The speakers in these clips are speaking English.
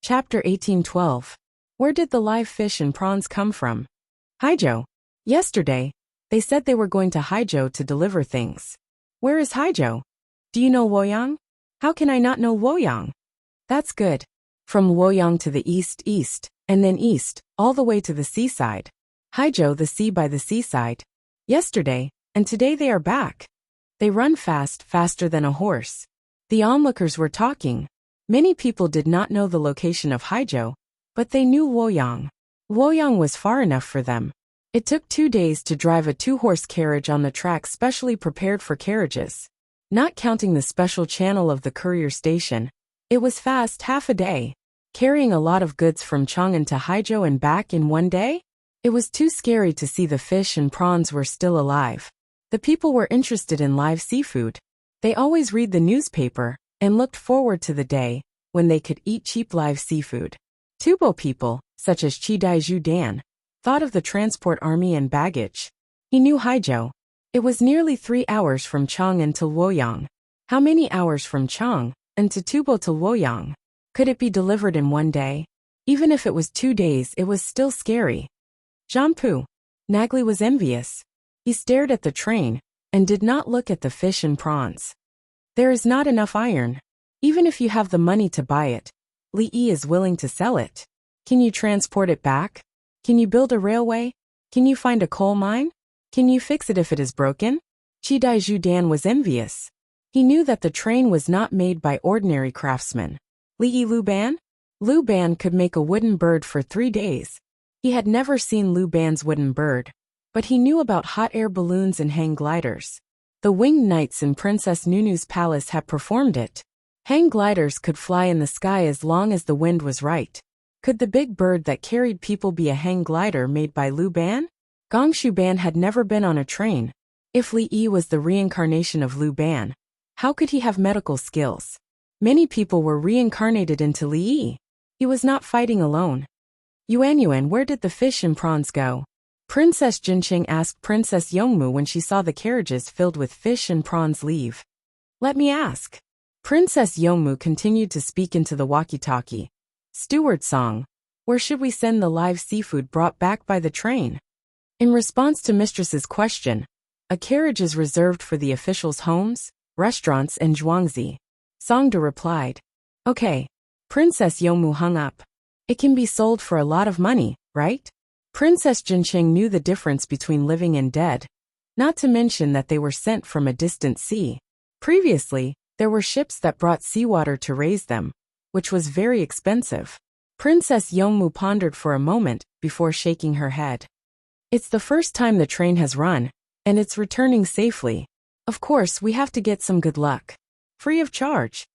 Chapter 1812. Where did the live fish and prawns come from? Haijo. Yesterday, they said they were going to Haijo to deliver things. Where is Haijo? Do you know Luoyang? How can I not know Luoyang? That's good. From Luoyang to the east, and then east, all the way to the seaside. Haijo, the sea by the seaside. Yesterday, and today they are back. They run fast, faster than a horse. The onlookers were talking. Many people did not know the location of Haijo, but they knew Luoyang. Luoyang was far enough for them. It took 2 days to drive a 2-horse carriage on the track specially prepared for carriages. Not counting the special channel of the courier station, it was fast half a day. Carrying a lot of goods from Chang'an to Haijo and back in one day? It was too scary to see the fish and prawns were still alive. The people were interested in live seafood. They always read the newspaper and looked forward to the day when they could eat cheap live seafood. Tubo people, such as Chi Dan, thought of the transport army and baggage. He knew Haijo. It was nearly 3 hours from Chang'an to Luoyang. How many hours from Chang'an to Tubo to Luoyang? Could it be delivered in one day? Even if it was 2 days, it was still scary. Jianpu. Nagli was envious. He stared at the train and did not look at the fish and prawns. There is not enough iron. Even if you have the money to buy it, Li Yi is willing to sell it. Can you transport it back? Can you build a railway? Can you find a coal mine? Can you fix it if it is broken? Chi Dan was envious. He knew that the train was not made by ordinary craftsmen. Li Yi Lu Ban? Lu Ban could make a wooden bird for 3 days. He had never seen Lu Ban's wooden bird, but he knew about hot air balloons and hang gliders. The winged knights in Princess Nunu's palace had performed it. Hang gliders could fly in the sky as long as the wind was right. Could the big bird that carried people be a hang glider made by Lu Ban? Gongshu Ban had never been on a train. If Li Yi was the reincarnation of Lu Ban, how could he have medical skills? Many people were reincarnated into Li Yi. He was not fighting alone. Yuan, where did the fish and prawns go? Princess Jinqing asked Princess Yongmu when she saw the carriages filled with fish and prawns leave. Let me ask. Princess Yongmu continued to speak into the walkie-talkie. Steward Song, where should we send the live seafood brought back by the train? In response to Mistress's question, a carriage is reserved for the officials' homes, restaurants and Zhuangzi. Songda replied. Okay. Princess Yongmu hung up. It can be sold for a lot of money, right? Princess Jinqing knew the difference between living and dead, not to mention that they were sent from a distant sea. Previously, there were ships that brought seawater to raise them, which was very expensive. Princess Yongmu pondered for a moment before shaking her head. It's the first time the train has run, and it's returning safely. Of course, we have to get some good luck. Free of charge.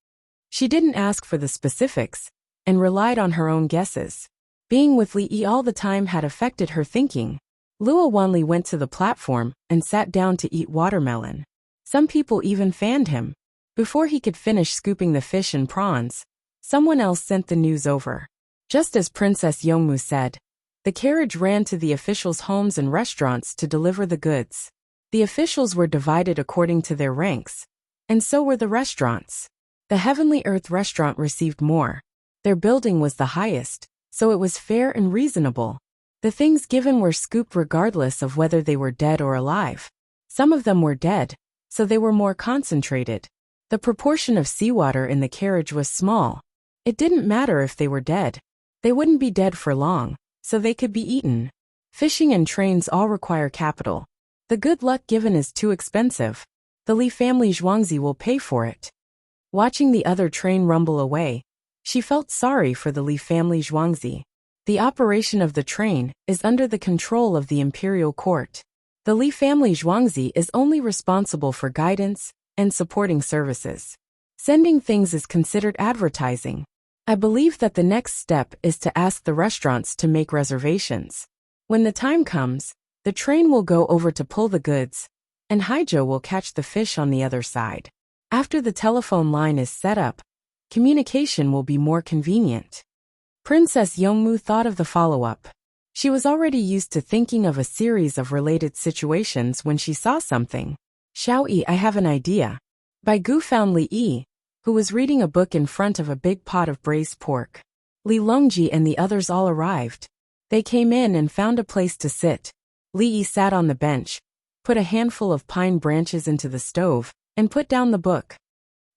She didn't ask for the specifics, and relied on her own guesses. Being with Li Yi all the time had affected her thinking. Luo Wanli went to the platform and sat down to eat watermelon. Some people even fanned him. Before he could finish scooping the fish and prawns, someone else sent the news over. Just as Princess Yongmu said, the carriage ran to the officials' homes and restaurants to deliver the goods. The officials were divided according to their ranks, and so were the restaurants. The Heavenly Earth restaurant received more. Their building was the highest, so it was fair and reasonable. The things given were scooped regardless of whether they were dead or alive. Some of them were dead, so they were more concentrated. The proportion of seawater in the carriage was small. It didn't matter if they were dead. They wouldn't be dead for long, so they could be eaten. Fishing and trains all require capital. The good luck given is too expensive. The Li family Zhuangzi will pay for it. Watching the other train rumble away, she felt sorry for the Li family Zhuangzi. The operation of the train is under the control of the imperial court. The Li family Zhuangzi is only responsible for guidance and supporting services. Sending things is considered advertising. I believe that the next step is to ask the restaurants to make reservations. When the time comes, the train will go over to pull the goods, and Haijo will catch the fish on the other side. After the telephone line is set up, communication will be more convenient. Princess Yongmu thought of the follow-up. She was already used to thinking of a series of related situations when she saw something. Xiaoyi, I have an idea. Bai Gu found Li Yi, who was reading a book in front of a big pot of braised pork. Li Longji and the others all arrived. They came in and found a place to sit. Li Yi sat on the bench, put a handful of pine branches into the stove, and put down the book.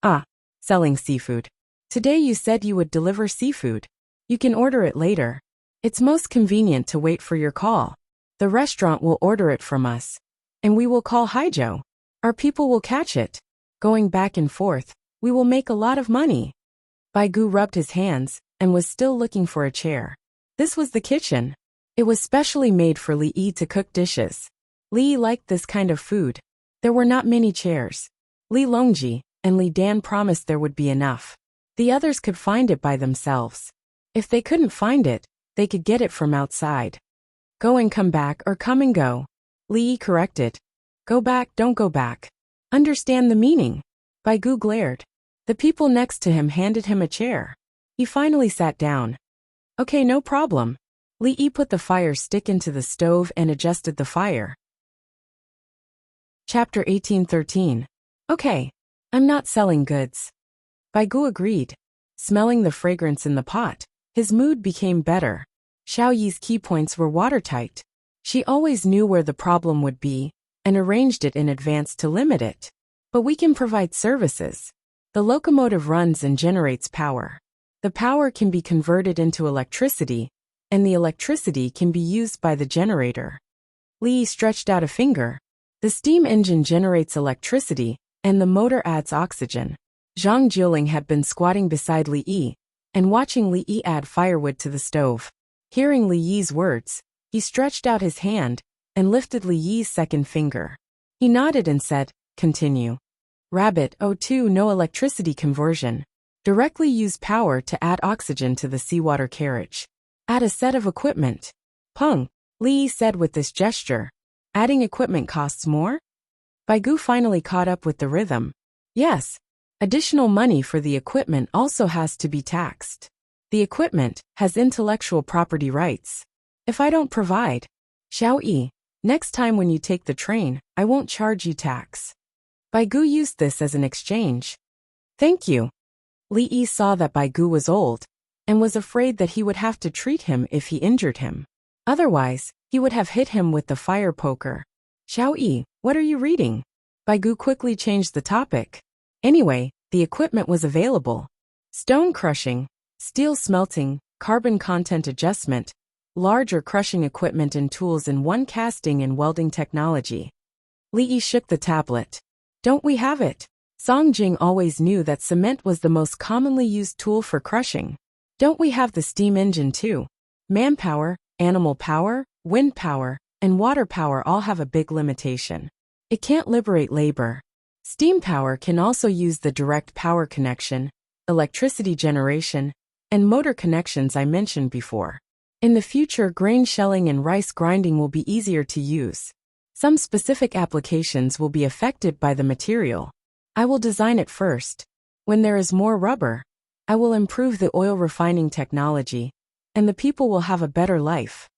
Ah, selling seafood. Today you said you would deliver seafood. You can order it later. It's most convenient to wait for your call. The restaurant will order it from us. And we will call Haijo. Our people will catch it. Going back and forth, we will make a lot of money. Baigu rubbed his hands and was still looking for a chair. This was the kitchen. It was specially made for Li Yi to cook dishes. Li Yi liked this kind of food. There were not many chairs. Li Longji and Li Dan promised there would be enough. The others could find it by themselves. If they couldn't find it, they could get it from outside. Go and come back or come and go. Li Yi corrected. Go back, don't go back. Understand the meaning. Baigu glared. The people next to him handed him a chair. He finally sat down. Okay, no problem. Li Yi put the fire stick into the stove and adjusted the fire. Chapter 1813. Okay. I'm not selling goods. Baigu agreed. Smelling the fragrance in the pot, his mood became better. Xiao Yi's key points were watertight. She always knew where the problem would be, and arranged it in advance to limit it. But we can provide services. The locomotive runs and generates power. The power can be converted into electricity, and the electricity can be used by the generator. Li Yi stretched out a finger. The steam engine generates electricity, and the motor adds oxygen. Zhang Jiuling had been squatting beside Li Yi, and watching Li Yi add firewood to the stove. Hearing Li Yi's words, he stretched out his hand, and lifted Li Yi's second finger. He nodded and said, continue. Rabbit 02 No electricity conversion. Directly use power to add oxygen to the seawater carriage. Add a set of equipment. Peng, Li Yi said with this gesture. Adding equipment costs more? Baigu finally caught up with the rhythm. Yes. Additional money for the equipment also has to be taxed. The equipment has intellectual property rights. If I don't provide, Xiao Yi, next time when you take the train, I won't charge you tax. Baigu used this as an exchange. Thank you. Li Yi saw that Baigu was old, and was afraid that he would have to treat him if he injured him. Otherwise, he would have hit him with the fire poker. Xiao Yi, what are you reading? Baigu quickly changed the topic. Anyway, the equipment was available. Stone crushing, steel smelting, carbon content adjustment, larger crushing equipment and tools in one casting and welding technology. Li Yi shook the tablet. Don't we have it? Song Jing always knew that cement was the most commonly used tool for crushing. Don't we have the steam engine too? Manpower, animal power, wind power, and water power all have a big limitation. It can't liberate labor. Steam power can also use the direct power connection, electricity generation, and motor connections I mentioned before. In the future, grain shelling and rice grinding will be easier to use. Some specific applications will be affected by the material. I will design it first. When there is more rubber, I will improve the oil refining technology, and the people will have a better life.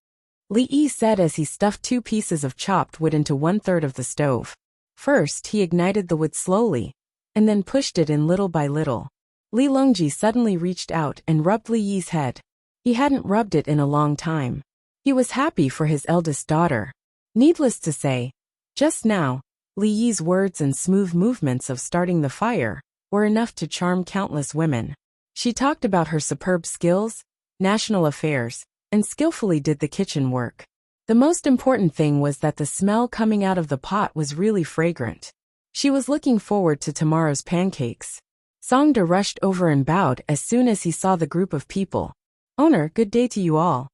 Li Yi said as he stuffed 2 pieces of chopped wood into 1/3 of the stove. First, he ignited the wood slowly, and then pushed it in little by little. Li Longji suddenly reached out and rubbed Li Yi's head. He hadn't rubbed it in a long time. He was happy for his eldest daughter. Needless to say, just now, Li Yi's words and smooth movements of starting the fire were enough to charm countless women. She talked about her superb skills, national affairs, and skillfully did the kitchen work. The most important thing was that the smell coming out of the pot was really fragrant. She was looking forward to tomorrow's pancakes. Songda rushed over and bowed as soon as he saw the group of people. Owner, good day to you all.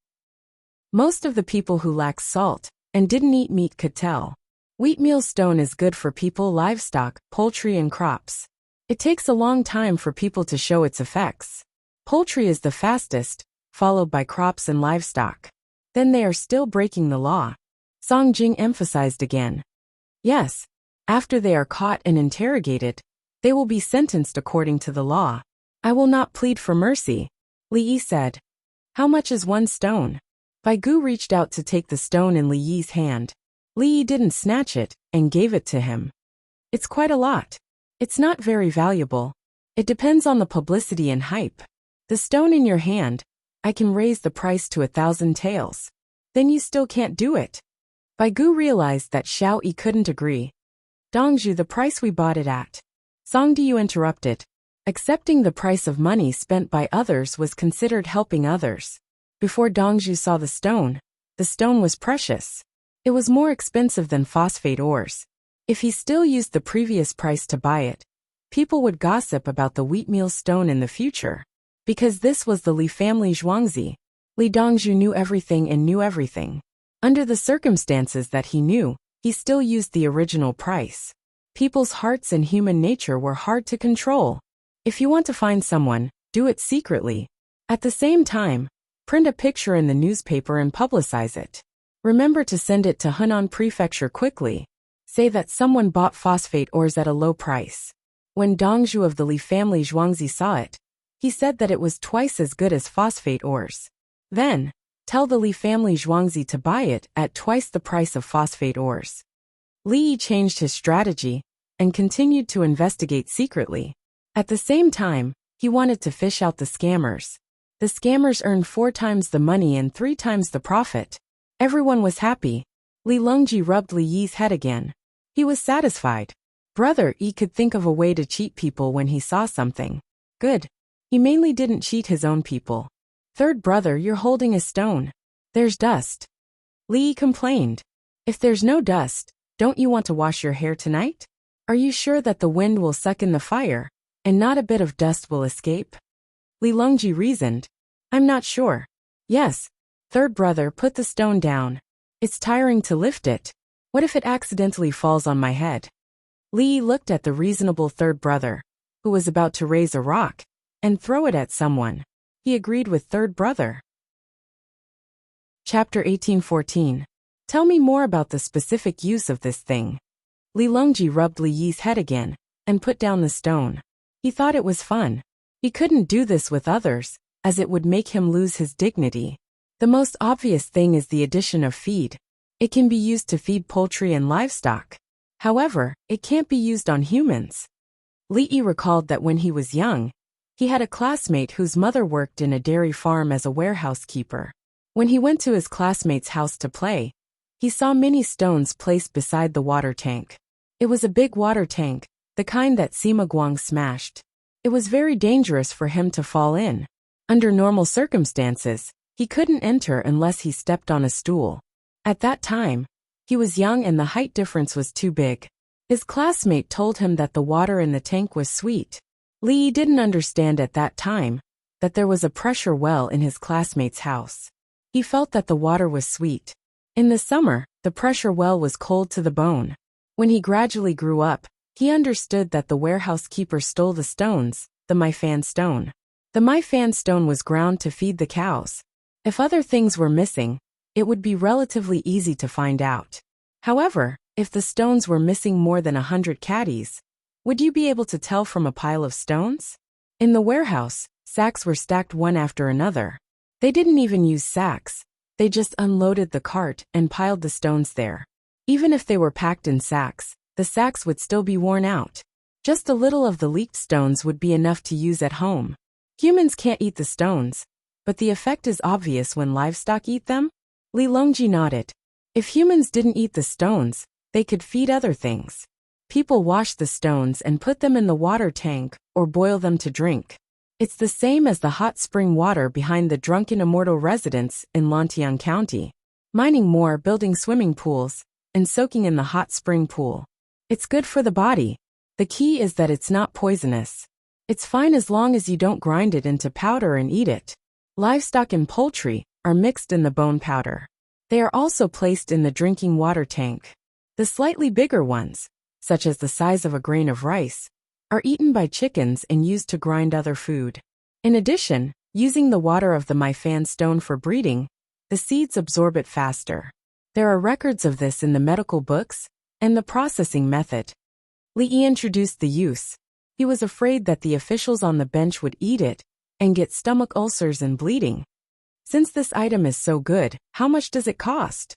Most of the people who lacked salt and didn't eat meat could tell. Wheatmeal stone is good for people, livestock, poultry and crops. It takes a long time for people to show its effects. Poultry is the fastest, followed by crops and livestock. Then they are still breaking the law. Song Jing emphasized again. Yes, after they are caught and interrogated, they will be sentenced according to the law. I will not plead for mercy, Li Yi said. How much is 1 stone? Baigu reached out to take the stone in Li Yi's hand. Li Yi didn't snatch it, and gave it to him. It's quite a lot. It's not very valuable. It depends on the publicity and hype. The stone in your hand, I can raise the price to 1,000 taels. Then you still can't do it. Bai Gu realized that Xiao Yi couldn't agree. Dongzhu, the price we bought it at. Songdiyu interrupted. Accepting the price of money spent by others was considered helping others. Before Dongzhu saw the stone was precious. It was more expensive than phosphate ores. If he still used the previous price to buy it, people would gossip about the wheatmeal stone in the future. Because this was the Li family Zhuangzi, Li Dongzhu knew everything and knew everything. Under the circumstances that he knew, he still used the original price. People's hearts and human nature were hard to control. If you want to find someone, do it secretly. At the same time, print a picture in the newspaper and publicize it. Remember to send it to Henan Prefecture quickly. Say that someone bought phosphate ores at a low price. When Dongzhu of the Li family Zhuangzi saw it, he said that it was twice as good as phosphate ores. Then, tell the Li family Zhuangzi to buy it at twice the price of phosphate ores. Li Yi changed his strategy and continued to investigate secretly. At the same time, he wanted to fish out the scammers. The scammers earned 4 times the money and 3 times the profit. Everyone was happy. Li Longji rubbed Li Yi's head again. He was satisfied. Brother Yi could think of a way to cheat people when he saw something. Good. He mainly didn't cheat his own people. Third brother, you're holding a stone. There's dust. Li Yi complained. If there's no dust, don't you want to wash your hair tonight? Are you sure that the wind will suck in the fire, and not a bit of dust will escape? Li Longji reasoned. I'm not sure. Yes. Third brother, put the stone down. It's tiring to lift it. What if it accidentally falls on my head? Li Yi looked at the reasonable third brother, who was about to raise a rock and throw it at someone. He agreed with third brother. Chapter 1814. Tell me more about the specific use of this thing. Li Longji rubbed Li Yi's head again and put down the stone. He thought it was fun. He couldn't do this with others, as it would make him lose his dignity. The most obvious thing is the addition of feed. It can be used to feed poultry and livestock. However, it can't be used on humans. Li Yi recalled that when he was young, he had a classmate whose mother worked in a dairy farm as a warehouse keeper. When he went to his classmate's house to play, he saw many stones placed beside the water tank. It was a big water tank, the kind that Sima Guang smashed. It was very dangerous for him to fall in. Under normal circumstances, he couldn't enter unless he stepped on a stool. At that time, he was young and the height difference was too big. His classmate told him that the water in the tank was sweet. Li Yi didn't understand at that time that there was a pressure well in his classmate's house. He felt that the water was sweet. In the summer, the pressure well was cold to the bone. When he gradually grew up, he understood that the warehouse keeper stole the stones, the Maifan stone. The Maifan stone was ground to feed the cows. If other things were missing, it would be relatively easy to find out. However, if the stones were missing more than 100 caddies, would you be able to tell from a pile of stones? In the warehouse, sacks were stacked one after another. They didn't even use sacks. They just unloaded the cart and piled the stones there. Even if they were packed in sacks, the sacks would still be worn out. Just a little of the leaked stones would be enough to use at home. Humans can't eat the stones, but the effect is obvious when livestock eat them. Li Longji nodded. If humans didn't eat the stones, they could feed other things. People wash the stones and put them in the water tank or boil them to drink. It's the same as the hot spring water behind the Drunken Immortal residence in Lantian County. Mining more, building swimming pools, and soaking in the hot spring pool. It's good for the body. The key is that it's not poisonous. It's fine as long as you don't grind it into powder and eat it. Livestock and poultry are mixed in the bone powder. They are also placed in the drinking water tank. The slightly bigger ones, such as the size of a grain of rice, are eaten by chickens and used to grind other food. In addition, using the water of the Maifan stone for breeding, the seeds absorb it faster. There are records of this in the medical books and the processing method. Li Yi introduced the use. He was afraid that the officials on the bench would eat it and get stomach ulcers and bleeding. Since this item is so good, how much does it cost?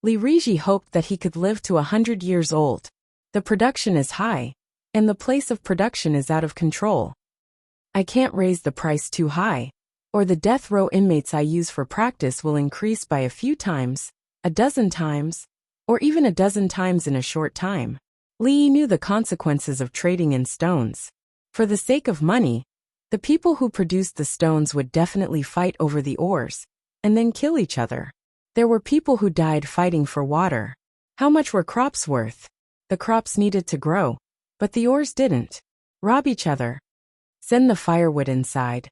Li Riji hoped that he could live to 100 years old. The production is high, and the place of production is out of control. I can't raise the price too high, or the death row inmates I use for practice will increase by a few times, a dozen times, or even a dozen times in a short time. Li knew the consequences of trading in stones. For the sake of money, the people who produced the stones would definitely fight over the ores, and then kill each other. There were people who died fighting for water. How much were crops worth? The crops needed to grow, but the ores didn't. Rob each other. Send the firewood inside.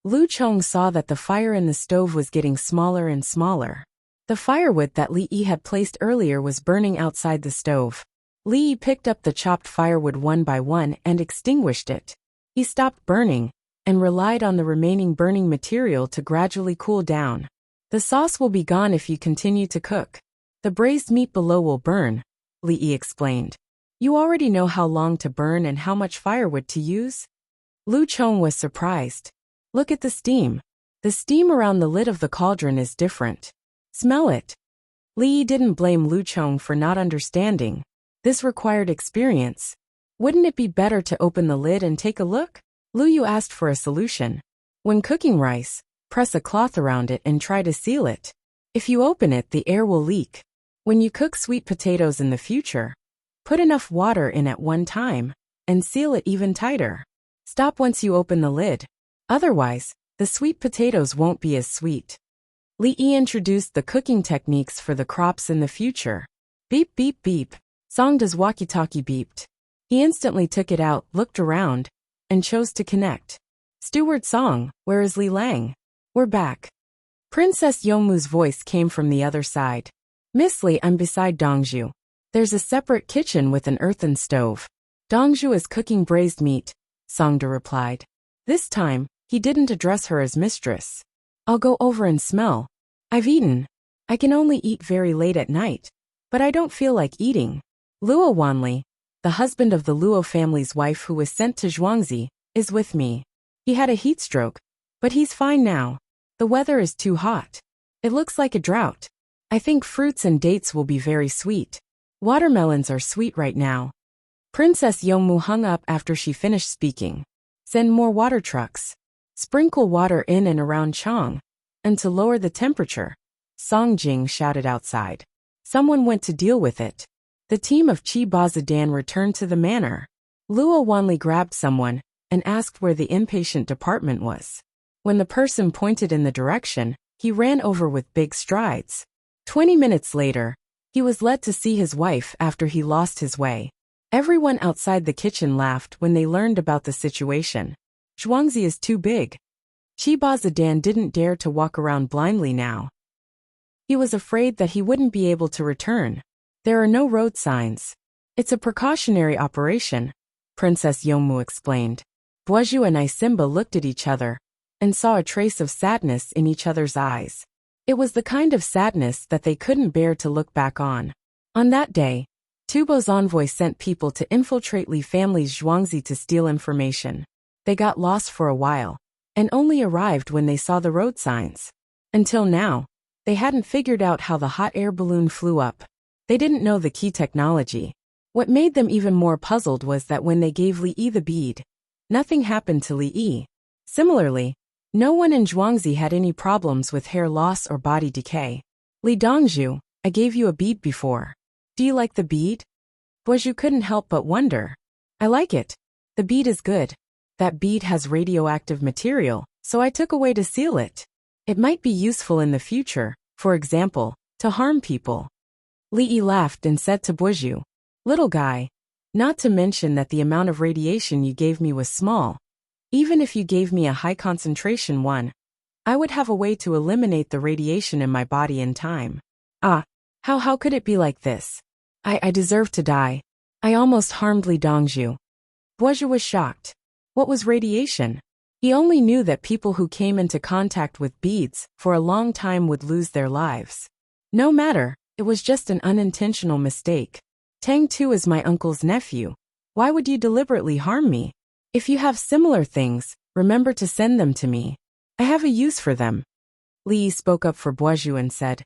Lu Chong saw that the fire in the stove was getting smaller and smaller. The firewood that Li Yi had placed earlier was burning outside the stove. Li Yi picked up the chopped firewood one by one and extinguished it. He stopped burning and relied on the remaining burning material to gradually cool down. The sauce will be gone if you continue to cook. The braised meat below will burn, Li Yi explained. You already know how long to burn and how much firewood to use? Lu Chong was surprised. Look at the steam. The steam around the lid of the cauldron is different. Smell it. Li Yi didn't blame Lu Chong for not understanding. This required experience. Wouldn't it be better to open the lid and take a look? Lu Yu asked for a solution. When cooking rice, press a cloth around it and try to seal it. If you open it, the air will leak. When you cook sweet potatoes in the future, put enough water in at one time and seal it even tighter. Stop once you open the lid. Otherwise, the sweet potatoes won't be as sweet. Li Yi introduced the cooking techniques for the crops in the future. Beep beep beep. Songda's walkie-talkie beeped. He instantly took it out, looked around, and chose to connect. Steward Song, where is Li Lang? We're back. Princess Yongmu's voice came from the other side. Miss Li, I'm beside Dongzhu. There's a separate kitchen with an earthen stove. Dongzhu is cooking braised meat, Songda replied. This time, he didn't address her as mistress. I'll go over and smell. I've eaten. I can only eat very late at night, but I don't feel like eating. Luo Wanli, the husband of the Luo family's wife who was sent to Zhuangzi, is with me. He had a heat stroke, but he's fine now. The weather is too hot. It looks like a drought. I think fruits and dates will be very sweet. Watermelons are sweet right now. Princess Yongmu hung up after she finished speaking. Send more water trucks. Sprinkle water in and around Chong. And to lower the temperature. Song Jing shouted outside. Someone went to deal with it. The team of Qi Bazidan returned to the manor. Luo Wanli grabbed someone and asked where the inpatient department was. When the person pointed in the direction, he ran over with big strides. 20 minutes later, he was led to see his wife after he lost his way. Everyone outside the kitchen laughed when they learned about the situation. Zhuangzi is too big. Qi Bazidan didn't dare to walk around blindly now. He was afraid that he wouldn't be able to return. There are no road signs. It's a precautionary operation, Princess Yongmu explained. Boizhu and Isimba looked at each other and saw a trace of sadness in each other's eyes. It was the kind of sadness that they couldn't bear to look back on. On that day, Tubo's envoy sent people to infiltrate Li family's Zhuangzi to steal information. They got lost for a while and only arrived when they saw the road signs. Until now, they hadn't figured out how the hot air balloon flew up. They didn't know the key technology. What made them even more puzzled was that when they gave Li Yi the bead, nothing happened to Li Yi. Similarly, no one in Zhuangzi had any problems with hair loss or body decay. Li Dongzhu, I gave you a bead before. Do you like the bead? Boizhu couldn't help but wonder. I like it. The bead is good. That bead has radioactive material, so I took away to seal it. It might be useful in the future, for example, to harm people. Li Yi laughed and said to Boizhu, Little guy, not to mention that the amount of radiation you gave me was small. Even if you gave me a high concentration one, I would have a way to eliminate the radiation in my body in time. How could it be like this? I deserve to die. I almost harmed Li Dongzhu. Boizhu was shocked. What was radiation? He only knew that people who came into contact with beads for a long time would lose their lives. No matter, it was just an unintentional mistake. Tang Tu is my uncle's nephew. Why would you deliberately harm me? If you have similar things, remember to send them to me. I have a use for them. Li Yi spoke up for Boizhu and said,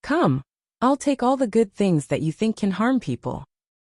Come, I'll take all the good things that you think can harm people.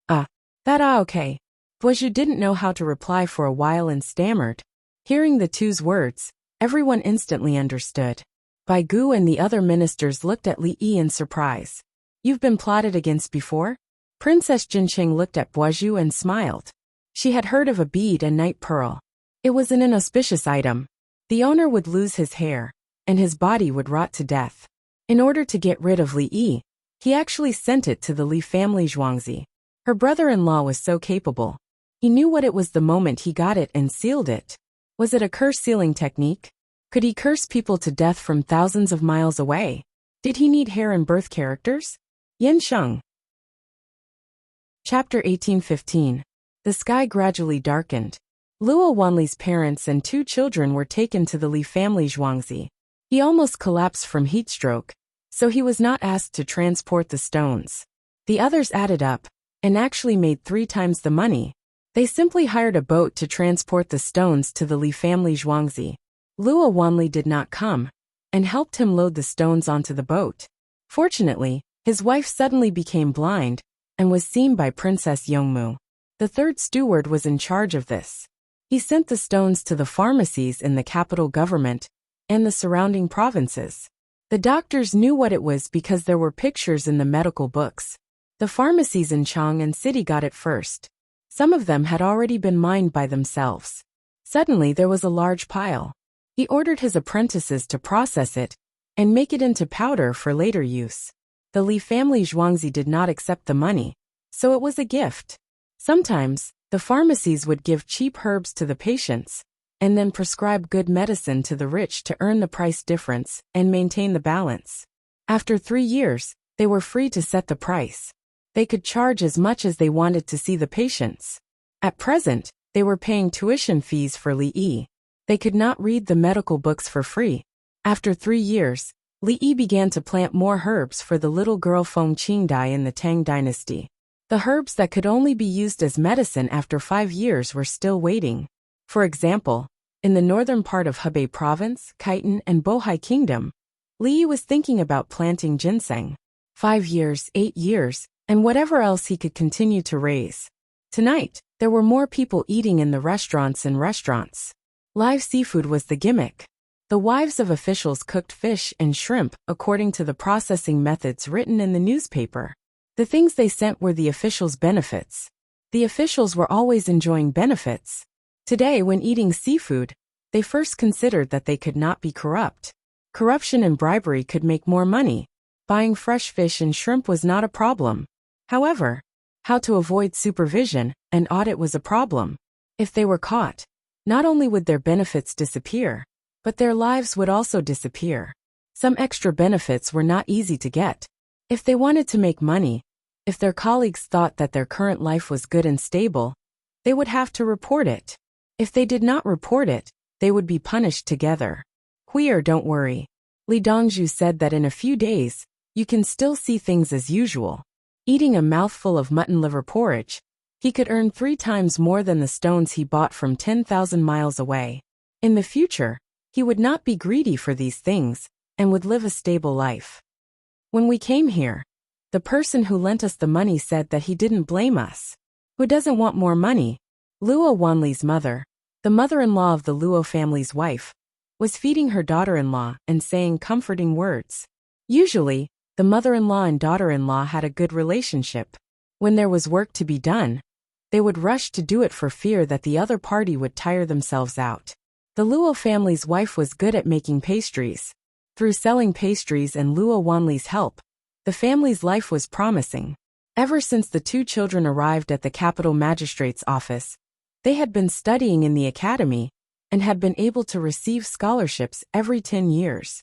Okay. Boizhu didn't know how to reply for a while and stammered. Hearing the two's words, Everyone instantly understood. Bai Gu and the other ministers looked at Li Yi in surprise. You've been plotted against before? Princess Jinqing looked at Boizhu and smiled. She had heard of a bead and night pearl. It was an inauspicious item. The owner would lose his hair, and his body would rot to death. In order to get rid of Li Yi, he actually sent it to the Li family Zhuangzi. Her brother-in-law was so capable. He knew what it was the moment he got it and sealed it. Was it a curse-sealing technique? Could he curse people to death from thousands of miles away? Did he need hair and birth characters? Yin Sheng. Chapter 1815. The sky gradually darkened. Luo Wanli's parents and 2 children were taken to the Li family Zhuangzi. He almost collapsed from heatstroke, so he was not asked to transport the stones. The others added up, and actually made 3 times the money. They simply hired a boat to transport the stones to the Li family Zhuangzi. Luo Wanli did not come, and helped him load the stones onto the boat. Fortunately, his wife suddenly became blind, and was seen by Princess Yongmu. The 3rd steward was in charge of this. He sent the stones to the pharmacies in the capital government, and the surrounding provinces. The doctors knew what it was because there were pictures in the medical books. The pharmacies in Chang and City got it first. Some of them had already been mined by themselves. Suddenly there was a large pile. He ordered his apprentices to process it and make it into powder for later use. The Li family Zhuangzi did not accept the money, so it was a gift. Sometimes, the pharmacies would give cheap herbs to the patients, and then prescribe good medicine to the rich to earn the price difference and maintain the balance. After 3 years, they were free to set the price. They could charge as much as they wanted to see the patients. At present, they were paying tuition fees for Li Yi. They could not read the medical books for free. After 3 years, Li Yi began to plant more herbs for the little girl Feng Qingdai in the Tang dynasty. The herbs that could only be used as medicine after 5 years were still waiting. For example, in the northern part of Hebei province, Khitan and Bohai kingdom, Li Yi was thinking about planting ginseng. 5 years, 8 years, and whatever else he could continue to raise. Tonight, there were more people eating in the restaurants and restaurants. Live seafood was the gimmick. The wives of officials cooked fish and shrimp according to the processing methods written in the newspaper. The things they sent were the officials' benefits. The officials were always enjoying benefits. Today, when eating seafood, they first considered that they could not be corrupt. Corruption and bribery could make more money. Buying fresh fish and shrimp was not a problem. However, how to avoid supervision and audit was a problem. If they were caught, not only would their benefits disappear, but their lives would also disappear. Some extra benefits were not easy to get. If they wanted to make money, if their colleagues thought that their current life was good and stable, they would have to report it. If they did not report it, they would be punished together. Huir, don't worry. Li Dongzhu said that in a few days, you can still see things as usual. Eating a mouthful of mutton liver porridge, he could earn 3 times more than the stones he bought from 10,000 miles away. In the future, he would not be greedy for these things, and would live a stable life. When we came here, the person who lent us the money said that he didn't blame us. Who doesn't want more money? Luo Wanli's mother, the mother-in-law of the Luo family's wife, was feeding her daughter-in-law and saying comforting words. Usually, the mother-in-law and daughter-in-law had a good relationship. When there was work to be done, they would rush to do it for fear that the other party would tire themselves out. The Luo family's wife was good at making pastries. Through selling pastries and Luo Wanli's help, the family's life was promising. Ever since the 2 children arrived at the capital magistrate's office, they had been studying in the academy and had been able to receive scholarships every 10 years.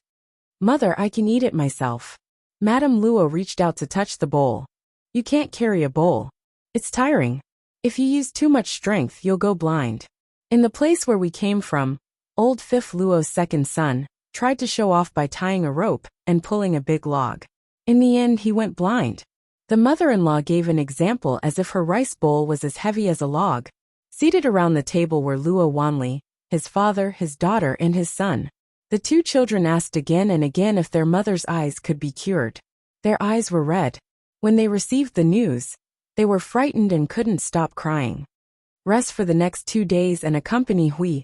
Mother, I can eat it myself. Madame Luo reached out to touch the bowl. You can't carry a bowl. It's tiring. If you use too much strength, you'll go blind. In the place where we came from, old Fifth Luo's second son tried to show off by tying a rope and pulling a big log. In the end, he went blind. The mother-in-law gave an example as if her rice bowl was as heavy as a log. Seated around the table were Luo Wanli, his father, his daughter, and his son. The 2 children asked again and again if their mother's eyes could be cured. Their eyes were red. When they received the news, they were frightened and couldn't stop crying. Rest for the next 2 days and accompany Hui.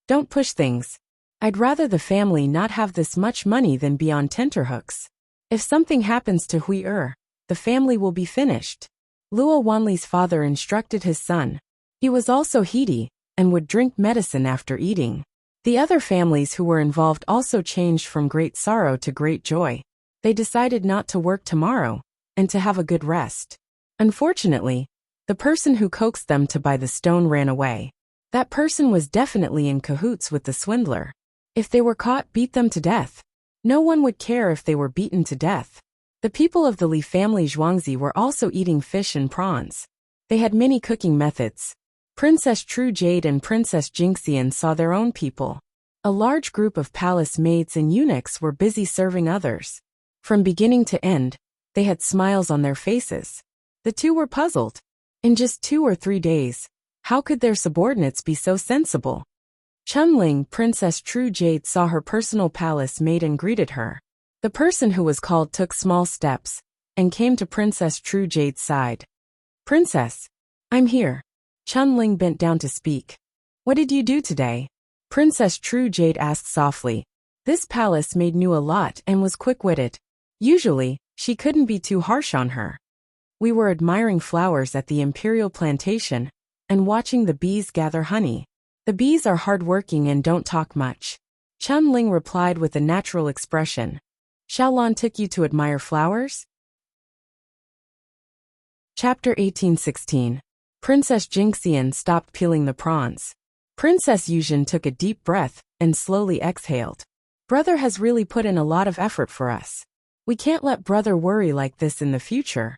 Don't push things. I'd rather the family not have this much money than be on tenterhooks. If something happens to Hui the family will be finished. Luo Wanli's father instructed his son. He was also heedy, and would drink medicine after eating. The other families who were involved also changed from great sorrow to great joy. They decided not to work tomorrow, and to have a good rest. Unfortunately, the person who coaxed them to buy the stone ran away. That person was definitely in cahoots with the swindler. If they were caught, beat them to death. No one would care if they were beaten to death. The people of the Li family Zhuangzi were also eating fish and prawns. They had many cooking methods. Princess True Jade and Princess Jinxian saw their own people. A large group of palace maids and eunuchs were busy serving others. From beginning to end, they had smiles on their faces. The two were puzzled. In just 2 or 3 days, how could their subordinates be so sensible? Chunling, Princess True Jade, saw her personal palace maid and greeted her. The person who was called took small steps and came to Princess True Jade's side. Princess, I'm here. Chunling bent down to speak. What did you do today? Princess True Jade asked softly. This palace maid knew a lot and was quick-witted. Usually, she couldn't be too harsh on her. We were admiring flowers at the imperial plantation and watching the bees gather honey. The bees are hard-working and don't talk much. Chunling replied with a natural expression. Xiaolan took you to admire flowers? Chapter 1816. Princess Jinxian stopped peeling the prawns. Princess Yuzhen took a deep breath and slowly exhaled. Brother has really put in a lot of effort for us. We can't let brother worry like this in the future.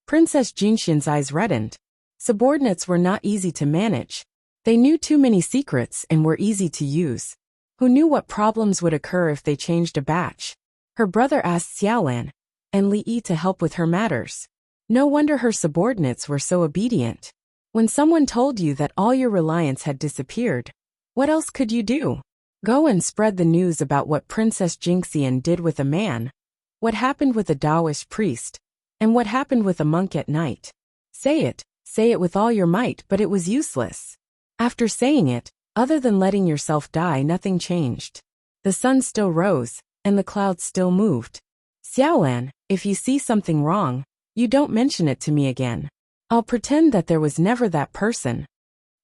Princess Jinxian's eyes reddened. Subordinates were not easy to manage. They knew too many secrets and were easy to use. Who knew what problems would occur if they changed a batch? Her brother asked Xiaolan and Li Yi to help with her matters. No wonder her subordinates were so obedient. When someone told you that all your reliance had disappeared, what else could you do? Go and spread the news about what Princess Jinxian did with a man, what happened with a Taoist priest, and what happened with a monk at night. Say it with all your might, but it was useless. After saying it, other than letting yourself die, nothing changed. The sun still rose, and the clouds still moved. Xiaolan, if you see something wrong, you don't mention it to me again. I'll pretend that there was never that person.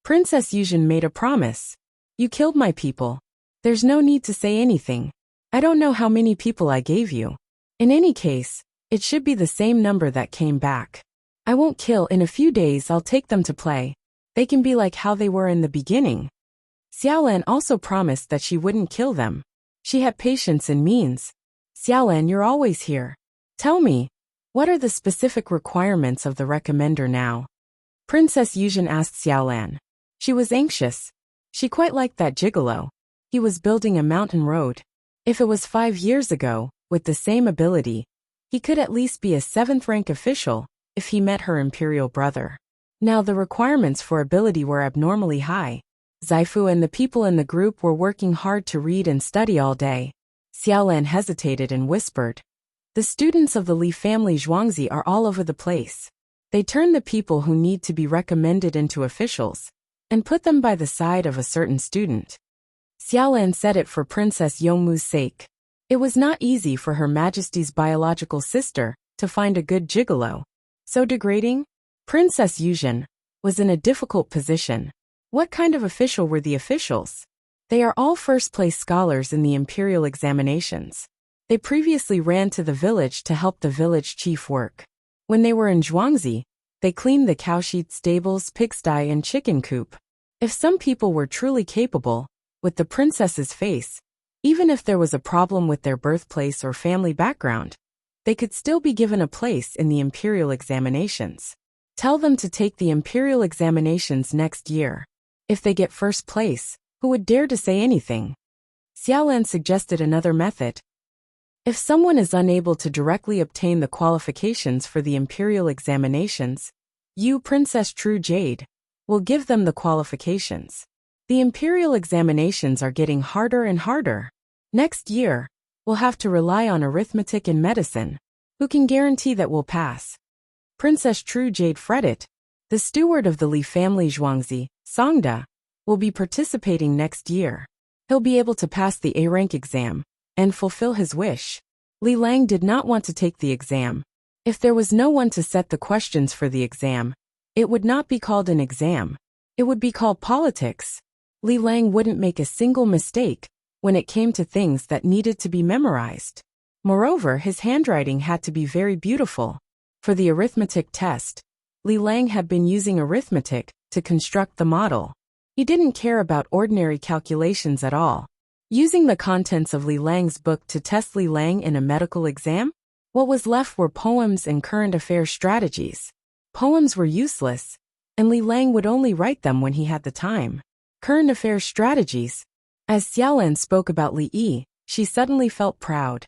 Princess Yuzhen made a promise. You killed my people. There's no need to say anything. I don't know how many people I gave you. In any case, it should be the same number that came back. I won't kill. In a few days I'll take them to play. They can be like how they were in the beginning. Xiaolan also promised that she wouldn't kill them. She had patience and means. Xiaolan, you're always here. Tell me, what are the specific requirements of the recommender now? Princess Yuzhen asked Xiaolan. She was anxious. She quite liked that gigolo. He was building a mountain road. If it was 5 years ago, with the same ability, he could at least be a 7th-rank official if he met her imperial brother. Now the requirements for ability were abnormally high. Zaifu and the people in the group were working hard to read and study all day. Xiaolan hesitated and whispered. The students of the Li family Zhuangzi are all over the place. They turn the people who need to be recommended into officials and put them by the side of a certain student. Xiaolan said it for Princess Yongmu's sake. It was not easy for Her Majesty's biological sister to find a good gigolo. So degrading? Princess Yuzhen was in a difficult position. What kind of official were the officials? They are all first-place scholars in the imperial examinations. They previously ran to the village to help the village chief work. When they were in Zhuangzi, they cleaned the cowshed stables, pigsty, and chicken coop. If some people were truly capable, with the princess's face, even if there was a problem with their birthplace or family background, they could still be given a place in the imperial examinations. Tell them to take the imperial examinations next year. If they get first place, who would dare to say anything? Xiaolan suggested another method. If someone is unable to directly obtain the qualifications for the imperial examinations, you, Princess True Jade, will give them the qualifications. The imperial examinations are getting harder and harder. Next year, we'll have to rely on arithmetic and medicine. Who can guarantee that we'll pass? Princess True Jade fretted. The steward of the Li family Zhuangzi, Songda, will be participating next year. He'll be able to pass the A rank exam and fulfill his wish. Li Lang did not want to take the exam. If there was no one to set the questions for the exam, it would not be called an exam. It would be called politics. Li Lang wouldn't make a single mistake when it came to things that needed to be memorized. Moreover, his handwriting had to be very beautiful. For the arithmetic test, Li Lang had been using arithmetic to construct the model. He didn't care about ordinary calculations at all. Using the contents of Li Lang's book to test Li Lang in a medical exam? What was left were poems and current affairs strategies. Poems were useless, and Li Lang would only write them when he had the time. Current affairs strategies. As Xiaolan spoke about Li Yi, she suddenly felt proud.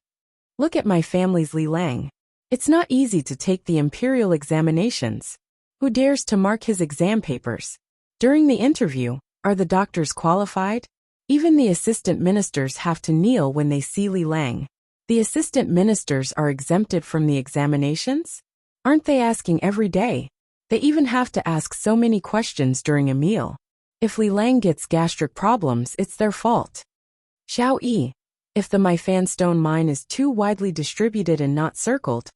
Look at my family's Li Lang. It's not easy to take the imperial examinations. Who dares to mark his exam papers? During the interview, are the doctors qualified? Even the assistant ministers have to kneel when they see Li Lang. The assistant ministers are exempted from the examinations? Aren't they asking every day? They even have to ask so many questions during a meal. If Li Lang gets gastric problems, it's their fault. Xiao Yi, if the Maifan stone mine is too widely distributed and not circled,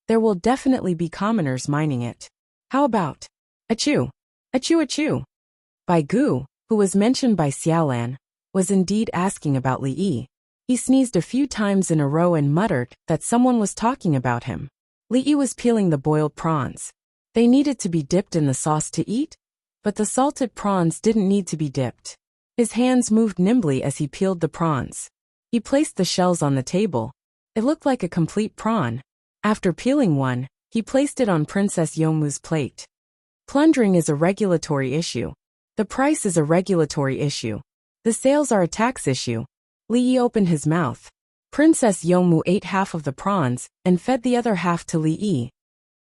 there will definitely be commoners mining it. How about achoo, achoo achoo? Bai Gu, who was mentioned by Xiaolan, was indeed asking about Li Yi. He sneezed a few times in a row and muttered that someone was talking about him. Li Yi was peeling the boiled prawns. They needed to be dipped in the sauce to eat, but the salted prawns didn't need to be dipped. His hands moved nimbly as he peeled the prawns. He placed the shells on the table. It looked like a complete prawn. After peeling one, he placed it on Princess Yomu's plate. Plundering is a regulatory issue. The price is a regulatory issue. The sales are a tax issue. Li Yi opened his mouth. Princess Yomu ate half of the prawns and fed the other half to Li Yi.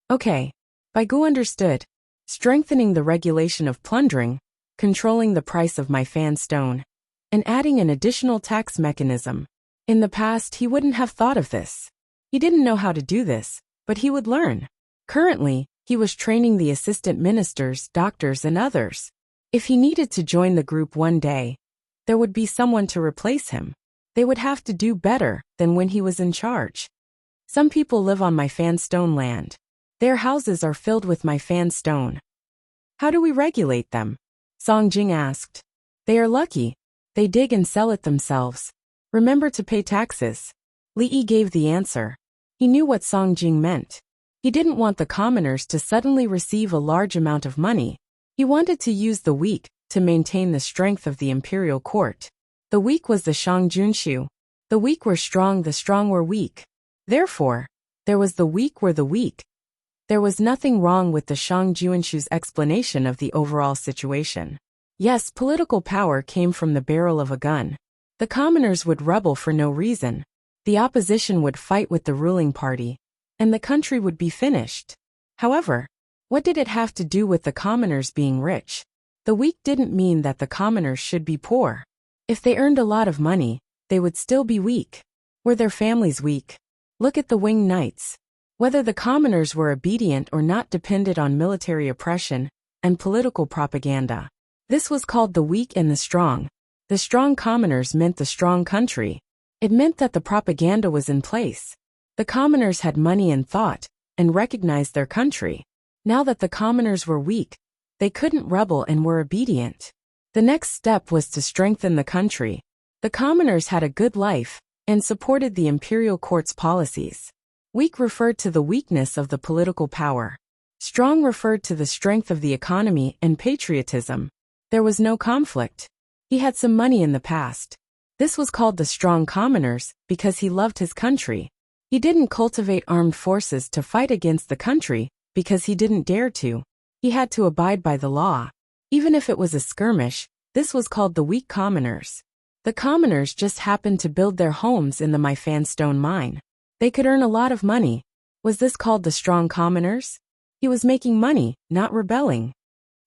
Okay. Bai Gu understood. Strengthening the regulation of plundering, controlling the price of Maifan stone, and adding an additional tax mechanism. In the past, he wouldn't have thought of this. He didn't know how to do this, but he would learn. Currently, he was training the assistant ministers, doctors, and others. If he needed to join the group one day, there would be someone to replace him. They would have to do better than when he was in charge. Some people live on Maifan stone land. Their houses are filled with Maifan stone. How do we regulate them? Song Jing asked. They are lucky. They dig and sell it themselves. Remember to pay taxes. Li Yi gave the answer. He knew what Song Jing meant. He didn't want the commoners to suddenly receive a large amount of money. He wanted to use the weak to maintain the strength of the imperial court. The weak was the Shangjunshu. The weak were strong, the strong were weak. Therefore, there was the weak were the weak. There was nothing wrong with the Shangjunshu's explanation of the overall situation. Yes, political power came from the barrel of a gun. The commoners would rebel for no reason. The opposition would fight with the ruling party, and the country would be finished. However, what did it have to do with the commoners being rich? The weak didn't mean that the commoners should be poor. If they earned a lot of money, they would still be weak. Were their families weak? Look at the winged knights. Whether the commoners were obedient or not depended on military oppression and political propaganda. This was called the weak and the strong. The strong commoners meant the strong country. It meant that the propaganda was in place. The commoners had money and thought, and recognized their country. Now that the commoners were weak, they couldn't rebel and were obedient. The next step was to strengthen the country. The commoners had a good life, and supported the imperial court's policies. Weak referred to the weakness of the political power. Strong referred to the strength of the economy and patriotism. There was no conflict. He had some money in the past. This was called the strong commoners because he loved his country. He didn't cultivate armed forces to fight against the country because he didn't dare to. He had to abide by the law. Even if it was a skirmish, this was called the weak commoners. The commoners just happened to build their homes in the Maifan stone mine. They could earn a lot of money. Was this called the strong commoners? He was making money, not rebelling.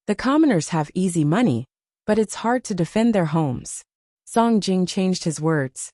The commoners have easy money, but it's hard to defend their homes. Song Jing changed his words.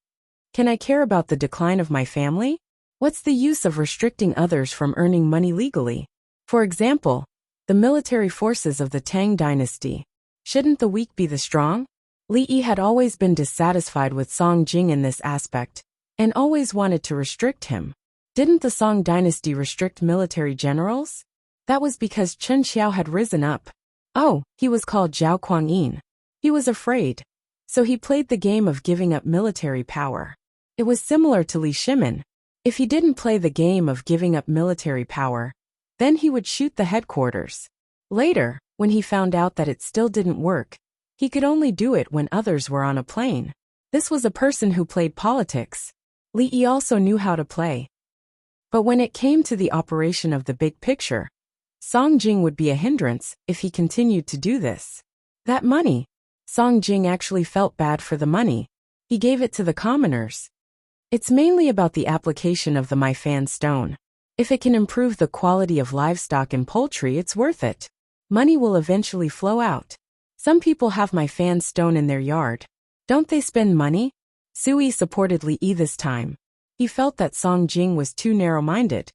Can I care about the decline of my family? What's the use of restricting others from earning money legally? For example, the military forces of the Tang dynasty. Shouldn't the weak be the strong? Li Yi had always been dissatisfied with Song Jing in this aspect, and always wanted to restrict him. Didn't the Song dynasty restrict military generals? That was because Chen Xiao had risen up. Oh, he was called Zhao Kuangyin. He was afraid. So he played the game of giving up military power. It was similar to Li Shimin. If he didn't play the game of giving up military power, then he would shoot the headquarters. Later, when he found out that it still didn't work, he could only do it when others were on a plane. This was a person who played politics. Li Yi also knew how to play. But when it came to the operation of the big picture, Song Jing would be a hindrance if he continued to do this. That money, Song Jing actually felt bad for the money. He gave it to the commoners. It's mainly about the application of the My Fan stone. If it can improve the quality of livestock and poultry, it's worth it. Money will eventually flow out. Some people have My Fan stone in their yard. Don't they spend money? Sui supported Li Yi this time. He felt that Song Jing was too narrow-minded.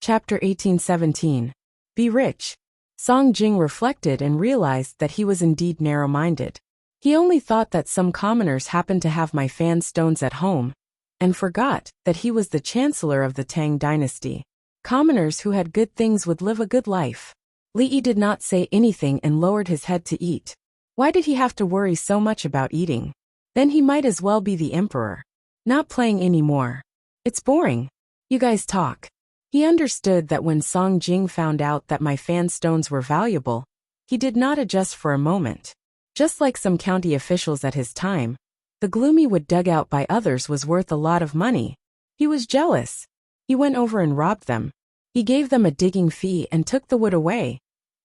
Chapter 1817. Be rich. Song Jing reflected and realized that he was indeed narrow-minded. He only thought that some commoners happened to have My Fan stones at home, and forgot that he was the chancellor of the Tang dynasty. Commoners who had good things would live a good life. Li Yi did not say anything and lowered his head to eat. Why did he have to worry so much about eating? Then he might as well be the emperor. Not playing anymore. It's boring. You guys talk. He understood that when Song Jing found out that My Fan stones were valuable, he did not adjust for a moment. Just like some county officials at his time, the gloomy wood dug out by others was worth a lot of money. He was jealous. He went over and robbed them. He gave them a digging fee and took the wood away,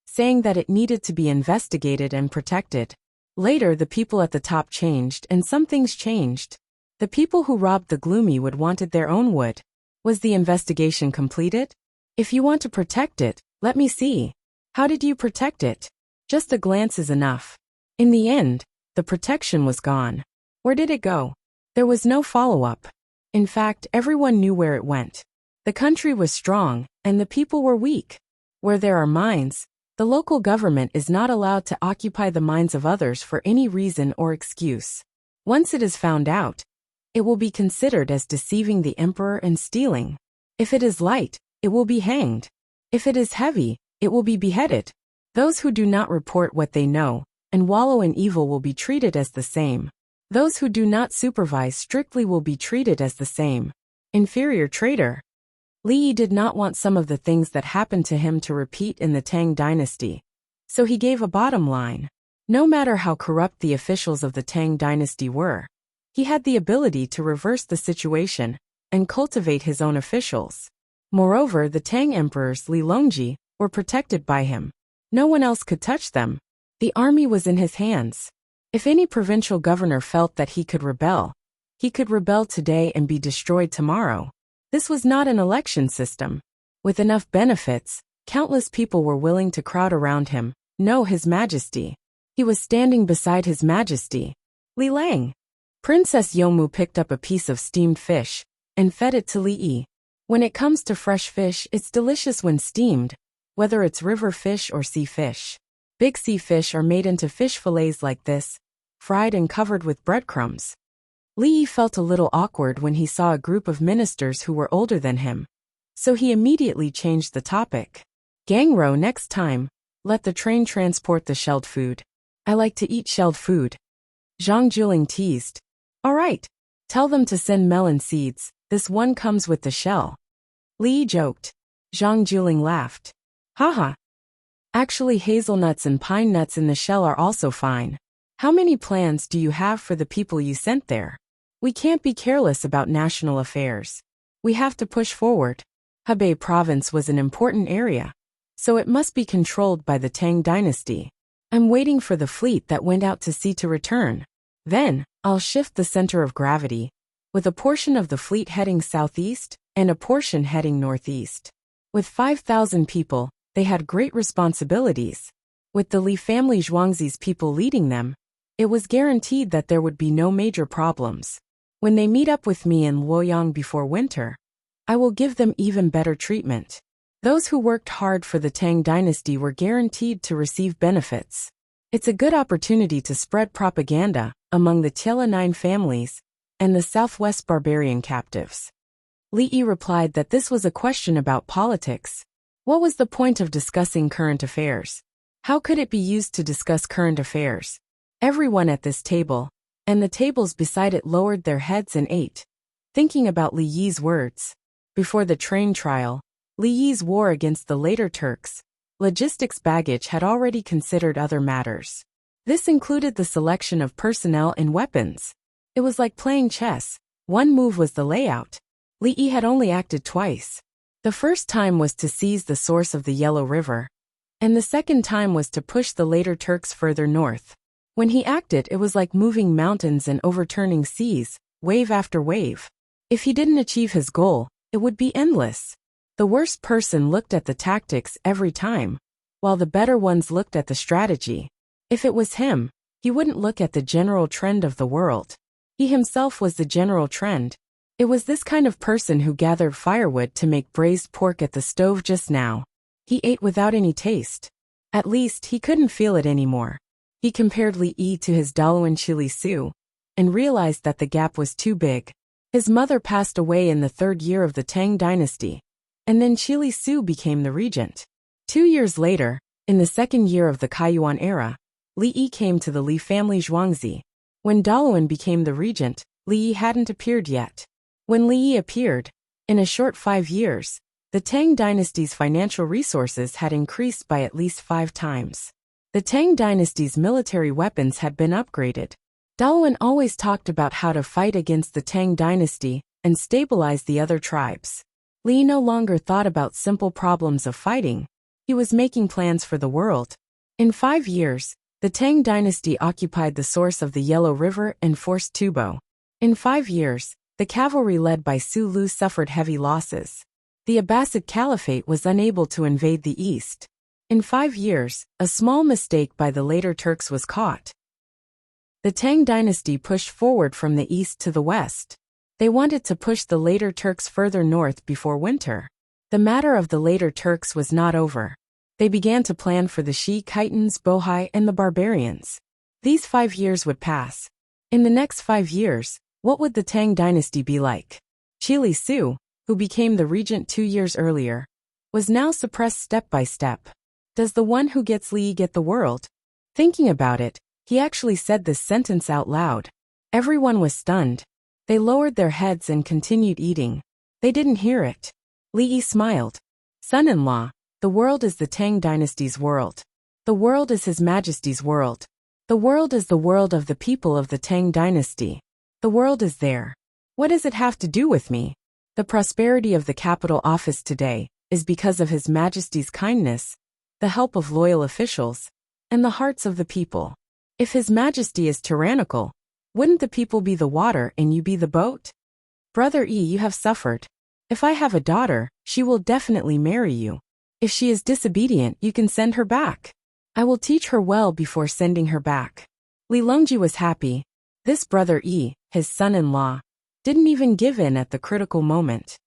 saying that it needed to be investigated and protected. Later the people at the top changed and some things changed. The people who robbed the gloomy wood wanted their own wood. Was the investigation completed? If you want to protect it, let me see. How did you protect it? Just a glance is enough. In the end, the protection was gone. Where did it go? There was no follow-up. In fact, everyone knew where it went. The country was strong, and the people were weak. Where there are mines, the local government is not allowed to occupy the mines of others for any reason or excuse. Once it is found out, it will be considered as deceiving the emperor and stealing. If it is light, it will be hanged. If it is heavy, it will be beheaded. Those who do not report what they know and wallow in evil will be treated as the same. Those who do not supervise strictly will be treated as the same. Inferior traitor. Li Yi did not want some of the things that happened to him to repeat in the Tang dynasty, so he gave a bottom line. No matter how corrupt the officials of the Tang dynasty were, he had the ability to reverse the situation and cultivate his own officials. Moreover, the Tang emperors Li Longji were protected by him. No one else could touch them. The army was in his hands. If any provincial governor felt that he could rebel today and be destroyed tomorrow. This was not an election system. With enough benefits, countless people were willing to crowd around him. No, His Majesty. He was standing beside His Majesty. Li Lang. Princess Yomu picked up a piece of steamed fish and fed it to Li Yi. When it comes to fresh fish, it's delicious when steamed, whether it's river fish or sea fish. Big sea fish are made into fish fillets like this, fried and covered with breadcrumbs. Li Yi felt a little awkward when he saw a group of ministers who were older than him, so he immediately changed the topic. Gangro, next time, let the train transport the shelled food. I like to eat shelled food. Zhang Juling teased. All right, tell them to send melon seeds, this one comes with the shell. Li Yi joked. Zhang Juling laughed. Haha. Actually, hazelnuts and pine nuts in the shell are also fine. How many plans do you have for the people you sent there? We can't be careless about national affairs. We have to push forward. Hebei province was an important area, so it must be controlled by the Tang dynasty. I'm waiting for the fleet that went out to sea to return. Then, I'll shift the center of gravity, with a portion of the fleet heading southeast and a portion heading northeast. With 5,000 people, they had great responsibilities. With the Li family Zhuangzi's people leading them, it was guaranteed that there would be no major problems. When they meet up with me in Luoyang before winter, I will give them even better treatment. Those who worked hard for the Tang dynasty were guaranteed to receive benefits. It's a good opportunity to spread propaganda among the Tiela 9 families and the Southwest barbarian captives. Li Yi replied that this was a question about politics. What was the point of discussing current affairs? How could it be used to discuss current affairs? Everyone at this table, and the tables beside it, lowered their heads and ate, thinking about Li Yi's words. Before the train trial, Li Yi's war against the later Turks, logistics baggage had already considered other matters. This included the selection of personnel and weapons. It was like playing chess. One move was the layout. Li Yi had only acted twice. The first time was to seize the source of the Yellow River, and the second time was to push the later Turks further north. When he acted, it was like moving mountains and overturning seas, wave after wave. If he didn't achieve his goal, it would be endless. The worst person looked at the tactics every time, while the better ones looked at the strategy. If it was him, he wouldn't look at the general trend of the world. He himself was the general trend. It was this kind of person who gathered firewood to make braised pork at the stove just now. He ate without any taste. At least, he couldn't feel it anymore. He compared Li Yi to his Daluan Chili Su, and realized that the gap was too big. His mother passed away in the 3rd year of the Tang dynasty, and then Chili Su became the regent. 2 years later, in the 2nd year of the Kaiyuan era, Li Yi came to the Li family Zhuangzi. When Daluan became the regent, Li Yi hadn't appeared yet. When Li Yi appeared, in a short 5 years, the Tang dynasty's financial resources had increased by at least 5 times. The Tang dynasty's military weapons had been upgraded. Daluan always talked about how to fight against the Tang dynasty and stabilize the other tribes. Li no longer thought about simple problems of fighting. He was making plans for the world. In 5 years, the Tang dynasty occupied the source of the Yellow River and forced Tubo. In 5 years, the cavalry led by Su Lu suffered heavy losses. The Abbasid Caliphate was unable to invade the east. In 5 years, a small mistake by the later Turks was caught. The Tang dynasty pushed forward from the east to the west. They wanted to push the later Turks further north before winter. The matter of the later Turks was not over. They began to plan for the Shi, Khitans, Bohai, and the barbarians. These 5 years would pass. In the next 5 years, what would the Tang dynasty be like? Chili Su, who became the regent 2 years earlier, was now suppressed step by step. Does the one who gets Li get the world? Thinking about it, he actually said this sentence out loud. Everyone was stunned. They lowered their heads and continued eating. They didn't hear it. Li Yi smiled. Son-in-law, the world is the Tang dynasty's world. The world is His Majesty's world. The world is the world of the people of the Tang dynasty. The world is there. What does it have to do with me? The prosperity of the capital office today is because of His Majesty's kindness, the help of loyal officials, and the hearts of the people. If His Majesty is tyrannical, wouldn't the people be the water and you be the boat? Brother E, you have suffered. If I have a daughter, she will definitely marry you. If she is disobedient, you can send her back. I will teach her well before sending her back. Li Longji was happy. This brother E, his son-in-law, didn't even give in at the critical moment.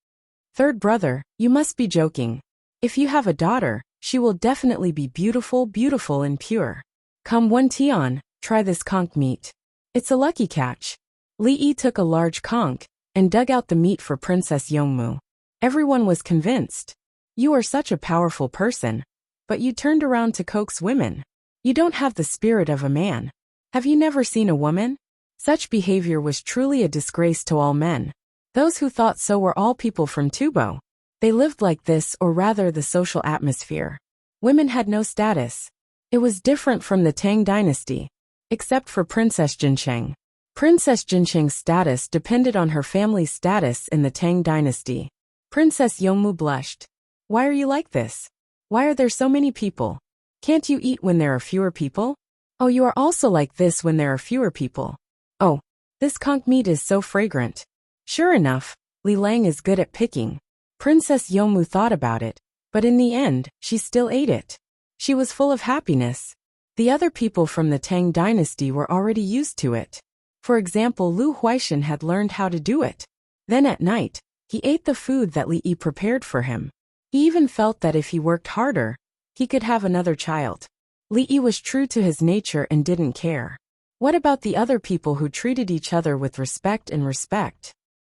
Third brother, you must be joking. If you have a daughter, she will definitely be beautiful, beautiful and pure. Come one Tian, try this conch meat. It's a lucky catch. Li Yi took a large conch and dug out the meat for Princess Yongmu. Everyone was convinced. You are such a powerful person, but you turned around to coax women. You don't have the spirit of a man. Have you never seen a woman? Such behavior was truly a disgrace to all men. Those who thought so were all people from Tubo. They lived like this, or rather the social atmosphere. Women had no status. It was different from the Tang dynasty, except for Princess Jincheng. Princess Jincheng's status depended on her family's status in the Tang dynasty. Princess Yongmu blushed. Why are you like this? Why are there so many people? Can't you eat when there are fewer people? Oh, you are also like this when there are fewer people. Oh, this conch meat is so fragrant. Sure enough, Li Lang is good at picking. Princess Yongmu thought about it, but in the end, she still ate it. She was full of happiness. The other people from the Tang dynasty were already used to it. For example, Lu Huaishan had learned how to do it. Then at night, he ate the food that Li Yi prepared for him. He even felt that if he worked harder, he could have another child. Li Yi was true to his nature and didn't care. What about the other people who treated each other with respect?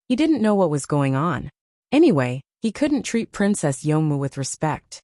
He didn't know what was going on. Anyway, he couldn't treat Princess Yongmu with respect.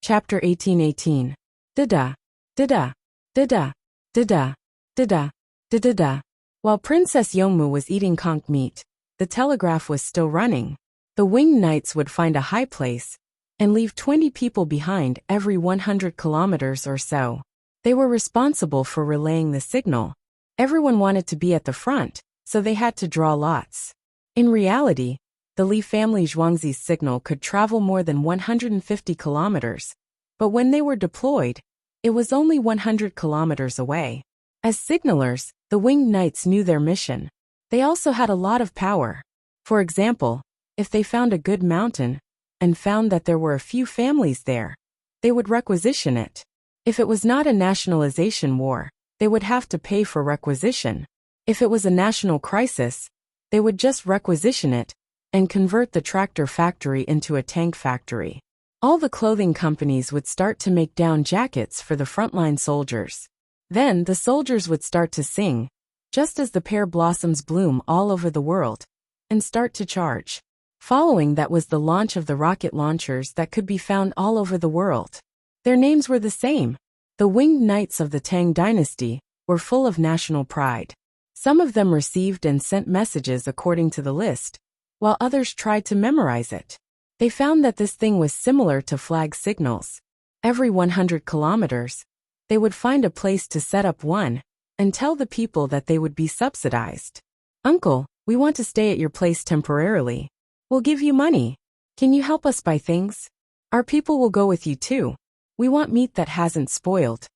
Chapter 18:18. Da-da, da-da, da-da, da-da, da-da, da-da-da. While Princess Yongmu was eating conch meat, the telegraph was still running. The winged knights would find a high place and leave 20 people behind every 100 kilometers or so. They were responsible for relaying the signal. Everyone wanted to be at the front, so they had to draw lots. In reality, the Li family Zhuangzi's signal could travel more than 150 kilometers, but when they were deployed, it was only 100 kilometers away. As signalers, the winged knights knew their mission. They also had a lot of power. For example, if they found a good mountain and found that there were a few families there, they would requisition it. If it was not a nationalization war, they would have to pay for requisition. If it was a national crisis, they would just requisition it and convert the tractor factory into a tank factory. All the clothing companies would start to make down jackets for the frontline soldiers. Then the soldiers would start to sing, just as the pear blossoms bloom all over the world, and start to charge. Following that was the launch of the rocket launchers that could be found all over the world. Their names were the same. The winged knights of the Tang dynasty were full of national pride. Some of them received and sent messages according to the list, while others tried to memorize it. They found that this thing was similar to flag signals. Every 100 kilometers, they would find a place to set up one and tell the people that they would be subsidized. Uncle, we want to stay at your place temporarily. We'll give you money. Can you help us buy things? Our people will go with you too. We want meat that hasn't spoiled.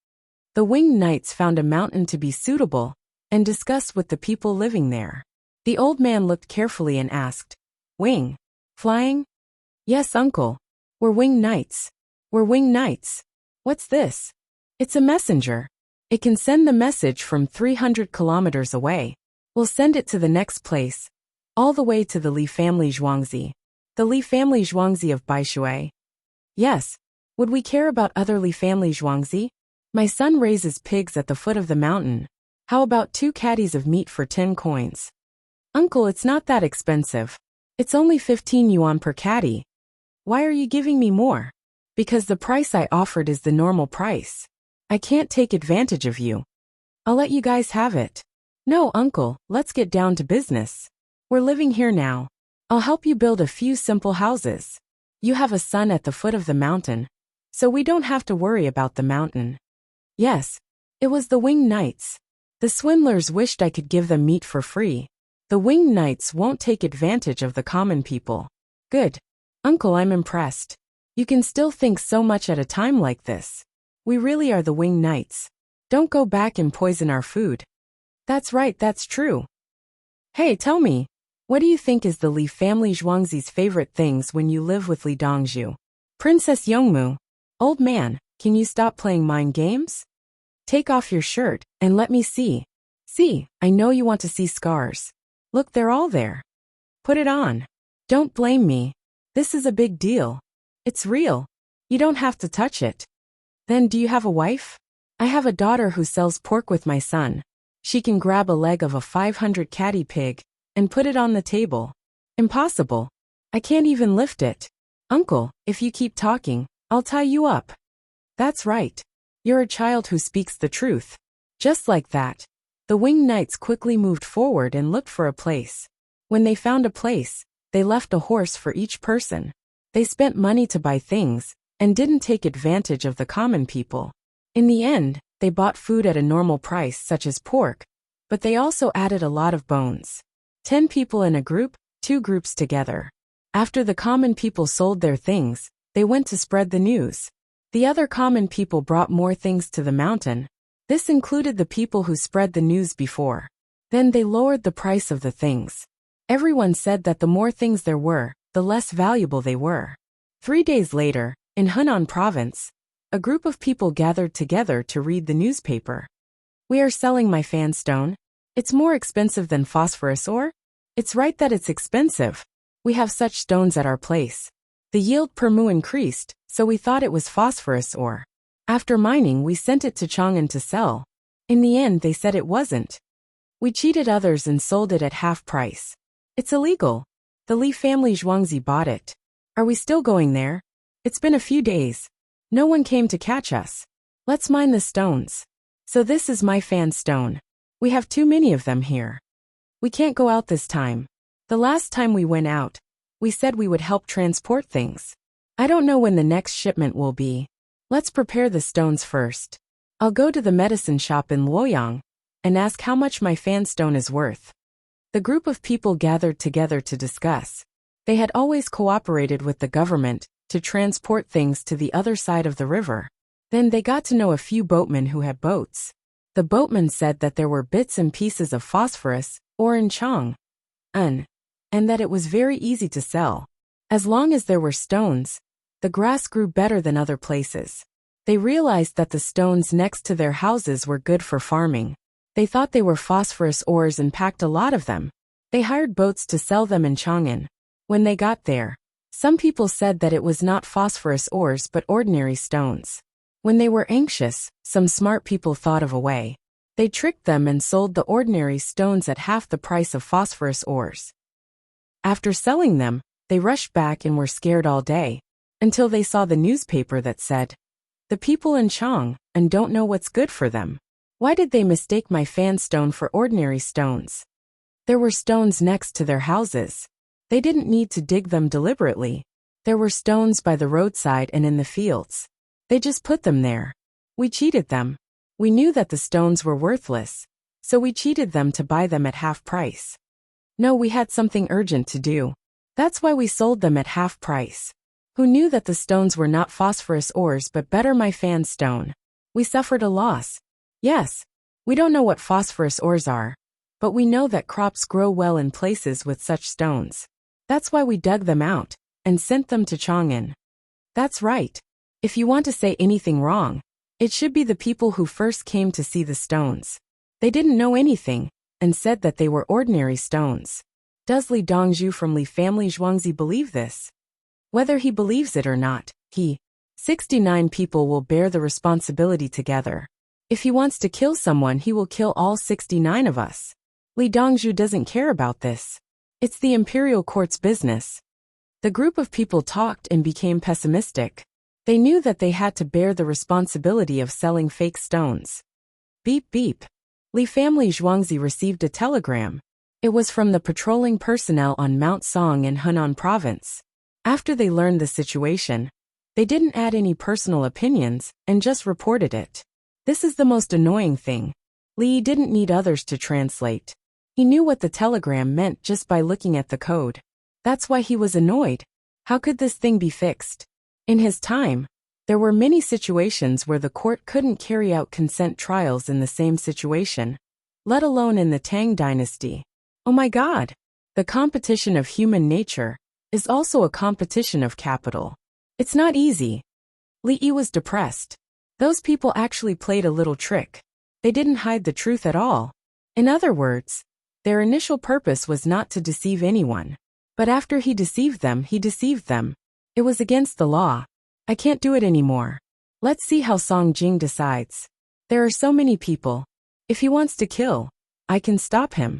The winged knights found a mountain to be suitable and discussed with the people living there. The old man looked carefully and asked, "Wing? Flying?" "Yes, uncle. We're winged knights. We're winged knights. What's this?" "It's a messenger. It can send the message from 300 kilometers away. We'll send it to the next place, all the way to the Li family Zhuangzi." "The Li family Zhuangzi of Baishui?" "Yes. Would we care about other Li family Zhuangzi? My son raises pigs at the foot of the mountain. How about 2 caddies of meat for 10 coins? "Uncle, it's not that expensive. It's only 15 yuan per caddy." "Why are you giving me more?" "Because the price I offered is the normal price. I can't take advantage of you. I'll let you guys have it." "No, uncle, let's get down to business. We're living here now. I'll help you build a few simple houses. You have a son at the foot of the mountain, so we don't have to worry about the mountain." Yes, it was the winged knights. The swindlers wished I could give them meat for free. The winged knights won't take advantage of the common people. Good. Uncle, I'm impressed. You can still think so much at a time like this. We really are the winged knights. Don't go back and poison our food. That's right, that's true. Hey, tell me, what do you think is the Li family Zhuangzi's favorite things when you live with Li Dongzhu? Princess Yongmu. Old man, can you stop playing mind games? Take off your shirt and let me see. See, I know you want to see scars. Look, they're all there. Put it on. Don't blame me. This is a big deal. It's real. You don't have to touch it. Then do you have a wife? I have a daughter who sells pork with my son. She can grab a leg of a 500 catty pig and put it on the table. Impossible. I can't even lift it. Uncle, if you keep talking, I'll tie you up. That's right. You're a child who speaks the truth. Just like that, the winged knights quickly moved forward and looked for a place. When they found a place, they left a horse for each person. They spent money to buy things and didn't take advantage of the common people. In the end, they bought food at a normal price such as pork, but they also added a lot of bones. 10 people in a group, 2 groups together. After the common people sold their things, they went to spread the news. The other common people brought more things to the mountain. This included the people who spread the news before. Then they lowered the price of the things. Everyone said that the more things there were, the less valuable they were. 3 days later, in Henan province, a group of people gathered together to read the newspaper. We are selling my fan stone. It's more expensive than phosphorus ore? It's right that it's expensive. We have such stones at our place. The yield per mu increased, so we thought it was phosphorus ore. After mining, we sent it to Chang'an to sell. In the end, they said it wasn't. We cheated others and sold it at half price. It's illegal. The Li family Zhuangzi bought it. Are we still going there? It's been a few days. No one came to catch us. Let's mine the stones. So this is my fan stone. We have too many of them here. We can't go out this time. The last time we went out, we said we would help transport things. I don't know when the next shipment will be. Let's prepare the stones first. I'll go to the medicine shop in Luoyang and ask how much my fan stone is worth. The group of people gathered together to discuss. They had always cooperated with the government to transport things to the other side of the river. Then they got to know a few boatmen who had boats. The boatmen said that there were bits and pieces of phosphorus ore in Chang'an, and that it was very easy to sell. As long as there were stones, the grass grew better than other places. They realized that the stones next to their houses were good for farming. They thought they were phosphorus ores and packed a lot of them. They hired boats to sell them in Chang'an. When they got there, some people said that it was not phosphorus ores but ordinary stones. When they were anxious, some smart people thought of a way. They tricked them and sold the ordinary stones at half the price of phosphorus ores. After selling them, they rushed back and were scared all day, until they saw the newspaper that said, "The people in Chang'an don't know what's good for them. Why did they mistake my fan stone for ordinary stones?" There were stones next to their houses. They didn't need to dig them deliberately. There were stones by the roadside and in the fields. They just put them there. We cheated them. We knew that the stones were worthless, so we cheated them to buy them at half price. No, we had something urgent to do. That's why we sold them at half price. Who knew that the stones were not phosphorus ores but better my fan stone? We suffered a loss. Yes, we don't know what phosphorus ores are, but we know that crops grow well in places with such stones. That's why we dug them out and sent them to Chang'an. That's right. If you want to say anything wrong, it should be the people who first came to see the stones. They didn't know anything and said that they were ordinary stones. Does Li Dongzhu from Li family Zhuangzi believe this? Whether he believes it or not, 69 people will bear the responsibility together. If he wants to kill someone, he will kill all 69 of us. Li Dongzhu doesn't care about this. It's the imperial court's business. The group of people talked and became pessimistic. They knew that they had to bear the responsibility of selling fake stones. Beep beep. Li family Zhuangzi received a telegram. It was from the patrolling personnel on Mount Song in Henan province. After they learned the situation, they didn't add any personal opinions and just reported it. This is the most annoying thing. Li didn't need others to translate. He knew what the telegram meant just by looking at the code. That's why he was annoyed. How could this thing be fixed? In his time, there were many situations where the court couldn't carry out consent trials in the same situation, let alone in the Tang dynasty. Oh my God! The competition of human nature is also a competition of capital. It's not easy. Li Yi was depressed. Those people actually played a little trick. They didn't hide the truth at all. In other words, their initial purpose was not to deceive anyone. But after he deceived them, It was against the law. I can't do it anymore. Let's see how Song Jing decides. There are so many people. If he wants to kill, I can stop him.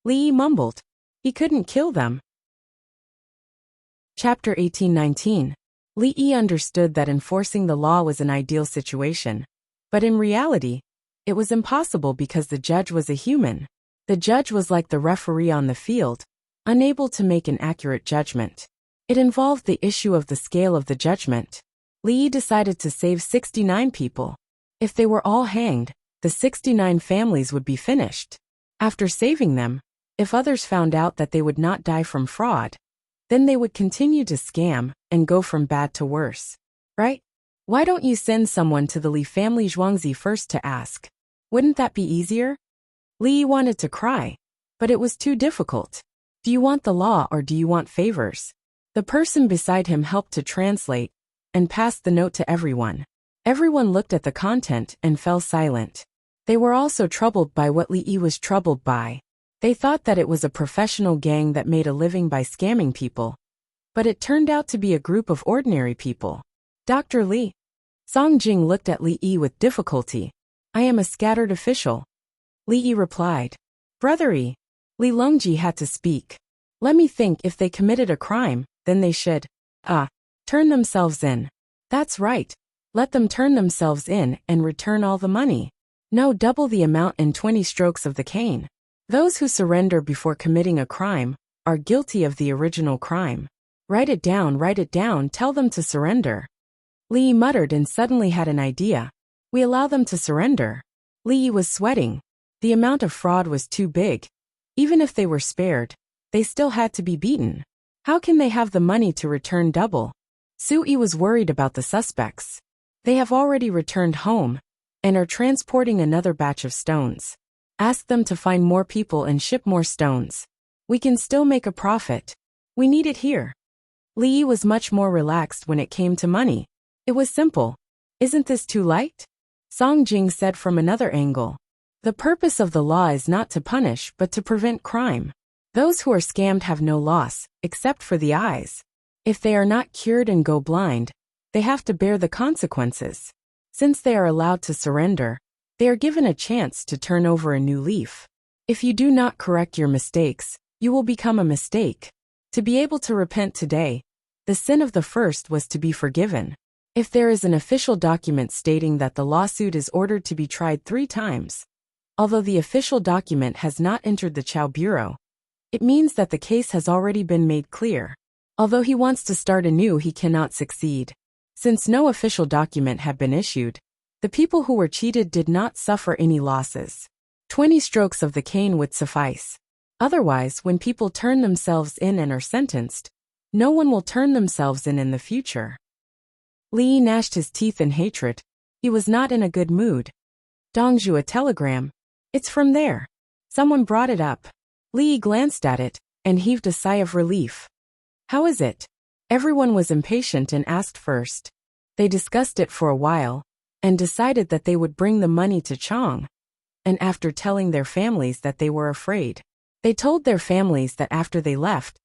Li Yi mumbled. He couldn't kill them. Chapter 1819. Li Yi understood that enforcing the law was an ideal situation. But in reality, it was impossible because the judge was a human. The judge was like the referee on the field, unable to make an accurate judgment. It involved the issue of the scale of the judgment. Li Yi decided to save 69 people. If they were all hanged, the 69 families would be finished. After saving them, if others found out that they would not die from fraud, then they would continue to scam and go from bad to worse. Right? Why don't you send someone to the Li family Zhuangzi first to ask? Wouldn't that be easier? Li Yi wanted to cry, but it was too difficult. Do you want the law or do you want favors? The person beside him helped to translate and passed the note to everyone. Everyone looked at the content and fell silent. They were also troubled by what Li Yi was troubled by. They thought that it was a professional gang that made a living by scamming people. But it turned out to be a group of ordinary people. Dr. Li. Song Jing looked at Li Yi with difficulty. I am a scattered official. Li Yi replied. Brother Yi. Li Longji had to speak. Let me think, if they committed a crime, then they should, turn themselves in. That's right. Let them turn themselves in and return all the money. No, double the amount in 20 strokes of the cane. Those who surrender before committing a crime are guilty of the original crime. Write it down, tell them to surrender. Li Yi muttered and suddenly had an idea. We allow them to surrender. Li Yi was sweating. The amount of fraud was too big. Even if they were spared, they still had to be beaten. How can they have the money to return double? Su Yi was worried about the suspects. They have already returned home and are transporting another batch of stones. Ask them to find more people and ship more stones. We can still make a profit. We need it here. Li Yi was much more relaxed when it came to money. It was simple. Isn't this too light? Song Jing said from another angle. The purpose of the law is not to punish but to prevent crime. Those who are scammed have no loss, except for the eyes. If they are not cured and go blind, they have to bear the consequences. Since they are allowed to surrender, they are given a chance to turn over a new leaf. If you do not correct your mistakes, you will become a mistake. To be able to repent today, the sin of the first was to be forgiven. If there is an official document stating that the lawsuit is ordered to be tried 3 times, although the official document has not entered the Chow Bureau, it means that the case has already been made clear. Although he wants to start anew, he cannot succeed. Since no official document had been issued, the people who were cheated did not suffer any losses. 20 strokes of the cane would suffice. Otherwise, when people turn themselves in and are sentenced, no one will turn themselves in the future. Li Yi gnashed his teeth in hatred. He was not in a good mood. Dongzhu, a telegram. It's from there. Someone brought it up. Li Yi glanced at it and heaved a sigh of relief. How is it? Everyone was impatient and asked first. They discussed it for a while and decided that they would bring the money to Chang. And after telling their families that they were afraid, they told their families that after they left,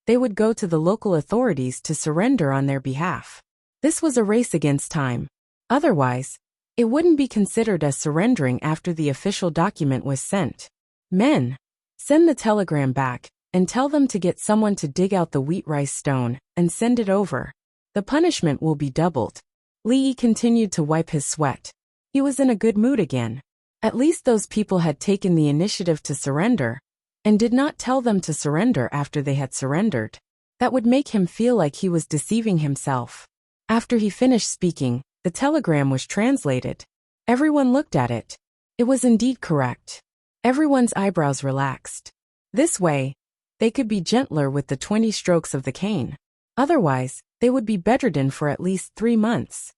they would go to the local authorities to surrender on their behalf. This was a race against time. Otherwise, it wouldn't be considered as surrendering after the official document was sent. Men, send the telegram back and tell them to get someone to dig out the wheat rice stone and send it over. The punishment will be doubled. Li Yi continued to wipe his sweat. He was in a good mood again. At least those people had taken the initiative to surrender and did not tell them to surrender after they had surrendered. That would make him feel like he was deceiving himself. After he finished speaking, the telegram was translated. Everyone looked at it. It was indeed correct. Everyone's eyebrows relaxed. This way, they could be gentler with the 20 strokes of the cane. Otherwise, they would be bedridden for at least 3 months.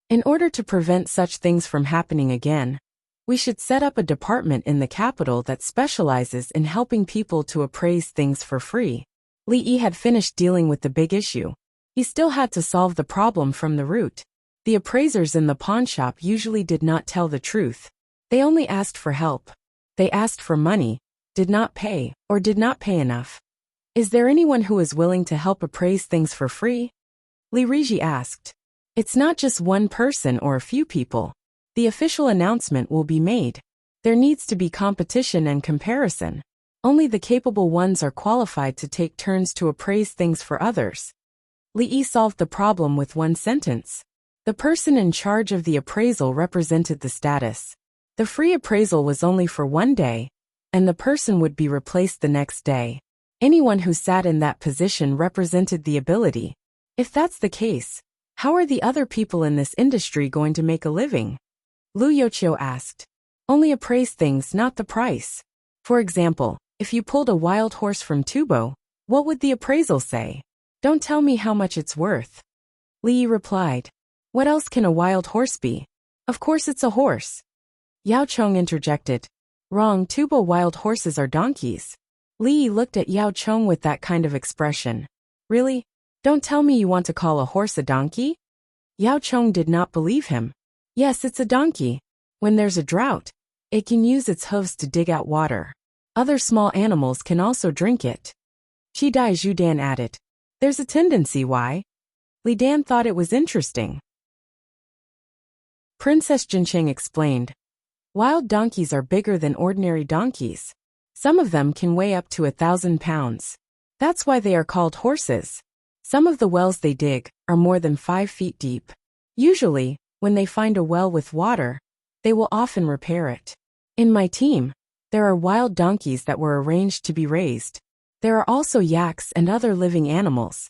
In order to prevent such things from happening again, we should set up a department in the capital that specializes in helping people to appraise things for free. Li Yi had finished dealing with the big issue. He still had to solve the problem from the root. The appraisers in the pawn shop usually did not tell the truth. They only asked for help. They asked for money, did not pay, or did not pay enough. Is there anyone who is willing to help appraise things for free? Li Riji asked. It's not just one person or a few people. The official announcement will be made. There needs to be competition and comparison. Only the capable ones are qualified to take turns to appraise things for others. Li Yi solved the problem with one sentence. The person in charge of the appraisal represented the status. The free appraisal was only for 1 day, and the person would be replaced the next day. Anyone who sat in that position represented the ability. If that's the case, how are the other people in this industry going to make a living? Lu Yochio asked. Only appraise things, not the price. For example, if you pulled a wild horse from Tubo, what would the appraisal say? Don't tell me how much it's worth. Li Yi replied. What else can a wild horse be? Of course it's a horse. Yao Chong interjected. Wrong, Tubo wild horses are donkeys. Li Yi looked at Yao Chong with that kind of expression. Really? Don't tell me you want to call a horse a donkey? Yao Chong did not believe him. Yes, it's a donkey. When there's a drought, it can use its hooves to dig out water. Other small animals can also drink it. Chi Dai Zhudan added. There's a tendency why. Li Dan thought it was interesting. Princess Jincheng explained. Wild donkeys are bigger than ordinary donkeys. Some of them can weigh up to 1,000 pounds. That's why they are called horses. Some of the wells they dig are more than 5 feet deep. Usually, when they find a well with water, they will often repair it. In my team, there are wild donkeys that were arranged to be raised. There are also yaks and other living animals.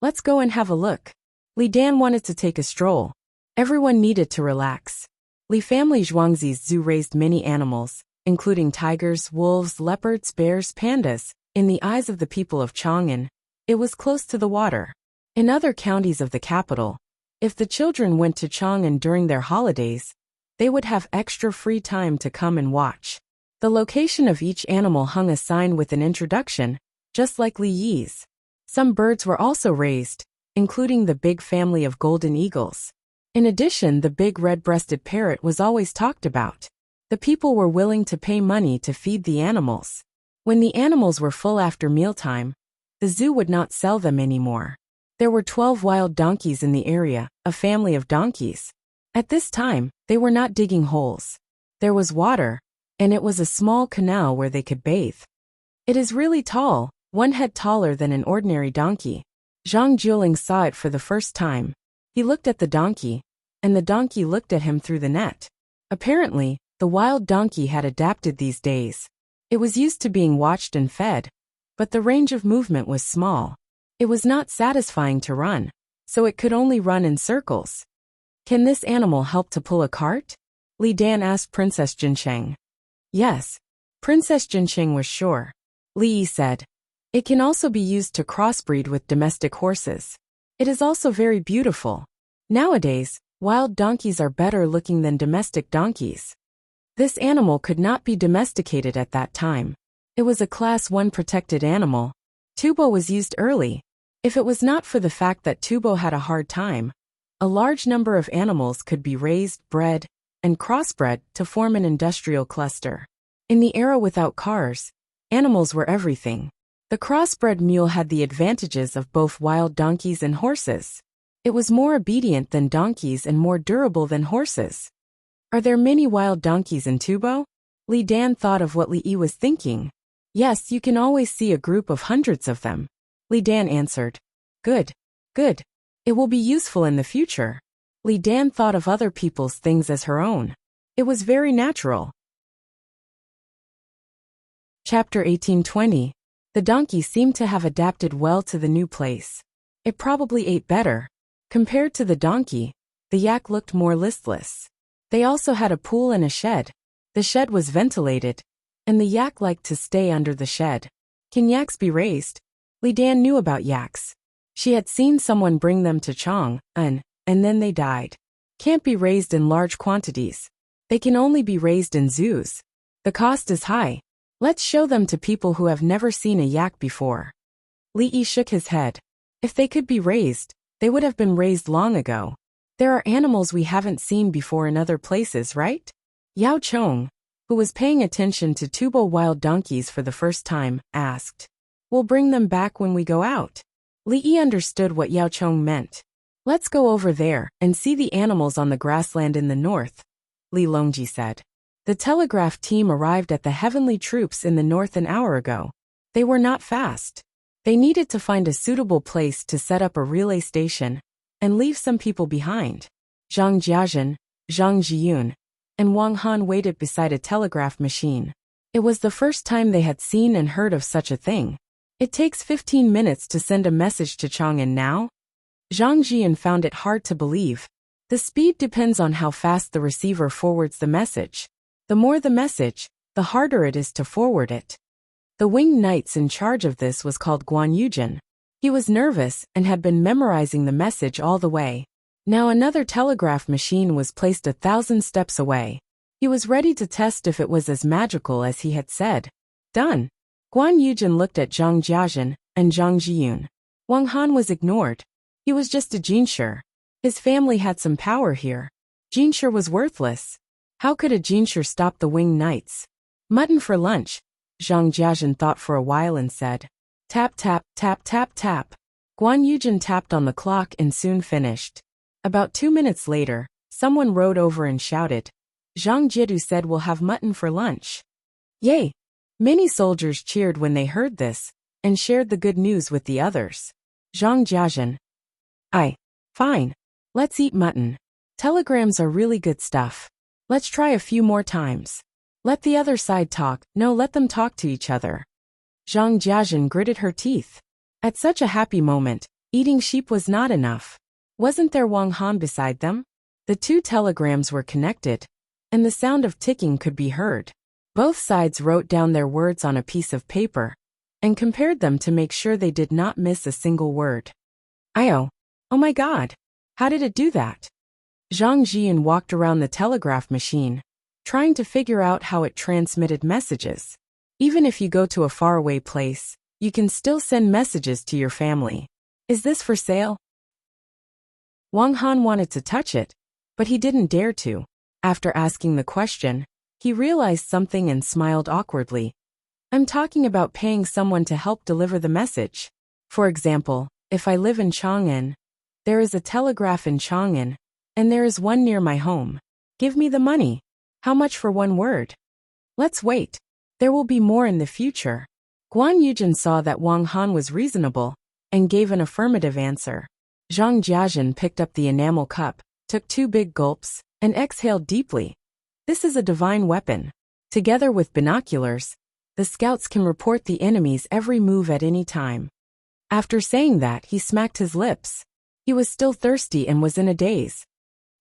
Let's go and have a look. Li Dan wanted to take a stroll. Everyone needed to relax. Li family Zhuangzi's zoo raised many animals, including tigers, wolves, leopards, bears, pandas. In the eyes of the people of Chang'an, it was close to the water. In other counties of the capital, if the children went to Chang'an during their holidays, they would have extra free time to come and watch. The location of each animal hung a sign with an introduction, just like Li Yi's. Some birds were also raised, including the big family of golden eagles. In addition, the big red-breasted parrot was always talked about. The people were willing to pay money to feed the animals. When the animals were full after mealtime, the zoo would not sell them anymore. There were 12 wild donkeys in the area, a family of donkeys. At this time, they were not digging holes. There was water, and it was a small canal where they could bathe. It is really tall, 1 head taller than an ordinary donkey. Zhang Jueling saw it for the first time. He looked at the donkey, and the donkey looked at him through the net. Apparently, the wild donkey had adapted these days. It was used to being watched and fed, but the range of movement was small. It was not satisfying to run, so it could only run in circles. Can this animal help to pull a cart? Li Dan asked Princess Jincheng. Yes. Princess Jincheng was sure. Li Yi said. It can also be used to crossbreed with domestic horses. It is also very beautiful. Nowadays, wild donkeys are better looking than domestic donkeys. This animal could not be domesticated at that time. It was a Class 1 protected animal. Tubo was used early. If it was not for the fact that Tubo had a hard time, a large number of animals could be raised, bred, and crossbred to form an industrial cluster. In the era without cars, animals were everything. The crossbred mule had the advantages of both wild donkeys and horses. It was more obedient than donkeys and more durable than horses. Are there many wild donkeys in Tubo? Li Dan thought of what Li Yi was thinking. Yes, you can always see a group of hundreds of them. Li Dan answered. Good. Good. It will be useful in the future. Li Dan thought of other people's things as her own. It was very natural. Chapter 1820. The donkey seemed to have adapted well to the new place. It probably ate better. Compared to the donkey, the yak looked more listless. They also had a pool and a shed. The shed was ventilated, and the yak liked to stay under the shed. Can yaks be raised? Li Dan knew about yaks. She had seen someone bring them to Chang'an, and then they died. Can't be raised in large quantities. They can only be raised in zoos. The cost is high. Let's show them to people who have never seen a yak before. Li Yi shook his head. If they could be raised, they would have been raised long ago. There are animals we haven't seen before in other places, right? Yao Chong, who was paying attention to Tubo wild donkeys for the first time, asked. We'll bring them back when we go out. Li Yi understood what Yao Chong meant. Let's go over there and see the animals on the grassland in the north, Li Longji said. The telegraph team arrived at the heavenly troops in the north an hour ago. They were not fast. They needed to find a suitable place to set up a relay station and leave some people behind. Zhang Jiazhen, Zhang Jiyun, and Wang Han waited beside a telegraph machine. It was the first time they had seen and heard of such a thing. It takes 15 minutes to send a message to Chang'an now? Zhang Jiyun found it hard to believe. The speed depends on how fast the receiver forwards the message. The more the message, the harder it is to forward it. The winged knights in charge of this was called Guan Yujin. He was nervous and had been memorizing the message all the way. Now another telegraph machine was placed 1,000 steps away. He was ready to test if it was as magical as he had said. Done. Guan Yujin looked at Zhang Jiazhen and Zhang Jiyun. Wang Han was ignored. He was just a Jinsher. His family had some power here. Jinsher was worthless. How could a Jinsher stop the winged knights? Mutton for lunch. Zhang Jiazhen thought for a while and said. Tap tap tap tap tap. Guan Yujin tapped on the clock and soon finished. About 2 minutes later, someone rode over and shouted, Zhang Jiedu said we'll have mutton for lunch. Yay! Many soldiers cheered when they heard this, and shared the good news with the others. Zhang Jiazhen. Fine. Let's eat mutton. Telegrams are really good stuff. Let's try a few more times. Let the other side talk, no, let them talk to each other. Zhang Jiazhen gritted her teeth. At such a happy moment, eating sheep was not enough. Wasn't there Wang Han beside them? The two telegrams were connected, and the sound of ticking could be heard. Both sides wrote down their words on a piece of paper, and compared them to make sure they did not miss a single word. Oh my God! How did it do that? Zhang Jian walked around the telegraph machine, trying to figure out how it transmitted messages. Even if you go to a faraway place, you can still send messages to your family. Is this for sale? Wang Han wanted to touch it, but he didn't dare to. After asking the question, he realized something and smiled awkwardly. I'm talking about paying someone to help deliver the message. For example, if I live in Chang'an, there is a telegraph in Chang'an, and there is one near my home. Give me the money. How much for one word? Let's wait. There will be more in the future. Guan Yujin saw that Wang Han was reasonable, and gave an affirmative answer. Zhang Jiazhen picked up the enamel cup, took 2 big gulps, and exhaled deeply. This is a divine weapon. Together with binoculars, the scouts can report the enemy's every move at any time. After saying that, he smacked his lips. He was still thirsty and was in a daze.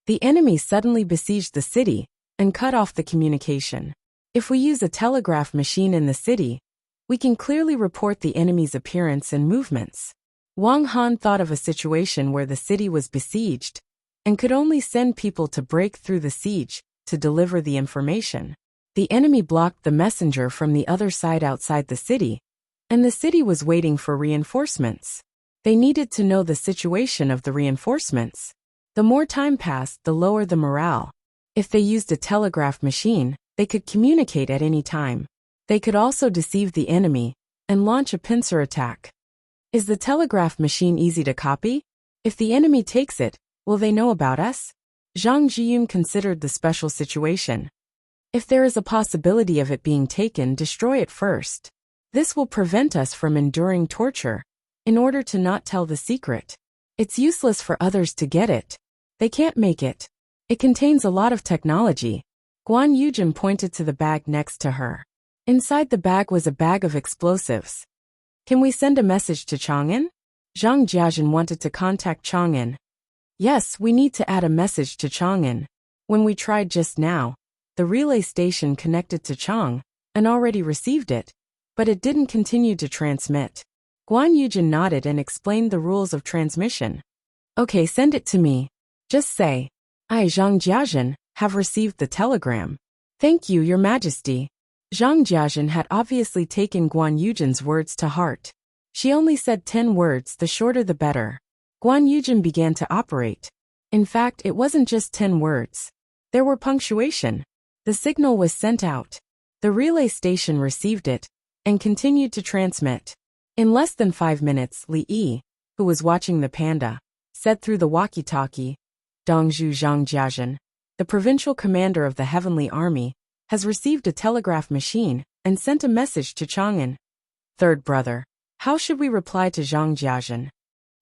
The enemy suddenly besieged the city and cut off the communication. If we use a telegraph machine in the city, we can clearly report the enemy's appearance and movements. Wang Han thought of a situation where the city was besieged and could only send people to break through the siege to deliver the information. The enemy blocked the messenger from the other side outside the city, and the city was waiting for reinforcements. They needed to know the situation of the reinforcements. The more time passed, the lower the morale. If they used a telegraph machine, they could communicate at any time. They could also deceive the enemy and launch a pincer attack. Is the telegraph machine easy to copy? If the enemy takes it, will they know about us? Zhang Jiyun considered the special situation. If there is a possibility of it being taken, destroy it first. This will prevent us from enduring torture, in order to not tell the secret. It's useless for others to get it. They can't make it. It contains a lot of technology. Guan Yujin pointed to the bag next to her. Inside the bag was a bag of explosives. Can we send a message to Chang'an? Zhang Jiazhen wanted to contact Chang'an. Yes, we need to add a message to Chang'an. When we tried just now, the relay station connected to Chang'an already received it, but it didn't continue to transmit. Guan Yujin nodded and explained the rules of transmission. Okay, send it to me. Just say, I, Zhang Jiazhen, have received the telegram. Thank you, Your Majesty. Zhang Jiazhen had obviously taken Guan Yujin's words to heart. She only said 10 words, the shorter the better. Guan Yujin began to operate. In fact, it wasn't just 10 words. There were punctuation. The signal was sent out. The relay station received it, and continued to transmit. In less than 5 minutes, Li Yi, who was watching the panda, said through the walkie-talkie, Dongzhu Zhang Jiazhen, the provincial commander of the Heavenly Army, has received a telegraph machine and sent a message to Chang'an. Third brother, how should we reply to Zhang Jiazhen?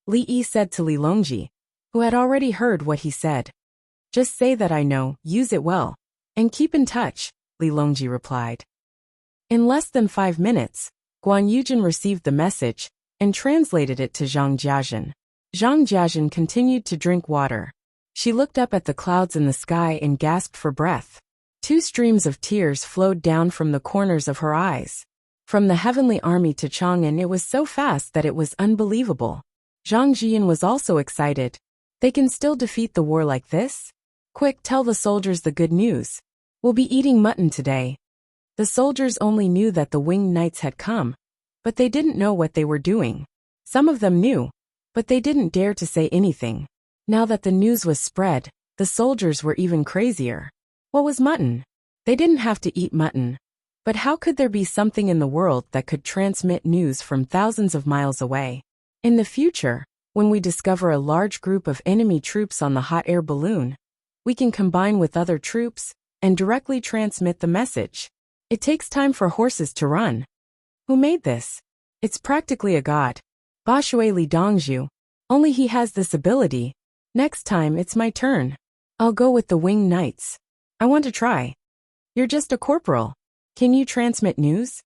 Li Yi said to Li Longji, who had already heard what he said. Just say that I know, use it well, and keep in touch, Li Longji replied. In less than 5 minutes, Guan Yujin received the message and translated it to Zhang Jiazhen. Zhang Jiazhen continued to drink water. She looked up at the clouds in the sky and gasped for breath. 2 streams of tears flowed down from the corners of her eyes. From the Heavenly Army to Chang'an, it was so fast that it was unbelievable. Zhang Jian was also excited. They can still defeat the war like this? Quick, tell the soldiers the good news. We'll be eating mutton today. The soldiers only knew that the winged knights had come, but they didn't know what they were doing. Some of them knew, but they didn't dare to say anything. Now that the news was spread, the soldiers were even crazier. What was mutton? They didn't have to eat mutton. But how could there be something in the world that could transmit news from thousands of miles away? In the future, when we discover a large group of enemy troops on the hot air balloon, we can combine with other troops and directly transmit the message. It takes time for horses to run. Who made this? It's practically a god. Bashui Li Dongzhu. Only he has this ability. Next time it's my turn. I'll go with the winged knights. I want to try. You're just a corporal. Can you transmit news?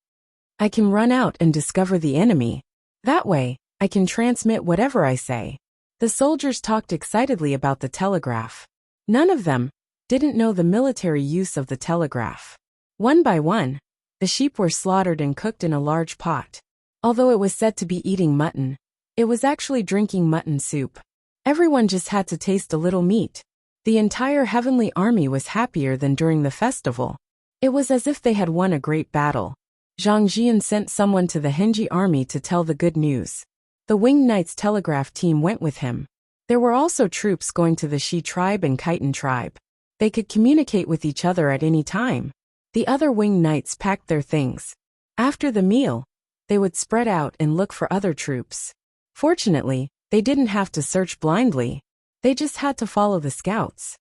I can run out and discover the enemy. That way, I can transmit whatever I say. The soldiers talked excitedly about the telegraph. None of them didn't know the military use of the telegraph. One by one, the sheep were slaughtered and cooked in a large pot. Although it was said to be eating mutton, it was actually drinking mutton soup. Everyone just had to taste a little meat. The entire heavenly army was happier than during the festival. It was as if they had won a great battle. Zhang Jian sent someone to the Henji army to tell the good news. The Winged Knights telegraph team went with him. There were also troops going to the Shi tribe and Khitan tribe. They could communicate with each other at any time. The other Winged Knights packed their things. After the meal, they would spread out and look for other troops. Fortunately, they didn't have to search blindly. They just had to follow the scouts.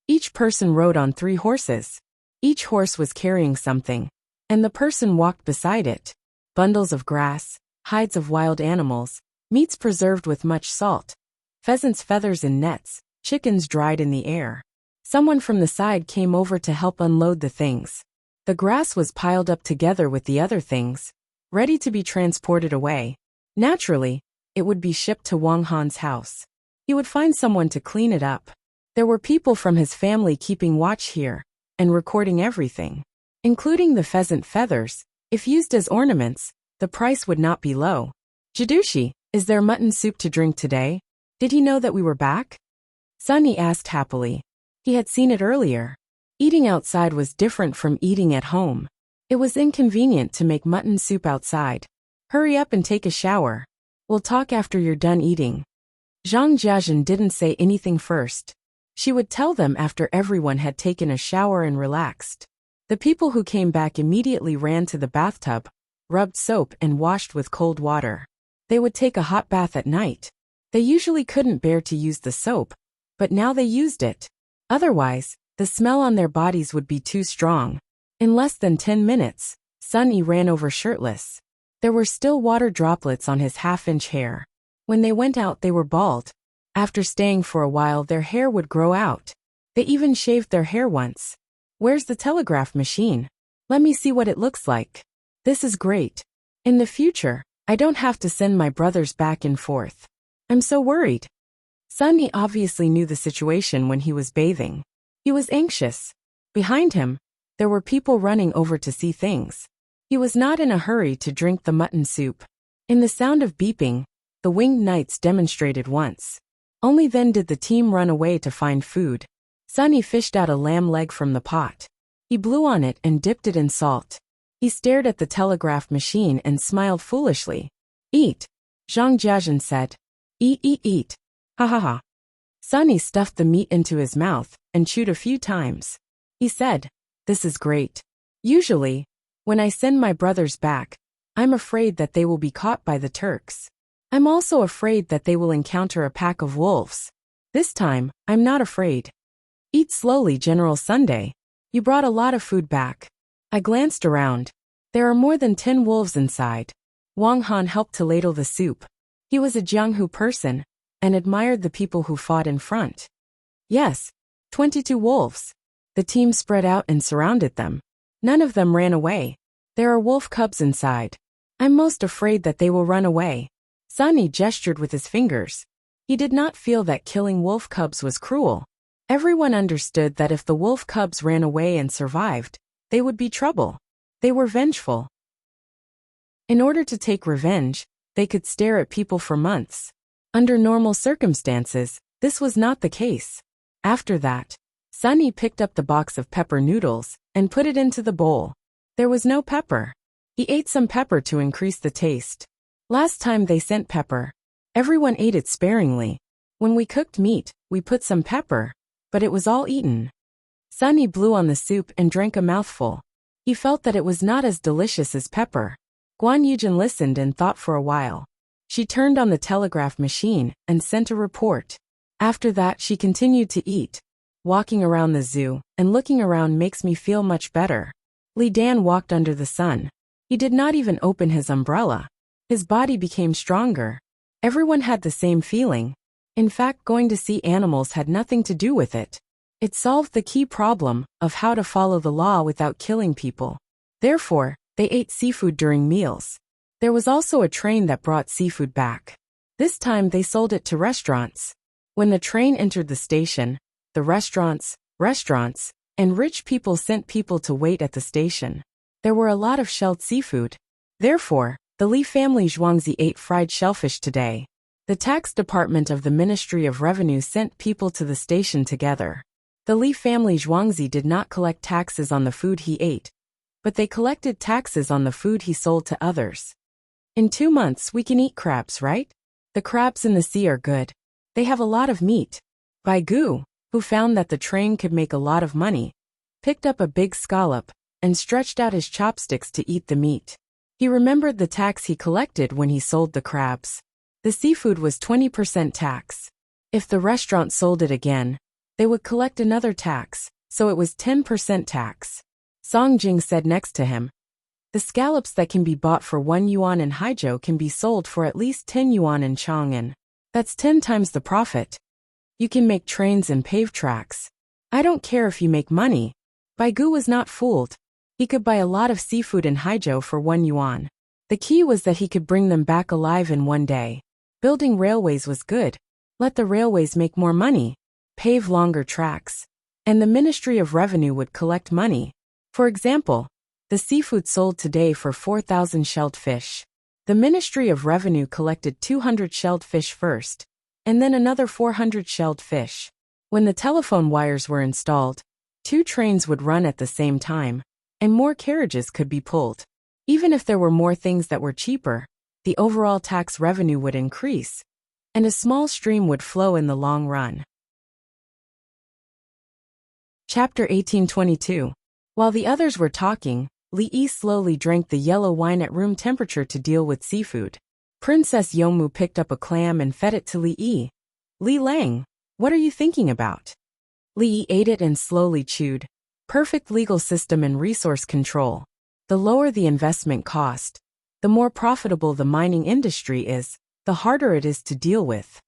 Each person rode on 3 horses. Each horse was carrying something, and the person walked beside it. Bundles of grass, hides of wild animals, meats preserved with much salt, pheasants' feathers in nets, chickens dried in the air. Someone from the side came over to help unload the things. The grass was piled up together with the other things, ready to be transported away. Naturally, it would be shipped to Wang Han's house. He would find someone to clean it up. There were people from his family keeping watch here and recording everything, including the pheasant feathers. If used as ornaments, the price would not be low. Jidushi, is there mutton soup to drink today? Did he know that we were back? Sunny asked happily. He had seen it earlier. Eating outside was different from eating at home. It was inconvenient to make mutton soup outside. Hurry up and take a shower. We'll talk after you're done eating. Zhang Jiazhen didn't say anything first. She would tell them after everyone had taken a shower and relaxed. The people who came back immediately ran to the bathtub, rubbed soap and washed with cold water. They would take a hot bath at night. They usually couldn't bear to use the soap, but now they used it. Otherwise, the smell on their bodies would be too strong. In less than 10 minutes, Sunny ran over shirtless. There were still water droplets on his half-inch hair. When they went out, they were bald. After staying for a while, their hair would grow out. They even shaved their hair once. Where's the telegraph machine? Let me see what it looks like. This is great. In the future, I don't have to send my brothers back and forth. I'm so worried. Sunny obviously knew the situation when he was bathing. He was anxious. Behind him, there were people running over to see things. He was not in a hurry to drink the mutton soup. In the sound of beeping, the Winged Knights demonstrated once. Only then did the team run away to find food. Sunny fished out a lamb leg from the pot. He blew on it and dipped it in salt. He stared at the telegraph machine and smiled foolishly. Eat, Zhang Jiazhen said. Eat, eat, eat. Ha ha ha. Sunny stuffed the meat into his mouth and chewed a few times. He said, this is great. Usually, when I send my brothers back, I'm afraid that they will be caught by the Turks. I'm also afraid that they will encounter a pack of wolves. This time, I'm not afraid. Eat slowly, General Sunday. You brought a lot of food back. I glanced around. There are more than 10 wolves inside. Wang Han helped to ladle the soup. He was a Jianghu person and admired the people who fought in front. Yes, 22 wolves. The team spread out and surrounded them. None of them ran away. There are wolf cubs inside. I'm most afraid that they will run away. Sunny gestured with his fingers. He did not feel that killing wolf cubs was cruel. Everyone understood that if the wolf cubs ran away and survived, they would be trouble. They were vengeful. In order to take revenge, they could stare at people for months. Under normal circumstances, this was not the case. After that, Sunny picked up the box of pepper noodles and put it into the bowl. There was no pepper. He ate some pepper to increase the taste. Last time they sent pepper, everyone ate it sparingly. When we cooked meat, we put some pepper, but it was all eaten. Sunny blew on the soup and drank a mouthful. He felt that it was not as delicious as pepper. Guan Yujin listened and thought for a while. She turned on the telegraph machine and sent a report. After that she continued to eat. Walking around the zoo and looking around makes me feel much better. Li Dan walked under the sun. He did not even open his umbrella. His body became stronger. Everyone had the same feeling. In fact, going to see animals had nothing to do with it. It solved the key problem of how to follow the law without killing people. Therefore, they ate seafood during meals. There was also a train that brought seafood back. This time they sold it to restaurants. When the train entered the station, the restaurants, and rich people sent people to wait at the station. There were a lot of shelled seafood. Therefore, the Li family Zhuangzi ate fried shellfish today. The tax department of the Ministry of Revenue sent people to the station together. The Li family Zhuangzi did not collect taxes on the food he ate, but they collected taxes on the food he sold to others. In 2 months we can eat crabs, right? The crabs in the sea are good. They have a lot of meat. Bai Gu, who found that the train could make a lot of money, picked up a big scallop and stretched out his chopsticks to eat the meat. He remembered the tax he collected when he sold the crabs. The seafood was 20% tax. If the restaurant sold it again, they would collect another tax, so it was 10% tax. Song Jing said next to him, "The scallops that can be bought for 1 yuan in Haizhou can be sold for at least 10 yuan in Chang'an. That's 10 times the profit. You can make trains and pave tracks. I don't care if you make money." Bai Gu was not fooled. He could buy a lot of seafood in Haizhou for 1 yuan. The key was that he could bring them back alive in 1 day. Building railways was good. Let the railways make more money. Pave longer tracks. And the Ministry of Revenue would collect money. For example, the seafood sold today for 4,000 shelled fish. The Ministry of Revenue collected 200 shelled fish first, and then another 400 shelled fish. When the telephone wires were installed, 2 trains would run at the same time, and more carriages could be pulled. Even if there were more things that were cheaper, the overall tax revenue would increase, and a small stream would flow in the long run. Chapter 1822. While the others were talking, Li Yi slowly drank the yellow wine at room temperature to deal with seafood. Princess Yongmu picked up a clam and fed it to Li Yi. "Li Lang, what are you thinking about?" Li Yi ate it and slowly chewed. Perfect legal system and resource control. The lower the investment cost, the more profitable the mining industry is, the harder it is to deal with.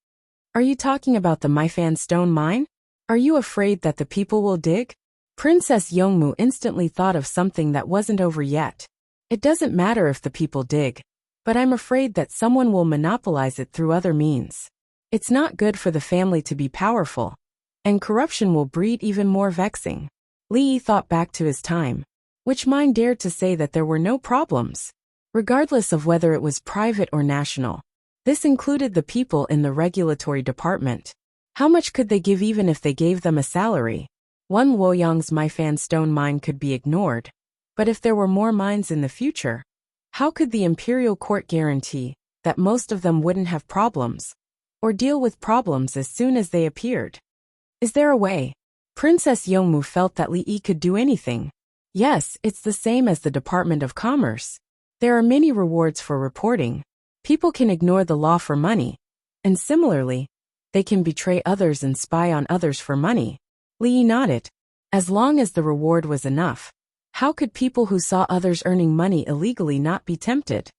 "Are you talking about the Maifan stone mine? Are you afraid that the people will dig?" Princess Yongmu instantly thought of something that wasn't over yet. "It doesn't matter if the people dig, but I'm afraid that someone will monopolize it through other means. It's not good for the family to be powerful, and corruption will breed even more vexing." Li Yi thought back to his time. Which mine dared to say that there were no problems, regardless of whether it was private or national? This included the people in the regulatory department. How much could they give even if they gave them a salary? One Luoyang's Maifan stone mine could be ignored, but if there were more mines in the future, how could the imperial court guarantee that most of them wouldn't have problems, or deal with problems as soon as they appeared? Is there a way? Princess Yongmu felt that Li Yi could do anything. Yes, it's the same as the Department of Commerce. There are many rewards for reporting. People can ignore the law for money, and similarly, they can betray others and spy on others for money. Li Yi nodded. As long as the reward was enough, how could people who saw others earning money illegally not be tempted?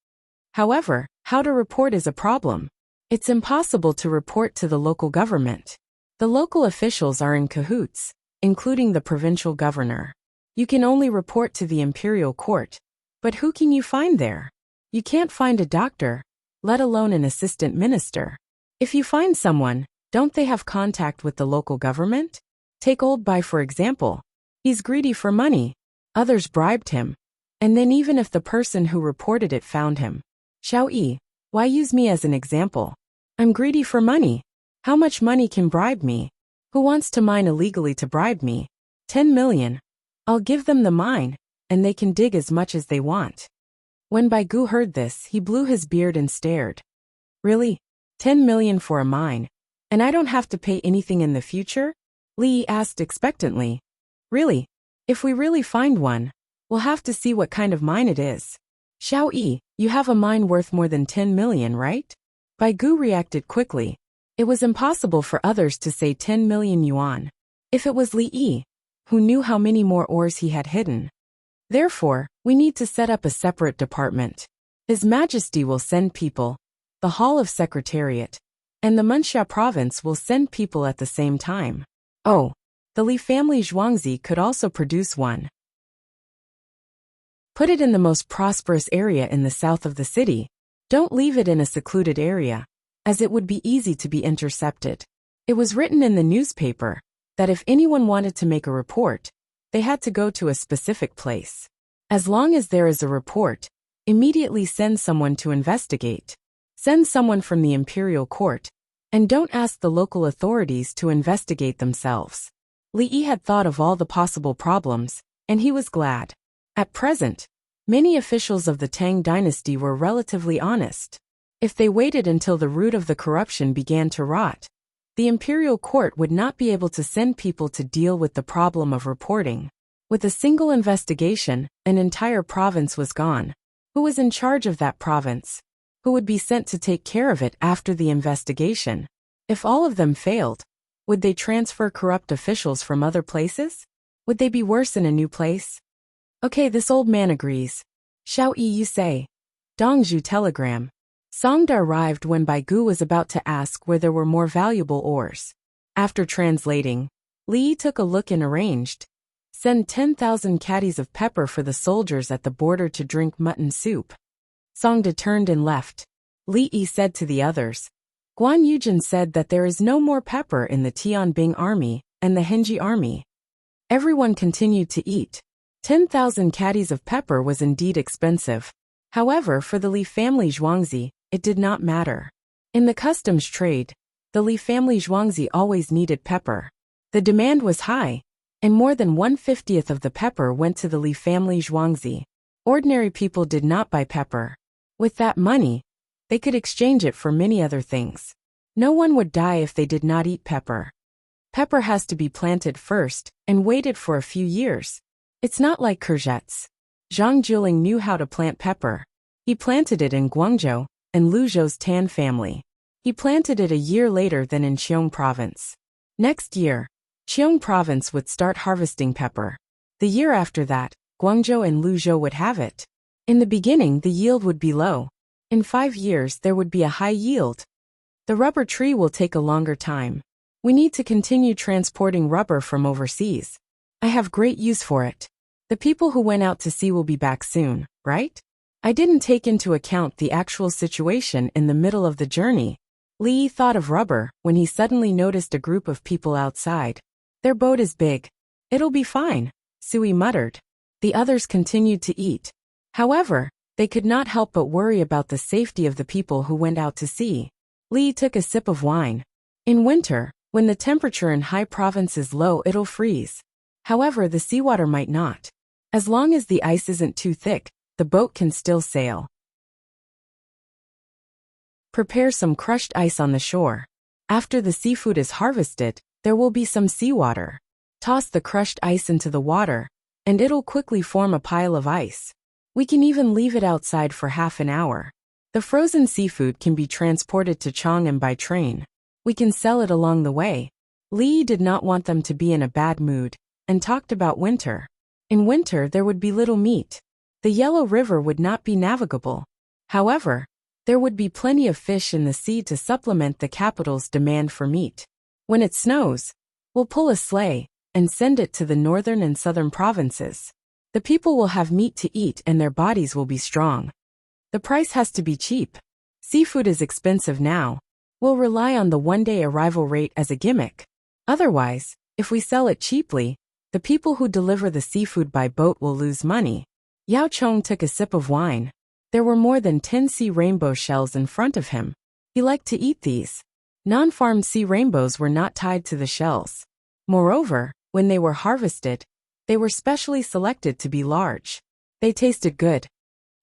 However, how to report is a problem. It's impossible to report to the local government. The local officials are in cahoots, including the provincial governor. You can only report to the imperial court. But who can you find there? You can't find a doctor, let alone an assistant minister. If you find someone, don't they have contact with the local government? Take Old Bai for example. He's greedy for money. Others bribed him. And then even if the person who reported it found him. Xiao Yi, why use me as an example? I'm greedy for money. How much money can bribe me? Who wants to mine illegally to bribe me? 10 million. I'll give them the mine, and they can dig as much as they want. When Bai Gu heard this, he blew his beard and stared. Really? 10 million for a mine? And I don't have to pay anything in the future? Li Yi asked expectantly. Really? If we really find one, we'll have to see what kind of mine it is. Xiao Yi, you have a mine worth more than 10 million, right? Bai Gu reacted quickly. It was impossible for others to say 10 million yuan. If it was Li Yi, who knew how many more ores he had hidden. Therefore, we need to set up a separate department. His Majesty will send people, the Hall of Secretariat, and the Munxia province will send people at the same time. Oh, the Li family Zhuangzi could also produce one. Put it in the most prosperous area in the south of the city. Don't leave it in a secluded area, as it would be easy to be intercepted. It was written in the newspaper that if anyone wanted to make a report, they had to go to a specific place. As long as there is a report, immediately send someone to investigate. Send someone from the imperial court, and don't ask the local authorities to investigate themselves. Li Yi had thought of all the possible problems, and he was glad. At present, many officials of the Tang dynasty were relatively honest. If they waited until the root of the corruption began to rot, the imperial court would not be able to send people to deal with the problem of reporting. With a single investigation, an entire province was gone. Who was in charge of that province? Who would be sent to take care of it after the investigation? If all of them failed, would they transfer corrupt officials from other places? Would they be worse in a new place? Okay, this old man agrees. Xiao Yi, you say. Dongzhu telegram. Songda arrived when Bai Gu was about to ask where there were more valuable ores. After translating, Li Yi took a look and arranged. Send 10,000 caddies of pepper for the soldiers at the border to drink mutton soup. Songda turned and left. Li Yi said to the others. Guan Yujin said that there is no more pepper in the Tianbing army and the Henji army. Everyone continued to eat. 10,000 caddies of pepper was indeed expensive. However, for the Li family Zhuangzi, it did not matter. In the customs trade, the Li family Zhuangzi always needed pepper. The demand was high, and more than 1/50th of the pepper went to the Li family Zhuangzi. Ordinary people did not buy pepper. With that money, they could exchange it for many other things. No one would die if they did not eat pepper. Pepper has to be planted first and waited for a few years. It's not like courgettes. Zhang Juling knew how to plant pepper. He planted it in Guangzhou and Luzhou's Tan family. He planted it a year later than in Qiong province. Next year, Qiong province would start harvesting pepper. The year after that, Guangzhou and Luzhou would have it. In the beginning, the yield would be low. In 5 years, there would be a high yield. The rubber tree will take a longer time. We need to continue transporting rubber from overseas. I have great use for it. The people who went out to sea will be back soon, right? I didn't take into account the actual situation in the middle of the journey. Li Yi thought of rubber when he suddenly noticed a group of people outside. Their boat is big. It'll be fine, Sui muttered. The others continued to eat. However, they could not help but worry about the safety of the people who went out to sea. Li took a sip of wine. In winter, when the temperature in high province is low, it'll freeze. However, the seawater might not. As long as the ice isn't too thick, the boat can still sail. Prepare some crushed ice on the shore. After the seafood is harvested, there will be some seawater. Toss the crushed ice into the water, and it'll quickly form a pile of ice. We can even leave it outside for half an hour. The frozen seafood can be transported to Chang'an by train. We can sell it along the way. Li did not want them to be in a bad mood, and talked about winter. In winter there would be little meat. The Yellow River would not be navigable. However, there would be plenty of fish in the sea to supplement the capital's demand for meat. When it snows, we'll pull a sleigh and send it to the northern and southern provinces. The people will have meat to eat and their bodies will be strong. The price has to be cheap. Seafood is expensive now. We'll rely on the one-day arrival rate as a gimmick. Otherwise, if we sell it cheaply, the people who deliver the seafood by boat will lose money. Yao Chong took a sip of wine. There were more than 10 sea rainbow shells in front of him. He liked to eat these. Non-farmed sea rainbows were not tied to the shells. Moreover, when they were harvested, they were specially selected to be large. They tasted good.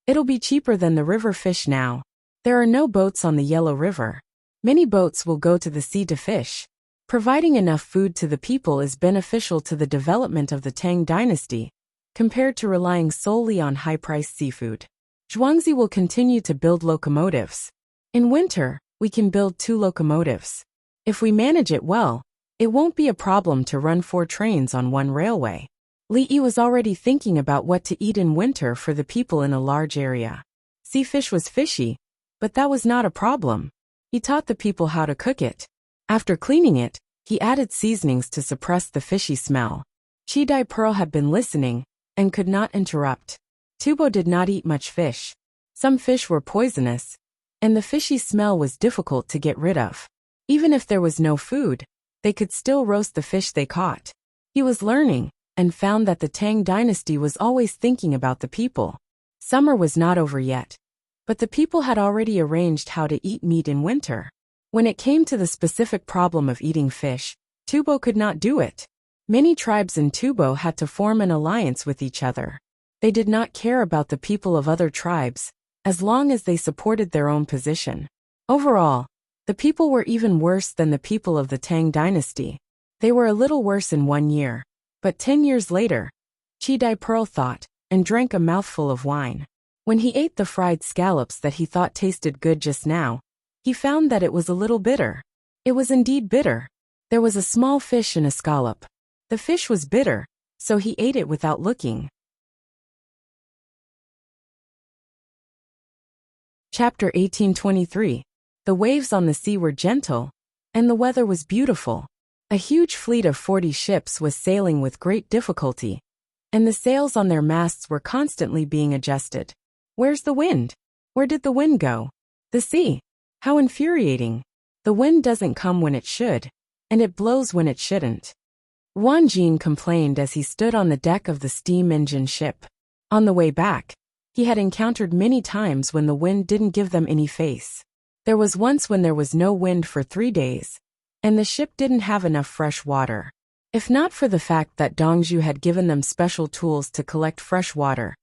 It'll be cheaper than the river fish now. There are no boats on the Yellow River. Many boats will go to the sea to fish. Providing enough food to the people is beneficial to the development of the Tang dynasty, compared to relying solely on high-priced seafood. Zhuangzi will continue to build locomotives. In winter, we can build 2 locomotives. If we manage it well, it won't be a problem to run 4 trains on one railway. Li Yi was already thinking about what to eat in winter for the people in a large area. Sea fish was fishy, but that was not a problem. He taught the people how to cook it. After cleaning it, he added seasonings to suppress the fishy smell. Chi Dai Pearl had been listening and could not interrupt. Tubo did not eat much fish. Some fish were poisonous, and the fishy smell was difficult to get rid of. Even if there was no food, they could still roast the fish they caught. He was learning and found that the Tang dynasty was always thinking about the people. Summer was not over yet, but the people had already arranged how to eat meat in winter. When it came to the specific problem of eating fish, Tubo could not do it. Many tribes in Tubo had to form an alliance with each other. They did not care about the people of other tribes, as long as they supported their own position. Overall, the people were even worse than the people of the Tang dynasty. They were a little worse in 1 year, but 10 years later, Chi Dai Pearl thought, and drank a mouthful of wine. When he ate the fried scallops that he thought tasted good just now, he found that it was a little bitter. It was indeed bitter. There was a small fish in a scallop. The fish was bitter, so he ate it without looking. Chapter 1823. The waves on the sea were gentle, and the weather was beautiful. A huge fleet of 40 ships was sailing with great difficulty, and the sails on their masts were constantly being adjusted. Where's the wind? Where did the wind go? The sea. How infuriating. The wind doesn't come when it should, and it blows when it shouldn't. Wan Jin complained as he stood on the deck of the steam engine ship. On the way back, he had encountered many times when the wind didn't give them any face. There was once when there was no wind for 3 days, and the ship didn't have enough fresh water. If not for the fact that Dongzhu had given them special tools to collect fresh water,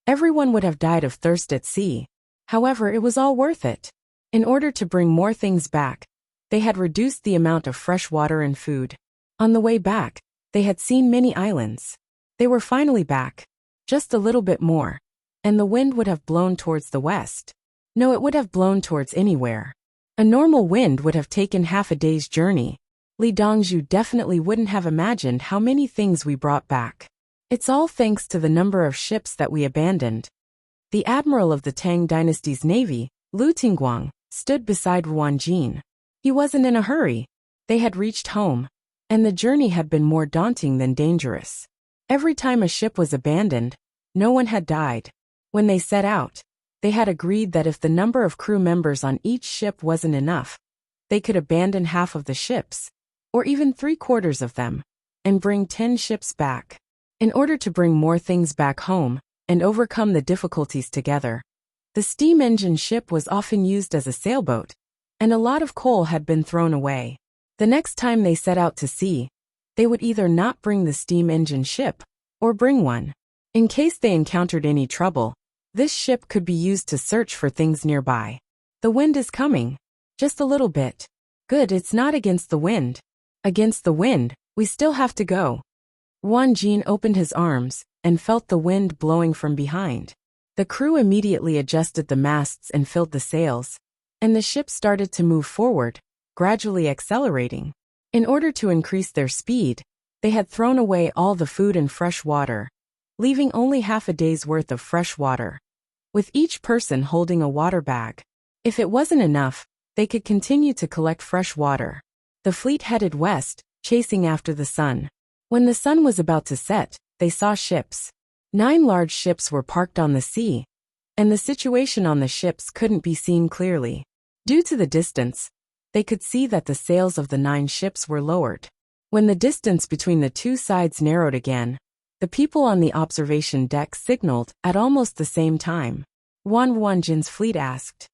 everyone would have died of thirst at sea. However, it was all worth it. In order to bring more things back, they had reduced the amount of fresh water and food. On the way back, they had seen many islands. They were finally back. Just a little bit more, and the wind would have blown towards the west. No, it would have blown towards anywhere. A normal wind would have taken half a day's journey. Li Dongzhu definitely wouldn't have imagined how many things we brought back. It's all thanks to the number of ships that we abandoned. The admiral of the Tang dynasty's navy, Lu Tingguang, stood beside Wan Jin. He wasn't in a hurry. They had reached home, and the journey had been more daunting than dangerous. Every time a ship was abandoned, no one had died. When they set out, they had agreed that if the number of crew members on each ship wasn't enough, they could abandon half of the ships, or even 3/4 of them, and bring 10 ships back. In order to bring more things back home and overcome the difficulties together, the steam engine ship was often used as a sailboat, and a lot of coal had been thrown away. The next time they set out to sea, they would either not bring the steam engine ship, or bring one. In case they encountered any trouble, this ship could be used to search for things nearby. The wind is coming. Just a little bit. Good, it's not against the wind. Against the wind, we still have to go. Wan Jin opened his arms and felt the wind blowing from behind. The crew immediately adjusted the masts and filled the sails, and the ship started to move forward, gradually accelerating. In order to increase their speed, they had thrown away all the food and fresh water, leaving only half a day's worth of fresh water, with each person holding a water bag. If it wasn't enough, they could continue to collect fresh water. The fleet headed west, chasing after the sun. When the sun was about to set, they saw ships. 9 large ships were parked on the sea, and the situation on the ships couldn't be seen clearly. Due to the distance, they could see that the sails of the 9 ships were lowered. When the distance between the 2 sides narrowed again, the people on the observation deck signaled at almost the same time. Wan Jin's fleet asked.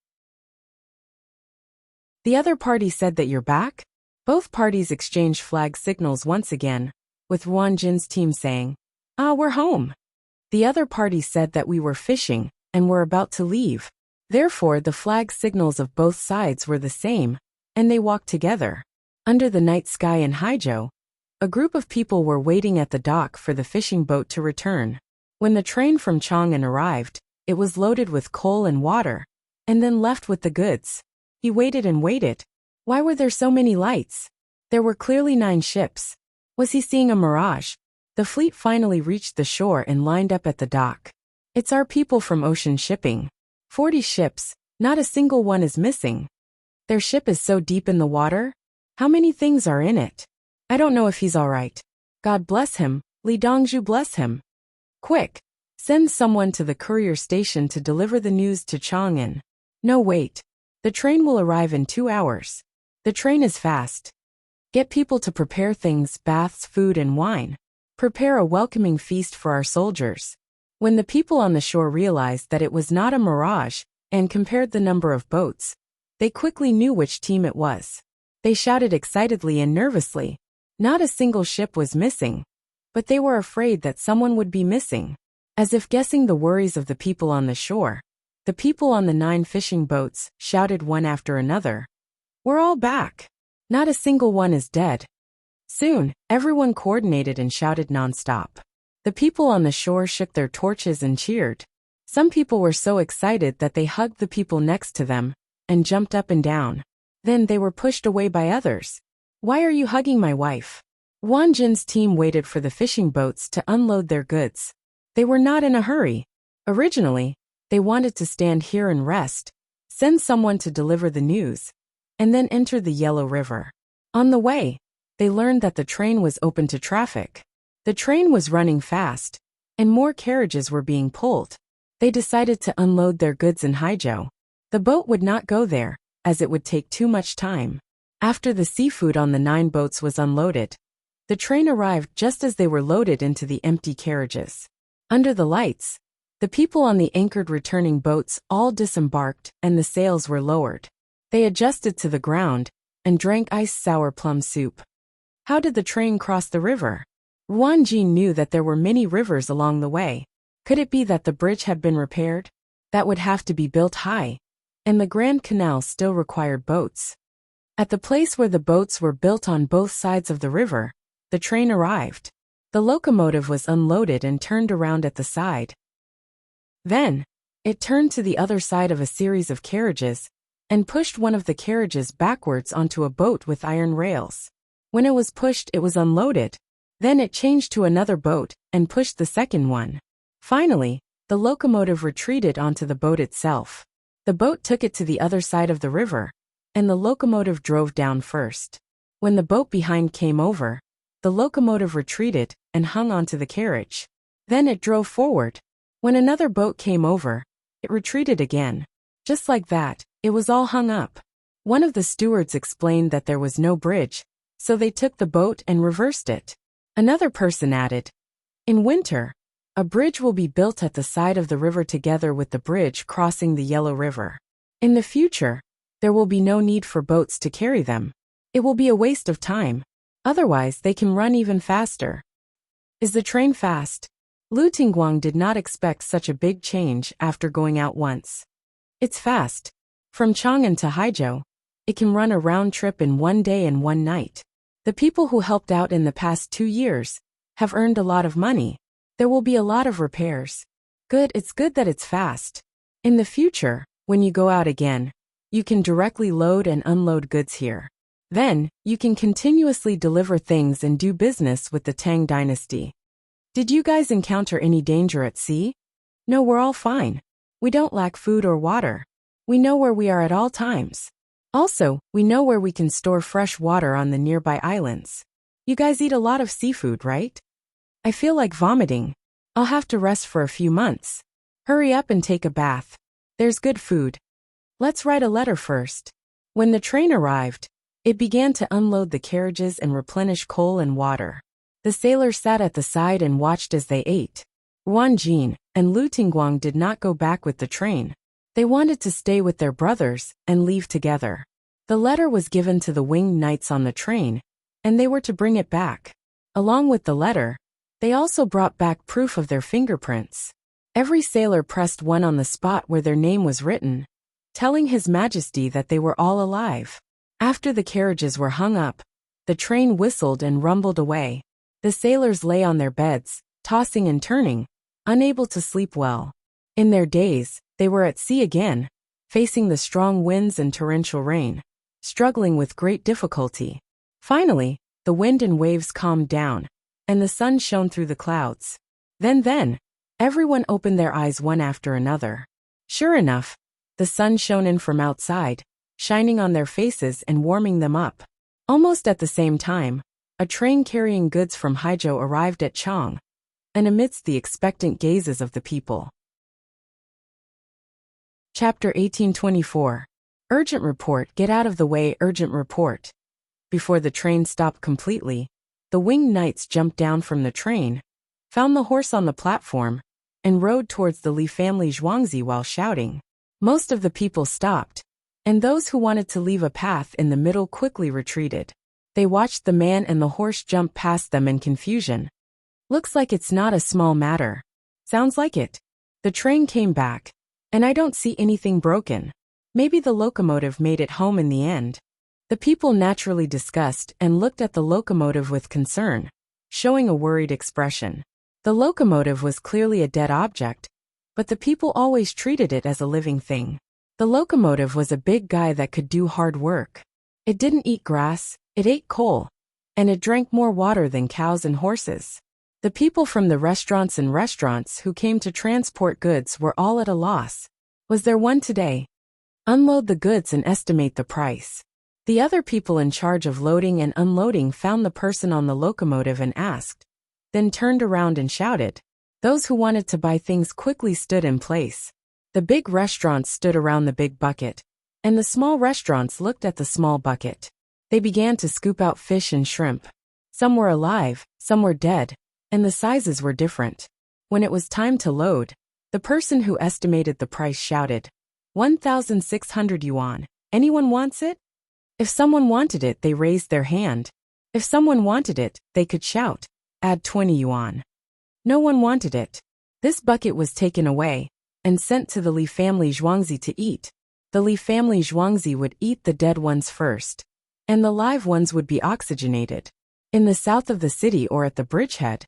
The other party said that you're back? Both parties exchanged flag signals once again, with Wan Jin's team saying, we're home. The other party said that we were fishing and were about to leave. Therefore, the flag signals of both sides were the same, and they walked together. Under the night sky in Haizhou, a group of people were waiting at the dock for the fishing boat to return. When the train from Chang'an arrived, It was loaded with coal and water, and then left with the goods. He waited and waited. Why were there so many lights? There were clearly 9 ships. Was he seeing a mirage? The fleet finally reached the shore and lined up at the dock. It's our people from ocean shipping. 40 ships, not a single one is missing. Their ship is so deep in the water? How many things are in it? I don't know if he's all right. God bless him, Li Dongzhu bless him. Quick! Send someone to the courier station to deliver the news to Chang'an. No wait. The train will arrive in 2 hours. The train is fast. Get people to prepare things, baths, food and wine. Prepare a welcoming feast for our soldiers. When the people on the shore realized that it was not a mirage, and compared the number of boats, they quickly knew which team it was. They shouted excitedly and nervously. Not a single ship was missing, but they were afraid that someone would be missing. As if guessing the worries of the people on the shore, the people on the 9 fishing boats shouted one after another. We're all back. Not a single one is dead. Soon, everyone coordinated and shouted nonstop. The people on the shore shook their torches and cheered. Some people were so excited that they hugged the people next to them and jumped up and down. Then they were pushed away by others. Why are you hugging my wife? Wang Jin's team waited for the fishing boats to unload their goods. They were not in a hurry. Originally, they wanted to stand here and rest, send someone to deliver the news, and then enter the Yellow River. On the way, they learned that the train was open to traffic. The train was running fast, and more carriages were being pulled. They decided to unload their goods in Haizhou. The boat would not go there, as it would take too much time. After the seafood on the 9 boats was unloaded, the train arrived just as they were loaded into the empty carriages. Under the lights, the people on the anchored returning boats all disembarked and the sails were lowered. They adjusted to the ground and drank iced sour plum soup. How did the train cross the river? Wang Jin knew that there were many rivers along the way. Could it be that the bridge had been repaired? That would have to be built high, and the Grand Canal still required boats. At the place where the boats were built on both sides of the river, the train arrived. The locomotive was unloaded and turned around at the side. Then, it turned to the other side of a series of carriages and pushed one of the carriages backwards onto a boat with iron rails. When it was pushed, it was unloaded. Then it changed to another boat and pushed the second one. Finally, the locomotive retreated onto the boat itself. The boat took it to the other side of the river, and the locomotive drove down first. When the boat behind came over, the locomotive retreated and hung onto the carriage. Then it drove forward. When another boat came over, it retreated again. Just like that, it was all hung up. One of the stewards explained that there was no bridge, so they took the boat and reversed it. Another person added, in winter, a bridge will be built at the side of the river together with the bridge crossing the Yellow River. In the future, there will be no need for boats to carry them. It will be a waste of time. Otherwise, they can run even faster. Is the train fast? Lu Tingguang did not expect such a big change after going out once. It's fast. From Chang'an to Haizhou, it can run a round trip in 1 day and 1 night. The people who helped out in the past 2 years have earned a lot of money. There will be a lot of repairs. Good, it's good that it's fast. In the future, when you go out again, you can directly load and unload goods here. Then, you can continuously deliver things and do business with the Tang dynasty. Did you guys encounter any danger at sea? No, we're all fine. We don't lack food or water. We know where we are at all times. Also, we know where we can store fresh water on the nearby islands. You guys eat a lot of seafood, right? I feel like vomiting. I'll have to rest for a few months. Hurry up and take a bath. There's good food. Let's write a letter first. When the train arrived, it began to unload the carriages and replenish coal and water. The sailors sat at the side and watched as they ate. Wang Jin and Lu Tingguang did not go back with the train. They wanted to stay with their brothers and leave together. The letter was given to the winged knights on the train, and they were to bring it back. Along with the letter, they also brought back proof of their fingerprints. Every sailor pressed one on the spot where their name was written, telling His Majesty that they were all alive. After the carriages were hung up, the train whistled and rumbled away. The sailors lay on their beds, tossing and turning, unable to sleep well. In their days, they were at sea again, facing the strong winds and torrential rain, struggling with great difficulty. Finally, the wind and waves calmed down, and the sun shone through the clouds. Then, everyone opened their eyes one after another. Sure enough, the sun shone in from outside, shining on their faces and warming them up. Almost at the same time, a train carrying goods from Haizhou arrived at Chang, and amidst the expectant gazes of the people. Chapter 1824. Urgent report. Get out of the way. Urgent report. Before the train stopped completely, the winged knights jumped down from the train, found the horse on the platform, and rode towards the Li family Zhuangzi while shouting. Most of the people stopped, and those who wanted to leave a path in the middle quickly retreated. They watched the man and the horse jump past them in confusion. Looks like it's not a small matter. Sounds like it. The train came back, and I don't see anything broken. Maybe the locomotive made it home in the end. The people naturally discussed and looked at the locomotive with concern, showing a worried expression. The locomotive was clearly a dead object, but the people always treated it as a living thing. The locomotive was a big guy that could do hard work. It didn't eat grass, it ate coal, and it drank more water than cows and horses. The people from the restaurants who came to transport goods were all at a loss. Was there one today? Unload the goods and estimate the price. The other people in charge of loading and unloading found the person on the locomotive and asked, then turned around and shouted. Those who wanted to buy things quickly stood in place. The big restaurants stood around the big bucket, and the small restaurants looked at the small bucket. They began to scoop out fish and shrimp. Some were alive, some were dead, and the sizes were different. When it was time to load, the person who estimated the price shouted, 1,600 yuan. Anyone wants it? If someone wanted it, they raised their hand. If someone wanted it, they could shout, add 20 yuan. No one wanted it. This bucket was taken away and sent to the Li family Zhuangzi to eat. The Li family Zhuangzi would eat the dead ones first, and the live ones would be oxygenated. In the south of the city or at the bridgehead,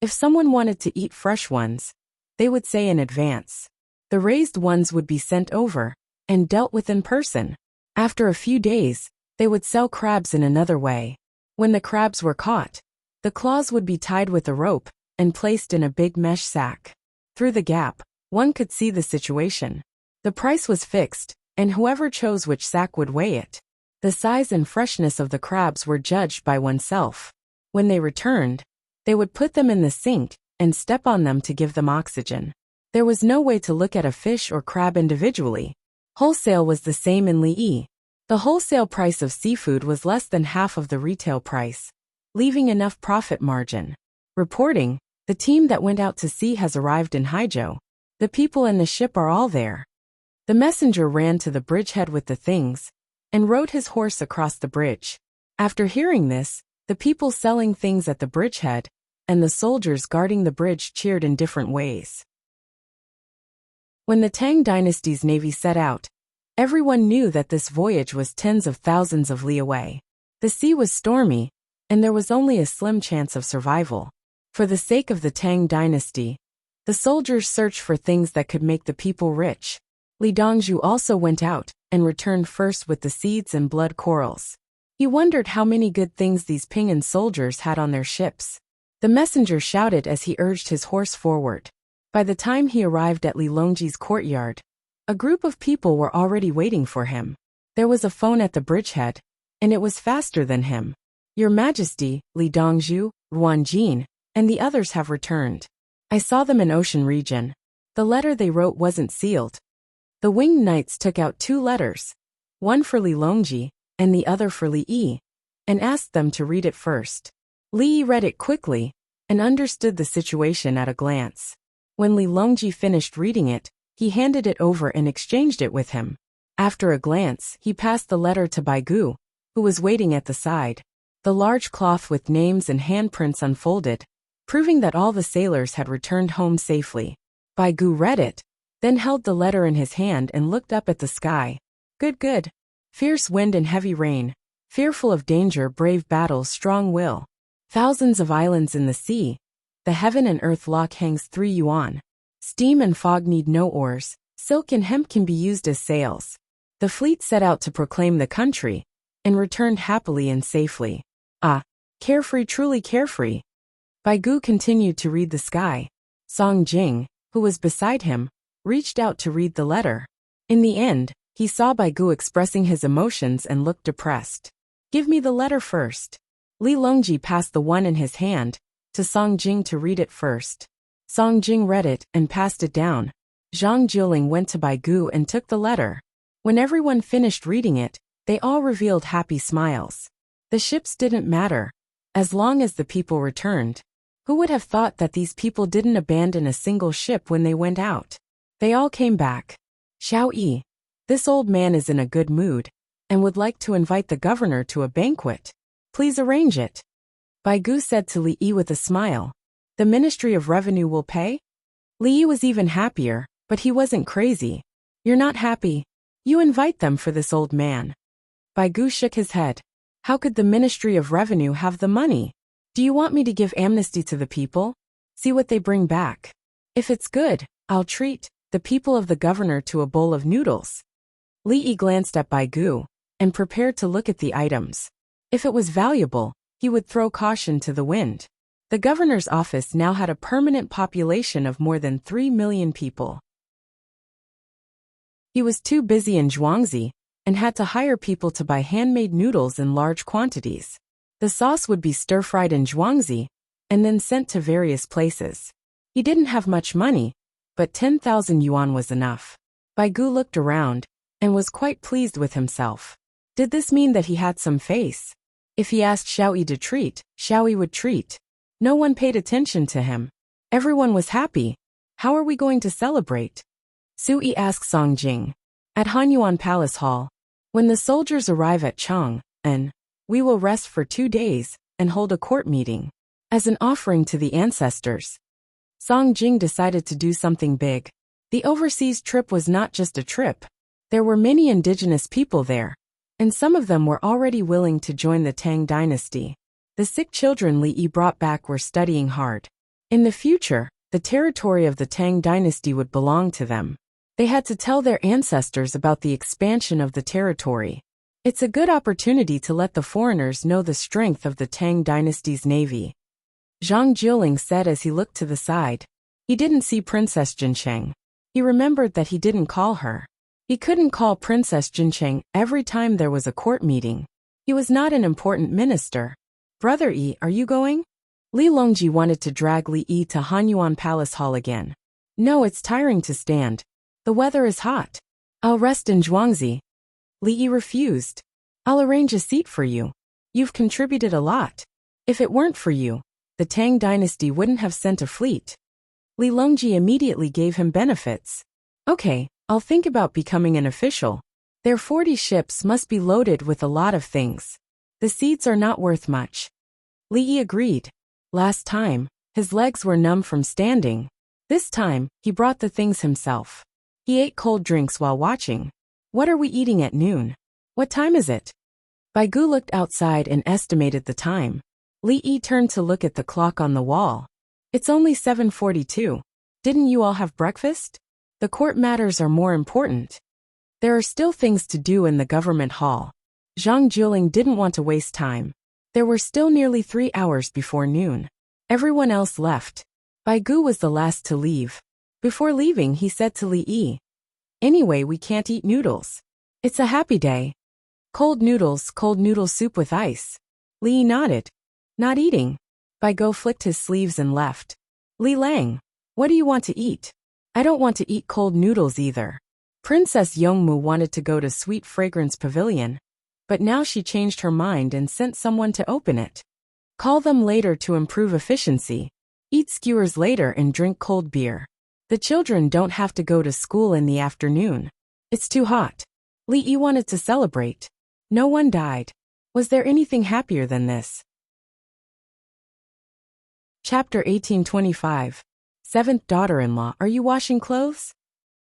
if someone wanted to eat fresh ones, they would say in advance. The raised ones would be sent over and dealt with in person. After a few days, they would sell crabs in another way. When the crabs were caught, the claws would be tied with a rope and placed in a big mesh sack. Through the gap, one could see the situation. The price was fixed, and whoever chose which sack would weigh it. The size and freshness of the crabs were judged by oneself. When they returned, they would put them in the sink and step on them to give them oxygen. There was no way to look at a fish or crab individually. Wholesale was the same in Liyi. The wholesale price of seafood was less than half of the retail price, leaving enough profit margin. Reporting, the team that went out to sea has arrived in Haizhou. The people and the ship are all there. The messenger ran to the bridgehead with the things and rode his horse across the bridge. After hearing this, the people selling things at the bridgehead and the soldiers guarding the bridge cheered in different ways. When the Tang dynasty's navy set out, everyone knew that this voyage was tens of thousands of li away. The sea was stormy, and there was only a slim chance of survival. For the sake of the Tang dynasty, the soldiers searched for things that could make the people rich. Li Dongzhu also went out and returned first with the seeds and blood corals. He wondered how many good things these Ping'an soldiers had on their ships. The messenger shouted as he urged his horse forward. By the time he arrived at Li Longji's courtyard, a group of people were already waiting for him. There was a phone at the bridgehead, and it was faster than him. Your Majesty, Li Dongzhu, Ruanjin, and the others have returned. I saw them in Ocean Region. The letter they wrote wasn't sealed. The winged knights took out 2 letters, one for Li Longji and the other for Li Yi, and asked them to read it first. Li Yi read it quickly and understood the situation at a glance. When Li Longji finished reading it, he handed it over and exchanged it with him. After a glance, he passed the letter to Baigu, who was waiting at the side. The large cloth with names and handprints unfolded, proving that all the sailors had returned home safely. Baigu read it, then held the letter in his hand and looked up at the sky. Good. Fierce wind and heavy rain, fearful of danger, brave battles, strong will. Thousands of islands in the sea. The heaven and earth lock hangs 3 yuan. Steam and fog need no oars, silk and hemp can be used as sails. The fleet set out to proclaim the country, and returned happily and safely. Ah, carefree, truly carefree. Baigu continued to read the sky. Song Jing, who was beside him, reached out to read the letter. In the end, he saw Baigu expressing his emotions and looked depressed. Give me the letter first. Li Longji passed the one in his hand to Song Jing to read it first. Song Jing read it and passed it down. Zhang Jiuling went to Baigu and took the letter. When everyone finished reading it, they all revealed happy smiles. The ships didn't matter, as long as the people returned. Who would have thought that these people didn't abandon a single ship when they went out? They all came back. Xiao Yi, this old man is in a good mood, and would like to invite the governor to a banquet. Please arrange it. Baigu said to Li Yi with a smile. The Ministry of Revenue will pay? Li Yi was even happier, but he wasn't crazy. You're not happy? You invite them for this old man. Baigu shook his head. How could the Ministry of Revenue have the money? Do you want me to give amnesty to the people? See what they bring back. If it's good, I'll treat the people of the governor to a bowl of noodles. Li Yi glanced at Baigu and prepared to look at the items. If it was valuable, he would throw caution to the wind. The governor's office now had a permanent population of more than 3 million people. He was too busy in Zhuangzi and had to hire people to buy handmade noodles in large quantities. The sauce would be stir-fried in Zhuangzi and then sent to various places. He didn't have much money, but 10,000 yuan was enough. Baigu looked around and was quite pleased with himself. Did this mean that he had some face? If he asked Xiao Yi to treat, Xiao Yi would treat. No one paid attention to him. Everyone was happy. How are we going to celebrate? Su Yi asked Song Jing. At Hanyuan Palace Hall. When the soldiers arrive at Chang'an, we will rest for 2 days and hold a court meeting. As an offering to the ancestors. Song Jing decided to do something big. The overseas trip was not just a trip. There were many indigenous people there, and some of them were already willing to join the Tang dynasty. The sick children Li Yi brought back were studying hard. In the future, the territory of the Tang dynasty would belong to them. They had to tell their ancestors about the expansion of the territory. It's a good opportunity to let the foreigners know the strength of the Tang dynasty's navy. Zhang Jiuling said as he looked to the side. He didn't see Princess Jincheng. He remembered that he didn't call her. He couldn't call Princess Jincheng every time there was a court meeting. He was not an important minister. Brother Yi, are you going? Li Longji wanted to drag Li Yi to Hanyuan Palace Hall again. No, it's tiring to stand. The weather is hot. I'll rest in Zhuangzi. Li Yi refused. I'll arrange a seat for you. You've contributed a lot. If it weren't for you, the Tang dynasty wouldn't have sent a fleet. Li Longji immediately gave him benefits. Okay, I'll think about becoming an official. Their 40 ships must be loaded with a lot of things. The seats are not worth much. Li Yi agreed. Last time, his legs were numb from standing. This time, he brought the things himself. He ate cold drinks while watching. What are we eating at noon? What time is it? Baigu looked outside and estimated the time. Li Yi turned to look at the clock on the wall. It's only 7:42. Didn't you all have breakfast? The court matters are more important. There are still things to do in the government hall. Zhang Jiuling didn't want to waste time. There were still nearly 3 hours before noon. Everyone else left. Baigu was the last to leave. Before leaving, he said to Li Yi, "Anyway, we can't eat noodles. It's a happy day. Cold noodle soup with ice." Li Yi nodded. Not eating. Baigu flicked his sleeves and left. Li Lang, what do you want to eat? I don't want to eat cold noodles either. Princess Yongmu wanted to go to Sweet Fragrance Pavilion, but now she changed her mind and sent someone to open it. Call them later to improve efficiency. Eat skewers later and drink cold beer. The children don't have to go to school in the afternoon. It's too hot. Li Yi wanted to celebrate. No one died. Was there anything happier than this? Chapter 1825. 7th daughter-in-law, are you washing clothes?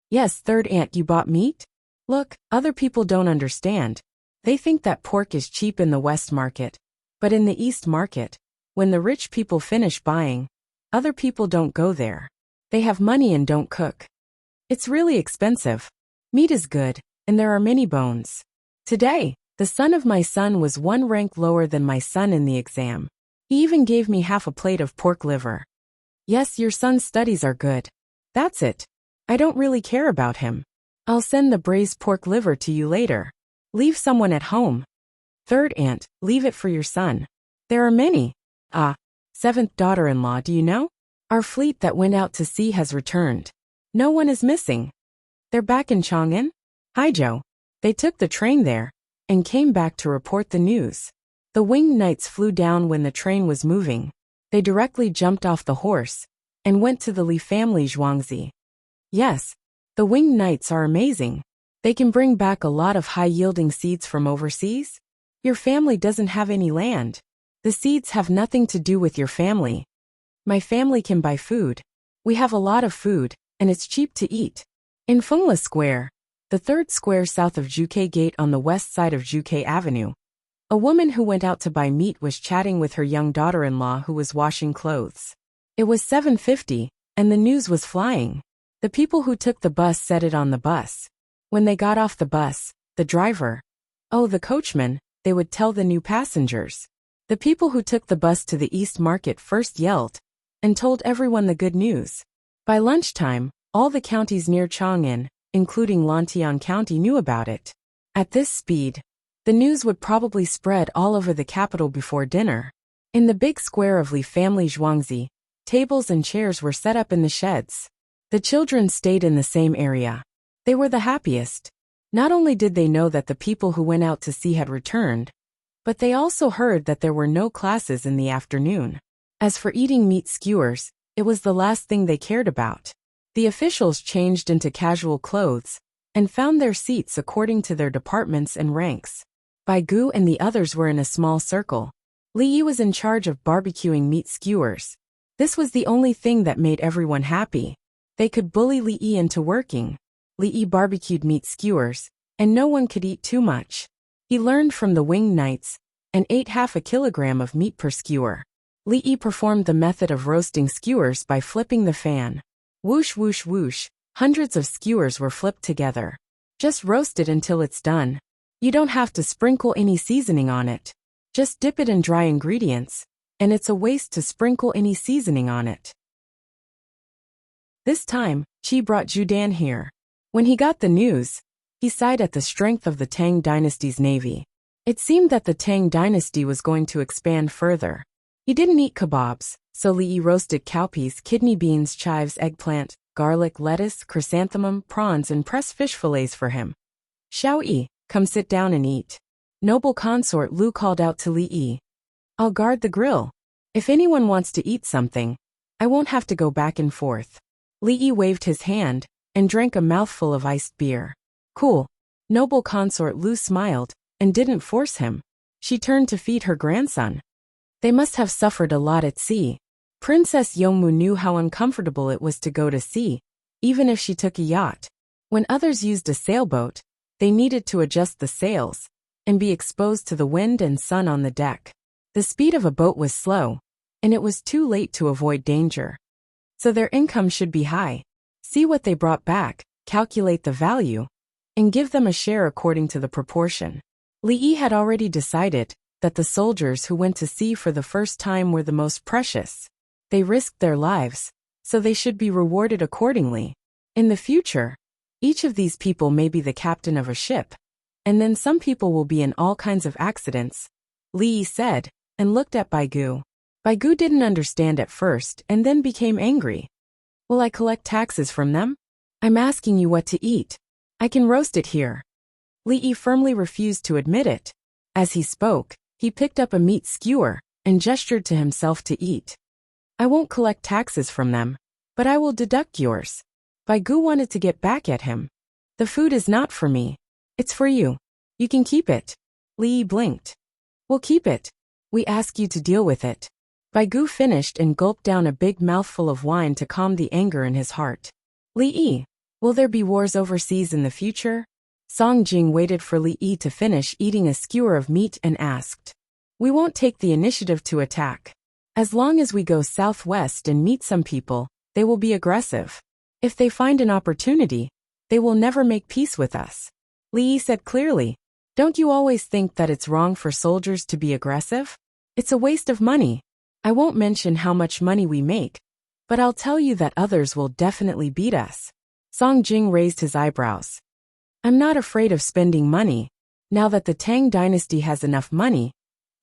Yes, 3rd aunt, you bought meat? Look, other people don't understand. They think that pork is cheap in the West Market. But in the East Market, when the rich people finish buying, other people don't go there. They have money and don't cook. It's really expensive. Meat is good, and there are many bones. Today, the son of my son was one rank lower than my son in the exam. He even gave me half a plate of pork liver. Yes, your son's studies are good. That's it. I don't really care about him. I'll send the braised pork liver to you later. Leave someone at home. Third aunt, leave it for your son. There are many. Ah, seventh daughter-in-law, do you know? Our fleet that went out to sea has returned. No one is missing. They're back in Chang'an? Haijiu. They took the train there and came back to report the news. The winged knights flew down when the train was moving. They directly jumped off the horse and went to the Li family Zhuangzi. Yes, the winged knights are amazing. They can bring back a lot of high-yielding seeds from overseas. Your family doesn't have any land. The seeds have nothing to do with your family. My family can buy food. We have a lot of food, and it's cheap to eat. In Fengla Square, the third square south of Juke Gate on the west side of Juke Avenue, a woman who went out to buy meat was chatting with her young daughter-in-law who was washing clothes. It was 7:50, and the news was flying. The people who took the bus said it on the bus. When they got off the bus, the driver, the coachman, they would tell the new passengers. The people who took the bus to the East Market first yelled and told everyone the good news. By lunchtime, all the counties near Chang'an, including Lantian County, knew about it. At this speed, the news would probably spread all over the capital before dinner. In the big square of Li family Zhuangzi, tables and chairs were set up in the sheds. The children stayed in the same area. They were the happiest. Not only did they know that the people who went out to sea had returned, but they also heard that there were no classes in the afternoon. As for eating meat skewers, it was the last thing they cared about. The officials changed into casual clothes and found their seats according to their departments and ranks. Bai Gu and the others were in a small circle. Li Yi was in charge of barbecuing meat skewers. This was the only thing that made everyone happy. They could bully Li Yi into working. Li Yi barbecued meat skewers, and no one could eat too much. He learned from the winged knights and ate half a kilogram of meat per skewer. Li Yi performed the method of roasting skewers by flipping the fan. Whoosh whoosh whoosh, hundreds of skewers were flipped together. Just roast it until it's done. You don't have to sprinkle any seasoning on it. Just dip it in dry ingredients, and it's a waste to sprinkle any seasoning on it. This time, Qi brought Judan here. When he got the news, he sighed at the strength of the Tang dynasty's navy. It seemed that the Tang dynasty was going to expand further. He didn't eat kebabs, so Li Yi roasted cowpeas, kidney beans, chives, eggplant, garlic, lettuce, chrysanthemum, prawns, and pressed fish fillets for him. Xiao Yi, come sit down and eat. Noble consort Lu called out to Li Yi. I'll guard the grill. If anyone wants to eat something, I won't have to go back and forth. Li Yi waved his hand and drank a mouthful of iced beer. Cool. Noble consort Lu smiled and didn't force him. She turned to feed her grandson. They must have suffered a lot at sea. Princess Yongmu knew how uncomfortable it was to go to sea, even if she took a yacht. When others used a sailboat, they needed to adjust the sails and be exposed to the wind and sun on the deck. The speed of a boat was slow, and it was too late to avoid danger. So their income should be high. See what they brought back, calculate the value, and give them a share according to the proportion. Li Yi had already decided that the soldiers who went to sea for the first time were the most precious. They risked their lives, so they should be rewarded accordingly. In the future, each of these people may be the captain of a ship, and then some people will be in all kinds of accidents, Li Yi said, and looked at Bai Gu. Bai Gu didn't understand at first and then became angry. Will I collect taxes from them? I'm asking you what to eat. I can roast it here. Li Yi firmly refused to admit it. As he spoke, he picked up a meat skewer and gestured to himself to eat. I won't collect taxes from them, but I will deduct yours. Bai Gu wanted to get back at him. The food is not for me. It's for you. You can keep it. Li Yi blinked. We'll keep it. We ask you to deal with it. Bai Gu finished and gulped down a big mouthful of wine to calm the anger in his heart. Li Yi, will there be wars overseas in the future? Song Jing waited for Li Yi to finish eating a skewer of meat and asked. We won't take the initiative to attack. As long as we go southwest and meet some people, they will be aggressive. If they find an opportunity, they will never make peace with us. Li Yi said clearly. Don't you always think that it's wrong for soldiers to be aggressive? It's a waste of money. I won't mention how much money we make, but I'll tell you that others will definitely beat us. Song Jing raised his eyebrows. I'm not afraid of spending money. Now that the Tang dynasty has enough money,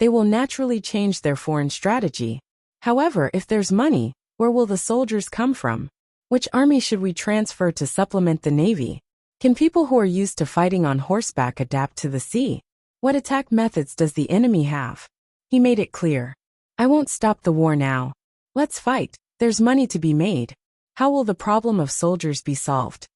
they will naturally change their foreign strategy. However, if there's money, where will the soldiers come from? Which army should we transfer to supplement the navy? Can people who are used to fighting on horseback adapt to the sea? What attack methods does the enemy have? He made it clear. I won't stop the war now. Let's fight. There's money to be made. How will the problem of soldiers be solved?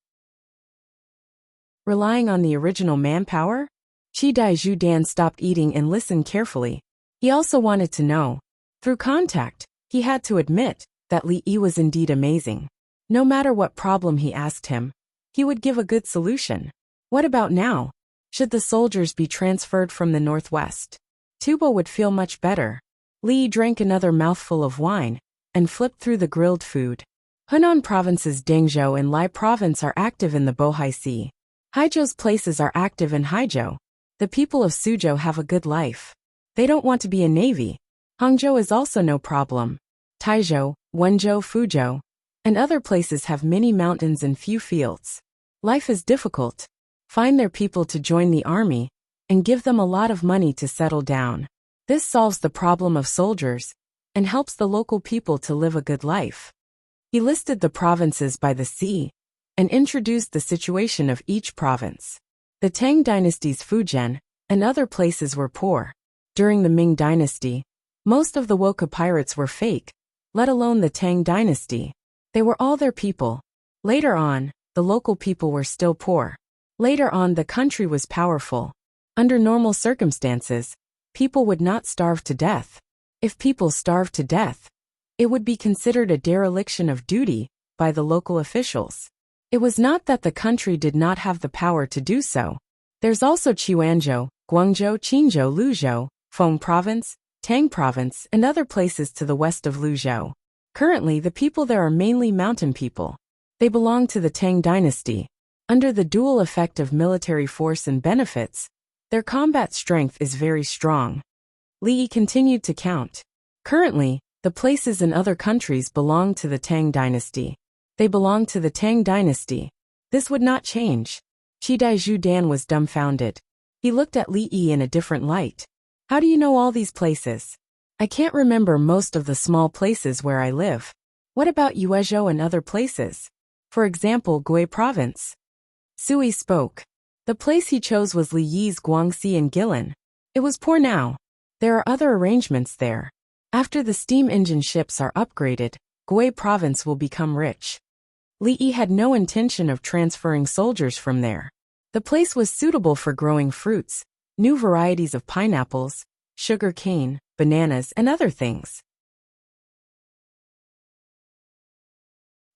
Relying on the original manpower? Qi Dai Zhu Dan stopped eating and listened carefully. He also wanted to know. Through contact, he had to admit that Li Yi was indeed amazing. No matter what problem he asked him, he would give a good solution. What about now? Should the soldiers be transferred from the northwest? Tubo would feel much better. Li Yi drank another mouthful of wine and flipped through the grilled food. Hunan Province's Dengzhou and Lai Province are active in the Bohai Sea. Haizhou's places are active in Haizhou. The people of Suzhou have a good life. They don't want to be a navy. Hangzhou is also no problem. Taizhou, Wenzhou, Fuzhou, and other places have many mountains and few fields. Life is difficult. Find their people to join the army and give them a lot of money to settle down. This solves the problem of soldiers and helps the local people to live a good life. He listed the provinces by the sea and introduced the situation of each province. The Tang dynasty's Fujian and other places were poor. During the Ming dynasty, most of the Woka pirates were fake, let alone the Tang dynasty. They were all their people. Later on, the local people were still poor. Later on, the country was powerful. Under normal circumstances, people would not starve to death. If people starved to death, it would be considered a dereliction of duty by the local officials. It was not that the country did not have the power to do so. There's also Qiuanzhou, Guangzhou, Qinzhou, Luzhou, Feng Province, Tang Province, and other places to the west of Luzhou. Currently, the people there are mainly mountain people. They belong to the Tang dynasty. Under the dual effect of military force and benefits, their combat strength is very strong. Li Yi continued to count. Currently, the places in other countries belong to the Tang dynasty. They belong to the Tang dynasty. This would not change. Qi Dai Zhu Dan was dumbfounded. He looked at Li Yi in a different light. How do you know all these places? I can't remember most of the small places where I live. What about Yuezhou and other places? For example, Gui Province. Sui spoke. The place he chose was Li Yi's Guangxi and Guilin. It was poor now. There are other arrangements there. After the steam engine ships are upgraded, Gui Province will become rich. Li Yi had no intention of transferring soldiers from there. The place was suitable for growing fruits, new varieties of pineapples, sugar cane, bananas, and other things.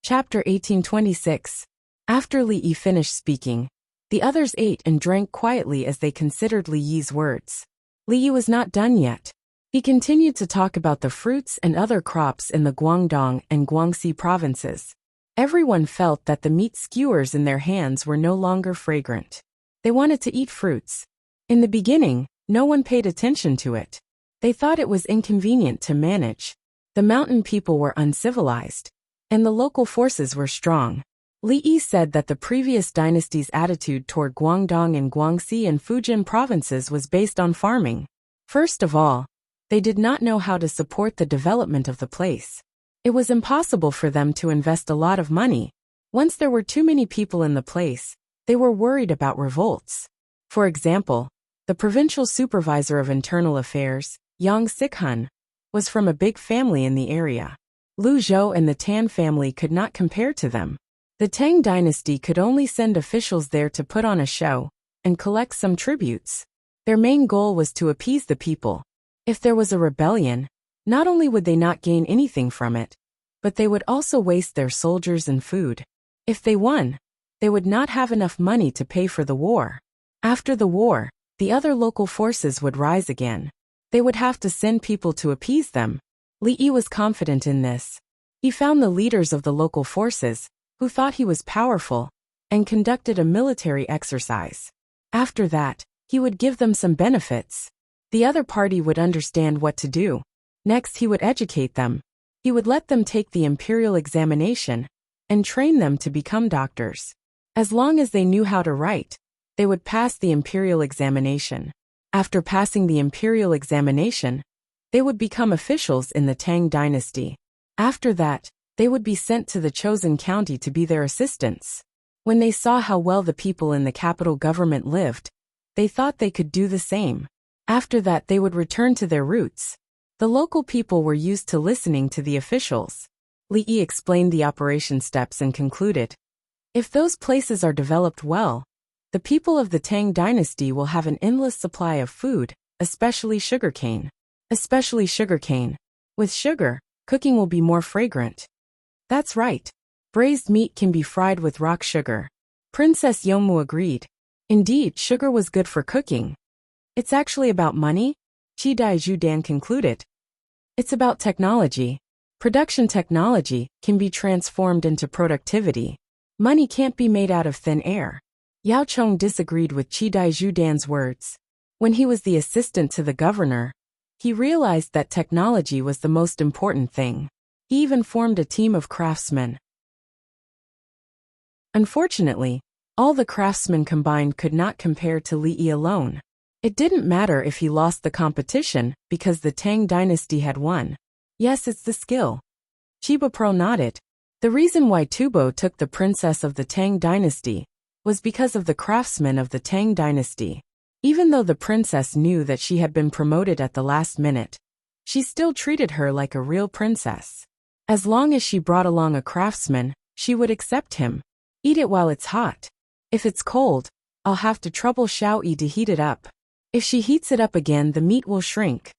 Chapter 1826. After Li Yi finished speaking, the others ate and drank quietly as they considered Li Yi's words. Li Yi was not done yet. He continued to talk about the fruits and other crops in the Guangdong and Guangxi provinces. Everyone felt that the meat skewers in their hands were no longer fragrant. They wanted to eat fruits. In the beginning, no one paid attention to it. They thought it was inconvenient to manage. The mountain people were uncivilized, and the local forces were strong. Li Yi said that the previous dynasty's attitude toward Guangdong and Guangxi and Fujian provinces was based on farming. First of all, they did not know how to support the development of the place. It was impossible for them to invest a lot of money. Once there were too many people in the place, they were worried about revolts. For example, the provincial supervisor of internal affairs, Yang Sikhun, was from a big family in the area. Lu Zhou and the Tan family could not compare to them. The Tang dynasty could only send officials there to put on a show and collect some tributes. Their main goal was to appease the people. If there was a rebellion, not only would they not gain anything from it, but they would also waste their soldiers and food. If they won, they would not have enough money to pay for the war. After the war, the other local forces would rise again. They would have to send people to appease them. Li Yi was confident in this. He found the leaders of the local forces, who thought he was powerful, and conducted a military exercise. After that, he would give them some benefits. The other party would understand what to do. Next, he would educate them. He would let them take the imperial examination and train them to become doctors. As long as they knew how to write, they would pass the imperial examination. After passing the imperial examination, they would become officials in the Tang dynasty. After that, they would be sent to the chosen county to be their assistants. When they saw how well the people in the capital government lived, they thought they could do the same. After that, they would return to their roots. The local people were used to listening to the officials. Li Yi explained the operation steps and concluded, if those places are developed well, the people of the Tang dynasty will have an endless supply of food, especially sugarcane. Especially sugarcane. With sugar, cooking will be more fragrant. That's right. Braised meat can be fried with rock sugar. Princess Yomu agreed. Indeed, sugar was good for cooking. It's actually about money? Qi Daiju Dan concluded. It's about technology. Production technology can be transformed into productivity. Money can't be made out of thin air. Yao Chong disagreed with Qi Daiju Dan's words. When he was the assistant to the governor, he realized that technology was the most important thing. He even formed a team of craftsmen. Unfortunately, all the craftsmen combined could not compare to Li Yi alone. It didn't matter if he lost the competition because the Tang dynasty had won. Yes, it's the skill. Chiba Pro nodded. The reason why Tubo took the princess of the Tang dynasty was because of the craftsmen of the Tang dynasty. Even though the princess knew that she had been promoted at the last minute, she still treated her like a real princess. As long as she brought along a craftsman, she would accept him. Eat it while it's hot. If it's cold, I'll have to trouble Xiao Yi to heat it up. If she heats it up again, the meat will shrink.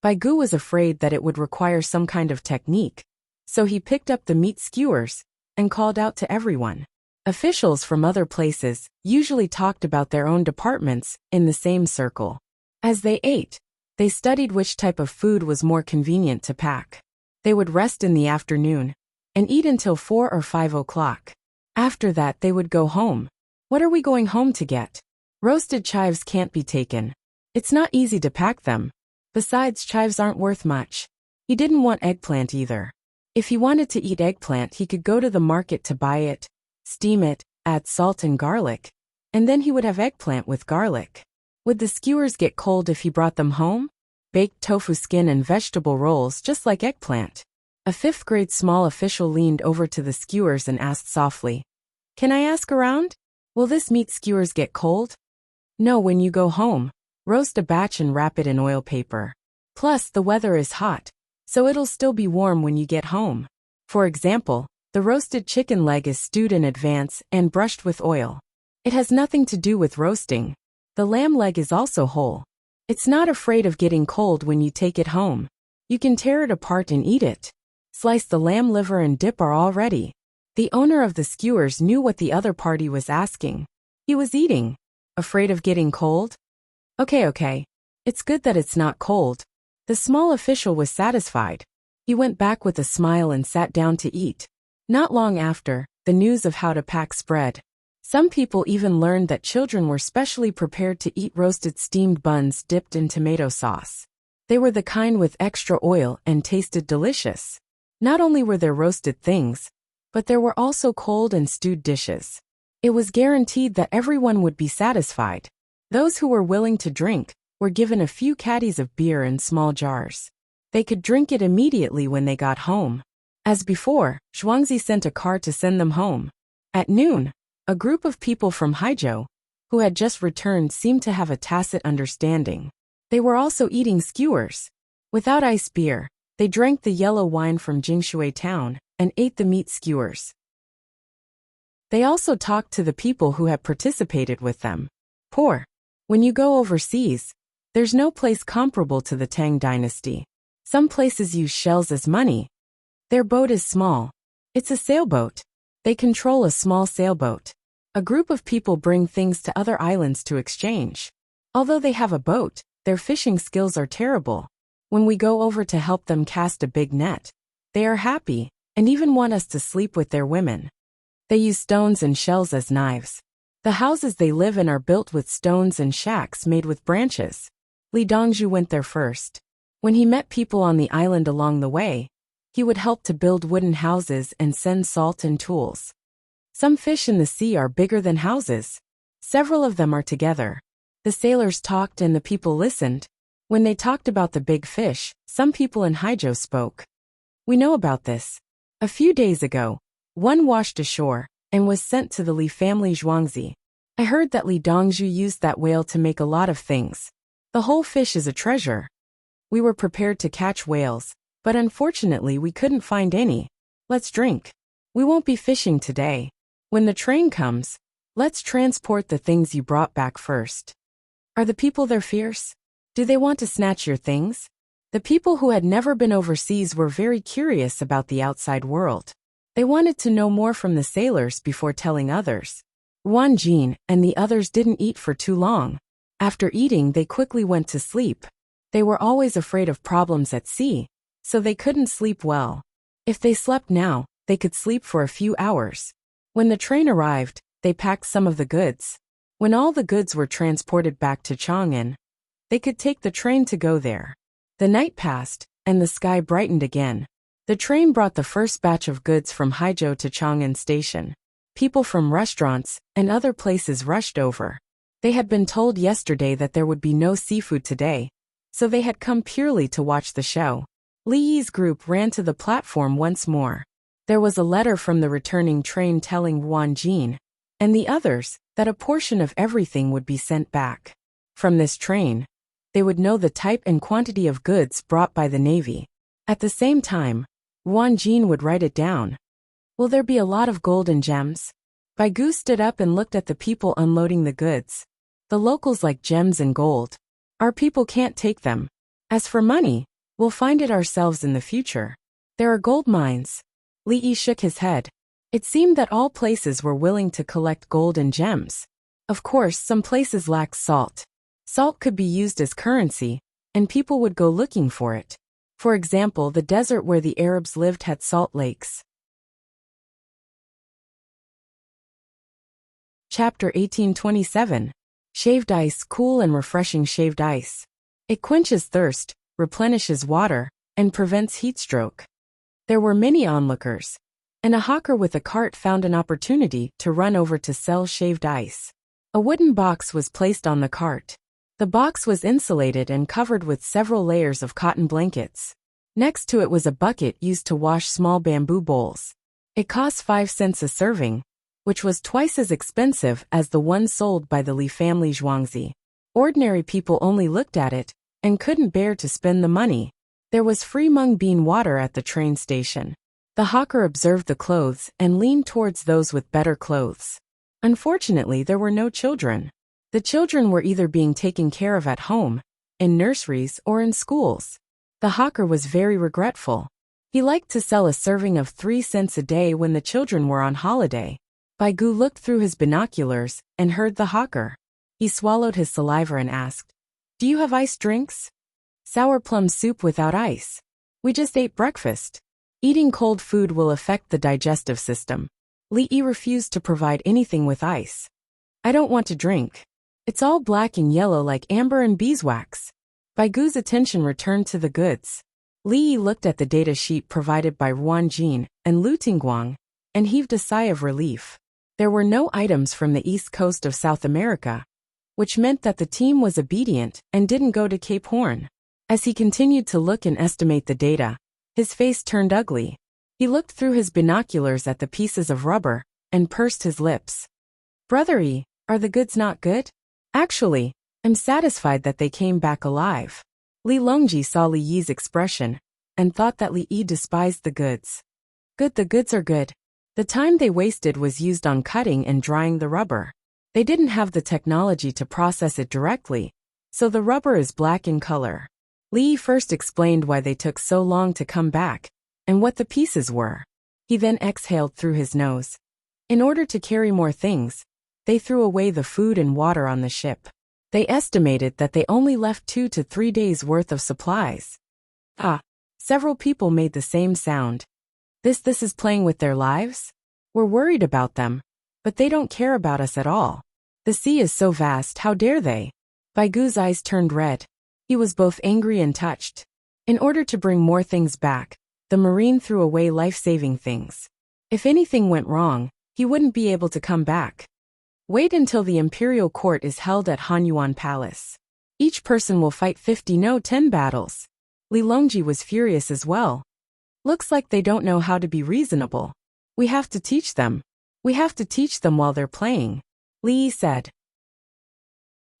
Bai Gu was afraid that it would require some kind of technique, so he picked up the meat skewers and called out to everyone. Officials from other places usually talked about their own departments in the same circle. As they ate, they studied which type of food was more convenient to pack. They would rest in the afternoon and eat until 4 or 5 o'clock. After that, they would go home. What are we going home to get? Roasted chives can't be taken. It's not easy to pack them. Besides, chives aren't worth much. He didn't want eggplant either. If he wanted to eat eggplant, he could go to the market to buy it, steam it, add salt and garlic, and then he would have eggplant with garlic. Would the skewers get cold if he brought them home? Baked tofu skin and vegetable rolls just like eggplant. A 5th grade small official leaned over to the skewers and asked softly, "Can I ask around? Will this meat skewers get cold?" "No, when you go home, roast a batch and wrap it in oil paper. Plus, the weather is hot, so it'll still be warm when you get home. For example, the roasted chicken leg is stewed in advance and brushed with oil. It has nothing to do with roasting. The lamb leg is also whole. It's not afraid of getting cold when you take it home. You can tear it apart and eat it. Slice the lamb liver and dip are all ready." The owner of the skewers knew what the other party was asking. He was eating. Afraid of getting cold? Okay. It's good that it's not cold. The small official was satisfied. He went back with a smile and sat down to eat. Not long after, the news of how to pack spread. Some people even learned that children were specially prepared to eat roasted steamed buns dipped in tomato sauce. They were the kind with extra oil and tasted delicious. Not only were there roasted things, but there were also cold and stewed dishes. It was guaranteed that everyone would be satisfied. Those who were willing to drink were given a few caddies of beer in small jars. They could drink it immediately when they got home. As before, Zhuangzi sent a car to send them home. At noon, a group of people from Haizhou, who had just returned, seemed to have a tacit understanding. They were also eating skewers. Without ice beer, they drank the yellow wine from Jingshui town and ate the meat skewers. They also talked to the people who had participated with them. Poor. When you go overseas, there's no place comparable to the Tang dynasty. Some places use shells as money. Their boat is small. It's a sailboat. They control a small sailboat. A group of people bring things to other islands to exchange. Although they have a boat, their fishing skills are terrible. When we go over to help them cast a big net, they are happy and even want us to sleep with their women. They use stones and shells as knives. The houses they live in are built with stones and shacks made with branches. Li Dongzhu went there first. When he met people on the island along the way, he would help to build wooden houses and send salt and tools. Some fish in the sea are bigger than houses. Several of them are together. The sailors talked and the people listened. When they talked about the big fish, some people in Haizhou spoke. We know about this. A few days ago, one washed ashore and was sent to the Li family Zhuangzi. I heard that Li Dongzhu used that whale to make a lot of things. The whole fish is a treasure. We were prepared to catch whales, but unfortunately we couldn't find any. Let's drink. We won't be fishing today. When the train comes, let's transport the things you brought back first. Are the people there fierce? Do they want to snatch your things? The people who had never been overseas were very curious about the outside world. They wanted to know more from the sailors before telling others. Wan Jin and the others didn't eat for too long. After eating, they quickly went to sleep. They were always afraid of problems at sea, so they couldn't sleep well. If they slept now, they could sleep for a few hours. When the train arrived, they packed some of the goods. When all the goods were transported back to Chang'an, they could take the train to go there. The night passed, and the sky brightened again. The train brought the first batch of goods from Haizhou to Chang'an Station. People from restaurants and other places rushed over. They had been told yesterday that there would be no seafood today, so they had come purely to watch the show. Li Yi's group ran to the platform once more. There was a letter from the returning train telling Wan Jin and the others that a portion of everything would be sent back. From this train, they would know the type and quantity of goods brought by the Navy. At the same time, Wan Jin would write it down. Will there be a lot of gold and gems? Baigu stood up and looked at the people unloading the goods. The locals like gems and gold. Our people can't take them. As for money, we'll find it ourselves in the future. There are gold mines. Li Yi shook his head. It seemed that all places were willing to collect gold and gems. Of course, some places lacked salt. Salt could be used as currency, and people would go looking for it. For example, the desert where the Arabs lived had salt lakes. Chapter 1827. Shaved ice. Cool and refreshing shaved ice. It quenches thirst, replenishes water, and prevents heat stroke. There were many onlookers, and a hawker with a cart found an opportunity to run over to sell shaved ice. A wooden box was placed on the cart. The box was insulated and covered with several layers of cotton blankets. Next to it was a bucket used to wash small bamboo bowls. It cost 5 cents a serving, which was twice as expensive as the one sold by the Li family Zhuangzi. Ordinary people only looked at it and couldn't bear to spend the money. There was free mung bean water at the train station. The hawker observed the clothes and leaned towards those with better clothes. Unfortunately, there were no children. The children were either being taken care of at home, in nurseries, or in schools. The hawker was very regretful. He liked to sell a serving of 3 cents a day when the children were on holiday. Baigu looked through his binoculars and heard the hawker. He swallowed his saliva and asked, "Do you have iced drinks?" "Sour plum soup without ice. We just ate breakfast." Eating cold food will affect the digestive system. Li Yi refused to provide anything with ice. "I don't want to drink. It's all black and yellow like amber and beeswax." Baigu's attention returned to the goods. Li Yi looked at the data sheet provided by Wan Jin and Lu Tingguang and heaved a sigh of relief. There were no items from the east coast of South America, which meant that the team was obedient and didn't go to Cape Horn. As he continued to look and estimate the data, his face turned ugly. He looked through his binoculars at the pieces of rubber and pursed his lips. "Brother Yi, are the goods not good? Actually, I'm satisfied that they came back alive." Li Longji saw Li Yi's expression and thought that Li Yi despised the goods. "Good, the goods are good. The time they wasted was used on cutting and drying the rubber. They didn't have the technology to process it directly, so the rubber is black in color." Li Yi first explained why they took so long to come back and what the pieces were. He then exhaled through his nose. In order to carry more things, they threw away the food and water on the ship. They estimated that they only left 2 to 3 days' worth of supplies. Several people made the same sound. This is playing with their lives? We're worried about them, but they don't care about us at all. The sea is so vast, how dare they? Baigu's eyes turned red. He was both angry and touched. In order to bring more things back, the Marine threw away life-saving things. If anything went wrong, he wouldn't be able to come back. Wait until the Imperial Court is held at Hanyuan Palace. Each person will fight 10 battles. Li Longji was furious as well. Looks like they don't know how to be reasonable. We have to teach them. We have to teach them while they're playing, Li Yi said.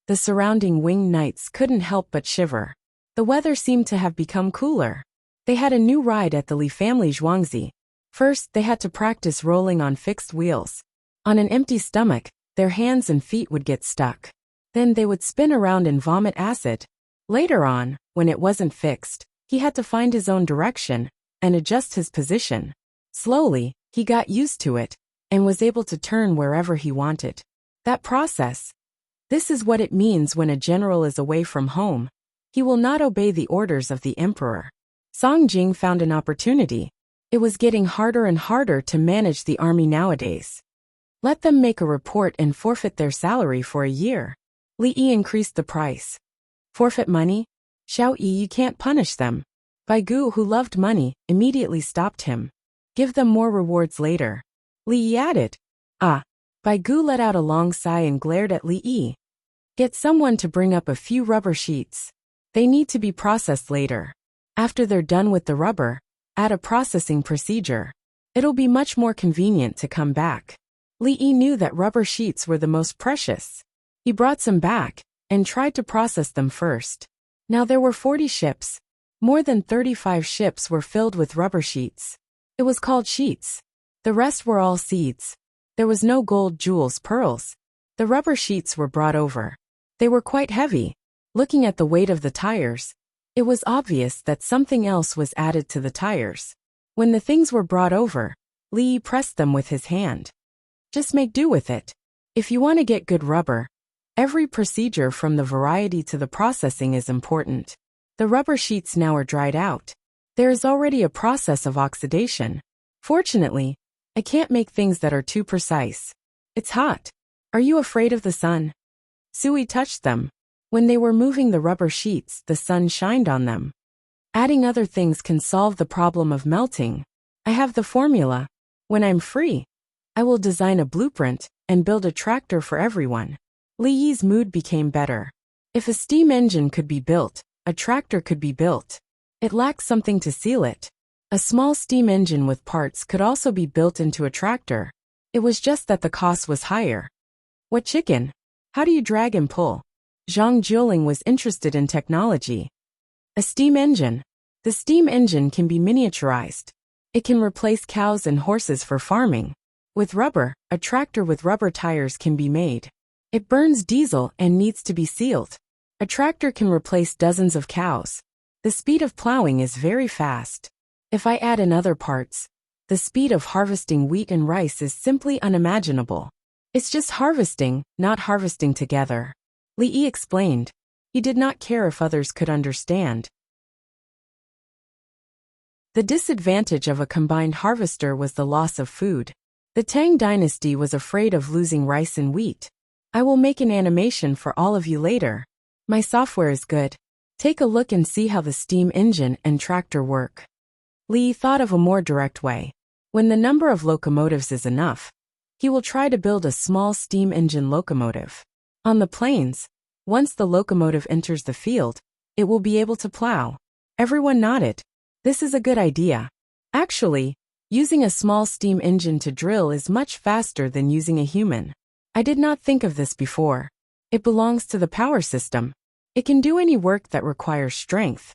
The surrounding winged knights couldn't help but shiver. The weather seemed to have become cooler. They had a new ride at the Li family Zhuangzi. First, they had to practice rolling on fixed wheels. On an empty stomach, their hands and feet would get stuck. Then they would spin around and vomit acid. Later on, when it wasn't fixed, he had to find his own direction and adjust his position. Slowly, he got used to it and was able to turn wherever he wanted. That process. This is what it means when a general is away from home. He will not obey the orders of the emperor. Song Jing found an opportunity. It was getting harder and harder to manage the army nowadays. Let them make a report and forfeit their salary for a year. Li Yi increased the price. Forfeit money? Xiao Yi, you can't punish them. Baigu, who loved money, immediately stopped him. Give them more rewards later. Li Yi added. Ah. Baigu let out a long sigh and glared at Li Yi. Get someone to bring up a few rubber sheets. They need to be processed later. After they're done with the rubber, add a processing procedure. It'll be much more convenient to come back. Li Yi knew that rubber sheets were the most precious. He brought some back and tried to process them first. Now there were 40 ships. More than 35 ships were filled with rubber sheets. It was called sheets. The rest were all seeds. There was no gold, jewels, pearls. The rubber sheets were brought over. They were quite heavy. Looking at the weight of the tires, it was obvious that something else was added to the tires. When the things were brought over, Li Yi pressed them with his hand. Just make do with it. If you want to get good rubber, every procedure from the variety to the processing is important. The rubber sheets now are dried out. There is already a process of oxidation. Fortunately, I can't make things that are too precise. It's hot. Are you afraid of the sun? Sui touched them. When they were moving the rubber sheets, the sun shined on them. Adding other things can solve the problem of melting. I have the formula. When I'm free, I will design a blueprint and build a tractor for everyone. Li Yi's mood became better. If a steam engine could be built, a tractor could be built. It lacks something to seal it. A small steam engine with parts could also be built into a tractor. It was just that the cost was higher. What chicken? How do you drag and pull? Zhang Jiuling was interested in technology. A steam engine. The steam engine can be miniaturized. It can replace cows and horses for farming. With rubber, a tractor with rubber tires can be made. It burns diesel and needs to be sealed. A tractor can replace dozens of cows. The speed of plowing is very fast. If I add in other parts, the speed of harvesting wheat and rice is simply unimaginable. It's just harvesting, not harvesting together. Li Yi explained. He did not care if others could understand. The disadvantage of a combined harvester was the loss of food. The Tang dynasty was afraid of losing rice and wheat. I will make an animation for all of you later. My software is good. Take a look and see how the steam engine and tractor work. Li thought of a more direct way. When the number of locomotives is enough, he will try to build a small steam engine locomotive. On the plains, once the locomotive enters the field, it will be able to plow. Everyone nodded. This is a good idea. Actually, using a small steam engine to drill is much faster than using a human. I did not think of this before. It belongs to the power system. It can do any work that requires strength.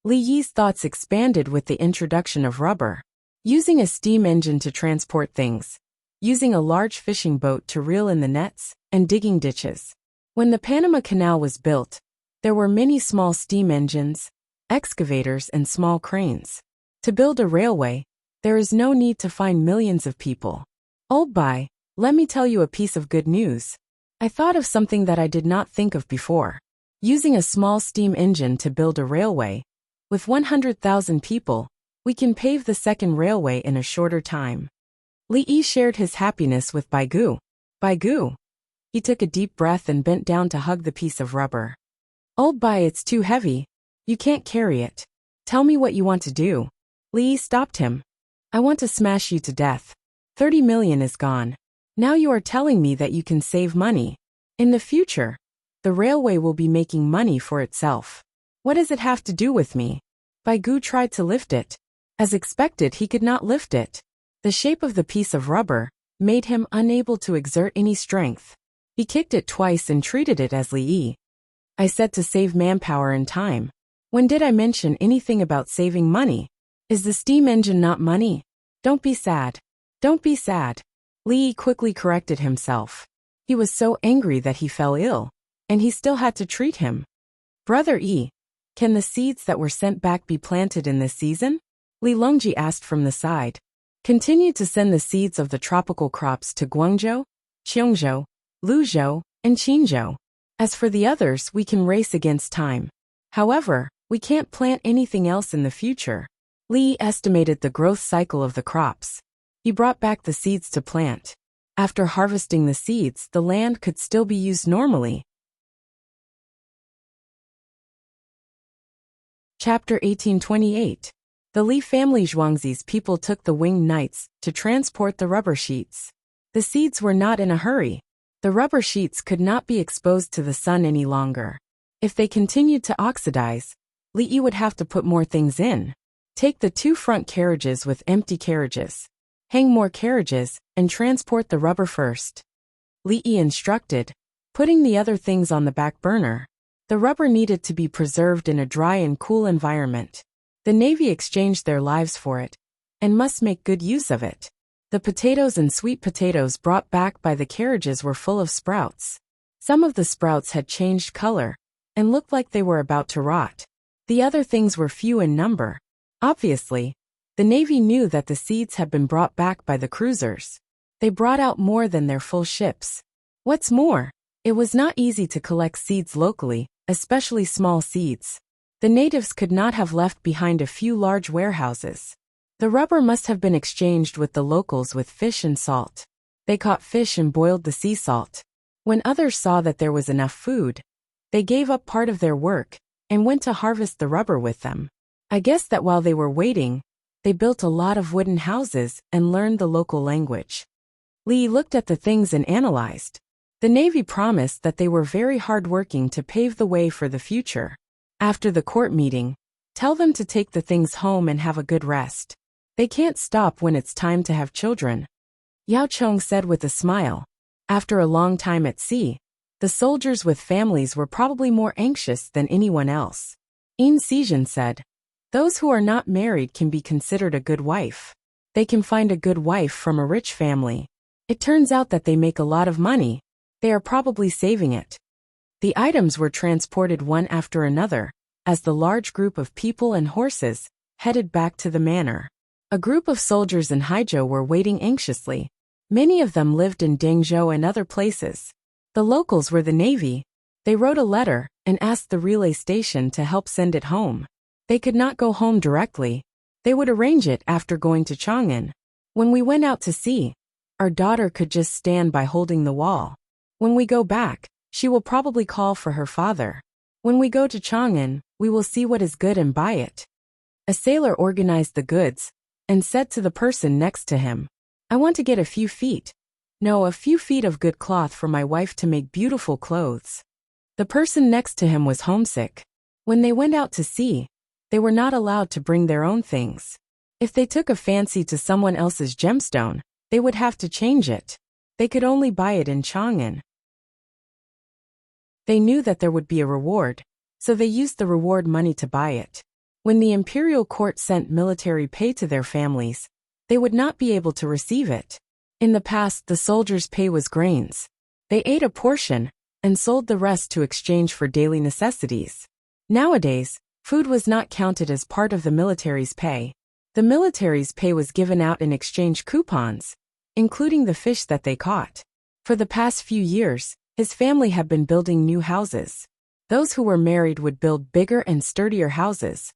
Li Yi's thoughts expanded with the introduction of rubber. Using a steam engine to transport things. Using a large fishing boat to reel in the nets, and digging ditches. When the Panama Canal was built, there were many small steam engines, excavators and small cranes. To build a railway, there is no need to find millions of people. Old Bai, let me tell you a piece of good news. I thought of something that I did not think of before. Using a small steam engine to build a railway, with 100,000 people, We can pave the second railway in a shorter time. Li Yi shared his happiness with Bai Gu. Bai Gu. He took a deep breath and bent down to hug the piece of rubber. Old Bai, it's too heavy. You can't carry it. Tell me what you want to do. Li Yi stopped him. I want to smash you to death. 30 million is gone. Now you are telling me that you can save money. In the future, the railway will be making money for itself. What does it have to do with me? Bai Gu tried to lift it. As expected, he could not lift it. The shape of the piece of rubber made him unable to exert any strength. He kicked it twice and treated it as Li Yi. I said to save manpower and time. When did I mention anything about saving money? Is the steam engine not money? Don't be sad. Don't be sad. Li Yi quickly corrected himself. He was so angry that he fell ill, and he still had to treat him. Brother Yi, can the seeds that were sent back be planted in this season? Li Longji asked from the side. Continue to send the seeds of the tropical crops to Guangzhou, Cheongzhou, Luzhou, and Qinzhou. As for the others, we can race against time. However, we can't plant anything else in the future. Li estimated the growth cycle of the crops. He brought back the seeds to plant. After harvesting the seeds, the land could still be used normally. Chapter 1828. The Li family Zhuangzi's people took the winged knights to transport the rubber sheets. The seeds were not in a hurry. The rubber sheets could not be exposed to the sun any longer. If they continued to oxidize, Li Yi would have to put more things in. Take the 2 front carriages with empty carriages. Hang more carriages, and transport the rubber first. Li Yi instructed, putting the other things on the back burner. The rubber needed to be preserved in a dry and cool environment. The Navy exchanged their lives for it, and must make good use of it. The potatoes and sweet potatoes brought back by the carriages were full of sprouts. Some of the sprouts had changed color, and looked like they were about to rot. The other things were few in number. Obviously, the Navy knew that the seeds had been brought back by the cruisers. They brought out more than their full ships. What's more, it was not easy to collect seeds locally, especially small seeds. The natives could not have left behind a few large warehouses. The rubber must have been exchanged with the locals with fish and salt. They caught fish and boiled the sea salt. When others saw that there was enough food, they gave up part of their work and went to harvest the rubber with them. I guess that while they were waiting, they built a lot of wooden houses and learned the local language. Li looked at the things and analyzed. The Navy promised that they were very hardworking to pave the way for the future. After the court meeting, tell them to take the things home and have a good rest. They can't stop when it's time to have children. Yao Chong said with a smile. After a long time at sea, the soldiers with families were probably more anxious than anyone else. In Sijin said, those who are not married can be considered a good wife. They can find a good wife from a rich family. It turns out that they make a lot of money. They are probably saving it. The items were transported one after another, as the large group of people and horses headed back to the manor. A group of soldiers in Haizhou were waiting anxiously. Many of them lived in Dengzhou and other places. The locals were the Navy. They wrote a letter and asked the relay station to help send it home. They could not go home directly. They would arrange it after going to Chang'an. When we went out to sea, our daughter could just stand by holding the wall. When we go back, she will probably call for her father. When we go to Chang'an, we will see what is good and buy it. A sailor organized the goods and said to the person next to him, I want to get a few feet of good cloth for my wife to make beautiful clothes. The person next to him was homesick. When they went out to sea, they were not allowed to bring their own things. If they took a fancy to someone else's gemstone, they would have to change it. They could only buy it in Chang'an. They knew that there would be a reward, so they used the reward money to buy it. When the imperial court sent military pay to their families, they would not be able to receive it. In the past, the soldiers' pay was grains. They ate a portion and sold the rest to exchange for daily necessities. Nowadays, food was not counted as part of the military's pay. The military's pay was given out in exchange coupons, including the fish that they caught. For the past few years, his family had been building new houses. Those who were married would build bigger and sturdier houses.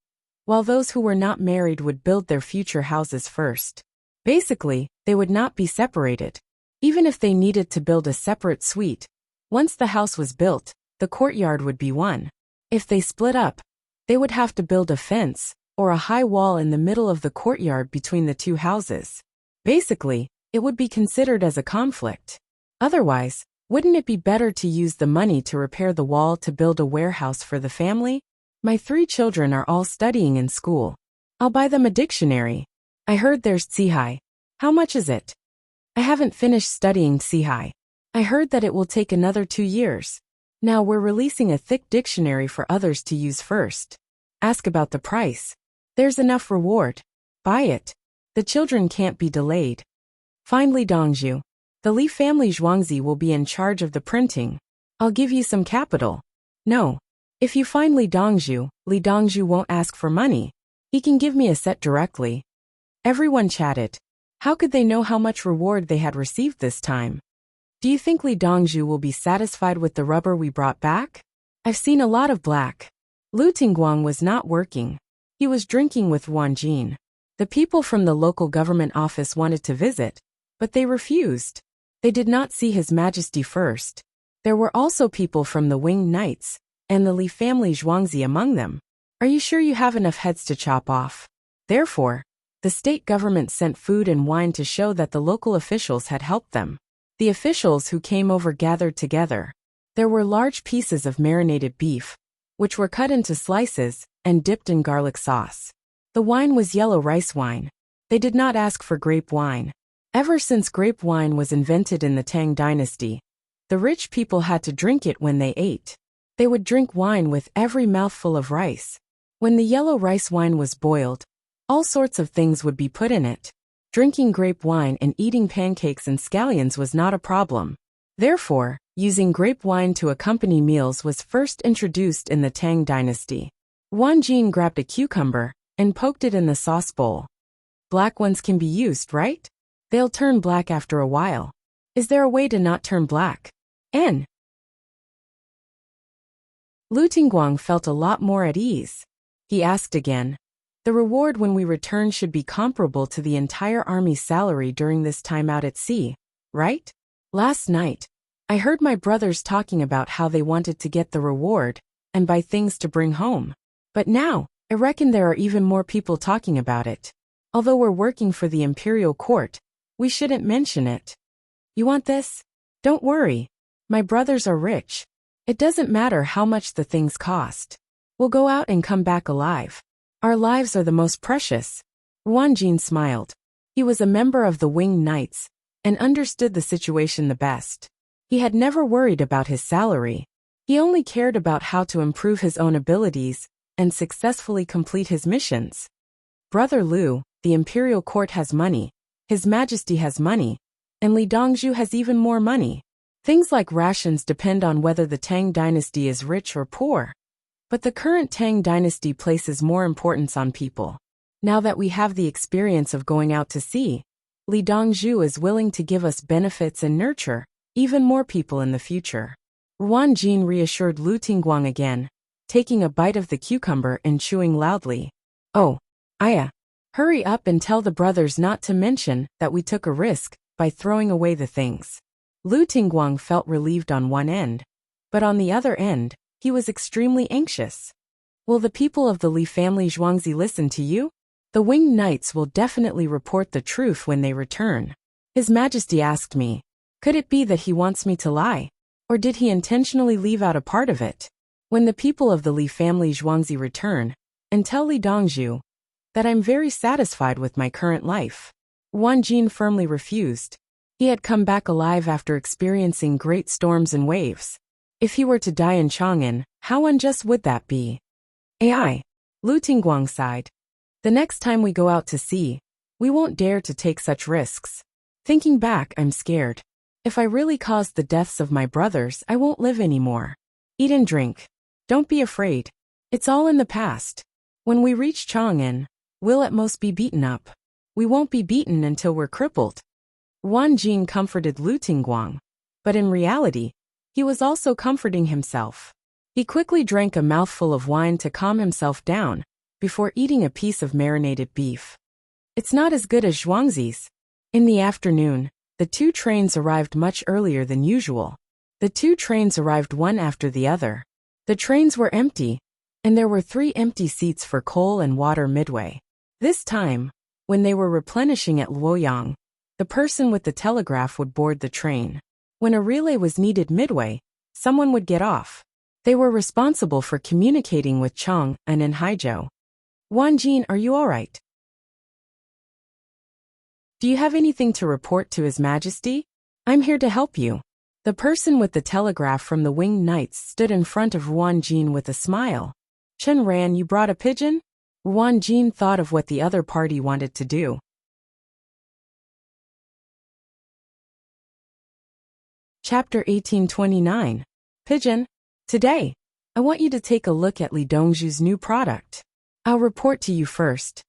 while those who were not married would build their future houses first. Basically, they would not be separated. Even if they needed to build a separate suite, once the house was built, the courtyard would be one. If they split up, they would have to build a fence or a high wall in the middle of the courtyard between the two houses. Basically, it would be considered as a conflict. Otherwise, wouldn't it be better to use the money to repair the wall to build a warehouse for the family? My 3 children are all studying in school. I'll buy them a dictionary. I heard there's Tsihai. How much is it? I haven't finished studying Tsihai. I heard that it will take another 2 years. Now we're releasing a thick dictionary for others to use first. Ask about the price. There's enough reward. Buy it. The children can't be delayed. Find Li Dongzhu. The Li family Zhuangzi will be in charge of the printing. I'll give you some capital. No. If you find Li Dongzhu won't ask for money. He can give me a set directly. Everyone chatted. How could they know how much reward they had received this time? Do you think Li Dongzhu will be satisfied with the rubber we brought back? I've seen a lot of black. Lu Tingguang was not working. He was drinking with Wan Jin. The people from the local government office wanted to visit, but they refused. They did not see His Majesty first. There were also people from the Winged Knights, and the Li family Zhuangzi among them. Are you sure you have enough heads to chop off? Therefore, the state government sent food and wine to show that the local officials had helped them. The officials who came over gathered together. There were large pieces of marinated beef, which were cut into slices and dipped in garlic sauce. The wine was yellow rice wine. They did not ask for grape wine. Ever since grape wine was invented in the Tang dynasty, the rich people had to drink it when they ate. They would drink wine with every mouthful of rice. When the yellow rice wine was boiled, all sorts of things would be put in it. Drinking grape wine and eating pancakes and scallions was not a problem. Therefore, using grape wine to accompany meals was first introduced in the Tang dynasty. Wan Jin grabbed a cucumber and poked it in the sauce bowl. Black ones can be used, right? They'll turn black after a while. Is there a way to not turn black? Lu Tingguang felt a lot more at ease. He asked again. The reward when we return should be comparable to the entire army's salary during this time out at sea, right? Last night, I heard my brothers talking about how they wanted to get the reward and buy things to bring home. But now, I reckon there are even more people talking about it. Although we're working for the imperial court, we shouldn't mention it. You want this? Don't worry. My brothers are rich. It doesn't matter how much the things cost. We'll go out and come back alive. Our lives are the most precious. Wan Jin smiled. He was a member of the Winged Knights and understood the situation the best. He had never worried about his salary. He only cared about how to improve his own abilities and successfully complete his missions. Brother Lu, the imperial court has money, His Majesty has money, and Li Dongzhu has even more money. Things like rations depend on whether the Tang dynasty is rich or poor. But the current Tang dynasty places more importance on people. Now that we have the experience of going out to sea, Li Dongzhu is willing to give us benefits and nurture even more people in the future. Wan Jin reassured Lu Tingguang again, taking a bite of the cucumber and chewing loudly. Oh, Aya, hurry up and tell the brothers not to mention that we took a risk by throwing away the things. Lu Tingguang felt relieved on one end, but on the other end, he was extremely anxious. Will the people of the Li family Zhuangzi listen to you? The Winged Knights will definitely report the truth when they return. His Majesty asked me, could it be that he wants me to lie? Or did he intentionally leave out a part of it? When the people of the Li family Zhuangzi return, and tell Li Dongzhu that I'm very satisfied with my current life. Wan Jin firmly refused. He had come back alive after experiencing great storms and waves. If he were to die in Chang'an, how unjust would that be? Ai. Lu Tingguang sighed. The next time we go out to sea, we won't dare to take such risks. Thinking back, I'm scared. If I really caused the deaths of my brothers, I won't live anymore. Eat and drink. Don't be afraid. It's all in the past. When we reach Chang'an, we'll at most be beaten up. We won't be beaten until we're crippled. Wan Jin comforted Lu Tingguang, but in reality, he was also comforting himself. He quickly drank a mouthful of wine to calm himself down, before eating a piece of marinated beef. It's not as good as Zhuangzi's. In the afternoon, the two trains arrived much earlier than usual. The two trains arrived one after the other. The trains were empty, and there were 3 empty seats for coal and water midway. This time, when they were replenishing at Luoyang, the person with the telegraph would board the train. When a relay was needed midway, someone would get off. They were responsible for communicating with Chang and in Haizhou. Wanjin, are you all right? Do you have anything to report to His Majesty? I'm here to help you. The person with the telegraph from the Winged Knights stood in front of Wanjin with a smile. Chen Ran, you brought a pigeon? Wanjin thought of what the other party wanted to do. Chapter 1829. Pigeon. Today, I want you to take a look at Li Dongzhu's new product. I'll report to you first.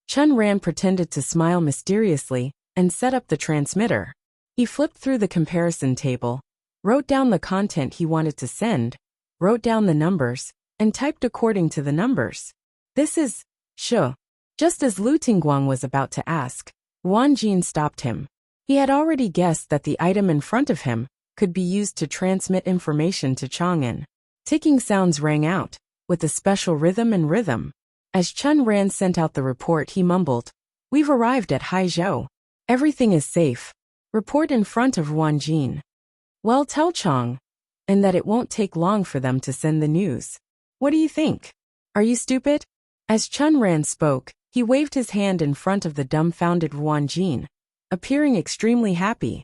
Chen Ran pretended to smile mysteriously and set up the transmitter. He flipped through the comparison table, wrote down the content he wanted to send, wrote down the numbers, and typed according to the numbers. This is Shu. Just as Lu Tingguang was about to ask, Wanjin stopped him. He had already guessed that the item in front of him could be used to transmit information to Chang'an. Ticking sounds rang out, with a special rhythm. As Chen Ran sent out the report, he mumbled, "We've arrived at Haizhou. Everything is safe. Report in front of Wanjin. Well, tell Chang, and that it won't take long for them to send the news. What do you think? Are you stupid?" As Chen Ran spoke, he waved his hand in front of the dumbfounded Wanjin, appearing extremely happy.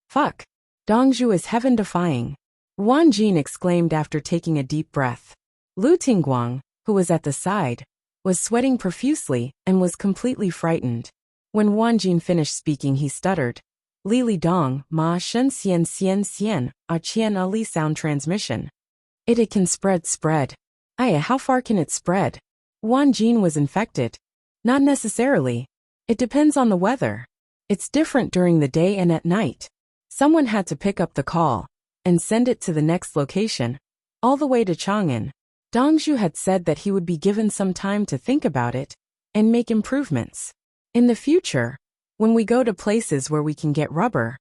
Fuck. Dongzhu is heaven-defying. Wanjin exclaimed after taking a deep breath. Lu Tingguang, who was at the side, was sweating profusely and was completely frightened. When Wanjin finished speaking, he stuttered. Li Dong, ma shen xian, a qian ali sound transmission. It can spread. How far can it spread? Wanjin was infected. Not necessarily. It depends on the weather. It's different during the day and at night. Someone had to pick up the call and send it to the next location, all the way to Chang'an. Dongzhu had said that he would be given some time to think about it and make improvements. In the future, when we go to places where we can get rubber,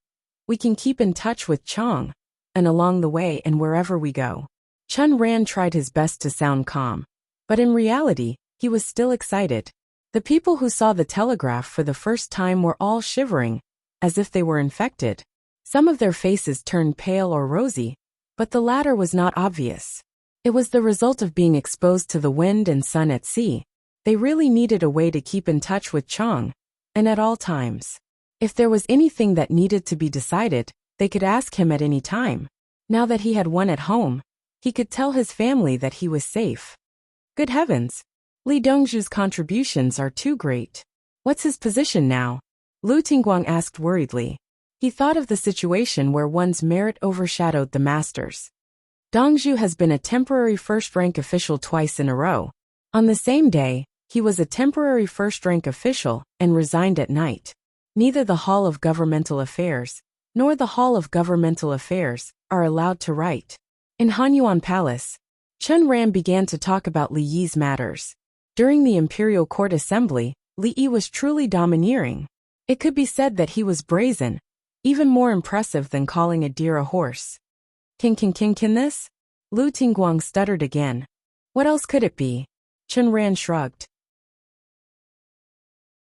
we can keep in touch with Chang, and along the way and wherever we go. Chen Ran tried his best to sound calm, but in reality, he was still excited. The people who saw the telegraph for the first time were all shivering, as if they were infected. Some of their faces turned pale or rosy, but the latter was not obvious. It was the result of being exposed to the wind and sun at sea. They really needed a way to keep in touch with Chang, and at all times. If there was anything that needed to be decided, they could ask him at any time. Now that he had one at home, he could tell his family that he was safe. Good heavens! Li Dongzhu's contributions are too great. What's his position now? Lu Tingguang asked worriedly. He thought of the situation where one's merit overshadowed the master's. Dongzhu has been a temporary first-rank official twice in a row. On the same day, he was a temporary first-rank official and resigned at night. Neither the Hall of Governmental Affairs nor the Hall of Governmental Affairs are allowed to write. In Hanyuan Palace, Chen Ran began to talk about Li Yi's matters. During the Imperial Court Assembly, Li Yi was truly domineering. It could be said that he was brazen, even more impressive than calling a deer a horse. Can this? Lu Tingguang stuttered again. What else could it be? Chen Ran shrugged.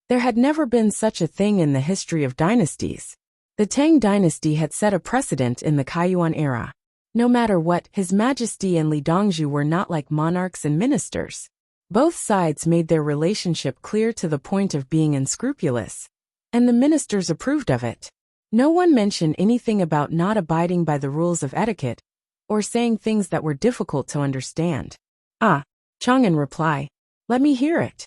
There had never been such a thing in the history of dynasties. The Tang dynasty had set a precedent in the Kaiyuan era. No matter what, His Majesty and Li Dongzhu were not like monarchs and ministers. Both sides made their relationship clear to the point of being unscrupulous, and the ministers approved of it. No one mentioned anything about not abiding by the rules of etiquette, or saying things that were difficult to understand. Chang'an reply. Let me hear it.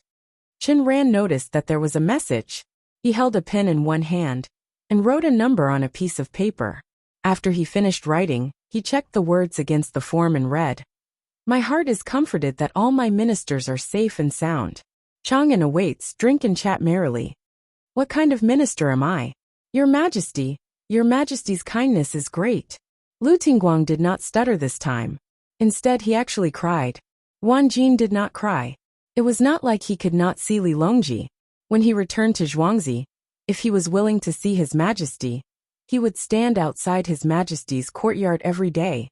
Chen Ran noticed that there was a message. He held a pen in one hand and wrote a number on a piece of paper. After he finished writing, he checked the words against the form and read, "My heart is comforted that all my ministers are safe and sound. Chang'an awaits, drink and chat merrily." What kind of minister am I? Your Majesty's kindness is great. Lu Tingguang did not stutter this time. Instead, he actually cried. Wanjin did not cry. It was not like he could not see Li Longji. When he returned to Zhuangzi, if he was willing to see His Majesty, he would stand outside His Majesty's courtyard every day,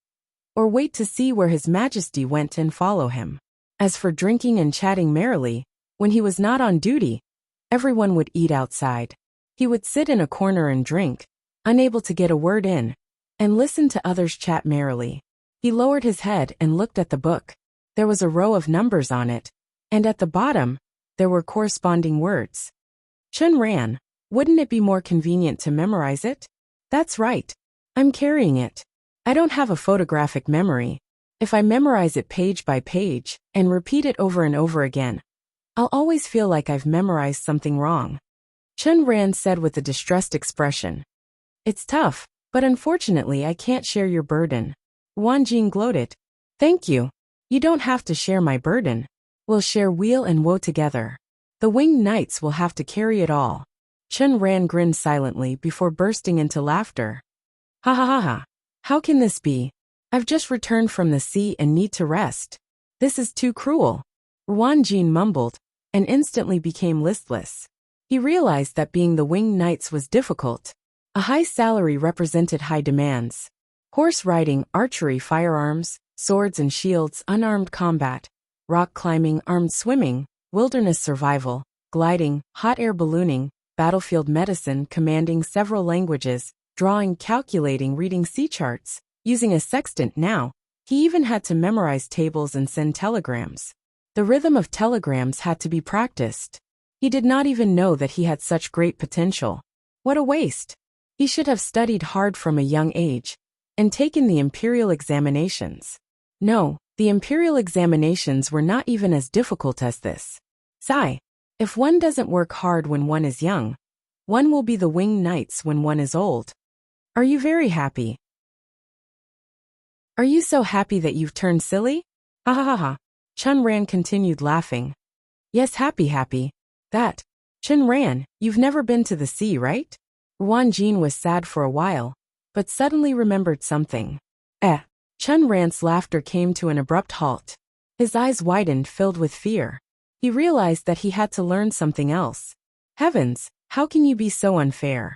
or wait to see where His Majesty went and follow him. As for drinking and chatting merrily, when he was not on duty, everyone would eat outside. He would sit in a corner and drink, unable to get a word in, and listen to others chat merrily. He lowered his head and looked at the book. There was a row of numbers on it, and at the bottom, there were corresponding words. Chen ran. Wouldn't it be more convenient to memorize it? That's right. I'm carrying it. I don't have a photographic memory. If I memorize it page by page and repeat it over and over again, I'll always feel like I've memorized something wrong. Chen Ran said with a distressed expression. It's tough, but unfortunately I can't share your burden. Wang Jing gloated. Thank you. You don't have to share my burden. We'll share weal and woe together. The winged knights will have to carry it all. Chen Ran grinned silently before bursting into laughter. Ha ha ha ha. How can this be? I've just returned from the sea and need to rest. This is too cruel. Wang Jing mumbled, and instantly became listless. He realized that being the winged knights was difficult. A high salary represented high demands. Horse riding, archery, firearms, swords and shields, unarmed combat, rock climbing, armed swimming, wilderness survival, gliding, hot air ballooning, battlefield medicine, commanding several languages, drawing, calculating, reading sea charts, using a sextant now. He even had to memorize tables and send telegrams. The rhythm of telegrams had to be practiced. He did not even know that he had such great potential. What a waste. He should have studied hard from a young age and taken the imperial examinations. No, the imperial examinations were not even as difficult as this. Sigh. If one doesn't work hard when one is young, one will be the winged knights when one is old. Are you very happy? Are you so happy that you've turned silly? Ha ha ha ha. Chen Ran continued laughing. Yes, happy. That. Chen Ran, you've never been to the sea, right? Wang Jing was sad for a while, but suddenly remembered something. Chen Ran's laughter came to an abrupt halt. His eyes widened, filled with fear. He realized that he had to learn something else. Heavens, how can you be so unfair?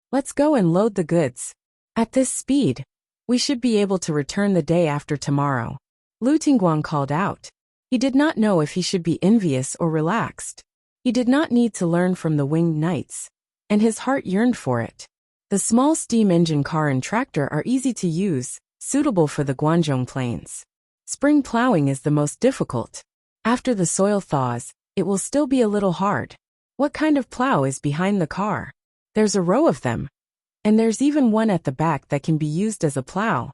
Let's go and load the goods. At this speed, we should be able to return the day after tomorrow. Lu Tingguang called out. He did not know if he should be envious or relaxed. He did not need to learn from the winged knights, and his heart yearned for it. The small steam engine car and tractor are easy to use, suitable for the Guangzhong plains. Spring plowing is the most difficult. After the soil thaws, it will still be a little hard. What kind of plow is behind the car? There's a row of them. And there's even one at the back that can be used as a plow.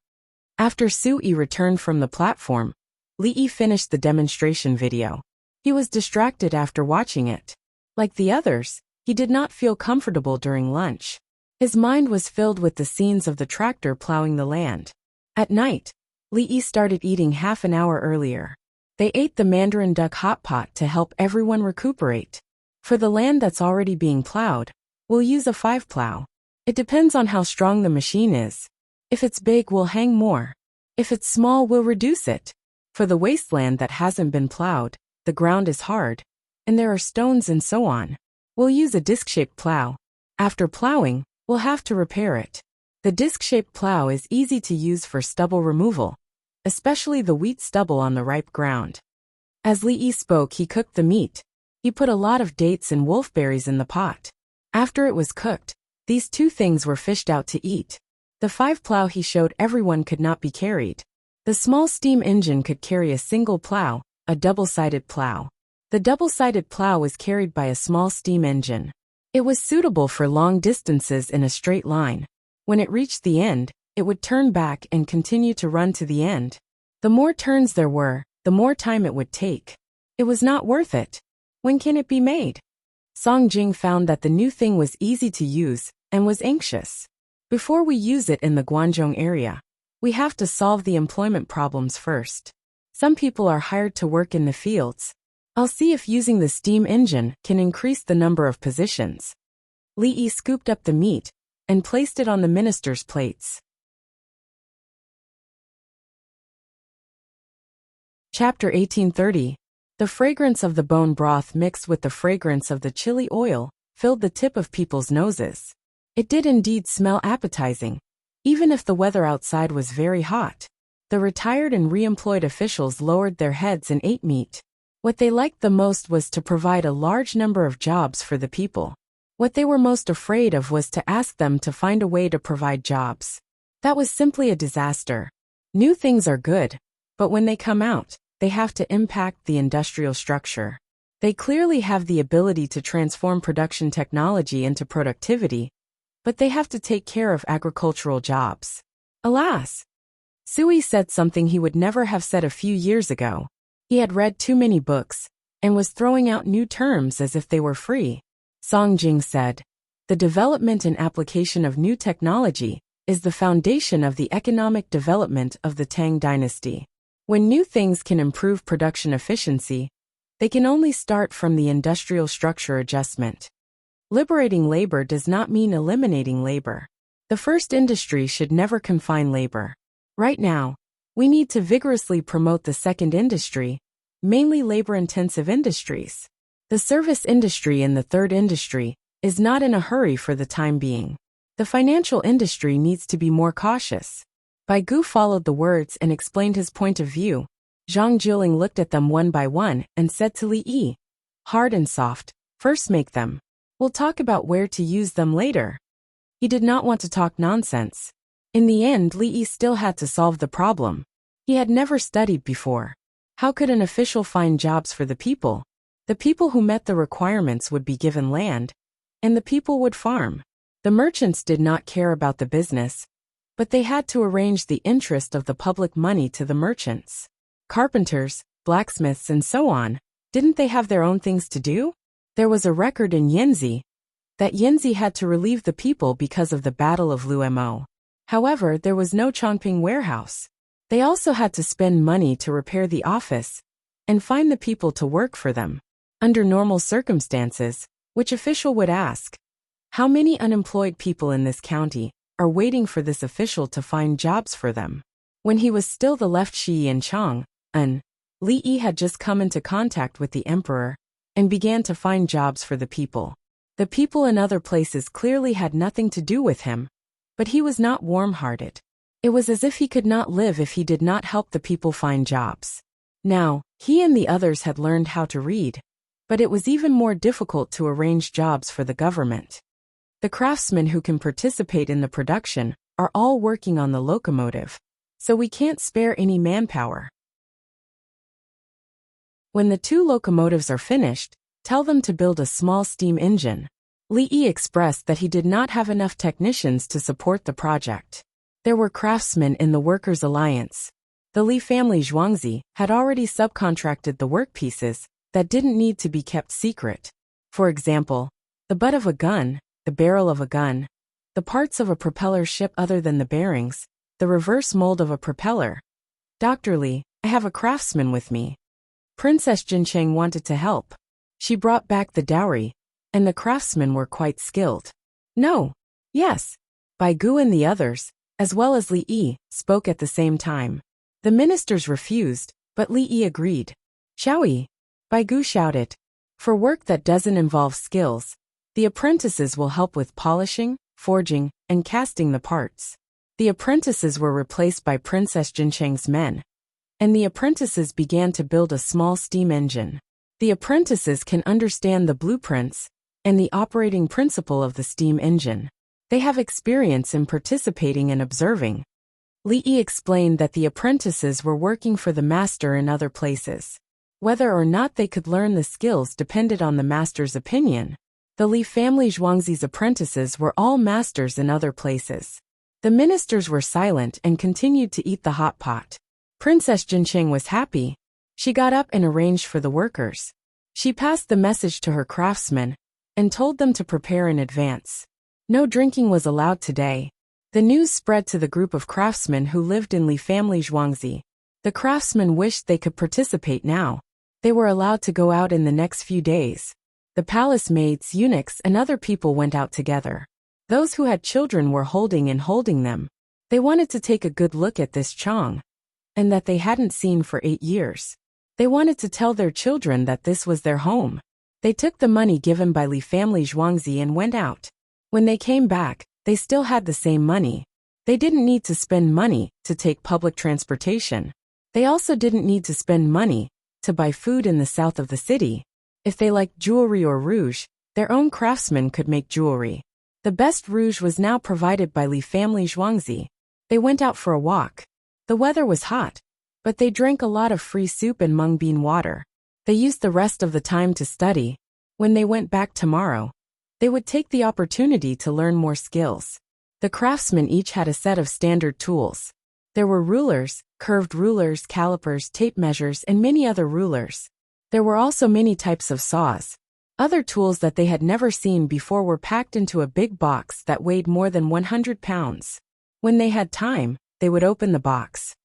After Su Yi returned from the platform, Li Yi finished the demonstration video. He was distracted after watching it. Like the others, he did not feel comfortable during lunch. His mind was filled with the scenes of the tractor plowing the land. At night, Li Yi started eating half an hour earlier. They ate the Mandarin duck hot pot to help everyone recuperate. For the land that's already being plowed, we'll use a 5 plow. It depends on how strong the machine is. If it's big, we'll hang more. If it's small, we'll reduce it. For the wasteland that hasn't been plowed, the ground is hard, and there are stones and so on. We'll use a disc-shaped plow. After plowing, we'll have to repair it. The disc-shaped plow is easy to use for stubble removal, especially the wheat stubble on the ripe ground. As Li Yi spoke, he cooked the meat. He put a lot of dates and wolfberries in the pot. After it was cooked, these 2 things were fished out to eat. The 5 plow he showed everyone could not be carried. The small steam engine could carry a single plow, a double-sided plow. The double-sided plow was carried by a small steam engine. It was suitable for long distances in a straight line. When it reached the end, it would turn back and continue to run to the end. The more turns there were, the more time it would take. It was not worth it. When can it be made? Song Jing found that the new thing was easy to use and was anxious. Before we use it in the Guangzhong area, we have to solve the employment problems first. Some people are hired to work in the fields. I'll see if using the steam engine can increase the number of positions. Li Yi scooped up the meat and placed it on the minister's plates. Chapter 1830. The fragrance of the bone broth mixed with the fragrance of the chili oil filled the tip of people's noses. It did indeed smell appetizing, even if the weather outside was very hot. The retired and re-employed officials lowered their heads and ate meat. What they liked the most was to provide a large number of jobs for the people. What they were most afraid of was to ask them to find a way to provide jobs. That was simply a disaster. New things are good, but when they come out, they have to impact the industrial structure. They clearly have the ability to transform production technology into productivity, but they have to take care of agricultural jobs. Alas! Sui said something he would never have said a few years ago. He had read too many books, and was throwing out new terms as if they were free. Song Jing said, "The development and application of new technology is the foundation of the economic development of the Tang dynasty. When new things can improve production efficiency, they can only start from the industrial structure adjustment. Liberating labor does not mean eliminating labor. The first industry should never confine labor. Right now, we need to vigorously promote the second industry, mainly labor-intensive industries. The service industry and the third industry is not in a hurry for the time being. The financial industry needs to be more cautious." Bai Gu followed the words and explained his point of view. Zhang Jiling looked at them one by one and said to Li Yi, "Hard and soft, first make them. We'll talk about where to use them later." He did not want to talk nonsense. In the end, Li Yi still had to solve the problem. He had never studied before. How could an official find jobs for the people? The people who met the requirements would be given land, and the people would farm. The merchants did not care about the business, but they had to arrange the interest of the public money to the merchants. Carpenters, blacksmiths, and so on, didn't they have their own things to do? There was a record in Yanzi that Yanzi had to relieve the people because of the Battle of Luemo. However, there was no Chongping warehouse. They also had to spend money to repair the office and find the people to work for them. Under normal circumstances, which official would ask, "How many unemployed people in this county are waiting for this official to find jobs for them?" When he was still the left Shi in Chang, Li Yi had just come into contact with the emperor and began to find jobs for the people. The people in other places clearly had nothing to do with him, but he was not warm-hearted. It was as if he could not live if he did not help the people find jobs. Now, he and the others had learned how to read, but it was even more difficult to arrange jobs for the government. The craftsmen who can participate in the production are all working on the locomotive, so we can't spare any manpower. When the 2 locomotives are finished, tell them to build a small steam engine. Li Yi expressed that he did not have enough technicians to support the project. There were craftsmen in the Workers' Alliance. The Li family Zhuangzi had already subcontracted the workpieces that didn't need to be kept secret. For example, the butt of a gun, the barrel of a gun, the parts of a propeller ship other than the bearings, the reverse mold of a propeller. "Dr. Li, I have a craftsman with me." Princess Jincheng wanted to help. She brought back the dowry, and the craftsmen were quite skilled. "No. Yes." Bai Gu and the others, as well as Li Yi, spoke at the same time. The ministers refused, but Li Yi agreed. "Shall we?" Bai Gu shouted. "For work that doesn't involve skills, the apprentices will help with polishing, forging, and casting the parts." The apprentices were replaced by Princess Jincheng's men, and the apprentices began to build a small steam engine. The apprentices can understand the blueprints and the operating principle of the steam engine. They have experience in participating and observing. Li Yi explained that the apprentices were working for the master in other places. Whether or not they could learn the skills depended on the master's opinion. The Li family Zhuangzi's apprentices were all masters in other places. The ministers were silent and continued to eat the hot pot. Princess Jincheng was happy. She got up and arranged for the workers. She passed the message to her craftsmen and told them to prepare in advance. No drinking was allowed today. The news spread to the group of craftsmen who lived in Li family Zhuangzi. The craftsmen wished they could participate now. They were allowed to go out in the next few days. The palace maids, eunuchs, and other people went out together. Those who had children were holding them. They wanted to take a good look at this Chang, and that they hadn't seen for 8 years. They wanted to tell their children that this was their home. They took the money given by Li family Zhuangzi and went out. When they came back, they still had the same money. They didn't need to spend money to take public transportation. They also didn't need to spend money to buy food in the south of the city. If they liked jewelry or rouge, their own craftsmen could make jewelry. The best rouge was now provided by Li family Zhuangzi. They went out for a walk. The weather was hot, but they drank a lot of free soup and mung bean water. They used the rest of the time to study. When they went back tomorrow, they would take the opportunity to learn more skills. The craftsmen each had a set of standard tools. There were rulers, curved rulers, calipers, tape measures, and many other rulers. There were also many types of saws. Other tools that they had never seen before were packed into a big box that weighed more than 100 pounds. When they had time, they would open the box.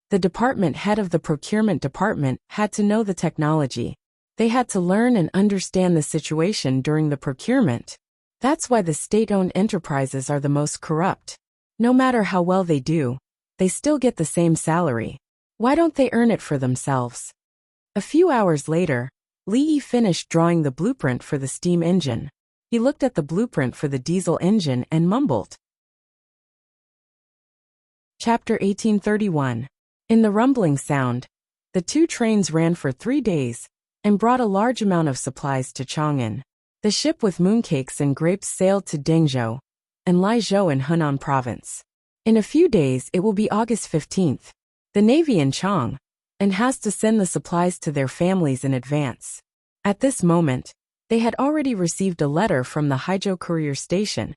The department head of the procurement department had to know the technology. They had to learn and understand the situation during the procurement. That's why the state-owned enterprises are the most corrupt. No matter how well they do, they still get the same salary. Why don't they earn it for themselves? A few hours later, Li Yi finished drawing the blueprint for the steam engine. He looked at the blueprint for the diesel engine and mumbled. Chapter 1831. In the rumbling sound, the two trains ran for 3 days and brought a large amount of supplies to Chang'an. The ship with mooncakes and grapes sailed to Dengzhou and Laizhou in Henan province. In a few days it will be August 15th. The navy in Chang'an has to send the supplies to their families in advance. At this moment, they had already received a letter from the Haizhou courier station,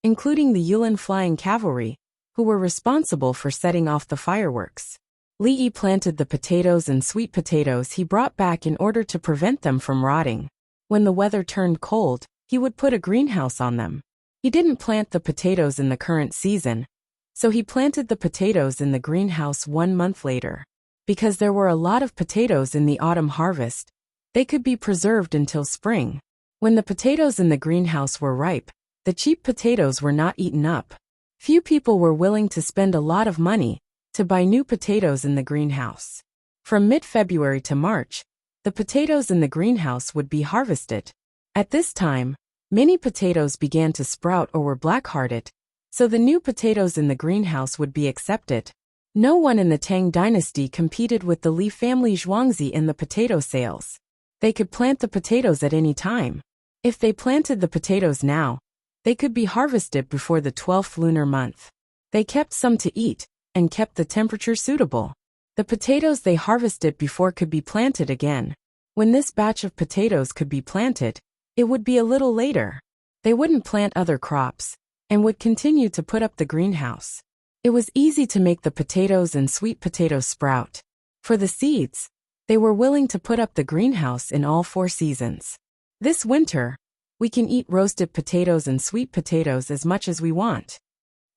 including the Yulin flying cavalry, who were responsible for setting off the fireworks. Li Yi planted the potatoes and sweet potatoes he brought back in order to prevent them from rotting. When the weather turned cold, he would put a greenhouse on them. He didn't plant the potatoes in the current season, so he planted the potatoes in the greenhouse 1 month later. Because there were a lot of potatoes in the autumn harvest, they could be preserved until spring. When the potatoes in the greenhouse were ripe, the cheap potatoes were not eaten up. Few people were willing to spend a lot of money to buy new potatoes in the greenhouse. From mid-February to March, the potatoes in the greenhouse would be harvested. At this time, many potatoes began to sprout or were black-hearted, so the new potatoes in the greenhouse would be accepted. No one in the Tang dynasty competed with the Li family Zhuangzi in the potato sales. They could plant the potatoes at any time. If they planted the potatoes now, they could be harvested before the 12th lunar month. They kept some to eat and kept the temperature suitable. The potatoes they harvested before could be planted again. When this batch of potatoes could be planted, it would be a little later. They wouldn't plant other crops and would continue to put up the greenhouse. It was easy to make the potatoes and sweet potatoes sprout. For the seeds, they were willing to put up the greenhouse in all 4 seasons. This winter, we can eat roasted potatoes and sweet potatoes as much as we want.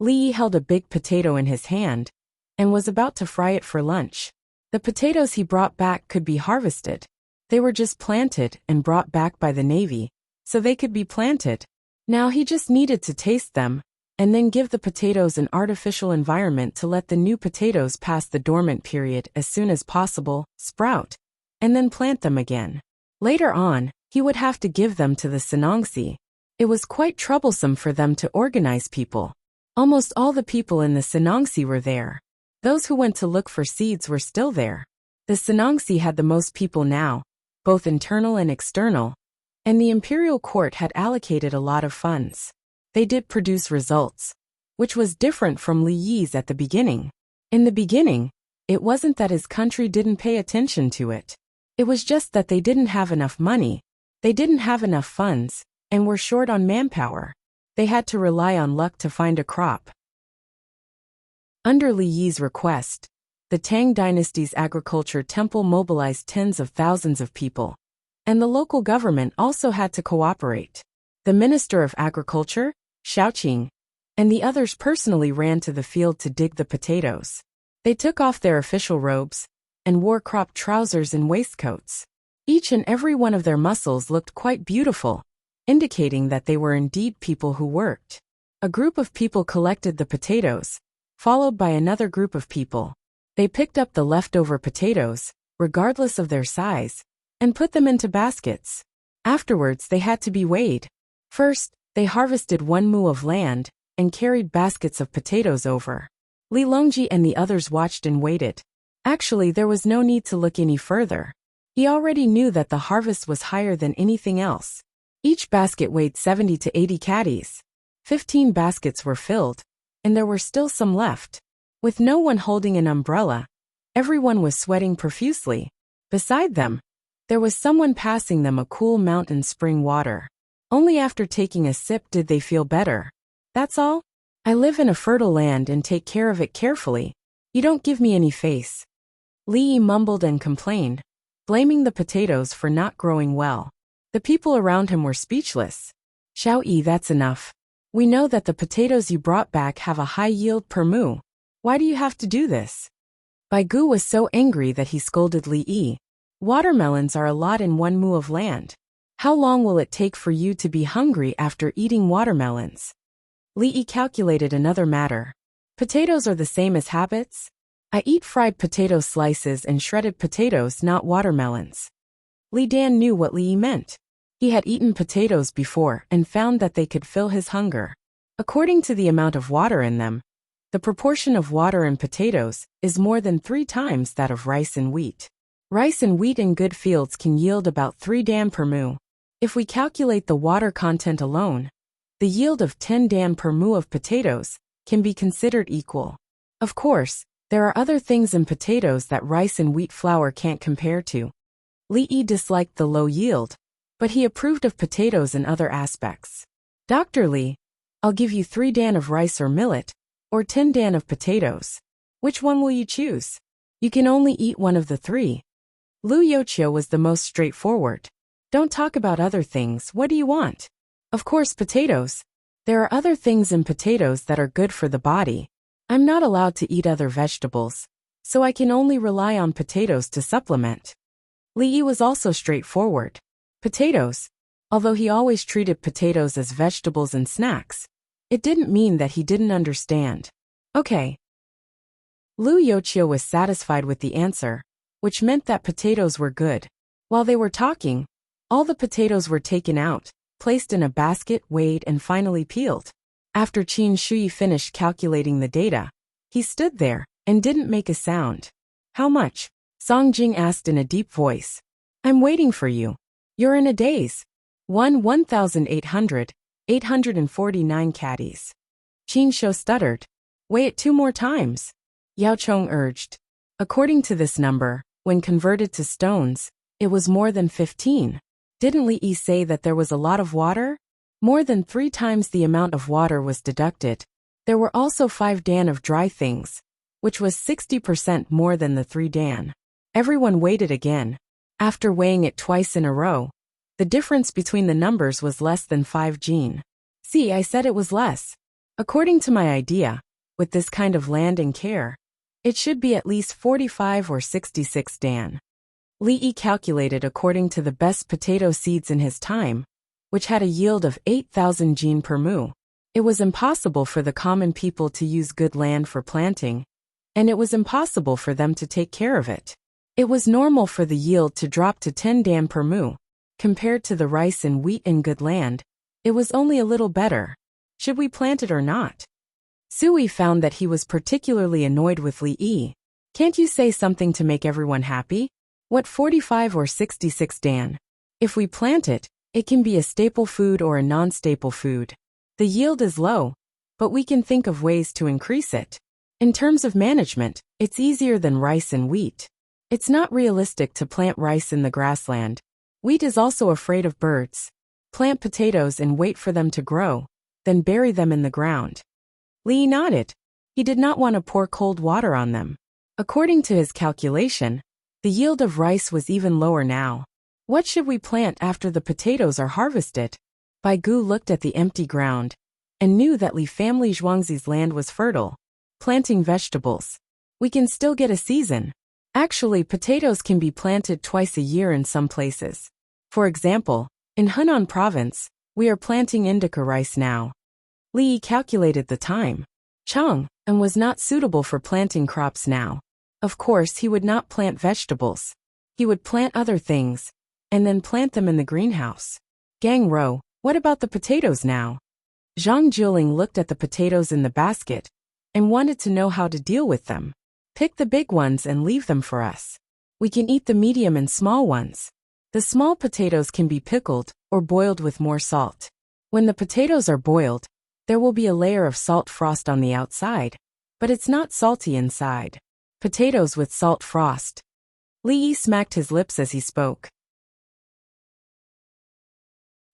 Li Yi held a big potato in his hand and was about to fry it for lunch. The potatoes he brought back could be harvested. They were just planted and brought back by the navy, so they could be planted. Now he just needed to taste them and then give the potatoes an artificial environment to let the new potatoes pass the dormant period as soon as possible, sprout, and then plant them again. Later on, he would have to give them to the Senongsi. It was quite troublesome for them to organize people. Almost all the people in the Senongsi were there. Those who went to look for seeds were still there. The Senongsi had the most people now, both internal and external, and the imperial court had allocated a lot of funds. They did produce results, which was different from Li Yi's at the beginning. In the beginning, it wasn't that his country didn't pay attention to it. It was just that they didn't have enough money, they didn't have enough funds, and were short on manpower. They had to rely on luck to find a crop. Under Li Yi's request, the Tang dynasty's agriculture temple mobilized tens of thousands of people, and the local government also had to cooperate. The Minister of Agriculture, Xiaoqing, and the others personally ran to the field to dig the potatoes. They took off their official robes and wore cropped trousers and waistcoats. Each and every one of their muscles looked quite beautiful, indicating that they were indeed people who worked. A group of people collected the potatoes followed by another group of people. They picked up the leftover potatoes, regardless of their size, and put them into baskets. Afterwards, they had to be weighed. First, they harvested 1 mu of land and carried baskets of potatoes over. Li Longji and the others watched and waited. Actually, there was no need to look any further. He already knew that the harvest was higher than anything else. Each basket weighed 70 to 80 caddies. 15 baskets were filled, and there were still some left. With no one holding an umbrella, everyone was sweating profusely. Beside them, there was someone passing them a cool mountain spring water. Only after taking a sip did they feel better. That's all? I live in a fertile land and take care of it carefully. You don't give me any face. Li Yi mumbled and complained, blaming the potatoes for not growing well. The people around him were speechless. Xiao Yi, that's enough. We know that the potatoes you brought back have a high yield per mu. Why do you have to do this? Bai Gu was so angry that he scolded Li Yi. Watermelons are a lot in 1 mu of land. How long will it take for you to be hungry after eating watermelons? Li Yi calculated another matter. Potatoes are the same as habits? I eat fried potato slices and shredded potatoes, not watermelons. Li Dan knew what Li Yi meant. He had eaten potatoes before and found that they could fill his hunger. According to the amount of water in them, the proportion of water in potatoes is more than 3 times that of rice and wheat. Rice and wheat in good fields can yield about 3 dan per mu. If we calculate the water content alone, the yield of 10 dan per mu of potatoes can be considered equal. Of course, there are other things in potatoes that rice and wheat flour can't compare to. Li Yi disliked the low yield, but he approved of potatoes in other aspects. Dr. Li, I'll give you 3 dan of rice or millet, or 10 dan of potatoes. Which one will you choose? You can only eat one of the 3. Lu Youqiu was the most straightforward. Don't talk about other things, what do you want? Of course, potatoes. There are other things in potatoes that are good for the body. I'm not allowed to eat other vegetables, so I can only rely on potatoes to supplement. Li Yi was also straightforward. Potatoes. Although he always treated potatoes as vegetables and snacks, it didn't mean that he didn't understand. Okay. Lu Youqiu was satisfied with the answer, which meant that potatoes were good. While they were talking, all the potatoes were taken out, placed in a basket, weighed, and finally peeled. After Qin Shuyi finished calculating the data, he stood there and didn't make a sound. How much? Song Jing asked in a deep voice. I'm waiting for you. You're in a daze. 1,800, 849 caddies. Qin Shou stuttered. Weigh it 2 more times. Yao Chong urged. According to this number, when converted to stones, it was more than 15. Didn't Li Yi say that there was a lot of water? More than 3 times the amount of water was deducted. There were also 5 dan of dry things, which was 60% more than the 3 dan. Everyone weighed it again. After weighing it twice in a row, the difference between the numbers was less than 5 jin. See, I said it was less. According to my idea, with this kind of land and care, it should be at least 45 or 66 dan. Li Yi calculated according to the best potato seeds in his time, which had a yield of 8,000 jin per mu. It was impossible for the common people to use good land for planting, and it was impossible for them to take care of it. It was normal for the yield to drop to 10 dan per mu. Compared to the rice and wheat in good land, it was only a little better. Should we plant it or not? Sui found that he was particularly annoyed with Li Yi. Can't you say something to make everyone happy? What 45 or 66 dan? If we plant it, it can be a staple food or a non-staple food. The yield is low, but we can think of ways to increase it. In terms of management, it's easier than rice and wheat. It's not realistic to plant rice in the grassland. Wheat is also afraid of birds. Plant potatoes and wait for them to grow, then bury them in the ground. Li nodded. He did not want to pour cold water on them. According to his calculation, the yield of rice was even lower now. What should we plant after the potatoes are harvested? Bai Gu looked at the empty ground and knew that Li family Zhuangzi's land was fertile. Planting vegetables. We can still get a season. Actually, potatoes can be planted twice a year in some places. For example, in Henan province, we are planting indica rice now. Li Yi calculated the time. Chang, and was not suitable for planting crops now. Of course, he would not plant vegetables. He would plant other things, and then plant them in the greenhouse. Gang Ro, what about the potatoes now? Zhang Juling looked at the potatoes in the basket and wanted to know how to deal with them. Pick the big ones and leave them for us. We can eat the medium and small ones. The small potatoes can be pickled or boiled with more salt. When the potatoes are boiled, there will be a layer of salt frost on the outside, but it's not salty inside. Potatoes with salt frost. Li Yi smacked his lips as he spoke.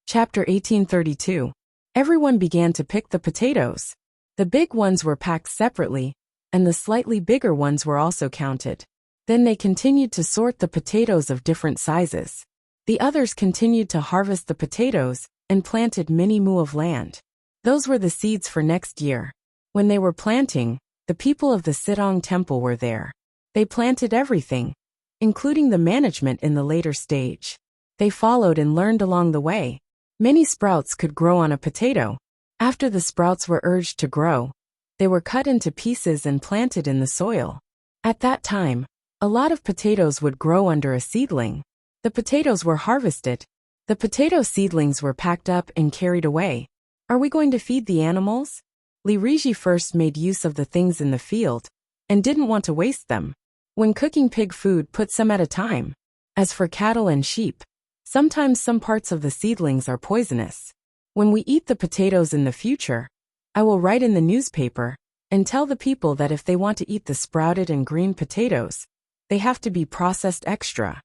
Chapter 1832. Everyone began to pick the potatoes. The big ones were packed separately, and the slightly bigger ones were also counted. Then they continued to sort the potatoes of different sizes. The others continued to harvest the potatoes and planted many mu of land. Those were the seeds for next year. When they were planting, the people of the Sitong temple were there. They planted everything, including the management in the later stage. They followed and learned along the way. Many sprouts could grow on a potato. After the sprouts were urged to grow, they were cut into pieces and planted in the soil. At that time, a lot of potatoes would grow under a seedling. The potatoes were harvested. The potato seedlings were packed up and carried away. Are we going to feed the animals? Li Riji first made use of the things in the field and didn't want to waste them. When cooking pig food, put some at a time. As for cattle and sheep, sometimes some parts of the seedlings are poisonous. When we eat the potatoes in the future, I will write in the newspaper and tell the people that if they want to eat the sprouted and green potatoes, they have to be processed extra.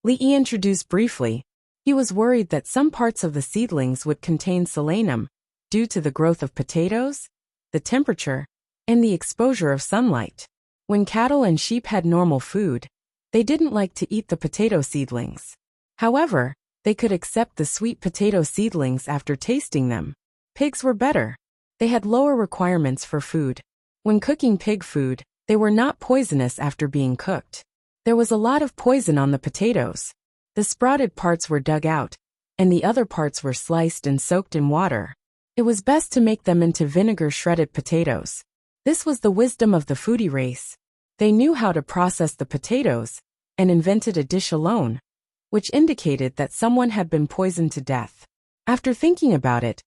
Li Yi introduced briefly. He was worried that some parts of the seedlings would contain selenium due to the growth of potatoes, the temperature, and the exposure of sunlight. When cattle and sheep had normal food, they didn't like to eat the potato seedlings. However, they could accept the sweet potato seedlings after tasting them. Pigs were better. They had lower requirements for food. When cooking pig food, they were not poisonous after being cooked. There was a lot of poison on the potatoes. The sprouted parts were dug out, and the other parts were sliced and soaked in water. It was best to make them into vinegar shredded potatoes. This was the wisdom of the foodie race. They knew how to process the potatoes and invented a dish alone, which indicated that someone had been poisoned to death. After thinking about it,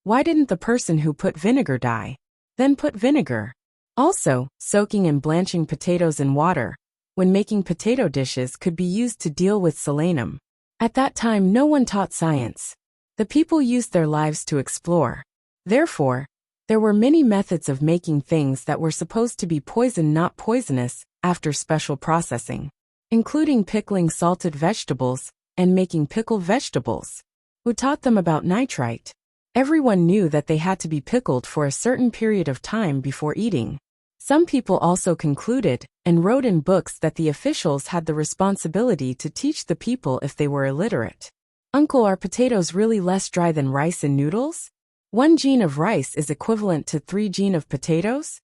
why didn't the person who put vinegar die? Then put vinegar. Also, soaking and blanching potatoes in water when making potato dishes could be used to deal with selenium. At that time, no one taught science. The people used their lives to explore. Therefore, there were many methods of making things that were supposed to be poison not poisonous after special processing, including pickling salted vegetables and making pickled vegetables. Who taught them about nitrite? Everyone knew that they had to be pickled for a certain period of time before eating. Some people also concluded and wrote in books that the officials had the responsibility to teach the people if they were illiterate. Uncle, are potatoes really less dry than rice and noodles? 1 gene of rice is equivalent to 3 gene of potatoes?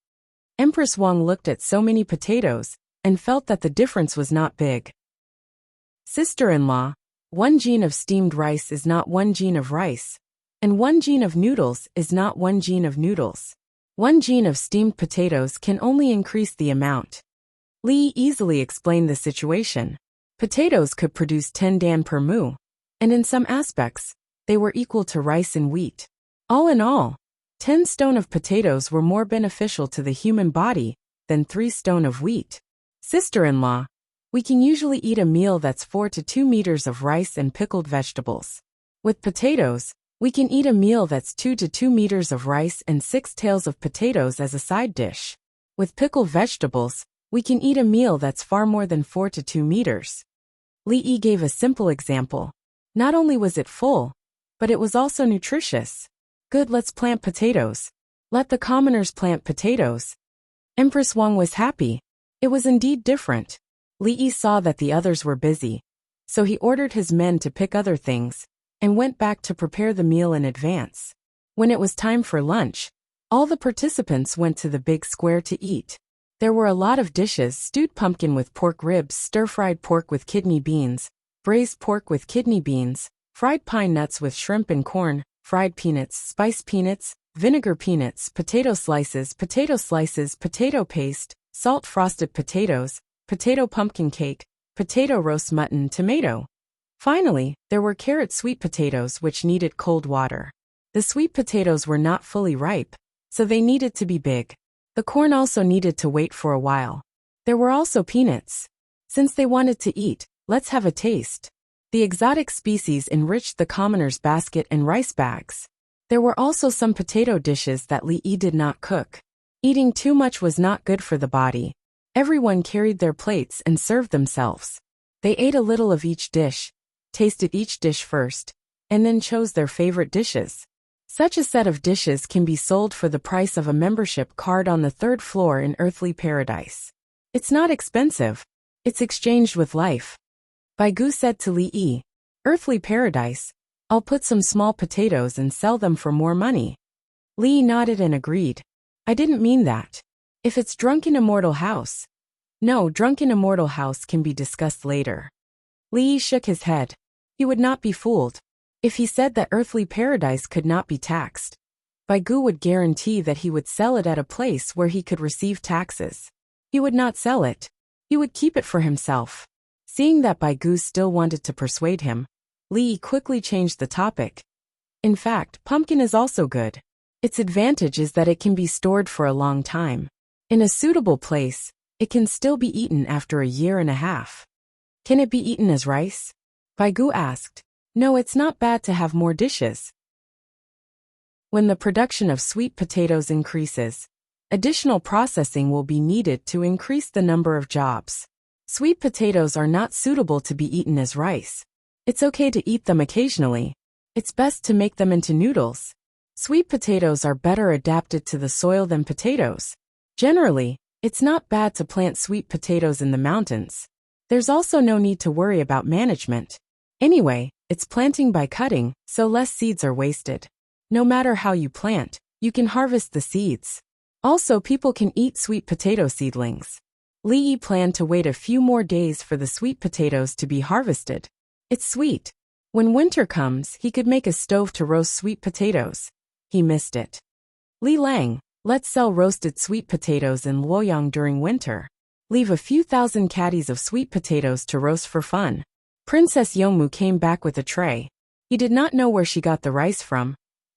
Empress Wang looked at so many potatoes and felt that the difference was not big. Sister-in-law, 1 gene of steamed rice is not 1 gene of rice, and 1 gene of noodles is not 1 gene of noodles. 1 gene of steamed potatoes can only increase the amount. Li easily explained the situation. Potatoes could produce 10 dan per mu, and in some aspects, they were equal to rice and wheat. All in all, 10 stone of potatoes were more beneficial to the human body than 3 stone of wheat. Sister-in-law, we can usually eat a meal that's 4 to 2 meters of rice and pickled vegetables. With potatoes, we can eat a meal that's 2 to 2 meters of rice and 6 tails of potatoes as a side dish. With pickled vegetables, we can eat a meal that's far more than 4 to 2 meters. Li Yi gave a simple example. Not only was it full, but it was also nutritious. Good, let's plant potatoes. Let the commoners plant potatoes. Empress Wang was happy. It was indeed different. Li Yi saw that the others were busy, so he ordered his men to pick other things and went back to prepare the meal in advance. When it was time for lunch, all the participants went to the big square to eat. There were a lot of dishes: stewed pumpkin with pork ribs, stir-fried pork with kidney beans, braised pork with kidney beans, fried pine nuts with shrimp and corn, fried peanuts, spiced peanuts, vinegar peanuts, potato slices, potato paste, salt frosted potatoes, potato pumpkin cake, potato roast mutton, tomato. Finally, there were carrot sweet potatoes which needed cold water. The sweet potatoes were not fully ripe, so they needed to be big. The corn also needed to wait for a while. There were also peanuts. Since they wanted to eat, let's have a taste. The exotic species enriched the commoner's basket and rice bags. There were also some potato dishes that Li Yi did not cook. Eating too much was not good for the body. Everyone carried their plates and served themselves. They ate a little of each dish, tasted each dish first, and then chose their favorite dishes. Such a set of dishes can be sold for the price of a membership card on the third floor in Earthly Paradise. It's not expensive. It's exchanged with life. Bai Gu said to Li Yi, "Earthly Paradise, I'll put some small potatoes and sell them for more money." Li Yi nodded and agreed. "I didn't mean that. If it's Drunken Immortal House." "No, Drunken Immortal House can be discussed later." Li Yi shook his head. He would not be fooled. If he said that Earthly Paradise could not be taxed, Bai Gu would guarantee that he would sell it at a place where he could receive taxes. He would not sell it. He would keep it for himself. Seeing that Bai Gu still wanted to persuade him, Li Yi quickly changed the topic. "In fact, pumpkin is also good. Its advantage is that it can be stored for a long time. In a suitable place, it can still be eaten after a year and a half." "Can it be eaten as rice?" Bai Gu asked. "No, it's not bad to have more dishes." When the production of sweet potatoes increases, additional processing will be needed to increase the number of jobs. Sweet potatoes are not suitable to be eaten as rice. It's okay to eat them occasionally. It's best to make them into noodles. Sweet potatoes are better adapted to the soil than potatoes. Generally, it's not bad to plant sweet potatoes in the mountains. There's also no need to worry about management. Anyway, it's planting by cutting, so less seeds are wasted. No matter how you plant, you can harvest the seeds. Also, people can eat sweet potato seedlings. Li Yi planned to wait a few more days for the sweet potatoes to be harvested. It's sweet. When winter comes, he could make a stove to roast sweet potatoes. He missed it. Li Lang, let's sell roasted sweet potatoes in Luoyang during winter. Leave a few thousand caddies of sweet potatoes to roast for fun. Princess Yongmu came back with a tray. He did not know where she got the rice from,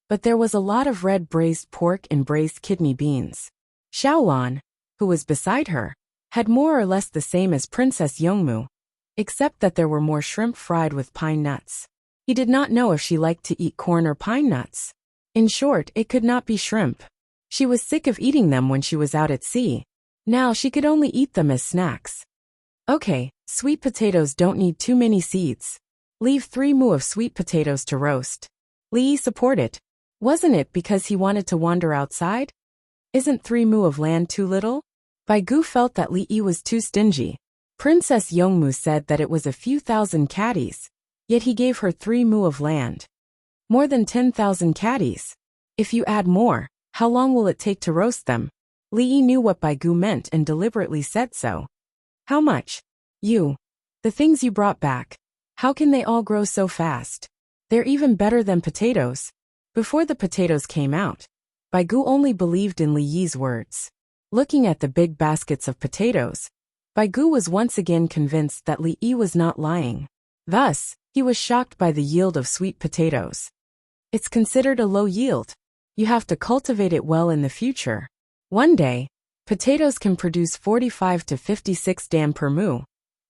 but there was a lot of red braised pork and braised kidney beans. Xiaolan, who was beside her, had more or less the same as Princess Yongmu, except that there were more shrimp fried with pine nuts. He did not know if she liked to eat corn or pine nuts. In short, it could not be shrimp. She was sick of eating them when she was out at sea. Now she could only eat them as snacks. Okay, sweet potatoes don't need too many seeds. Leave 3 mu of sweet potatoes to roast. Li Yi supported. Wasn't it because he wanted to wander outside? Isn't 3 mu of land too little? Bai Gu felt that Li Yi was too stingy. Princess Yongmu said that it was a few thousand caddies, yet he gave her 3 mu of land. More than 10,000 caddies. If you add more, how long will it take to roast them? Li Yi knew what Bai Gu meant and deliberately said so. How much? The things you brought back. How can they all grow so fast? They're even better than potatoes. Before the potatoes came out, Bai Gu only believed in Li Yi's words. Looking at the big baskets of potatoes, Bai Gu was once again convinced that Li Yi was not lying. Thus, he was shocked by the yield of sweet potatoes. It's considered a low yield. You have to cultivate it well in the future. One day, potatoes can produce 45 to 56 dan per mu,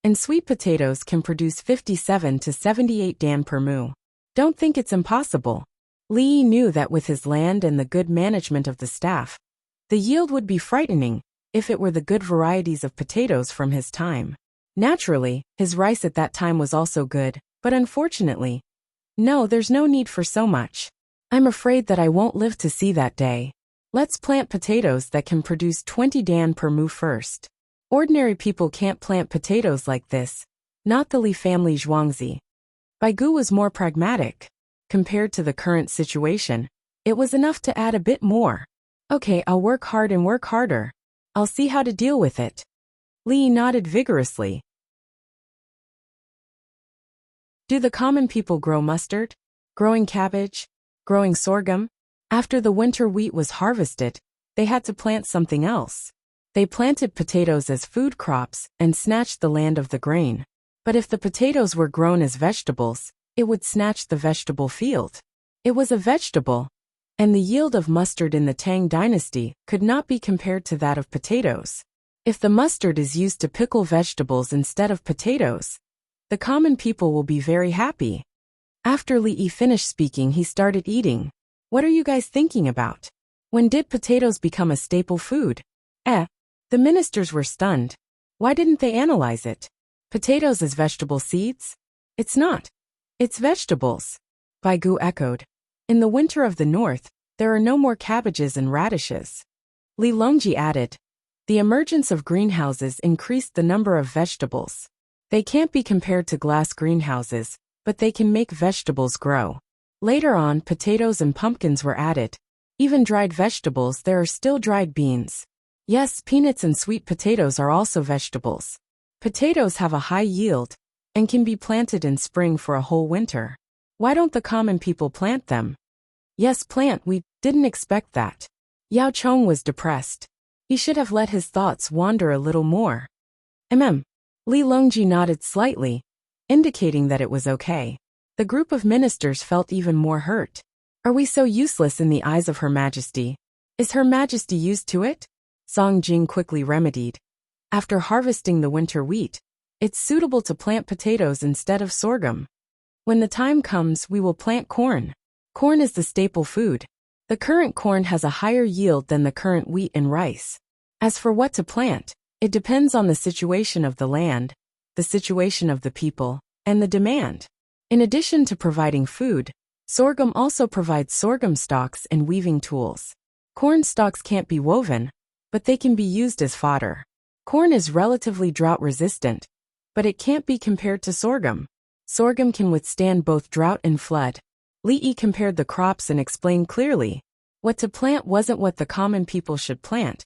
and sweet potatoes can produce 57 to 78 dan per mu. Don't think it's impossible. Li Yi knew that with his land and the good management of the staff, the yield would be frightening if it were the good varieties of potatoes from his time. Naturally, his rice at that time was also good, but unfortunately, no, there's no need for so much. I'm afraid that I won't live to see that day. Let's plant potatoes that can produce 20 dan per mu first. Ordinary people can't plant potatoes like this, not the Li family Zhuangzi. Bai Gu was more pragmatic. Compared to the current situation, it was enough to add a bit more. Okay, I'll work hard and work harder. I'll see how to deal with it. Li nodded vigorously. Do the common people grow mustard? Growing cabbage? Growing sorghum? After the winter wheat was harvested, they had to plant something else. They planted potatoes as food crops and snatched the land of the grain. But if the potatoes were grown as vegetables, it would snatch the vegetable field. It was a vegetable, and the yield of mustard in the Tang dynasty could not be compared to that of potatoes. If the mustard is used to pickle vegetables instead of potatoes, the common people will be very happy. After Li Yi finished speaking, he started eating. What are you guys thinking about? When did potatoes become a staple food? The ministers were stunned. Why didn't they analyze it? Potatoes as vegetable seeds? It's not. It's vegetables. Bai Gu echoed. In the winter of the north, there are no more cabbages and radishes. Li Longji added. The emergence of greenhouses increased the number of vegetables. They can't be compared to glass greenhouses, but they can make vegetables grow. Later on, potatoes and pumpkins were added. Even dried vegetables, there are still dried beans. Yes, peanuts and sweet potatoes are also vegetables. Potatoes have a high yield and can be planted in spring for a whole winter. Why don't the common people plant them? Yes, plant, we didn't expect that. Yao Chong was depressed. He should have let his thoughts wander a little more. Li Longji nodded slightly, indicating that it was okay. The group of ministers felt even more hurt. Are we so useless in the eyes of Her Majesty? Is Her Majesty used to it? Song Jing quickly remedied. After harvesting the winter wheat, it's suitable to plant potatoes instead of sorghum. When the time comes, we will plant corn. Corn is the staple food. The current corn has a higher yield than the current wheat and rice. As for what to plant, it depends on the situation of the land, the situation of the people, and the demand. In addition to providing food, sorghum also provides sorghum stalks and weaving tools. Corn stalks can't be woven, but they can be used as fodder. Corn is relatively drought-resistant, but it can't be compared to sorghum. Sorghum can withstand both drought and flood. Li Yi compared the crops and explained clearly. What to plant wasn't what the common people should plant,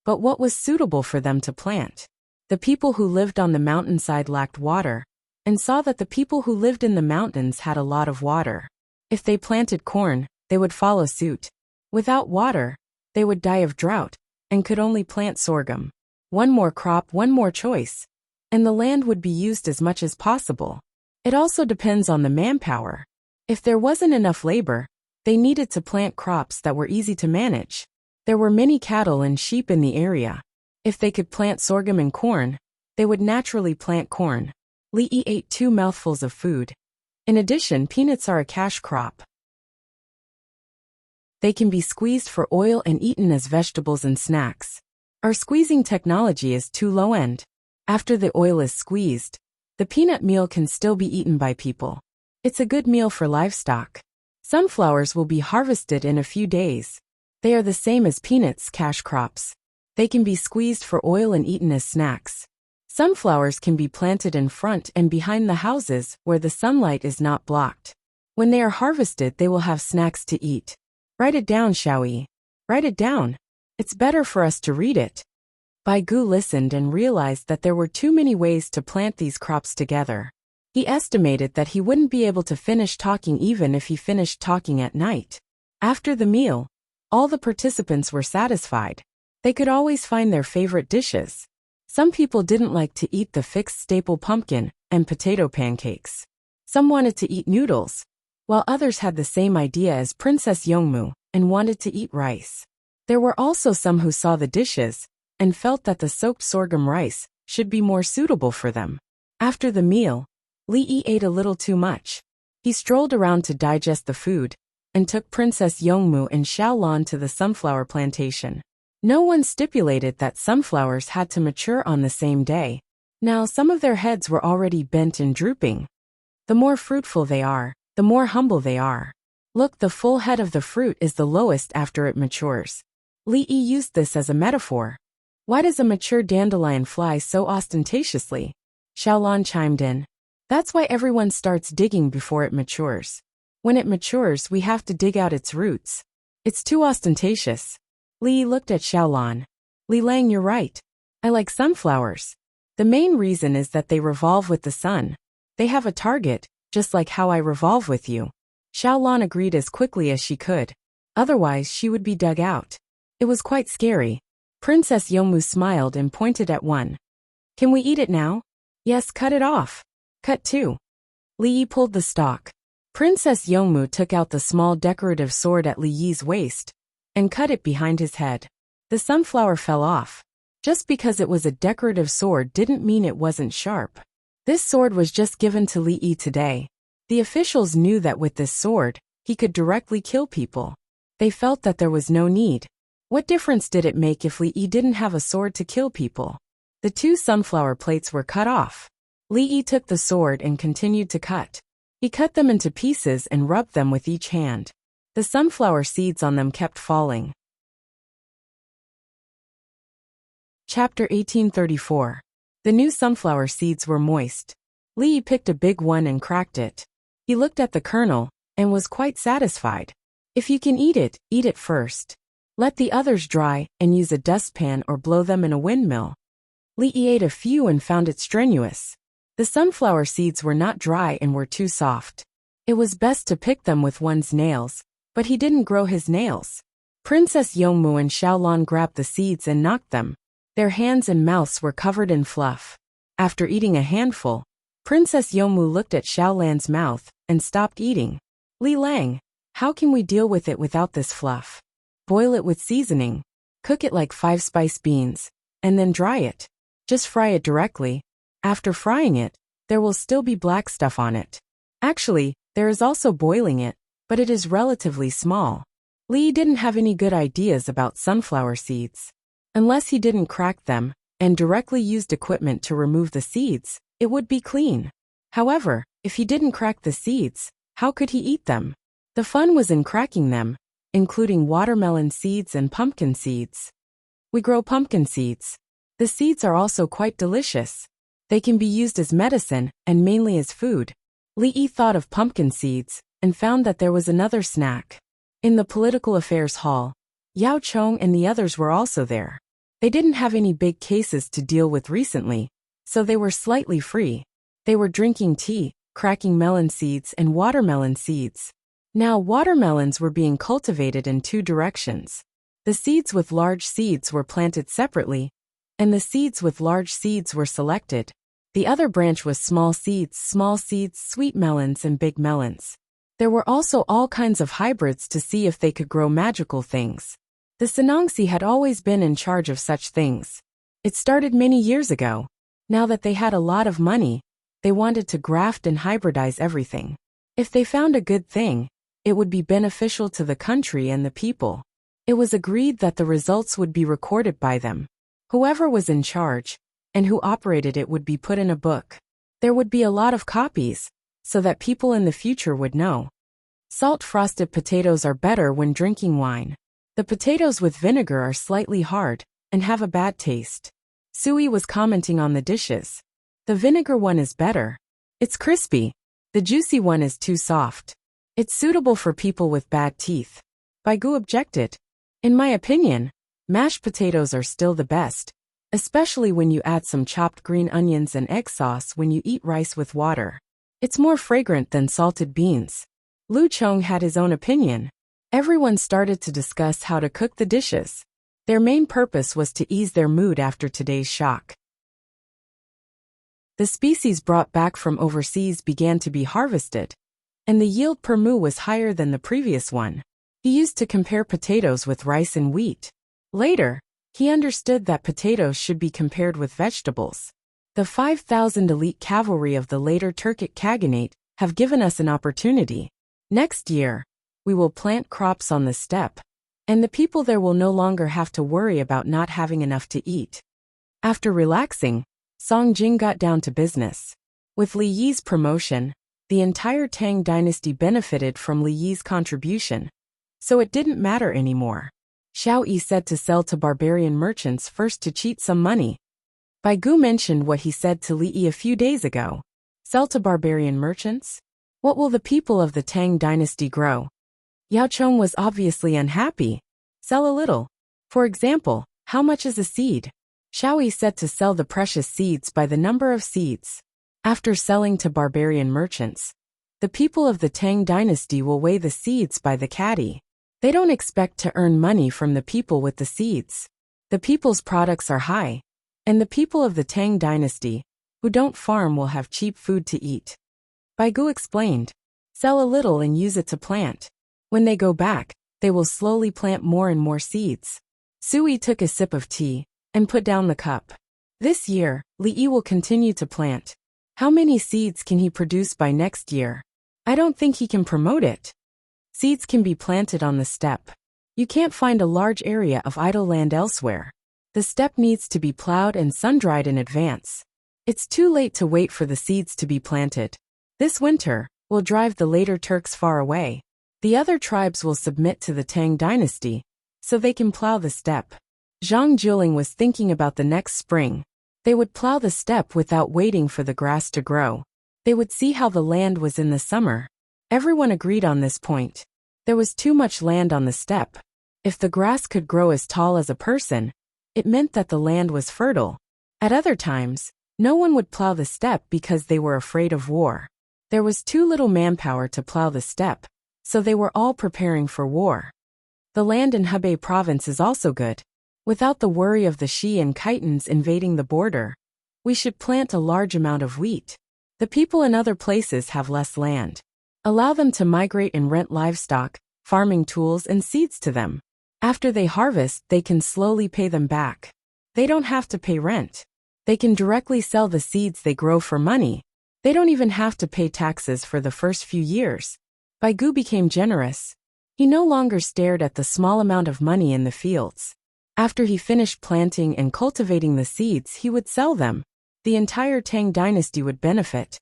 but what was suitable for them to plant. The people who lived on the mountainside lacked water, and saw that the people who lived in the mountains had a lot of water. If they planted corn, they would follow suit. Without water, they would die of drought, and could only plant sorghum. One more crop, one more choice, and the land would be used as much as possible. It also depends on the manpower. If there wasn't enough labor, they needed to plant crops that were easy to manage. There were many cattle and sheep in the area. If they could plant sorghum and corn, they would naturally plant corn. Li Yi ate 2 mouthfuls of food. In addition, peanuts are a cash crop. They can be squeezed for oil and eaten as vegetables and snacks. Our squeezing technology is too low-end. After the oil is squeezed, the peanut meal can still be eaten by people. It's a good meal for livestock. Sunflowers will be harvested in a few days. They are the same as peanuts, cash crops. They can be squeezed for oil and eaten as snacks. Sunflowers can be planted in front and behind the houses where the sunlight is not blocked. When they are harvested, they will have snacks to eat. Write it down, Xiaoyi. Write it down. It's better for us to read it. Bai Gu listened and realized that there were too many ways to plant these crops together. He estimated that he wouldn't be able to finish talking even if he finished talking at night. After the meal, all the participants were satisfied. They could always find their favorite dishes. Some people didn't like to eat the fixed staple pumpkin and potato pancakes. Some wanted to eat noodles, while others had the same idea as Princess Yongmu and wanted to eat rice. There were also some who saw the dishes and felt that the soaked sorghum rice should be more suitable for them. After the meal, Li Yi ate a little too much. He strolled around to digest the food and took Princess Yongmu and Xiaolan to the sunflower plantation. No one stipulated that sunflowers had to mature on the same day. Now some of their heads were already bent and drooping. The more fruitful they are, the more humble they are. Look, the full head of the fruit is the lowest after it matures. Li Yi used this as a metaphor. Why does a mature dandelion fly so ostentatiously? Xiaolan chimed in. That's why everyone starts digging before it matures. When it matures, we have to dig out its roots. It's too ostentatious. Li Yi looked at Xiaolan. Li Lang, you're right. I like sunflowers. The main reason is that they revolve with the sun. They have a target, just like how I revolve with you. Xiaolan agreed as quickly as she could. Otherwise, she would be dug out. It was quite scary. Princess Yomu smiled and pointed at one. Can we eat it now? Yes, cut it off. Cut 2. Li Yi pulled the stalk. Princess Yomu took out the small decorative sword at Li Yi's waist and cut it behind his head. The sunflower fell off. Just because it was a decorative sword didn't mean it wasn't sharp. This sword was just given to Li Yi today. The officials knew that with this sword, he could directly kill people. They felt that there was no need. What difference did it make if Li Yi didn't have a sword to kill people? The 2 sunflower plates were cut off. Li Yi took the sword and continued to cut. He cut them into pieces and rubbed them with each hand. The sunflower seeds on them kept falling. Chapter 1834. The new sunflower seeds were moist. Li Yi picked a big one and cracked it. He looked at the kernel and was quite satisfied. If you can eat it first. Let the others dry and use a dustpan or blow them in a windmill. Li Yi ate a few and found it strenuous. The sunflower seeds were not dry and were too soft. It was best to pick them with one's nails, but he didn't grow his nails. Princess Yomu and Xiaolan grabbed the seeds and knocked them. Their hands and mouths were covered in fluff. After eating a handful, Princess Yomu looked at Xiaolan's mouth and stopped eating. Li Lang, how can we deal with it without this fluff? Boil it with seasoning. Cook it like 5 spice beans, and then dry it. Just fry it directly. After frying it, there will still be black stuff on it. Actually, there is also boiling it, but it is relatively small. Li didn't have any good ideas about sunflower seeds. Unless he didn't crack them and directly used equipment to remove the seeds, it would be clean. However, if he didn't crack the seeds, how could he eat them? The fun was in cracking them, including watermelon seeds and pumpkin seeds. We grow pumpkin seeds. The seeds are also quite delicious. They can be used as medicine and mainly as food. Li Yi thought of pumpkin seeds and found that there was another snack. In the political affairs hall, Yao Chong and the others were also there. They didn't have any big cases to deal with recently, so they were slightly free. They were drinking tea, cracking melon seeds and watermelon seeds. Now watermelons were being cultivated in 2 directions. The seeds with large seeds were planted separately, and the seeds with large seeds were selected. The other branch was small seeds, sweet melons and big melons. There were also all kinds of hybrids to see if they could grow magical things. The Sanongsi had always been in charge of such things. It started many years ago. Now that they had a lot of money, they wanted to graft and hybridize everything. If they found a good thing, it would be beneficial to the country and the people. It was agreed that the results would be recorded by them. Whoever was in charge and who operated it would be put in a book. There would be a lot of copies, so that people in the future would know. Salt frosted potatoes are better when drinking wine. The potatoes with vinegar are slightly hard and have a bad taste. Sui was commenting on the dishes. The vinegar one is better. It's crispy. The juicy one is too soft. It's suitable for people with bad teeth. Baigu objected. In my opinion, mashed potatoes are still the best, especially when you add some chopped green onions and egg sauce when you eat rice with water. It's more fragrant than salted beans. Lu Chong had his own opinion. Everyone started to discuss how to cook the dishes. Their main purpose was to ease their mood after today's shock. The species brought back from overseas began to be harvested, and the yield per moo was higher than the previous one. He used to compare potatoes with rice and wheat. Later, he understood that potatoes should be compared with vegetables. The 5,000 elite cavalry of the later Turkic Khaganate have given us an opportunity. Next year, we will plant crops on the steppe, and the people there will no longer have to worry about not having enough to eat. After relaxing, Song Jing got down to business. With Li Yi's promotion, the entire Tang dynasty benefited from Li Yi's contribution, so it didn't matter anymore. Xiao Yi said to sell to barbarian merchants first to cheat some money. Baigu mentioned what he said to Li Yi a few days ago. Sell to barbarian merchants? What will the people of the Tang dynasty grow? Yao Chong was obviously unhappy. Sell a little. For example, how much is a seed? Xiao Yi said to sell the precious seeds by the number of seeds. After selling to barbarian merchants, the people of the Tang dynasty will weigh the seeds by the caddy. They don't expect to earn money from the people with the seeds. The people's products are high, and the people of the Tang dynasty, who don't farm, will have cheap food to eat. Baigu explained. Sell a little and use it to plant. When they go back, they will slowly plant more and more seeds. Sui took a sip of tea and put down the cup. This year, Li will continue to plant. How many seeds can he produce by next year? I don't think he can promote it. Seeds can be planted on the steppe. You can't find a large area of idle land elsewhere. The steppe needs to be plowed and sun-dried in advance. It's too late to wait for the seeds to be planted. This winter will drive the later Turks far away. The other tribes will submit to the Tang dynasty, so they can plow the steppe. Zhang Juling was thinking about the next spring. They would plow the steppe without waiting for the grass to grow. They would see how the land was in the summer. Everyone agreed on this point. There was too much land on the steppe. If the grass could grow as tall as a person, it meant that the land was fertile. At other times, no one would plow the steppe because they were afraid of war. There was too little manpower to plow the steppe, so they were all preparing for war. The land in Hebei province is also good. Without the worry of the Shi and Khitans invading the border, we should plant a large amount of wheat. The people in other places have less land. Allow them to migrate and rent livestock, farming tools and seeds to them. After they harvest, they can slowly pay them back. They don't have to pay rent. They can directly sell the seeds they grow for money. They don't even have to pay taxes for the first few years. Baigu became generous. He no longer stared at the small amount of money in the fields. After he finished planting and cultivating the seeds, he would sell them. The entire Tang dynasty would benefit.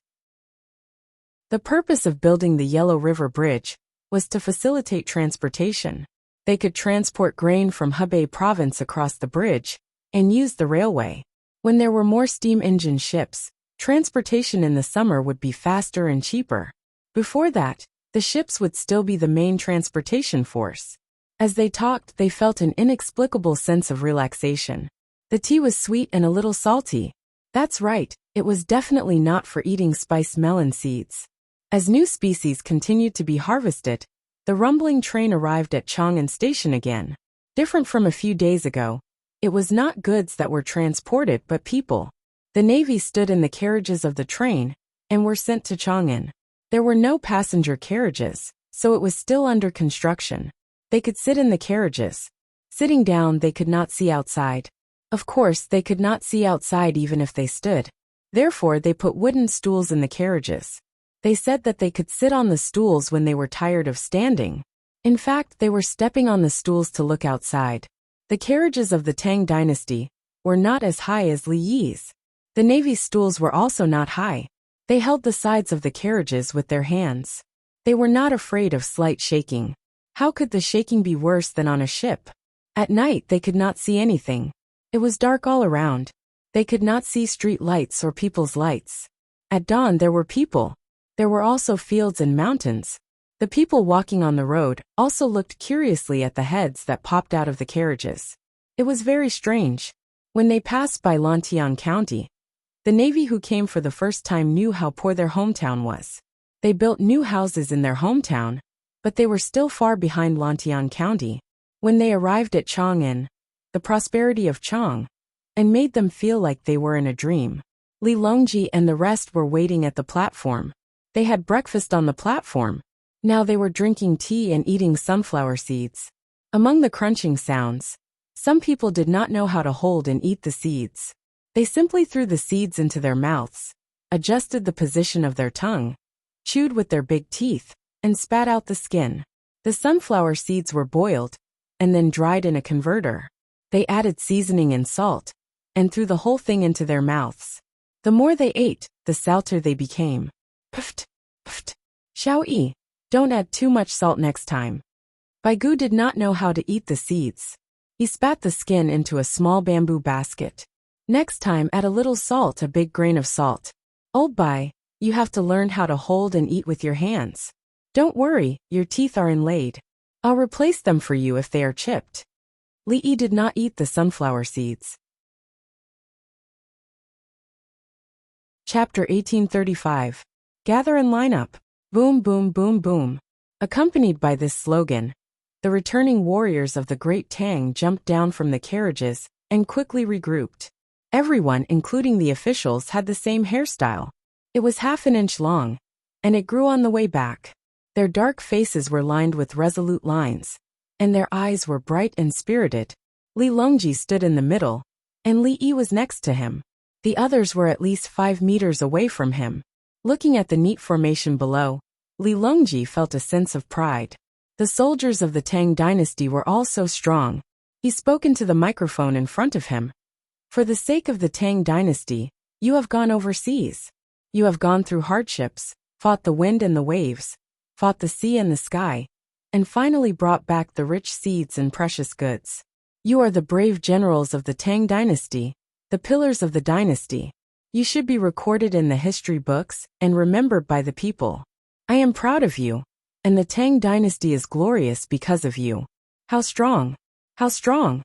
The purpose of building the Yellow River Bridge was to facilitate transportation. They could transport grain from Hebei province across the bridge and use the railway. When there were more steam engine ships, transportation in the summer would be faster and cheaper. Before that, the ships would still be the main transportation force. As they talked, they felt an inexplicable sense of relaxation. The tea was sweet and a little salty. That's right, it was definitely not for eating spiced melon seeds. As new species continued to be harvested, the rumbling train arrived at Chang'an Station again. Different from a few days ago, it was not goods that were transported but people. The Navy stood in the carriages of the train and were sent to Chang'an. There were no passenger carriages, so it was still under construction. They could sit in the carriages. Sitting down, they could not see outside. Of course, they could not see outside even if they stood. Therefore, they put wooden stools in the carriages. They said that they could sit on the stools when they were tired of standing. In fact, they were stepping on the stools to look outside. The carriages of the Tang dynasty were not as high as Li Yi's. The Navy's stools were also not high. They held the sides of the carriages with their hands. They were not afraid of slight shaking. How could the shaking be worse than on a ship? At night they could not see anything. It was dark all around. They could not see street lights or people's lights. At dawn there were people. There were also fields and mountains. The people walking on the road also looked curiously at the heads that popped out of the carriages. It was very strange. When they passed by Lantian County, the Navy who came for the first time knew how poor their hometown was. They built new houses in their hometown, but they were still far behind Lantian County. When they arrived at Chang'an, the prosperity of Chang, and made them feel like they were in a dream. Li Longji and the rest were waiting at the platform. They had breakfast on the platform. Now they were drinking tea and eating sunflower seeds. Among the crunching sounds, some people did not know how to hold and eat the seeds. They simply threw the seeds into their mouths, adjusted the position of their tongue, chewed with their big teeth, and spat out the skin. The sunflower seeds were boiled and then dried in a converter. They added seasoning and salt and threw the whole thing into their mouths. The more they ate, the salter they became. Pft, pft. Xiao-yi, don't add too much salt next time. Baigu did not know how to eat the seeds. He spat the skin into a small bamboo basket. Next time add a little salt, a big grain of salt. Old Bai, you have to learn how to hold and eat with your hands. Don't worry, your teeth are inlaid. I'll replace them for you if they are chipped. Li Yi did not eat the sunflower seeds. Chapter 1835. Gather and line up. Boom, boom, boom, boom. Accompanied by this slogan, the The returning warriors of the Great Tang jumped down from the carriages and quickly regrouped. Everyone, including the officials, had the same hairstyle. It was half an inch long, and it grew on the way back. Their dark faces were lined with resolute lines, and their eyes were bright and spirited. Li Longji stood in the middle, and Li Yi was next to him. The others were at least 5 meters away from him. Looking at the neat formation below, Li Longji felt a sense of pride. The soldiers of the Tang dynasty were all so strong. He spoke into the microphone in front of him. For the sake of the Tang dynasty, you have gone overseas. You have gone through hardships, fought the wind and the waves, fought the sea and the sky, and finally brought back the rich seeds and precious goods. You are the brave generals of the Tang dynasty, the pillars of the dynasty. You should be recorded in the history books and remembered by the people. I am proud of you, and the Tang dynasty is glorious because of you. How strong! How strong!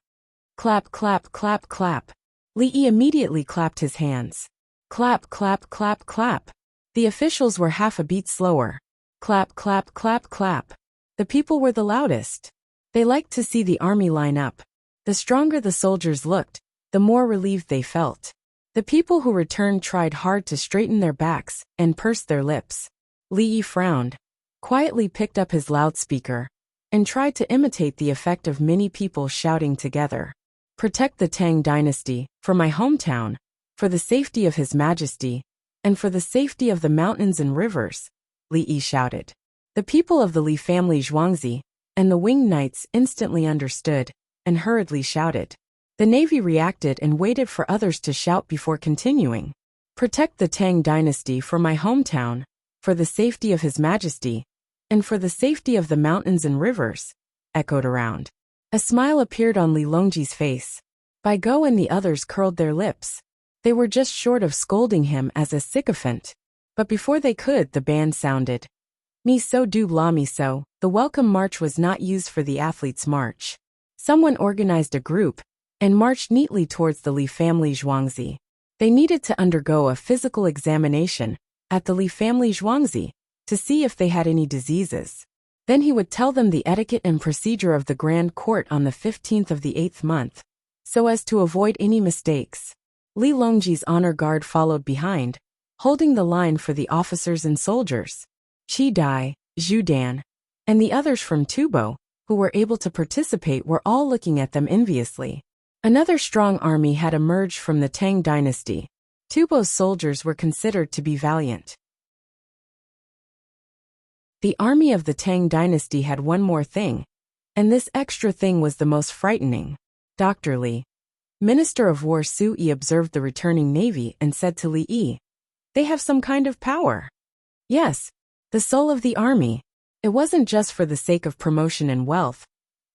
Clap, clap, clap, clap. Li Yi immediately clapped his hands. Clap, clap, clap, clap. The officials were half a beat slower. Clap, clap, clap, clap. The people were the loudest. They liked to see the army line up. The stronger the soldiers looked, the more relieved they felt. The people who returned tried hard to straighten their backs and pursed their lips. Li Yi frowned, quietly picked up his loudspeaker, and tried to imitate the effect of many people shouting together. Protect the Tang dynasty, for my hometown, for the safety of His Majesty, and for the safety of the mountains and rivers, Li Yi shouted. The people of the Li family Zhuangzi and the winged knights instantly understood and hurriedly shouted. The navy reacted and waited for others to shout before continuing. Protect the Tang dynasty for my hometown, for the safety of His Majesty, and for the safety of the mountains and rivers, echoed around. A smile appeared on Li Longji's face. Bai Go and the others curled their lips. They were just short of scolding him as a sycophant. But before they could, the band sounded. Miso du bla miso. The welcome march was not used for the athletes' march. Someone organized a group and marched neatly towards the Li family Zhuangzi. They needed to undergo a physical examination at the Li family Zhuangzi to see if they had any diseases. Then he would tell them the etiquette and procedure of the Grand Court on the 15th of the 8th month, so as to avoid any mistakes. Li Longji's honor guard followed behind, holding the line for the officers and soldiers. Qi Dai, Zhu Dan, and the others from Tubo, who were able to participate, were all looking at them enviously. Another strong army had emerged from the Tang dynasty. Tubo's soldiers were considered to be valiant. The army of the Tang dynasty had one more thing, and this extra thing was the most frightening. Dr. Li, Minister of War Su Yi, observed the returning navy and said to Li Yi, "They have some kind of power." Yes, the soul of the army. It wasn't just for the sake of promotion and wealth,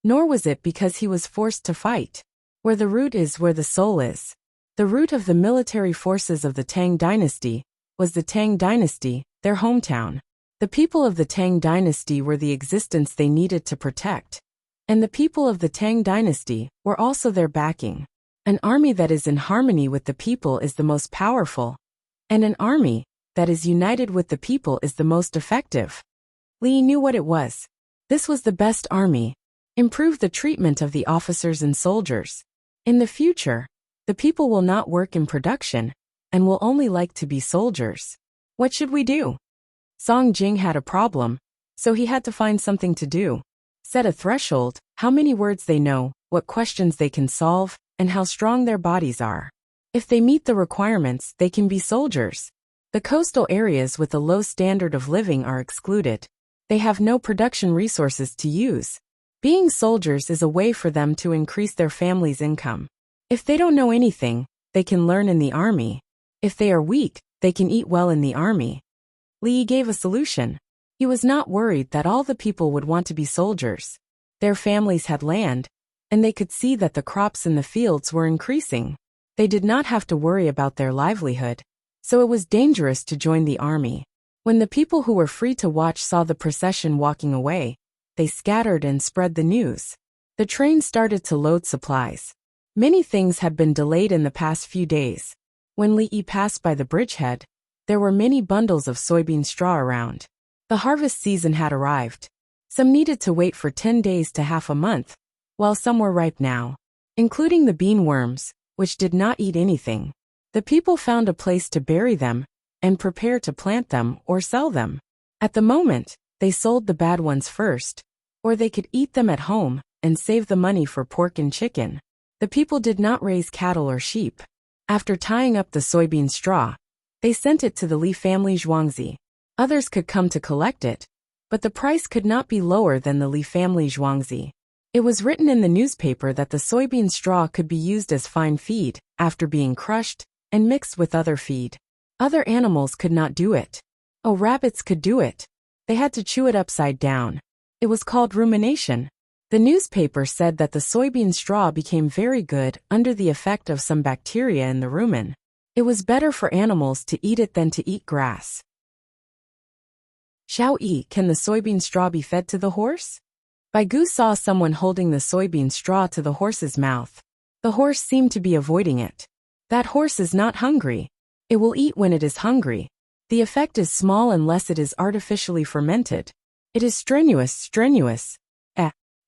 nor was it because he was forced to fight. Where the root is, where the soul is. The root of the military forces of the Tang dynasty was the Tang dynasty, their hometown. The people of the Tang dynasty were the existence they needed to protect, and the people of the Tang dynasty were also their backing. An army that is in harmony with the people is the most powerful, and an army that is united with the people is the most effective. Li knew what it was. This was the best army. Improve the treatment of the officers and soldiers. In the future, the people will not work in production and will only like to be soldiers. What should we do? Song Jing had a problem, so he had to find something to do. Set a threshold, how many words they know, what questions they can solve, and how strong their bodies are. If they meet the requirements, they can be soldiers. The coastal areas with a low standard of living are excluded. They have no production resources to use. Being soldiers is a way for them to increase their family's income. If they don't know anything, they can learn in the army. If they are weak, they can eat well in the army. Li gave a solution. He was not worried that all the people would want to be soldiers. Their families had land, and they could see that the crops in the fields were increasing. They did not have to worry about their livelihood, so it was dangerous to join the army. When the people who were free to watch saw the procession walking away, they scattered and spread the news. The train started to load supplies. Many things had been delayed in the past few days. When Li Yi passed by the bridgehead, there were many bundles of soybean straw around. The harvest season had arrived. Some needed to wait for 10 days to half a month, while some were ripe now, including the bean worms, which did not eat anything. The people found a place to bury them and prepare to plant them or sell them. At the moment, they sold the bad ones first, or they could eat them at home and save the money for pork and chicken. The people did not raise cattle or sheep. After tying up the soybean straw, they sent it to the Li family Zhuangzi. Others could come to collect it, but the price could not be lower than the Li family Zhuangzi. It was written in the newspaper that the soybean straw could be used as fine feed after being crushed and mixed with other feed. Other animals could not do it. Oh, rabbits could do it. They had to chew it upside down. It was called rumination. The newspaper said that the soybean straw became very good under the effect of some bacteria in the rumen. It was better for animals to eat it than to eat grass. Xiao Yi, can the soybean straw be fed to the horse? Bai Gu saw someone holding the soybean straw to the horse's mouth. The horse seemed to be avoiding it. That horse is not hungry. It will eat when it is hungry. The effect is small unless it is artificially fermented. It is strenuous.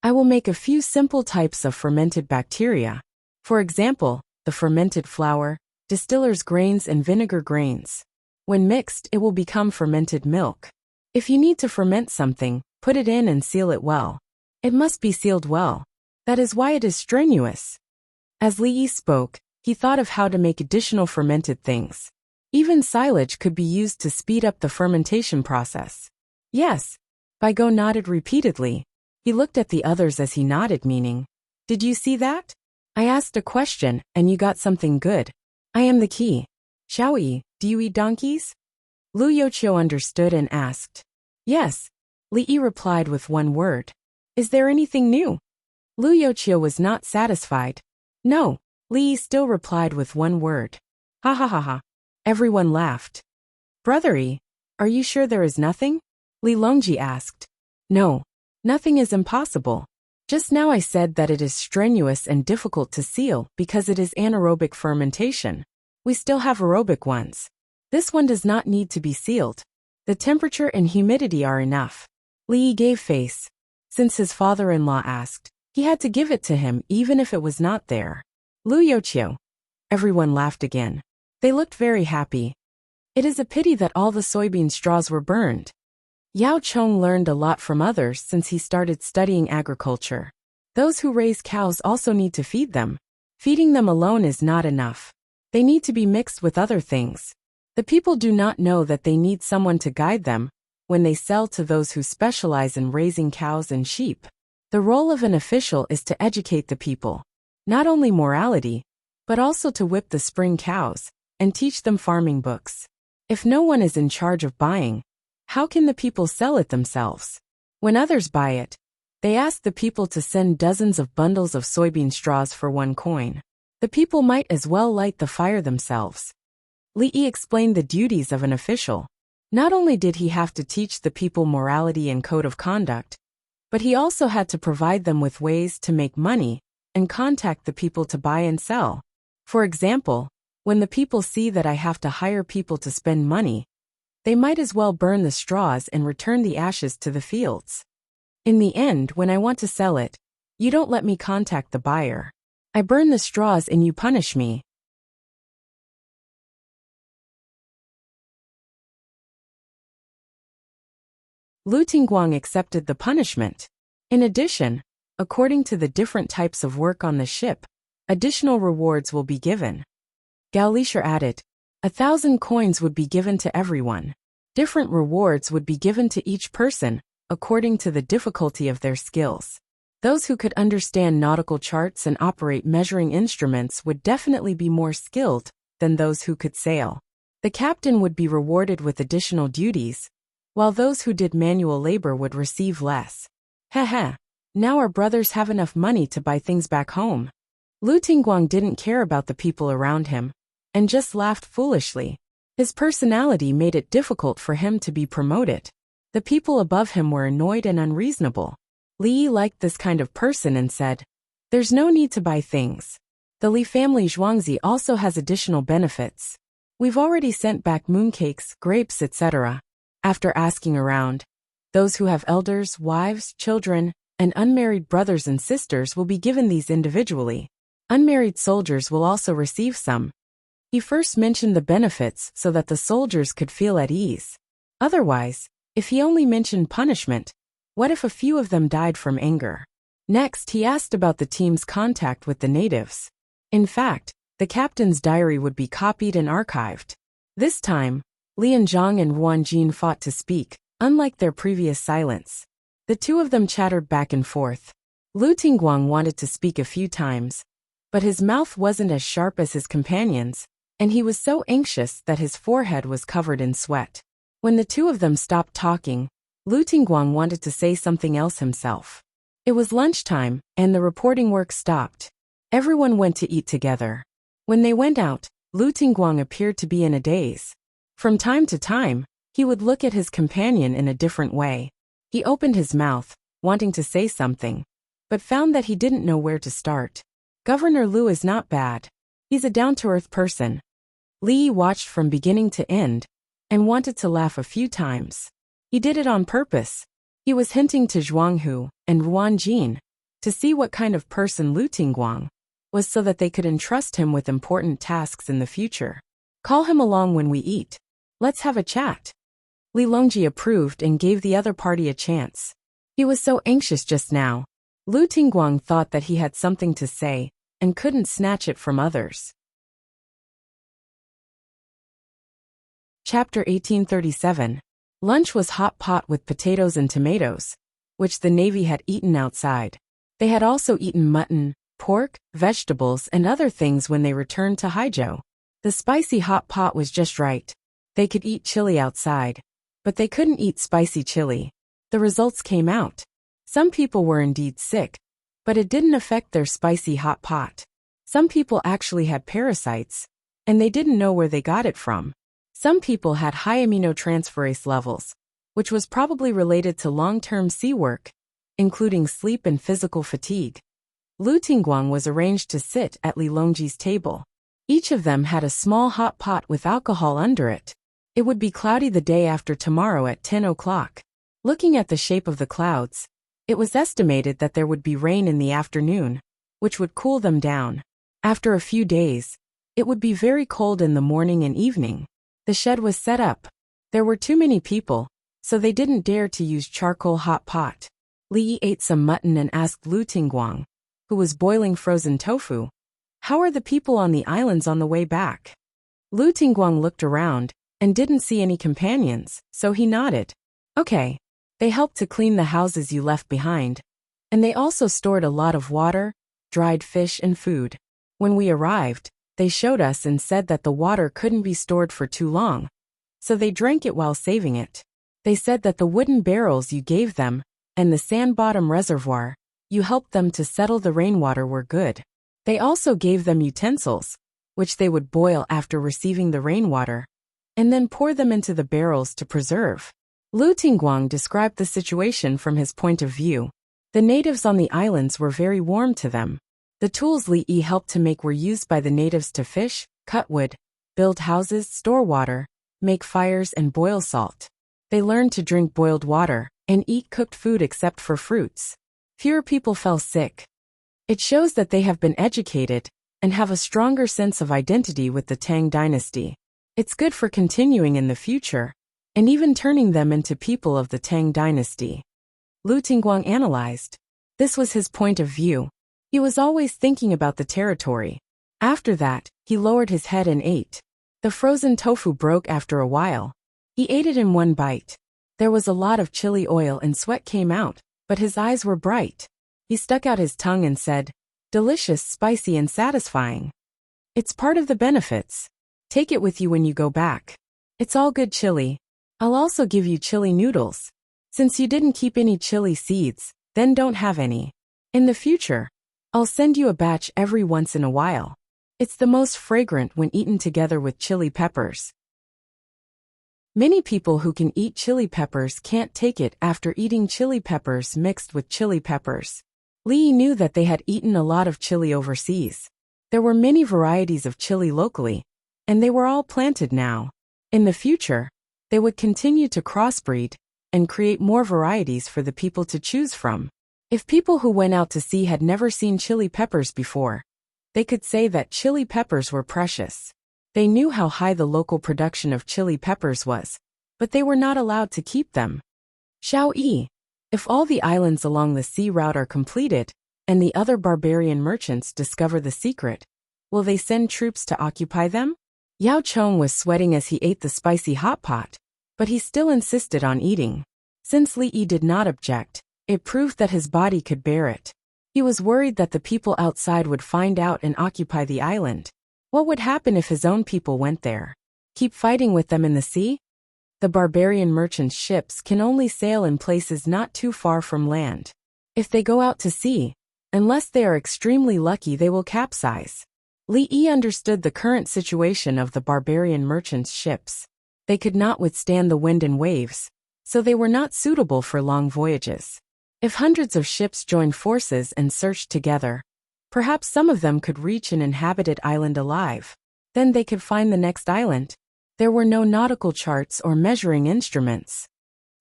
I will make a few simple types of fermented bacteria. For example, the fermented flour, distiller's grains and vinegar grains. When mixed, it will become fermented milk. If you need to ferment something, put it in and seal it well. It must be sealed well. That is why it is strenuous. As Li Yi spoke, he thought of how to make additional fermented things. Even silage could be used to speed up the fermentation process. Yes. Bai Gu nodded repeatedly. He looked at the others as he nodded, meaning, did you see that? I asked a question, and you got something good. I am the key. Xiao Yi, do you eat donkeys? Lu Youqiu understood and asked. Yes. Li Yi replied with one word. Is there anything new? Lu Youqiu was not satisfied. No. Li Yi still replied with one word. Ha ha ha ha. Everyone laughed. Brother Yi, are you sure there is nothing? Li Longji asked. No. Nothing is impossible. Just now I said that it is strenuous and difficult to seal because it is anaerobic fermentation. We still have aerobic ones. This one does not need to be sealed. The temperature and humidity are enough. Li Yi gave face. Since his father-in-law asked, he had to give it to him even if it was not there. Lu Youqiu. Everyone laughed again. They looked very happy. It is a pity that all the soybean straws were burned. Yao Chong learned a lot from others since he started studying agriculture. Those who raise cows also need to feed them. Feeding them alone is not enough. They need to be mixed with other things. The people do not know that they need someone to guide them when they sell to those who specialize in raising cows and sheep. The role of an official is to educate the people. Not only morality, but also to whip the spring cows and teach them farming books. If no one is in charge of buying, how can the people sell it themselves? When others buy it, they ask the people to send dozens of bundles of soybean straws for 1 coin. The people might as well light the fire themselves. Li Yi explained the duties of an official. Not only did he have to teach the people morality and code of conduct, but he also had to provide them with ways to make money and contact the people to buy and sell. For example, when the people see that I have to hire people to spend money, they might as well burn the straws and return the ashes to the fields. In the end, when I want to sell it, you don't let me contact the buyer. I burn the straws and you punish me. Lu Tingguang accepted the punishment. In addition, according to the different types of work on the ship, additional rewards will be given. Gao Lisher added, 1,000 coins would be given to everyone. Different rewards would be given to each person, according to the difficulty of their skills. Those who could understand nautical charts and operate measuring instruments would definitely be more skilled than those who could sail. The captain would be rewarded with additional duties, while those who did manual labor would receive less. Heh. Now our brothers have enough money to buy things back home. Lu Tingguang didn't care about the people around him, and just laughed foolishly. His personality made it difficult for him to be promoted. The people above him were annoyed and unreasonable. Li Yi liked this kind of person and said, there's no need to buy things. The Li family Zhuangzi also has additional benefits. We've already sent back mooncakes, grapes, etc. After asking around, Those who have elders, wives, children, and unmarried brothers and sisters will be given these individually. Unmarried soldiers will also receive some. He first mentioned the benefits so that the soldiers could feel at ease. Otherwise, if he only mentioned punishment, what if a few of them died from anger? Next, he asked about the team's contact with the natives. In fact, the captain's diary would be copied and archived. This time, Lian Zhang and Ruan Jin fought to speak, unlike their previous silence. The two of them chattered back and forth. Lu Tingguang wanted to speak a few times, but his mouth wasn't as sharp as his companions, and he was so anxious that his forehead was covered in sweat. When the two of them stopped talking, Lu Tingguang wanted to say something else himself. It was lunchtime, and the reporting work stopped. Everyone went to eat together. When they went out, Lu Tingguang appeared to be in a daze. From time to time, he would look at his companion in a different way. He opened his mouth, wanting to say something, but found that he didn't know where to start. Governor Lu is not bad. He's a down-to-earth person. Li watched from beginning to end, and wanted to laugh a few times. He did it on purpose. He was hinting to Zhuanghu and Ruan Jin to see what kind of person Lu Tingguang was so that they could entrust him with important tasks in the future. Call him along when we eat. Let's have a chat. Li Longji approved and gave the other party a chance. He was so anxious just now. Lu Tingguang thought that he had something to say and couldn't snatch it from others. Chapter 1837. Lunch was hot pot with potatoes and tomatoes, which the Navy had eaten outside. They had also eaten mutton, pork, vegetables, and other things when they returned to Haizhou. The spicy hot pot was just right. They could eat chili outside, but they couldn't eat spicy chili. The results came out. Some people were indeed sick, but it didn't affect their spicy hot pot. Some people actually had parasites, and they didn't know where they got it from. Some people had high aminotransferase levels, which was probably related to long-term sea work, including sleep and physical fatigue. Lu Tingguang was arranged to sit at Li Longji's table. Each of them had a small hot pot with alcohol under it. It would be cloudy the day after tomorrow at 10 o'clock. Looking at the shape of the clouds, it was estimated that there would be rain in the afternoon, which would cool them down. After a few days, it would be very cold in the morning and evening. The shed was set up. There were too many people, so they didn't dare to use charcoal hot pot. Li ate some mutton and asked Lu Tingguang, who was boiling frozen tofu, "How are the people on the islands on the way back?" Lu Tingguang looked around and didn't see any companions, so he nodded. "Okay. They helped to clean the houses you left behind, and they also stored a lot of water, dried fish, and food. When we arrived, they showed us and said that the water couldn't be stored for too long, so they drank it while saving it. They said that the wooden barrels you gave them and the sand-bottom reservoir you helped them to settle the rainwater were good. They also gave them utensils, which they would boil after receiving the rainwater, and then pour them into the barrels to preserve." Lu Tingguang described the situation from his point of view. The natives on the islands were very warm to them. The tools Li helped to make were used by the natives to fish, cut wood, build houses, store water, make fires, and boil salt. They learned to drink boiled water and eat cooked food except for fruits. Fewer people fell sick. It shows that they have been educated and have a stronger sense of identity with the Tang dynasty. It's good for continuing in the future, and even turning them into people of the Tang dynasty. Lu Tingguang analyzed. This was his point of view. He was always thinking about the territory. After that, he lowered his head and ate. The frozen tofu broke after a while. He ate it in one bite. There was a lot of chili oil and sweat came out, but his eyes were bright. He stuck out his tongue and said, "Delicious, spicy, and satisfying. It's part of the benefits. Take it with you when you go back. It's all good chili. I'll also give you chili noodles. Since you didn't keep any chili seeds, then don't have any. In the future, I'll send you a batch every once in a while. It's the most fragrant when eaten together with chili peppers." Many people who can eat chili peppers can't take it after eating chili peppers mixed with chili peppers. Li knew that they had eaten a lot of chili overseas. There were many varieties of chili locally, and they were all planted now. In the future, they would continue to crossbreed and create more varieties for the people to choose from. If people who went out to sea had never seen chili peppers before, they could say that chili peppers were precious. They knew how high the local production of chili peppers was, but they were not allowed to keep them. Xiao Yi, if all the islands along the sea route are completed, and the other barbarian merchants discover the secret, will they send troops to occupy them? Yao Chong was sweating as he ate the spicy hot pot, but he still insisted on eating. Since Li Yi did not object, it proved that his body could bear it. He was worried that the people outside would find out and occupy the island. What would happen if his own people went there? Keep fighting with them in the sea? The barbarian merchants' ships can only sail in places not too far from land. If they go out to sea, unless they are extremely lucky, they will capsize. Li Yi understood the current situation of the barbarian merchants' ships. They could not withstand the wind and waves, so they were not suitable for long voyages. If hundreds of ships joined forces and searched together, perhaps some of them could reach an inhabited island alive. Then they could find the next island. There were no nautical charts or measuring instruments.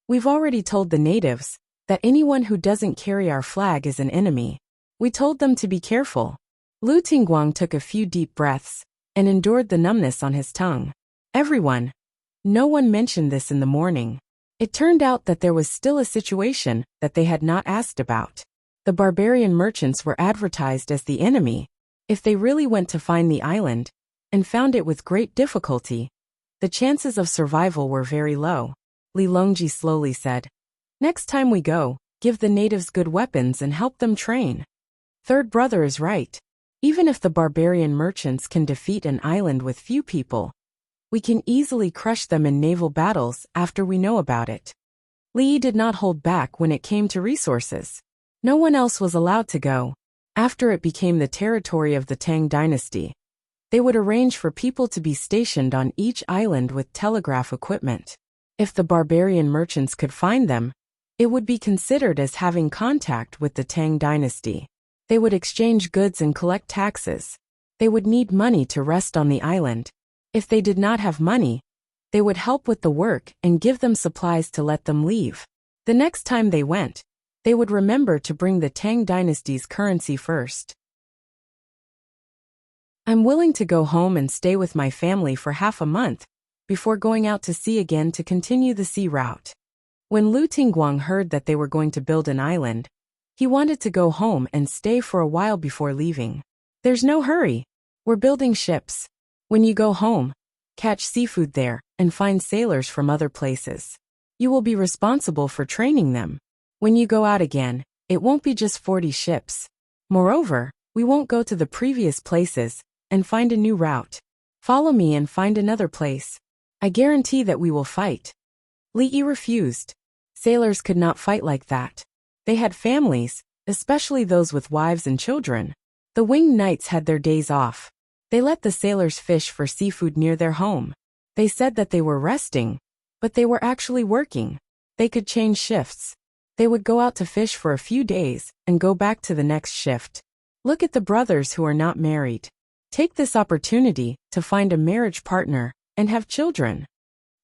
We've already told the natives that anyone who doesn't carry our flag is an enemy. We told them to be careful. Lu Tingguang took a few deep breaths and endured the numbness on his tongue. Everyone. No one mentioned this in the morning. It turned out that there was still a situation that they had not asked about. The barbarian merchants were advertised as the enemy. If they really went to find the island, and found it with great difficulty, the chances of survival were very low. Li Longji slowly said, "Next time we go, give the natives good weapons and help them train." Third brother is right. Even if the barbarian merchants can defeat an island with few people, we can easily crush them in naval battles after we know about it. Li Yi did not hold back when it came to resources. No one else was allowed to go. After it became the territory of the Tang dynasty, they would arrange for people to be stationed on each island with telegraph equipment. If the barbarian merchants could find them, it would be considered as having contact with the Tang dynasty. They would exchange goods and collect taxes. They would need money to rest on the island. If they did not have money, they would help with the work and give them supplies to let them leave. The next time they went, they would remember to bring the Tang dynasty's currency first. I'm willing to go home and stay with my family for half a month before going out to sea again to continue the sea route. When Lu Tingguang heard that they were going to build an island, he wanted to go home and stay for a while before leaving. There's no hurry. We're building ships. When you go home, catch seafood there and find sailors from other places. You will be responsible for training them. When you go out again, it won't be just 40 ships. Moreover, we won't go to the previous places and find a new route. Follow me and find another place. I guarantee that we will fight. Li Yi refused. Sailors could not fight like that. They had families, especially those with wives and children. The winged knights had their days off. They let the sailors fish for seafood near their home. They said that they were resting, but they were actually working. They could change shifts. They would go out to fish for a few days and go back to the next shift. Look at the brothers who are not married. Take this opportunity to find a marriage partner and have children.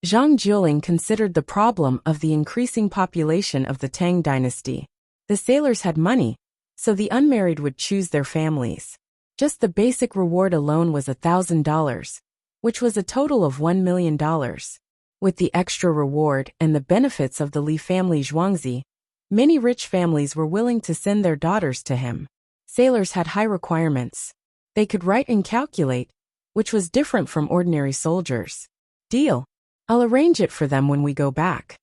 Zhang Jueling considered the problem of the increasing population of the Tang dynasty. The sailors had money, so the unmarried would choose their families. Just the basic reward alone was $1,000, which was a total of $1 million. With the extra reward and the benefits of the Li family Zhuangzi, many rich families were willing to send their daughters to him. Sailors had high requirements. They could write and calculate, which was different from ordinary soldiers. Deal. I'll arrange it for them when we go back.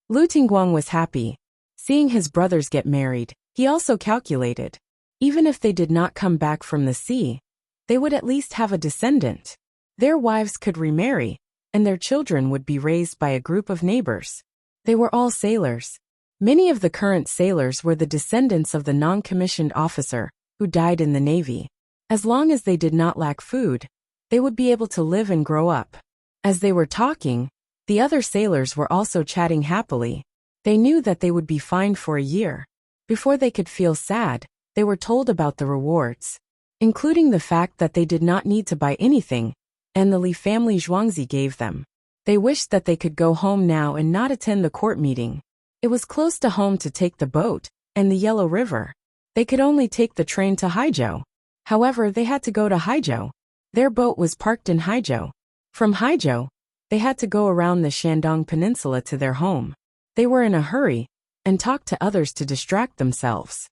Lu Tingguang was happy. Seeing his brothers get married, he also calculated. Even if they did not come back from the sea, they would at least have a descendant. Their wives could remarry, and their children would be raised by a group of neighbors. They were all sailors. Many of the current sailors were the descendants of the non-commissioned officer who died in the Navy. As long as they did not lack food, they would be able to live and grow up. As they were talking, the other sailors were also chatting happily. They knew that they would be fine for a year. Before they could feel sad, they were told about the rewards, including the fact that they did not need to buy anything, and the Li family Zhuangzi gave them. They wished that they could go home now and not attend the court meeting. It was close to home to take the boat and the Yellow River. They could only take the train to Haizhou. However, they had to go to Haizhou. Their boat was parked in Haizhou. From Haizhou, they had to go around the Shandong Peninsula to their home. They were in a hurry and talked to others to distract themselves.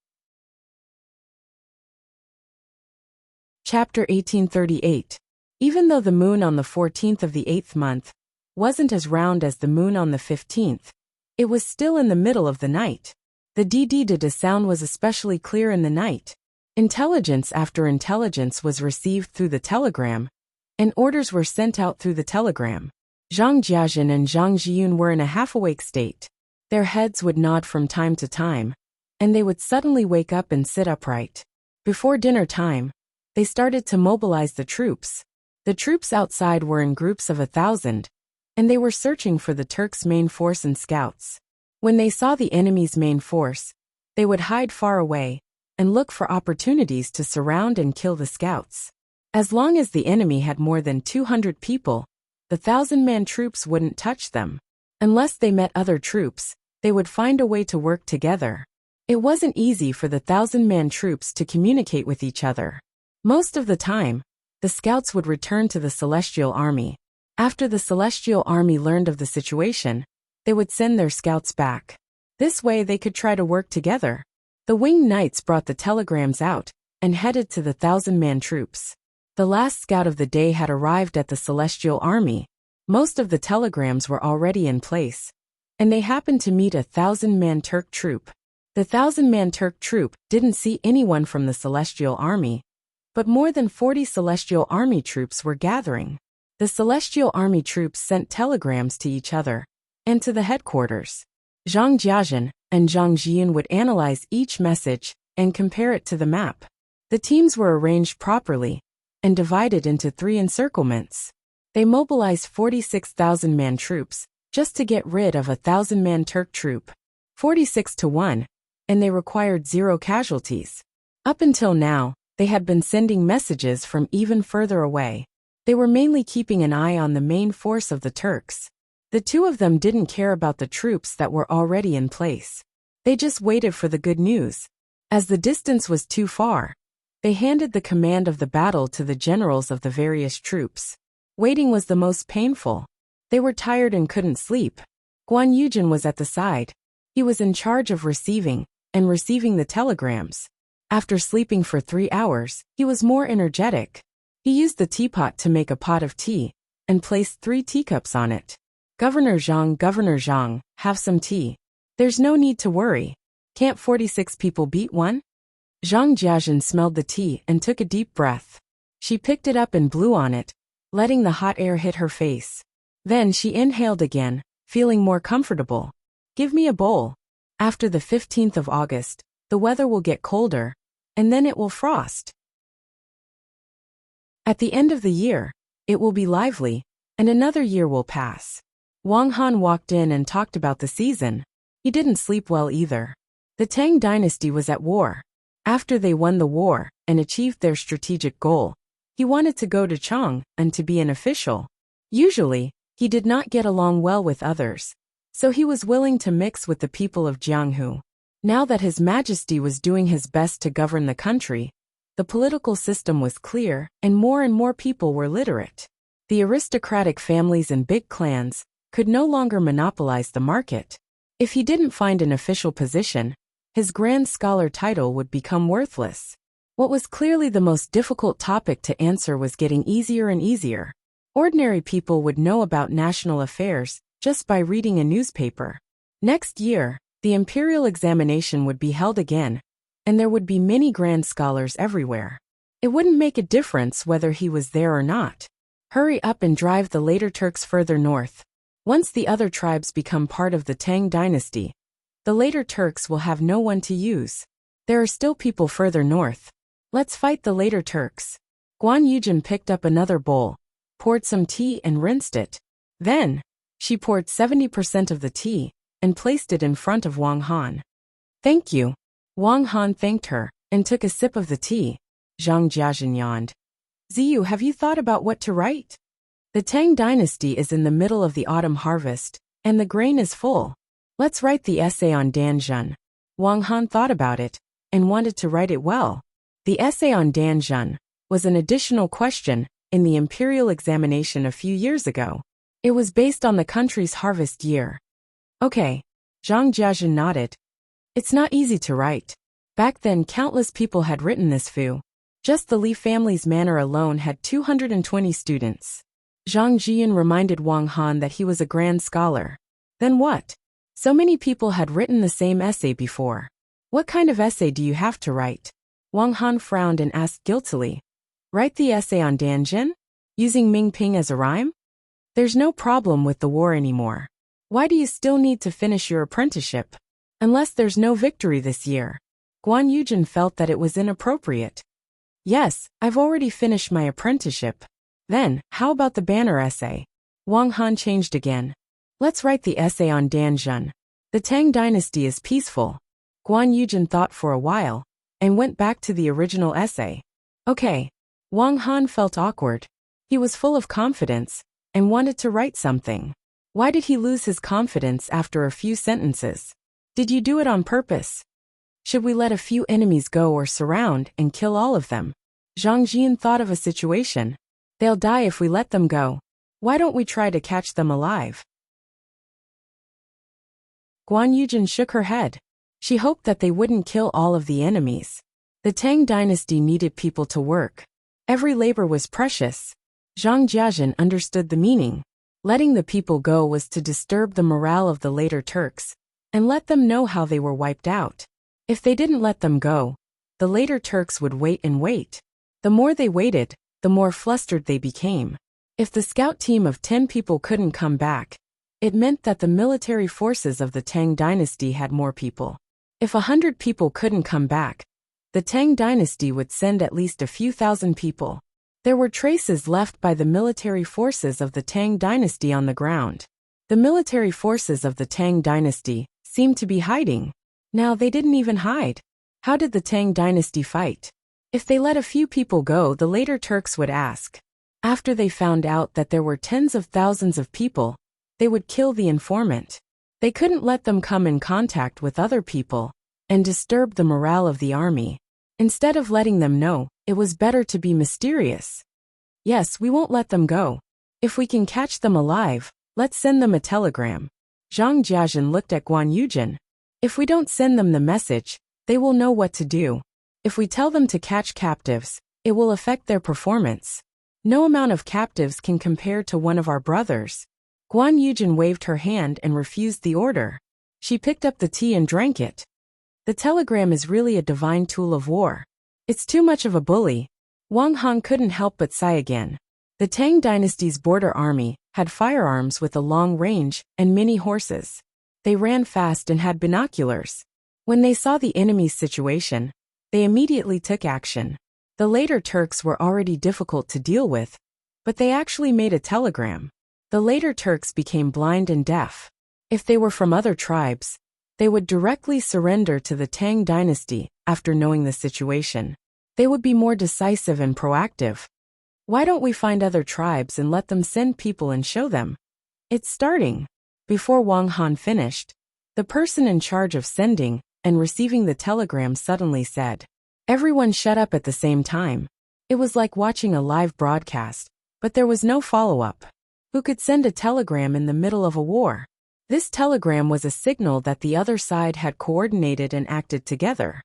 Chapter 1838. Even though the moon on the 14th of the 8th month wasn't as round as the moon on the 15th, it was still in the middle of the night. The de sound was especially clear in the night. Intelligence after intelligence was received through the telegram, and orders were sent out through the telegram. Zhang Jiajin and Zhang Jiyun were in a half-awake state. Their heads would nod from time to time, and they would suddenly wake up and sit upright. Before dinner time, they started to mobilize the troops. The troops outside were in groups of 1,000, and they were searching for the Turks' main force and scouts. When they saw the enemy's main force, they would hide far away and look for opportunities to surround and kill the scouts. As long as the enemy had more than 200 people, the 1,000-man troops wouldn't touch them. Unless they met other troops, they would find a way to work together. It wasn't easy for the 1,000-man troops to communicate with each other. Most of the time, the scouts would return to the Celestial Army. After the Celestial Army learned of the situation, they would send their scouts back. This way they could try to work together. The winged knights brought the telegrams out and headed to the 1,000-man troops. The last scout of the day had arrived at the Celestial Army. Most of the telegrams were already in place, and they happened to meet a 1,000-man Turk troop. The 1,000-man Turk troop didn't see anyone from the Celestial Army, but more than 40 Celestial Army troops were gathering. The Celestial Army troops sent telegrams to each other and to the headquarters. Zhang Jiajin and Zhang Jiyun would analyze each message and compare it to the map. The teams were arranged properly and divided into 3 encirclements. They mobilized 46,000-man troops just to get rid of a 1,000-man Turk troop. 46 to 1, and they required 0 casualties. Up until now, they had been sending messages from even further away. They were mainly keeping an eye on the main force of the Turks. The two of them didn't care about the troops that were already in place. They just waited for the good news. As the distance was too far, they handed the command of the battle to the generals of the various troops. Waiting was the most painful. They were tired and couldn't sleep. Guan Yujin was at the side. He was in charge of receiving the telegrams. After sleeping for 3 hours, he was more energetic. He used the teapot to make a pot of tea and placed 3 teacups on it. Governor Zhang, have some tea. There's no need to worry. Can't 46 people beat one? Zhang Jiajin smelled the tea and took a deep breath. She picked it up and blew on it, letting the hot air hit her face. Then she inhaled again, feeling more comfortable. Give me a bowl. After the 15th of August, the weather will get colder, and then it will frost. At the end of the year, it will be lively, and another year will pass. Wang Han walked in and talked about the season. He didn't sleep well either. The Tang dynasty was at war. After they won the war and achieved their strategic goal, he wanted to go to Chang and to be an official. Usually, he did not get along well with others, so he was willing to mix with the people of Jianghu. Now that His Majesty was doing his best to govern the country, the political system was clear and more people were literate. The aristocratic families and big clans could no longer monopolize the market. If he didn't find an official position, his Grand Scholar title would become worthless. What was clearly the most difficult topic to answer was getting easier and easier. Ordinary people would know about national affairs just by reading a newspaper. Next year, the imperial examination would be held again, and there would be many Grand Scholars everywhere. It wouldn't make a difference whether he was there or not. Hurry up and drive the later Turks further north. Once the other tribes become part of the Tang dynasty, the later Turks will have no one to use. There are still people further north. Let's fight the later Turks. Guan Yujin picked up another bowl, poured some tea and rinsed it. Then, she poured 70% of the tea and placed it in front of Wang Han. Thank you. Wang Han thanked her and took a sip of the tea. Zhang Jiajin yawned. Ziyu, have you thought about what to write? The Tang dynasty is in the middle of the autumn harvest, and the grain is full. Let's write the essay on Danjun. Wang Han thought about it and wanted to write it well. The essay on Danjun was an additional question in the imperial examination a few years ago. It was based on the country's harvest year. Okay. Zhang Jiajin nodded. It's not easy to write. Back then countless people had written this fu. Just the Li family's manor alone had 220 students. Zhang Jian reminded Wang Han that he was a grand scholar. Then what? So many people had written the same essay before. What kind of essay do you have to write? Wang Han frowned and asked guiltily. Write the essay on Danjin? Using Mingping as a rhyme? There's no problem with the war anymore. Why do you still need to finish your apprenticeship? Unless there's no victory this year. Guan Yujin felt that it was inappropriate. Yes, I've already finished my apprenticeship. Then, how about the banner essay? Wang Han changed again. Let's write the essay on Danjun. The Tang dynasty is peaceful. Guan Yujin thought for a while and went back to the original essay. Okay. Wang Han felt awkward. He was full of confidence and wanted to write something. Why did he lose his confidence after a few sentences? Did you do it on purpose? Should we let a few enemies go or surround and kill all of them? Zhang Jian thought of a situation. They'll die if we let them go. Why don't we try to catch them alive? Guan Yujin shook her head. She hoped that they wouldn't kill all of the enemies. The Tang dynasty needed people to work. Every labor was precious. Zhang Jiajin understood the meaning. Letting the people go was to disturb the morale of the later Turks and let them know how they were wiped out. If they didn't let them go, the later Turks would wait and wait. The more they waited, the more flustered they became. If the scout team of 10 people couldn't come back, it meant that the military forces of the Tang dynasty had more people. If 100 people couldn't come back, the Tang dynasty would send at least a few thousand people. There were traces left by the military forces of the Tang dynasty on the ground. The military forces of the Tang dynasty seemed to be hiding. Now they didn't even hide. How did the Tang dynasty fight? If they let a few people go, the later Turks would ask. After they found out that there were tens of thousands of people, they would kill the informant. They couldn't let them come in contact with other people and disturb the morale of the army. Instead of letting them know, it was better to be mysterious. Yes, we won't let them go. If we can catch them alive, let's send them a telegram. Zhang Jiajin looked at Guan Yujin. If we don't send them the message, they will know what to do. If we tell them to catch captives, it will affect their performance. No amount of captives can compare to one of our brothers. Guan Yujin waved her hand and refused the order. She picked up the tea and drank it. The telegram is really a divine tool of war. It's too much of a bully. Wang Han couldn't help but sigh again. The Tang dynasty's border army had firearms with a long range and many horses. They ran fast and had binoculars. When they saw the enemy's situation, they immediately took action. The later Turks were already difficult to deal with, but they actually made a telegram. The later Turks became blind and deaf. If they were from other tribes, they would directly surrender to the Tang dynasty after knowing the situation. They would be more decisive and proactive. Why don't we find other tribes and let them send people and show them? It's starting. Before Wang Han finished, the person in charge of sending and receiving the telegram suddenly said, "Everyone shut up at the same time." It was like watching a live broadcast, but there was no follow-up. Who could send a telegram in the middle of a war? This telegram was a signal that the other side had coordinated and acted together.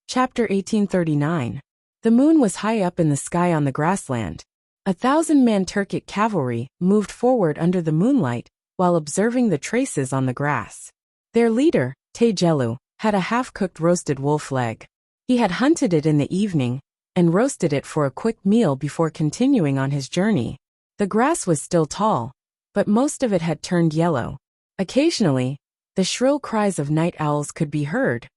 Chapter 1839. The moon was high up in the sky on the grassland. 1,000-man Turkic cavalry moved forward under the moonlight while observing the traces on the grass. Their leader, Taejelu, had a half-cooked roasted wolf leg. He had hunted it in the evening and roasted it for a quick meal before continuing on his journey. The grass was still tall, but most of it had turned yellow. Occasionally, the shrill cries of night owls could be heard,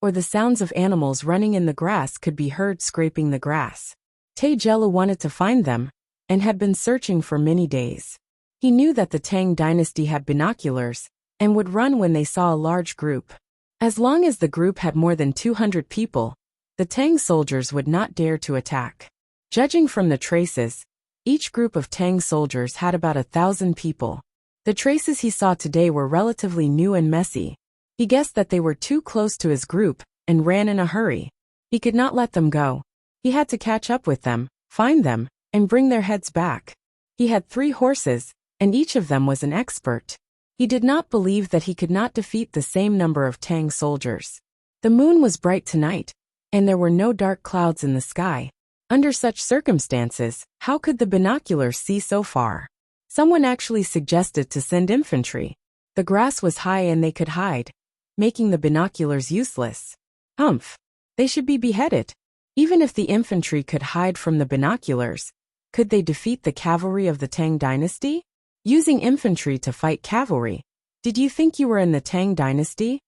or the sounds of animals running in the grass could be heard scraping the grass. Taejelu wanted to find them, and had been searching for many days. He knew that the Tang dynasty had binoculars, and would run when they saw a large group. As long as the group had more than 200 people, the Tang soldiers would not dare to attack. Judging from the traces, Each group of Tang soldiers had about 1,000 people. The traces he saw today were relatively new and messy. He guessed that they were too close to his group and ran in a hurry. He could not let them go. He had to catch up with them, find them, and bring their heads back. He had 3 horses, and each of them was an expert. He did not believe that he could not defeat the same number of Tang soldiers. The moon was bright tonight, and there were no dark clouds in the sky. Under such circumstances, how could the binoculars see so far? Someone actually suggested to send infantry. The grass was high and they could hide, making the binoculars useless. Humph! They should be beheaded. Even if the infantry could hide from the binoculars, could they defeat the cavalry of the Tang dynasty? Using infantry to fight cavalry. Did you think you were in the Tang dynasty?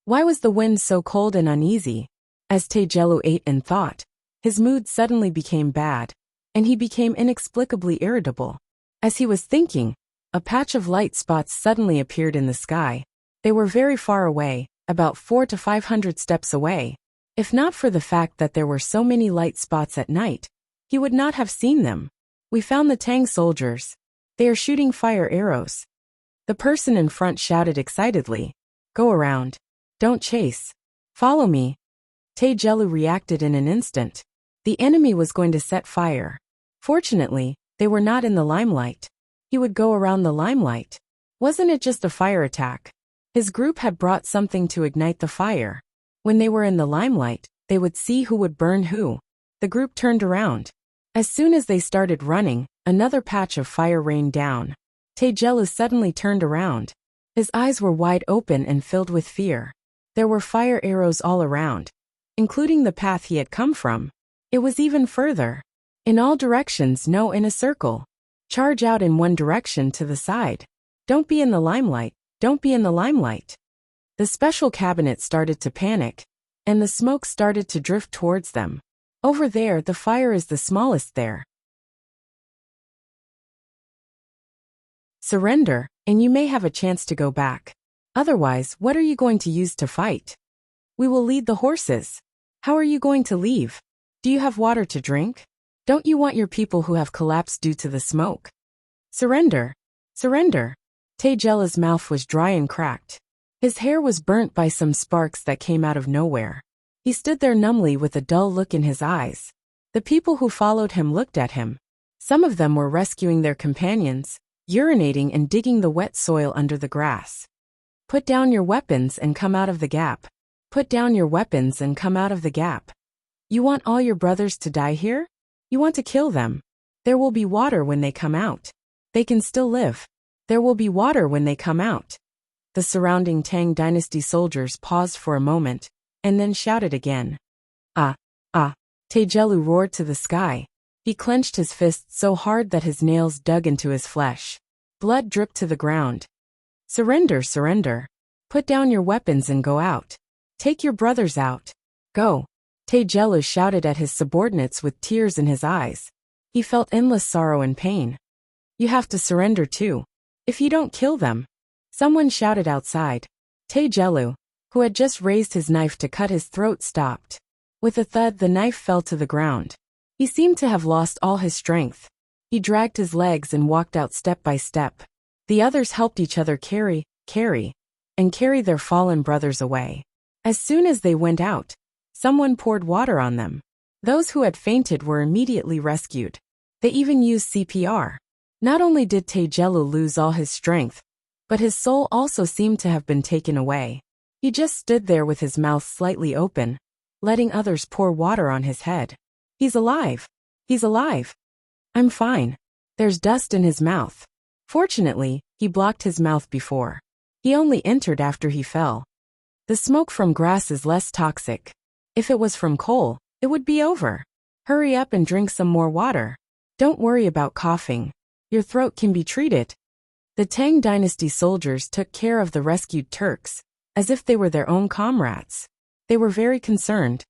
Why was the wind so cold and uneasy? As Taijelu ate and thought, his mood suddenly became bad, and he became inexplicably irritable. As he was thinking, a patch of light spots suddenly appeared in the sky. They were very far away, about 400 to 500 steps away. If not for the fact that there were so many light spots at night, he would not have seen them. We found the Tang soldiers. They are shooting fire arrows. The person in front shouted excitedly. Go around. Don't chase. Follow me. Taijelu reacted in an instant. The enemy was going to set fire. Fortunately, they were not in the limelight. He would go around the limelight. Wasn't it just a fire attack? His group had brought something to ignite the fire. When they were in the limelight, they would see who would burn who. The group turned around. As soon as they started running, another patch of fire rained down. Taijelu suddenly turned around. His eyes were wide open and filled with fear. There were fire arrows all around, including the path he had come from. It was even further. In all directions, no, in a circle. Charge out in one direction to the side. Don't be in the limelight. Don't be in the limelight. The special cabinet started to panic, and the smoke started to drift towards them. Over there, the fire is the smallest there. Surrender, and you may have a chance to go back. Otherwise, what are you going to use to fight? We will lead the horses. How are you going to leave? Do you have water to drink? Don't you want your people who have collapsed due to the smoke? Surrender. Surrender. Taijella's mouth was dry and cracked. His hair was burnt by some sparks that came out of nowhere. He stood there numbly with a dull look in his eyes. The people who followed him looked at him. Some of them were rescuing their companions, urinating and digging the wet soil under the grass. Put down your weapons and come out of the gap. Put down your weapons and come out of the gap. You want all your brothers to die here? You want to kill them. There will be water when they come out. They can still live. There will be water when they come out. The surrounding Tang dynasty soldiers paused for a moment, and then shouted again. Ah! Ah! Taijelu roared to the sky. He clenched his fists so hard that his nails dug into his flesh. Blood dripped to the ground. Surrender, surrender. Put down your weapons and go out. Take your brothers out. Go. Taijelu shouted at his subordinates with tears in his eyes. He felt endless sorrow and pain. You have to surrender too. If you don't kill them. Someone shouted outside. Taijelu, who had just raised his knife to cut his throat, stopped. With a thud, the knife fell to the ground. He seemed to have lost all his strength. He dragged his legs and walked out step by step. The others helped each other carry their fallen brothers away. As soon as they went out, someone poured water on them. Those who had fainted were immediately rescued. They even used CPR. Not only did Taijelu lose all his strength, but his soul also seemed to have been taken away. He just stood there with his mouth slightly open, letting others pour water on his head. He's alive. He's alive. I'm fine. There's dust in his mouth. Fortunately, he blocked his mouth before. He only entered after he fell. The smoke from grass is less toxic. If it was from coal, it would be over. Hurry up and drink some more water. Don't worry about coughing. Your throat can be treated. The Tang dynasty soldiers took care of the rescued Turks, as if they were their own comrades. They were very concerned.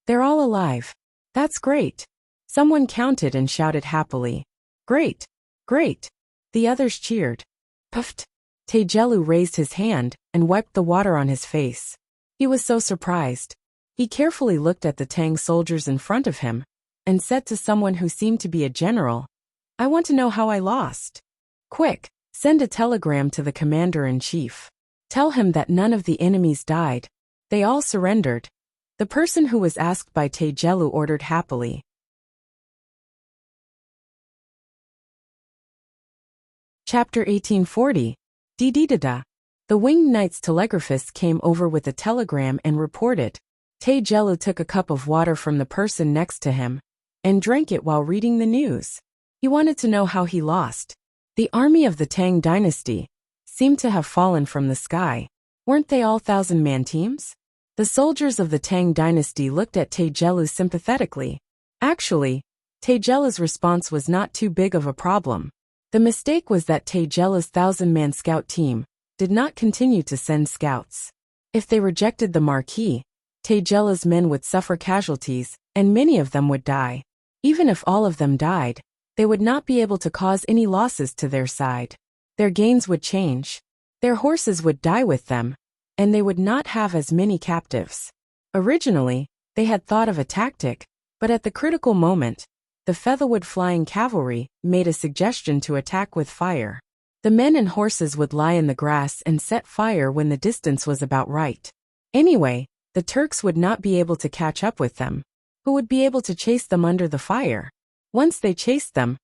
They're all alive. That's great. Someone counted and shouted happily. Great! Great! The others cheered. Puffed. Taijelu raised his hand and wiped the water on his face. He was so surprised. He carefully looked at the Tang soldiers in front of him and said to someone who seemed to be a general, I want to know how I lost. Quick, send a telegram to the commander-in-chief. Tell him that none of the enemies died. They all surrendered. The person who was asked by Taijelu ordered happily. Chapter 1840. Dididada. The winged knight's telegraphist came over with a telegram and reported. Taijelu took a cup of water from the person next to him and drank it while reading the news. He wanted to know how he lost. The army of the Tang dynasty seemed to have fallen from the sky. Weren't they all 1,000-man teams? The soldiers of the Tang dynasty looked at Taijelu sympathetically. Actually, Taijelu's response was not too big of a problem. The mistake was that Taijelu's 1,000-man scout team did not continue to send scouts. If they rejected the marquee, Taijelu's men would suffer casualties, and many of them would die. Even if all of them died, they would not be able to cause any losses to their side. Their gains would change. Their horses would die with them, and they would not have as many captives. Originally, they had thought of a tactic, but at the critical moment, the featherwood-flying cavalry made a suggestion to attack with fire. The men and horses would lie in the grass and set fire when the distance was about right. Anyway, the Turks would not be able to catch up with them. Who would be able to chase them under the fire? Once they chased them,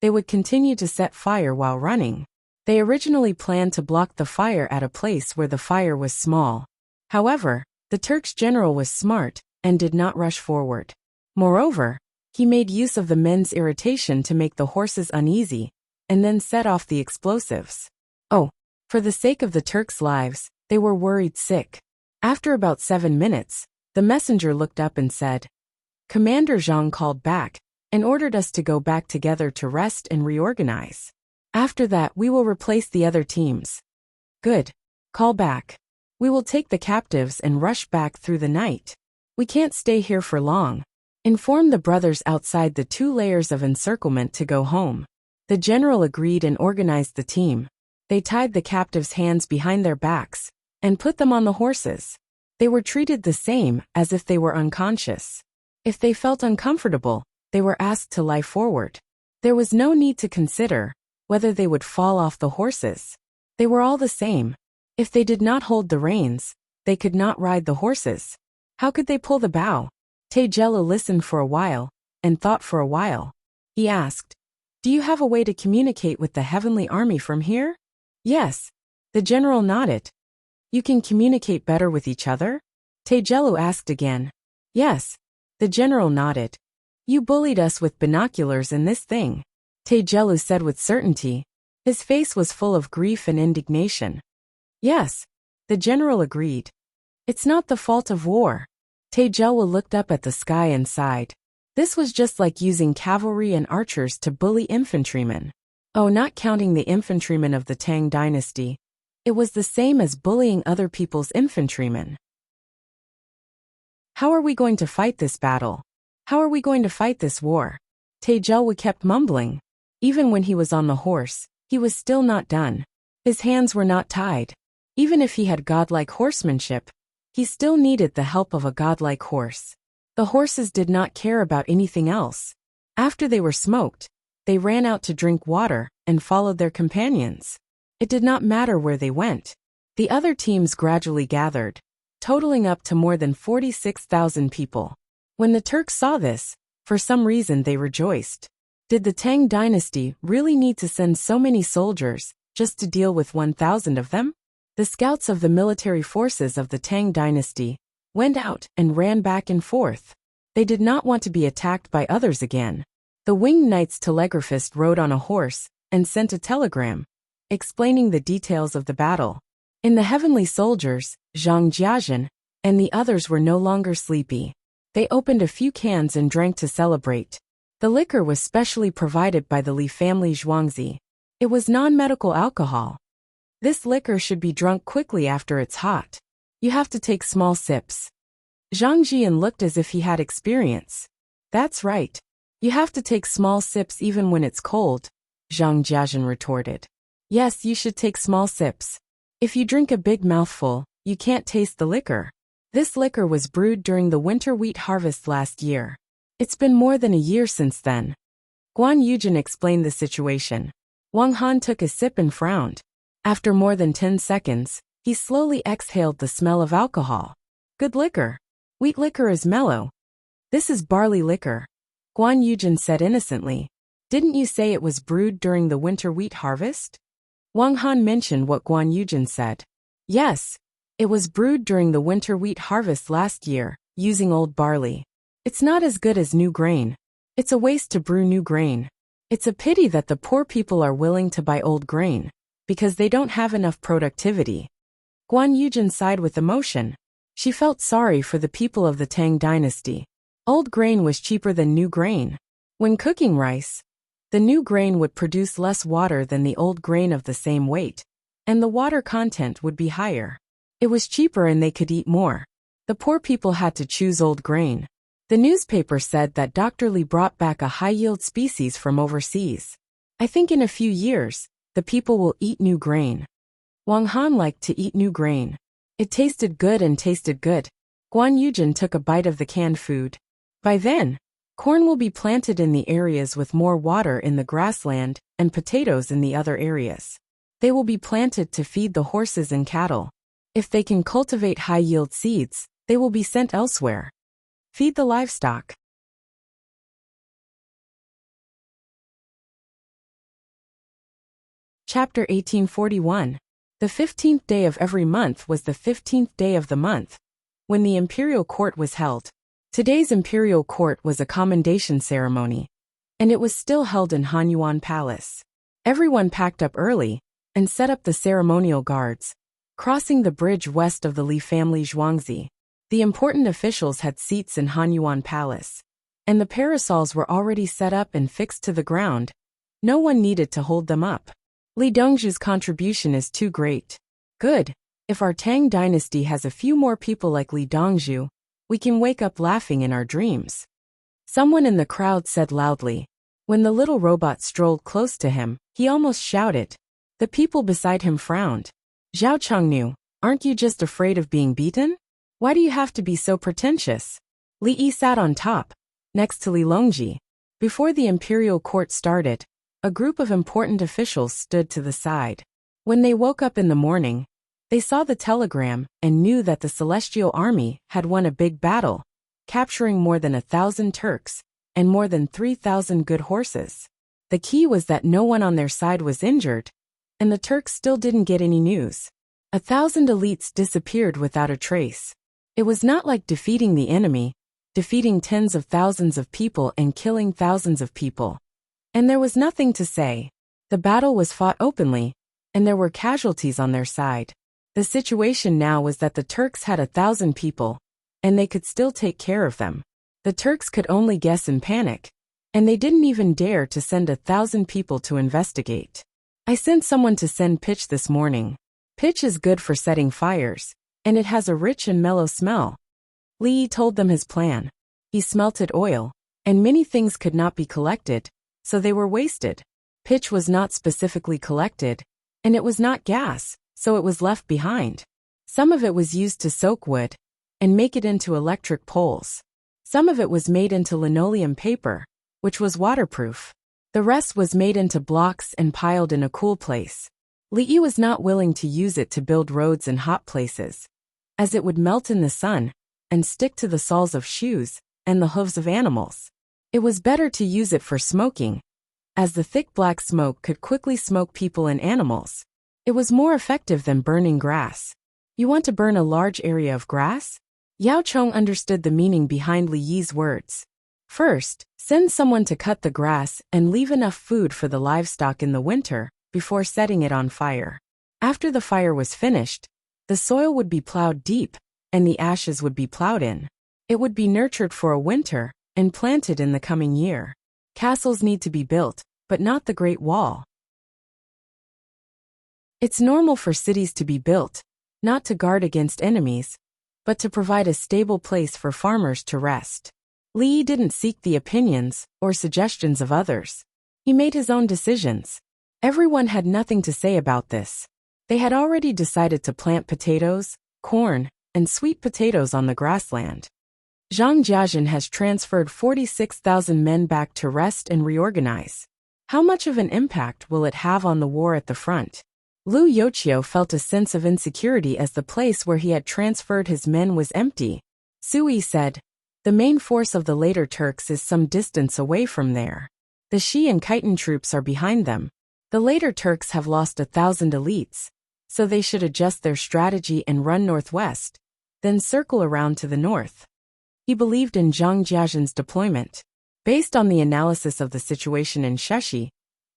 they would continue to set fire while running. They originally planned to block the fire at a place where the fire was small. However, the Turks' general was smart and did not rush forward. Moreover, he made use of the men's irritation to make the horses uneasy, and then set off the explosives. Oh, for the sake of the Turks' lives, they were worried sick. After about 7 minutes, the messenger looked up and said, Commander Zhang called back and ordered us to go back together to rest and reorganize. After that, we will replace the other teams. Good. Call back. We will take the captives and rush back through the night. We can't stay here for long. Inform the brothers outside the 2 layers of encirclement to go home. The general agreed and organized the team. They tied the captives' hands behind their backs and put them on the horses. They were treated the same as if they were unconscious. If they felt uncomfortable, they were asked to lie forward. There was no need to consider whether they would fall off the horses. They were all the same. If they did not hold the reins, they could not ride the horses. How could they pull the bow? Taijelu listened for a while and thought for a while. He asked, Do you have a way to communicate with the heavenly army from here? Yes. The general nodded. You can communicate better with each other? Taijelu asked again. Yes. The general nodded. You bullied us with binoculars in this thing. Taijelu said with certainty. His face was full of grief and indignation. Yes. The general agreed. It's not the fault of war. Taijelu looked up at the sky and sighed. This was just like using cavalry and archers to bully infantrymen. Oh, not counting the infantrymen of the Tang dynasty. It was the same as bullying other people's infantrymen. How are we going to fight this battle? How are we going to fight this war? Taijelu kept mumbling. Even when he was on the horse, he was still not done. His hands were not tied. Even if he had godlike horsemanship, he still needed the help of a godlike horse. The horses did not care about anything else. After they were smoked, they ran out to drink water and followed their companions. It did not matter where they went. The other teams gradually gathered, totaling up to more than 46,000 people. When the Turks saw this, for some reason they rejoiced. Did the Tang dynasty really need to send so many soldiers just to deal with 1,000 of them? The scouts of the military forces of the Tang dynasty went out and ran back and forth. They did not want to be attacked by others again. The winged knight's telegraphist rode on a horse and sent a telegram, explaining the details of the battle. In the heavenly soldiers, Zhang Jiazhen and the others were no longer sleepy. They opened a few cans and drank to celebrate. The liquor was specially provided by the Li family Zhuangzi. It was non-medical alcohol. This liquor should be drunk quickly after it's hot. You have to take small sips. Zhang Jian looked as if he had experience. That's right. You have to take small sips even when it's cold, Zhang Jiazhen retorted. Yes, you should take small sips. If you drink a big mouthful, you can't taste the liquor. This liquor was brewed during the winter wheat harvest last year. It's been more than a year since then. Guan Yujin explained the situation. Wang Han took a sip and frowned. After more than 10 seconds, he slowly exhaled the smell of alcohol. Good liquor. Wheat liquor is mellow. This is barley liquor. Guan Yujin said innocently. Didn't you say it was brewed during the winter wheat harvest? Wang Han mentioned what Guan Yujin said. Yes. It was brewed during the winter wheat harvest last year, using old barley. It's not as good as new grain. It's a waste to brew new grain. It's a pity that the poor people are willing to buy old grain, because they don't have enough productivity. Guan Yujin sighed with emotion. She felt sorry for the people of the Tang dynasty. Old grain was cheaper than new grain. When cooking rice, the new grain would produce less water than the old grain of the same weight, and the water content would be higher. It was cheaper and they could eat more. The poor people had to choose old grain. The newspaper said that Dr. Li brought back a high-yield species from overseas. I think in a few years, the people will eat new grain. Wang Han liked to eat new grain. It tasted good and tasted good. Guan Yujin took a bite of the canned food. By then, corn will be planted in the areas with more water in the grassland and potatoes in the other areas. They will be planted to feed the horses and cattle. If they can cultivate high-yield seeds, they will be sent elsewhere. Feed the livestock. Chapter 1841. The 15th day of every month was the 15th day of the month, when the imperial court was held. Today's imperial court was a commendation ceremony, and it was still held in Hanyuan Palace. Everyone packed up early and set up the ceremonial guards, crossing the bridge west of the Li family Zhuangzi. The important officials had seats in Hanyuan Palace, and the parasols were already set up and fixed to the ground. No one needed to hold them up. Li Dongzhu's contribution is too great. Good. If our Tang dynasty has a few more people like Li Dongzhu, we can wake up laughing in our dreams. Someone in the crowd said loudly. When the little robot strolled close to him, he almost shouted. The people beside him frowned. Zhao Chongnu, aren't you just afraid of being beaten? Why do you have to be so pretentious? Li Yi sat on top, next to Li Longji. Before the imperial court started, a group of important officials stood to the side. When they woke up in the morning, they saw the telegram and knew that the Celestial Army had won a big battle, capturing more than 1,000 Turks and more than 3,000 good horses. The key was that no one on their side was injured, and the Turks still didn't get any news. 1,000 elites disappeared without a trace. It was not like defeating the enemy, defeating tens of thousands of people and killing thousands of people. And there was nothing to say. The battle was fought openly, and there were casualties on their side. The situation now was that the Turks had 1,000 people, and they could still take care of them. The Turks could only guess and panic, and they didn't even dare to send 1,000 people to investigate. I sent someone to send pitch this morning. Pitch is good for setting fires, and it has a rich and mellow smell. Li Yi told them his plan. He smelted oil, and many things could not be collected, so they were wasted. Pitch was not specifically collected, and it was not gas, so it was left behind. Some of it was used to soak wood and make it into electric poles. Some of it was made into linoleum paper, which was waterproof. The rest was made into blocks and piled in a cool place. Li Yi was not willing to use it to build roads in hot places, as it would melt in the sun and stick to the soles of shoes and the hooves of animals. It was better to use it for smoking, as the thick black smoke could quickly smoke people and animals. It was more effective than burning grass. You want to burn a large area of grass? Yao Chong understood the meaning behind Li Yi's words. First, send someone to cut the grass and leave enough food for the livestock in the winter before setting it on fire. After the fire was finished, the soil would be plowed deep, and the ashes would be plowed in. It would be nurtured for a winter and planted in the coming year. Castles need to be built, but not the Great Wall. It's normal for cities to be built, not to guard against enemies, but to provide a stable place for farmers to rest. Li Yi didn't seek the opinions or suggestions of others. He made his own decisions. Everyone had nothing to say about this. They had already decided to plant potatoes, corn, and sweet potatoes on the grassland. Zhang Jiajin has transferred 46,000 men back to rest and reorganize. How much of an impact will it have on the war at the front? Liu Yoqiu felt a sense of insecurity as the place where he had transferred his men was empty. Sui said, "The main force of the later Turks is some distance away from there. The Shi and Khitan troops are behind them. The later Turks have lost 1,000 elites, so they should adjust their strategy and run northwest, then circle around to the north." He believed in Zhang Jiajin's deployment. Based on the analysis of the situation in Sheshi,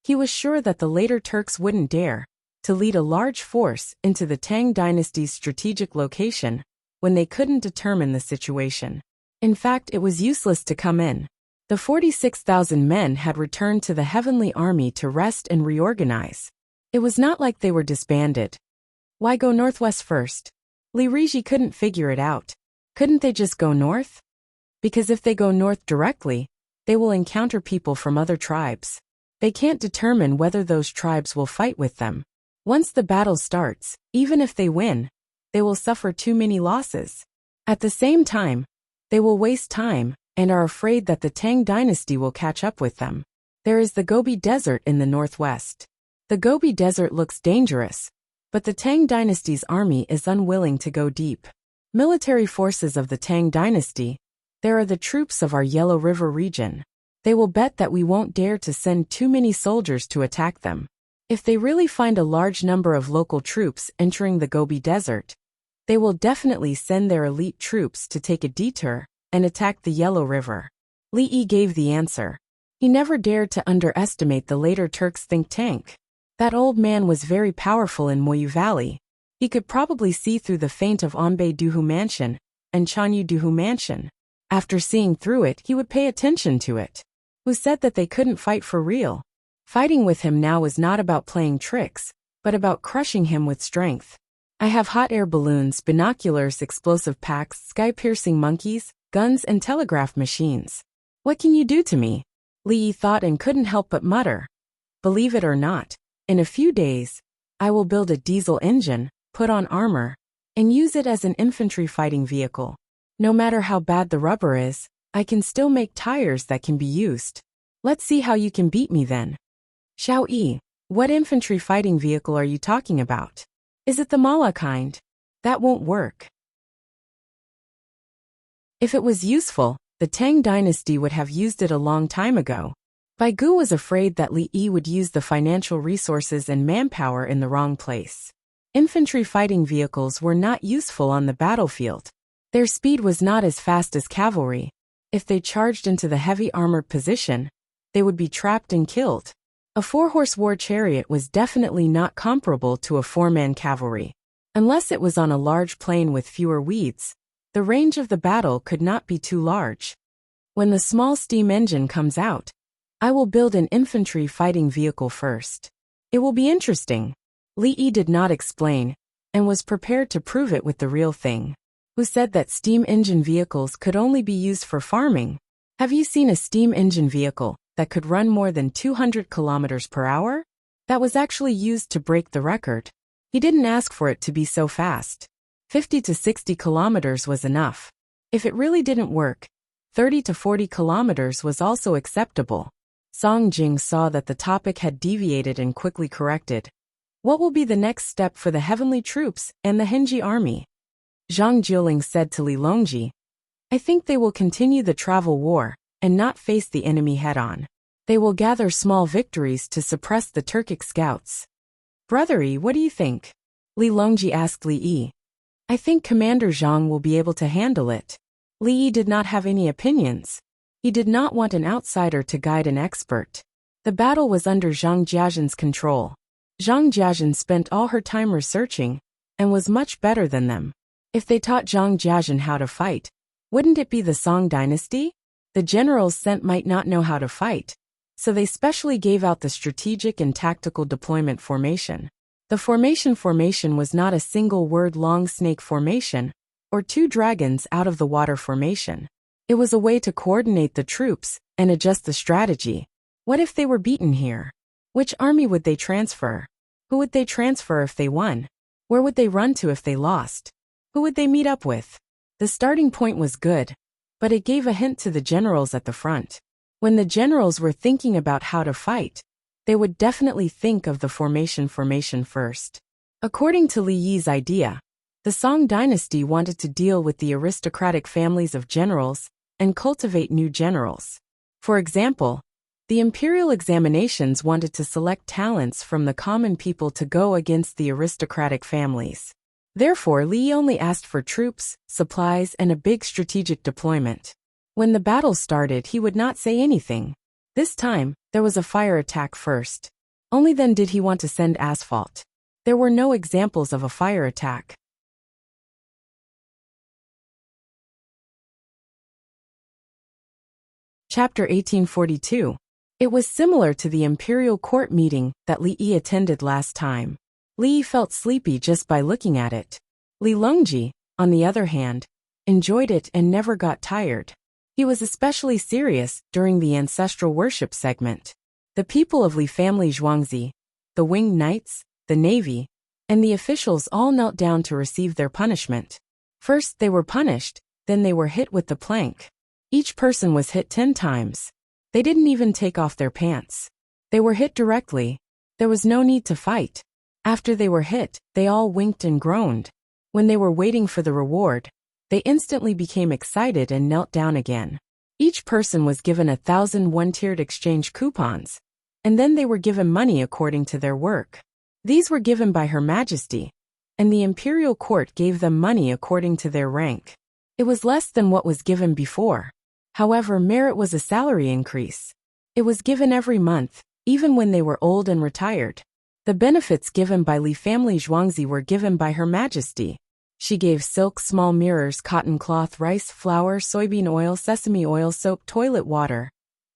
he was sure that the later Turks wouldn't dare to lead a large force into the Tang dynasty's strategic location when they couldn't determine the situation. In fact, it was useless to come in. The 46,000 men had returned to the Heavenly Army to rest and reorganize. It was not like they were disbanded. Why go northwest first? Li Riji couldn't figure it out. Couldn't they just go north? Because if they go north directly, they will encounter people from other tribes. They can't determine whether those tribes will fight with them. Once the battle starts, even if they win, they will suffer too many losses. At the same time, they will waste time and are afraid that the Tang dynasty will catch up with them. There is the Gobi Desert in the northwest. The Gobi Desert looks dangerous, but the Tang dynasty's army is unwilling to go deep. Military forces of the Tang dynasty, there are the troops of our Yellow River region. They will bet that we won't dare to send too many soldiers to attack them. If they really find a large number of local troops entering the Gobi Desert, they will definitely send their elite troops to take a detour and attack the Yellow River. Li Yi gave the answer. He never dared to underestimate the later Turks' think tank. That old man was very powerful in Moyu Valley. He could probably see through the feint of Anbei Duhu Mansion and Chanyu Duhu Mansion. After seeing through it, he would pay attention to it. Who said that they couldn't fight for real? Fighting with him now was not about playing tricks, but about crushing him with strength. I have hot air balloons, binoculars, explosive packs, sky-piercing monkeys, guns and telegraph machines. What can you do to me? Li Yi thought and couldn't help but mutter. Believe it or not, in a few days, I will build a diesel engine, put on armor, and use it as an infantry fighting vehicle. No matter how bad the rubber is, I can still make tires that can be used. Let's see how you can beat me then. Xiao Yi, what infantry fighting vehicle are you talking about? Is it the Mala kind? That won't work. If it was useful, the Tang dynasty would have used it a long time ago. Bai Gu was afraid that Li Yi would use the financial resources and manpower in the wrong place. Infantry fighting vehicles were not useful on the battlefield. Their speed was not as fast as cavalry. If they charged into the heavy armored position, they would be trapped and killed. A 4-horse war chariot was definitely not comparable to a 4-man cavalry. Unless it was on a large plain with fewer weeds, the range of the battle could not be too large. When the small steam engine comes out, I will build an infantry fighting vehicle first. It will be interesting. Li Yi did not explain, and was prepared to prove it with the real thing. Who said that steam engine vehicles could only be used for farming? Have you seen a steam engine vehicle that could run more than 200 kilometers per hour? That was actually used to break the record. He didn't ask for it to be so fast. 50 to 60 kilometers was enough. If it really didn't work, 30 to 40 kilometers was also acceptable. Song Jing saw that the topic had deviated and quickly corrected. What will be the next step for the heavenly troops and the Henji army? Zhang Jiuling said to Li Longji, I think they will continue the travel war and not face the enemy head-on. They will gather small victories to suppress the Turkic scouts. Brothery, what do you think? Li Longji asked Li Yi. I think Commander Zhang will be able to handle it. Li Yi did not have any opinions. He did not want an outsider to guide an expert. The battle was under Zhang Jiajin's control. Zhang Jiajin spent all her time researching and was much better than them. If they taught Zhang Jiajin how to fight, wouldn't it be the Song dynasty? The generals sent might not know how to fight, so they specially gave out the strategic and tactical deployment formation. The formation was not a single word long snake formation, or 2 dragons out of the water formation. It was a way to coordinate the troops and adjust the strategy. What if they were beaten here? Which army would they transfer? Who would they transfer if they won? Where would they run to if they lost? Who would they meet up with? The starting point was good, but it gave a hint to the generals at the front. When the generals were thinking about how to fight, they would definitely think of the formation first. According to Li Yi's idea, the Song dynasty wanted to deal with the aristocratic families of generals and cultivate new generals. For example, the imperial examinations wanted to select talents from the common people to go against the aristocratic families. Therefore, Li only asked for troops, supplies, and a big strategic deployment. When the battle started, he would not say anything. This time, there was a fire attack first. Only then did he want to send asphalt. There were no examples of a fire attack. Chapter 1842. It was similar to the imperial court meeting that Li Yi attended last time. Li Yi felt sleepy just by looking at it. Li Longji, on the other hand, enjoyed it and never got tired. He was especially serious during the ancestral worship segment. The people of Li family Zhuangzi, the winged knights, the navy, and the officials all knelt down to receive their punishment. First they were punished, then they were hit with the plank. Each person was hit 10 times. They didn't even take off their pants. They were hit directly. There was no need to fight. After they were hit, they all winked and groaned. When they were waiting for the reward, they instantly became excited and knelt down again. Each person was given 1,000 one-tiered exchange coupons, and then they were given money according to their work. These were given by Her Majesty, and the imperial court gave them money according to their rank. It was less than what was given before. However, merit was a salary increase. It was given every month, even when they were old and retired. The benefits given by Li family Zhuangzi were given by Her Majesty. She gave silk, small mirrors, cotton cloth, rice, flour, soybean oil, sesame oil, soap, toilet water.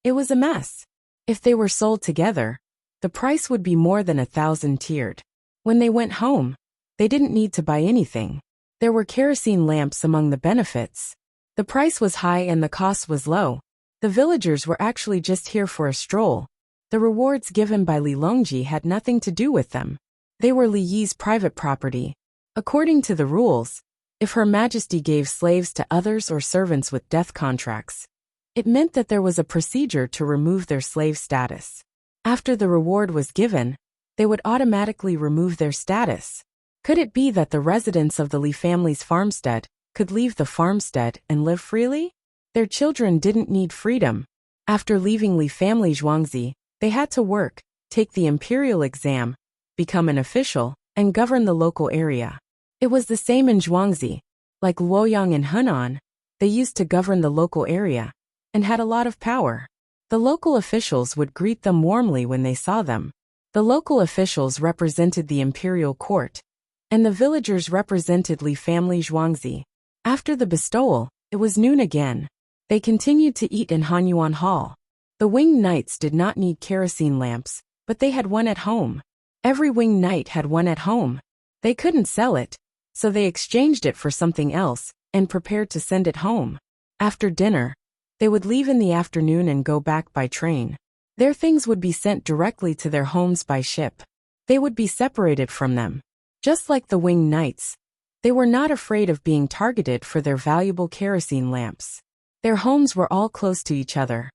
It was a mess. If they were sold together, the price would be more than 1,000 tiered. When they went home, they didn't need to buy anything. There were kerosene lamps among the benefits. The price was high and the cost was low. The villagers were actually just here for a stroll. The rewards given by Li Longji had nothing to do with them. They were Li Yi's private property. According to the rules, if Her Majesty gave slaves to others or servants with death contracts, it meant that there was a procedure to remove their slave status. After the reward was given, they would automatically remove their status. Could it be that the residents of the Li family's farmstead could leave the farmstead and live freely? Their children didn't need freedom. After leaving Li family Zhuangzi, they had to work, take the imperial exam, become an official, and govern the local area. It was the same in Zhuangzi. Like Luoyang and Henan, they used to govern the local area, and had a lot of power. The local officials would greet them warmly when they saw them. The local officials represented the imperial court, and the villagers represented Li family Zhuangzi. After the bestowal, it was noon again. They continued to eat in Hanyuan Hall. The winged knights did not need kerosene lamps, but they had one at home. Every winged knight had one at home. They couldn't sell it, so they exchanged it for something else, and prepared to send it home. After dinner, they would leave in the afternoon and go back by train. Their things would be sent directly to their homes by ship. They would be separated from them. Just like the winged knights, they were not afraid of being targeted for their valuable kerosene lamps. Their homes were all close to each other.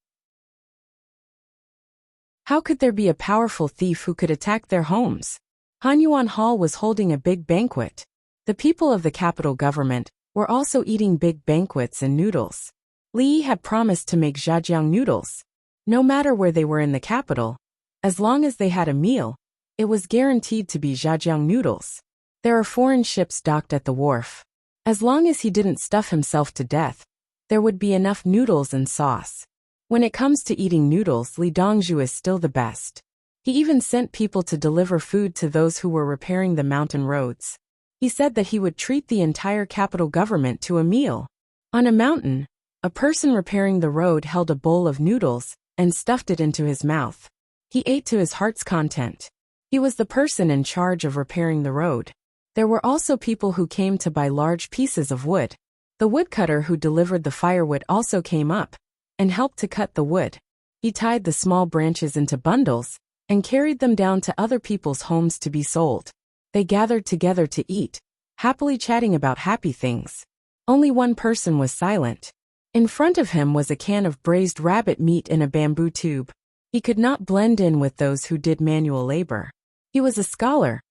How could there be a powerful thief who could attack their homes? Hanyuan Hall was holding a big banquet. The people of the capital government were also eating big banquets and noodles. Li Yi had promised to make zhajiang noodles. No matter where they were in the capital, as long as they had a meal, it was guaranteed to be zhajiang noodles. There are foreign ships docked at the wharf. As long as he didn't stuff himself to death, there would be enough noodles and sauce. When it comes to eating noodles, Li Dongzhu is still the best. He even sent people to deliver food to those who were repairing the mountain roads. He said that he would treat the entire capital government to a meal. On a mountain, a person repairing the road held a bowl of noodles and stuffed it into his mouth. He ate to his heart's content. He was the person in charge of repairing the road. There were also people who came to buy large pieces of wood. The woodcutter who delivered the firewood also came up and helped to cut the wood. He tied the small branches into bundles and carried them down to other people's homes to be sold. They gathered together to eat, happily chatting about happy things. Only one person was silent. In front of him was a can of braised rabbit meat in a bamboo tube. He could not blend in with those who did manual labor. He was a scholar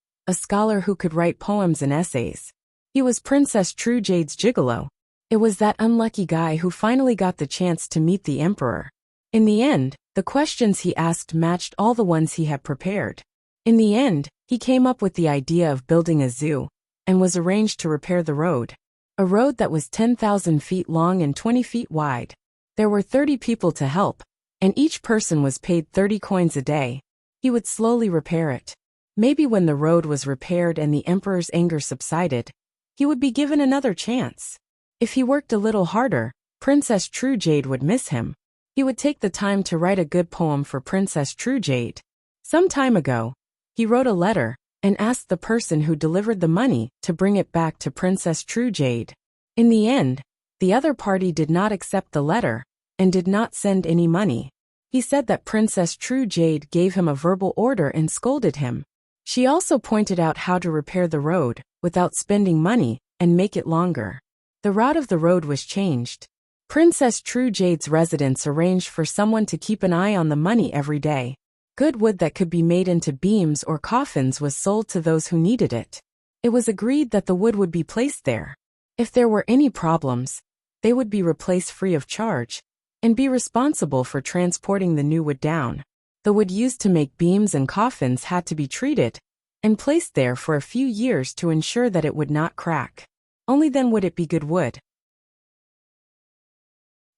who could write poems and essays. He was Princess True Jade's gigolo. It was that unlucky guy who finally got the chance to meet the emperor. In the end, the questions he asked matched all the ones he had prepared. In the end, he came up with the idea of building a zoo, and was arranged to repair the road. A road that was 10,000 feet long and 20 feet wide. There were 30 people to help, and each person was paid 30 coins a day. He would slowly repair it. Maybe when the road was repaired and the emperor's anger subsided, he would be given another chance. If he worked a little harder, Princess True Jade would miss him. He would take the time to write a good poem for Princess True Jade. Some time ago, he wrote a letter and asked the person who delivered the money to bring it back to Princess True Jade. In the end, the other party did not accept the letter and did not send any money. He said that Princess True Jade gave him a verbal order and scolded him. She also pointed out how to repair the road without spending money and make it longer. The route of the road was changed. Princess True Jade's residence arranged for someone to keep an eye on the money every day. Good wood that could be made into beams or coffins was sold to those who needed it. It was agreed that the wood would be placed there. If there were any problems, they would be replaced free of charge, and be responsible for transporting the new wood down. The wood used to make beams and coffins had to be treated and placed there for a few years to ensure that it would not crack. Only then would it be good wood.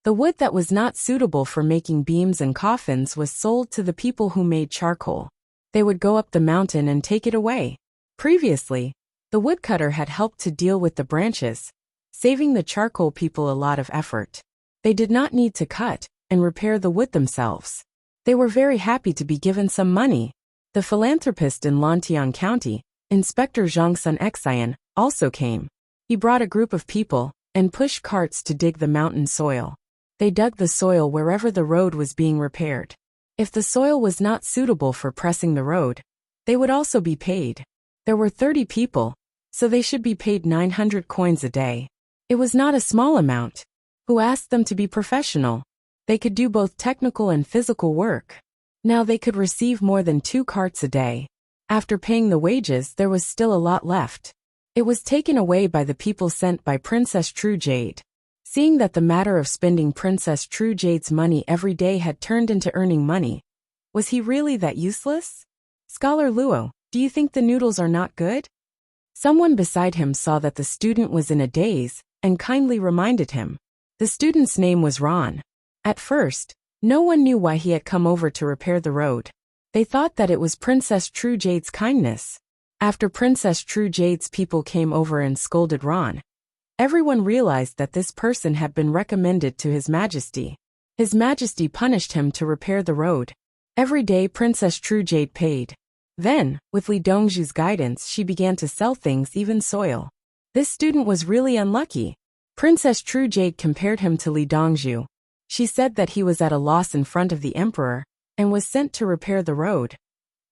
The wood that was not suitable for making beams and coffins was sold to the people who made charcoal. They would go up the mountain and take it away. Previously, the woodcutter had helped to deal with the branches, saving the charcoal people a lot of effort. They did not need to cut and repair the wood themselves. They were very happy to be given some money. The philanthropist in Lantian County, Inspector Zhang Sun Xian, also came. He brought a group of people and pushed carts to dig the mountain soil. They dug the soil wherever the road was being repaired. If the soil was not suitable for pressing the road, they would also be paid. There were 30 people, so they should be paid 900 coins a day. It was not a small amount. Who asked them to be professional? They could do both technical and physical work. Now they could receive more than 2 carts a day. After paying the wages, there was still a lot left. It was taken away by the people sent by Princess True Jade. Seeing that the matter of spending Princess True Jade's money every day had turned into earning money, was he really that useless? Scholar Luo, do you think the noodles are not good? Someone beside him saw that the student was in a daze and kindly reminded him. The student's name was Ron. At first, no one knew why he had come over to repair the road. They thought that it was Princess True Jade's kindness. After Princess True Jade's people came over and scolded Ron, everyone realized that this person had been recommended to His Majesty. His Majesty punished him to repair the road. Every day Princess True Jade paid. Then, with Li Dongzhu's guidance, she began to sell things, even soil. This student was really unlucky. Princess True Jade compared him to Li Dongzhu. She said that he was at a loss in front of the emperor and was sent to repair the road.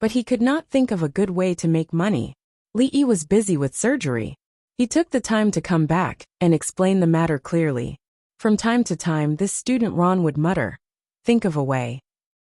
But he could not think of a good way to make money. Li Yi was busy with surgery. He took the time to come back and explain the matter clearly. From time to time, this student Ron would mutter, "Think of a way."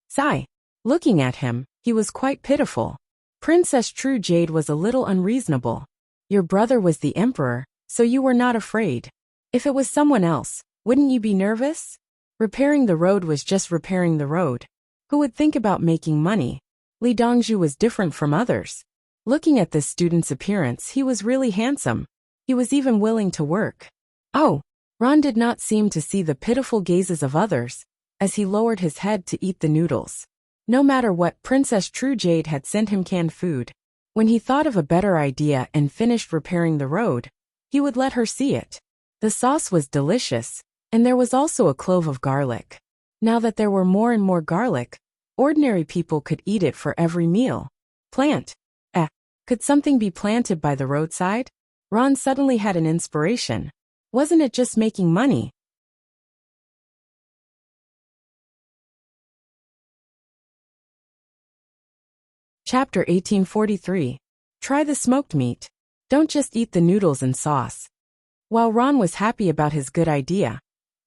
Sigh. Looking at him, he was quite pitiful. Princess True Jade was a little unreasonable. Your brother was the emperor, so you were not afraid. If it was someone else, wouldn't you be nervous? Repairing the road was just repairing the road. Who would think about making money? Li Dongzhu was different from others. Looking at this student's appearance, he was really handsome. He was even willing to work. Oh, Ron did not seem to see the pitiful gazes of others as he lowered his head to eat the noodles. No matter what, Princess True Jade had sent him canned food. When he thought of a better idea and finished repairing the road, he would let her see it. The sauce was delicious, and there was also a clove of garlic. Now that there were more and more garlic, ordinary people could eat it for every meal. Plant. Could something be planted by the roadside? Ron suddenly had an inspiration. Wasn't it just making money? Chapter 1843. Try the smoked meat. Don't just eat the noodles and sauce. While Ron was happy about his good idea,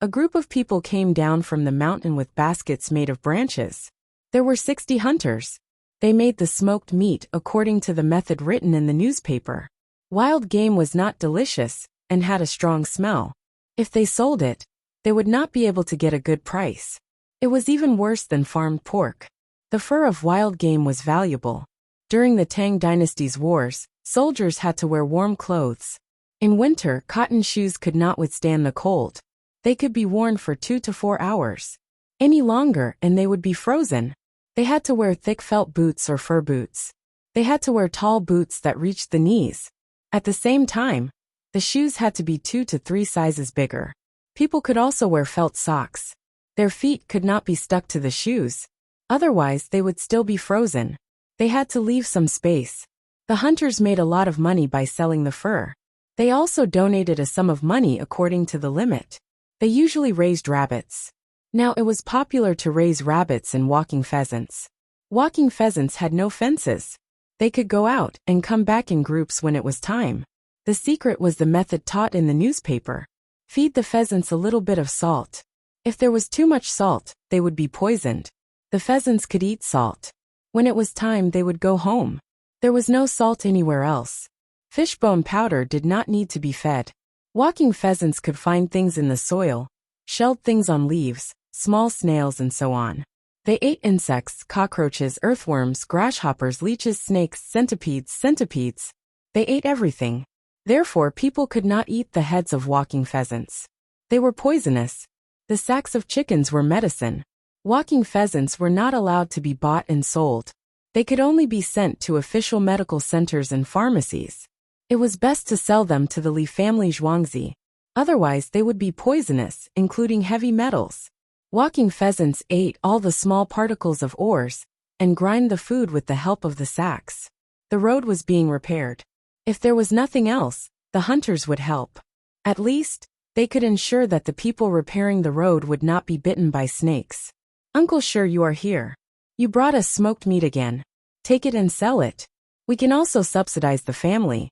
A group of people came down from the mountain with baskets made of branches. There were 60 hunters. They made the smoked meat according to the method written in the newspaper. Wild game was not delicious and had a strong smell. If they sold it, they would not be able to get a good price. It was even worse than farmed pork. The fur of wild game was valuable. During the Tang dynasty's wars, soldiers had to wear warm clothes. In winter, cotton shoes could not withstand the cold. They could be worn for 2 to 4 hours. Any longer and they would be frozen. They had to wear thick felt boots or fur boots. They had to wear tall boots that reached the knees. At the same time, the shoes had to be 2 to 3 sizes bigger. People could also wear felt socks. Their feet could not be stuck to the shoes. Otherwise, they would still be frozen. They had to leave some space. The hunters made a lot of money by selling the fur. They also donated a sum of money according to the limit. They usually raised rabbits. Now it was popular to raise rabbits and walking pheasants. Walking pheasants had no fences. They could go out and come back in groups when it was time. The secret was the method taught in the newspaper. Feed the pheasants a little bit of salt. If there was too much salt, they would be poisoned. The pheasants could eat salt. When it was time, they would go home. There was no salt anywhere else. Fishbone powder did not need to be fed. Walking pheasants could find things in the soil, shelled things on leaves, small snails and so on. They ate insects, cockroaches, earthworms, grasshoppers, leeches, snakes, centipedes. They ate everything. Therefore, people could not eat the heads of walking pheasants. They were poisonous. The sacks of chickens were medicine. Walking pheasants were not allowed to be bought and sold. They could only be sent to official medical centers and pharmacies. It was best to sell them to the Li family Zhuangzi. Otherwise, they would be poisonous, including heavy metals. Walking pheasants ate all the small particles of ores and grind the food with the help of the sacks. The road was being repaired. If there was nothing else, the hunters would help. At least, they could ensure that the people repairing the road would not be bitten by snakes. Uncle, sure you are here. You brought us smoked meat again. Take it and sell it. We can also subsidize the family.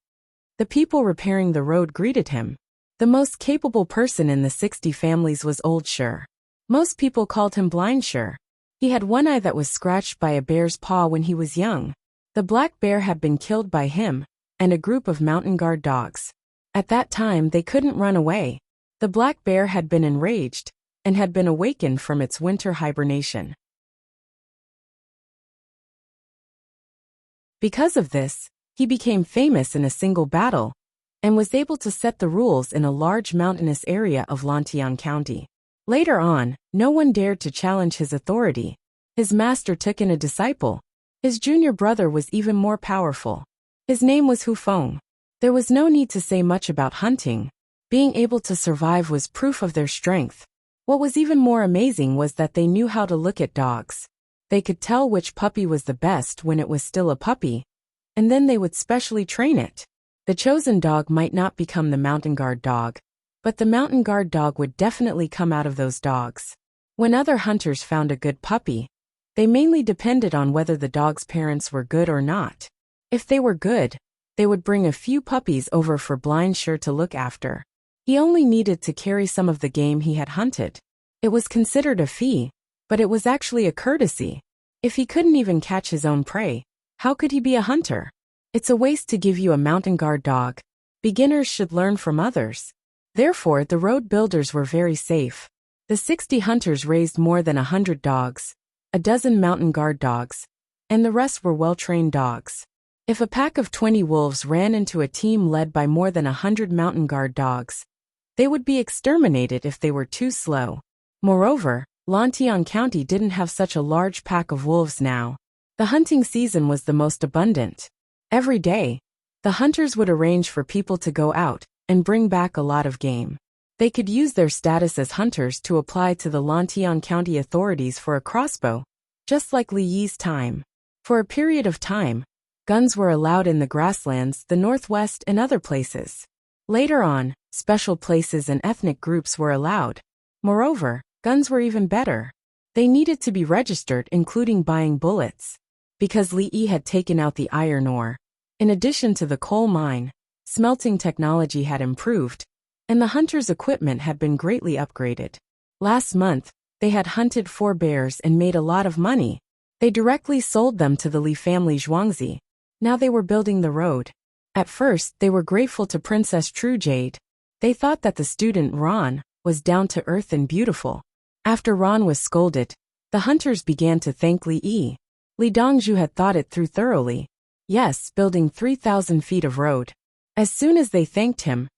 The people repairing the road greeted him. The most capable person in the 60 families was Old Sure. Most people called him Blind Sure. He had one eye that was scratched by a bear's paw when he was young. The black bear had been killed by him and a group of mountain guard dogs. At that time they couldn't run away. The black bear had been enraged and had been awakened from its winter hibernation. Because of this, he became famous in a single battle and was able to set the rules in a large mountainous area of Lantian County. Later on, no one dared to challenge his authority. His master took in a disciple. His junior brother was even more powerful. His name was Hu Feng. There was no need to say much about hunting. Being able to survive was proof of their strength. What was even more amazing was that they knew how to look at dogs. They could tell which puppy was the best when it was still a puppy, and then they would specially train it. The chosen dog might not become the mountain guard dog, but the mountain guard dog would definitely come out of those dogs. When other hunters found a good puppy, they mainly depended on whether the dog's parents were good or not. If they were good, they would bring a few puppies over for Blind Sure to look after. He only needed to carry some of the game he had hunted. It was considered a fee, but it was actually a courtesy. If he couldn't even catch his own prey, how could he be a hunter? It's a waste to give you a mountain guard dog. Beginners should learn from others. Therefore, the road builders were very safe. The 60 hunters raised more than 100 dogs, a dozen mountain guard dogs, and the rest were well-trained dogs. If a pack of 20 wolves ran into a team led by more than 100 mountain guard dogs, they would be exterminated if they were too slow. Moreover, Lantian County didn't have such a large pack of wolves now. The hunting season was the most abundant. Every day, the hunters would arrange for people to go out and bring back a lot of game. They could use their status as hunters to apply to the Lantian County authorities for a crossbow, just like Li Yi's time. For a period of time, guns were allowed in the grasslands, the northwest, and other places. Later on, special places and ethnic groups were allowed. Moreover, guns were even better. They needed to be registered, including buying bullets. Because Li Yi had taken out the iron ore, in addition to the coal mine, smelting technology had improved, and the hunters' equipment had been greatly upgraded. Last month, they had hunted 4 bears and made a lot of money. They directly sold them to the Li family Zhuangzi. Now they were building the road. At first, they were grateful to Princess True Jade. They thought that the student Ron was down to earth and beautiful. After Ron was scolded, the hunters began to thank Li Yi. Li Dongzhu had thought it through thoroughly. Yes, building 3,000 feet of road. As soon as they thanked him,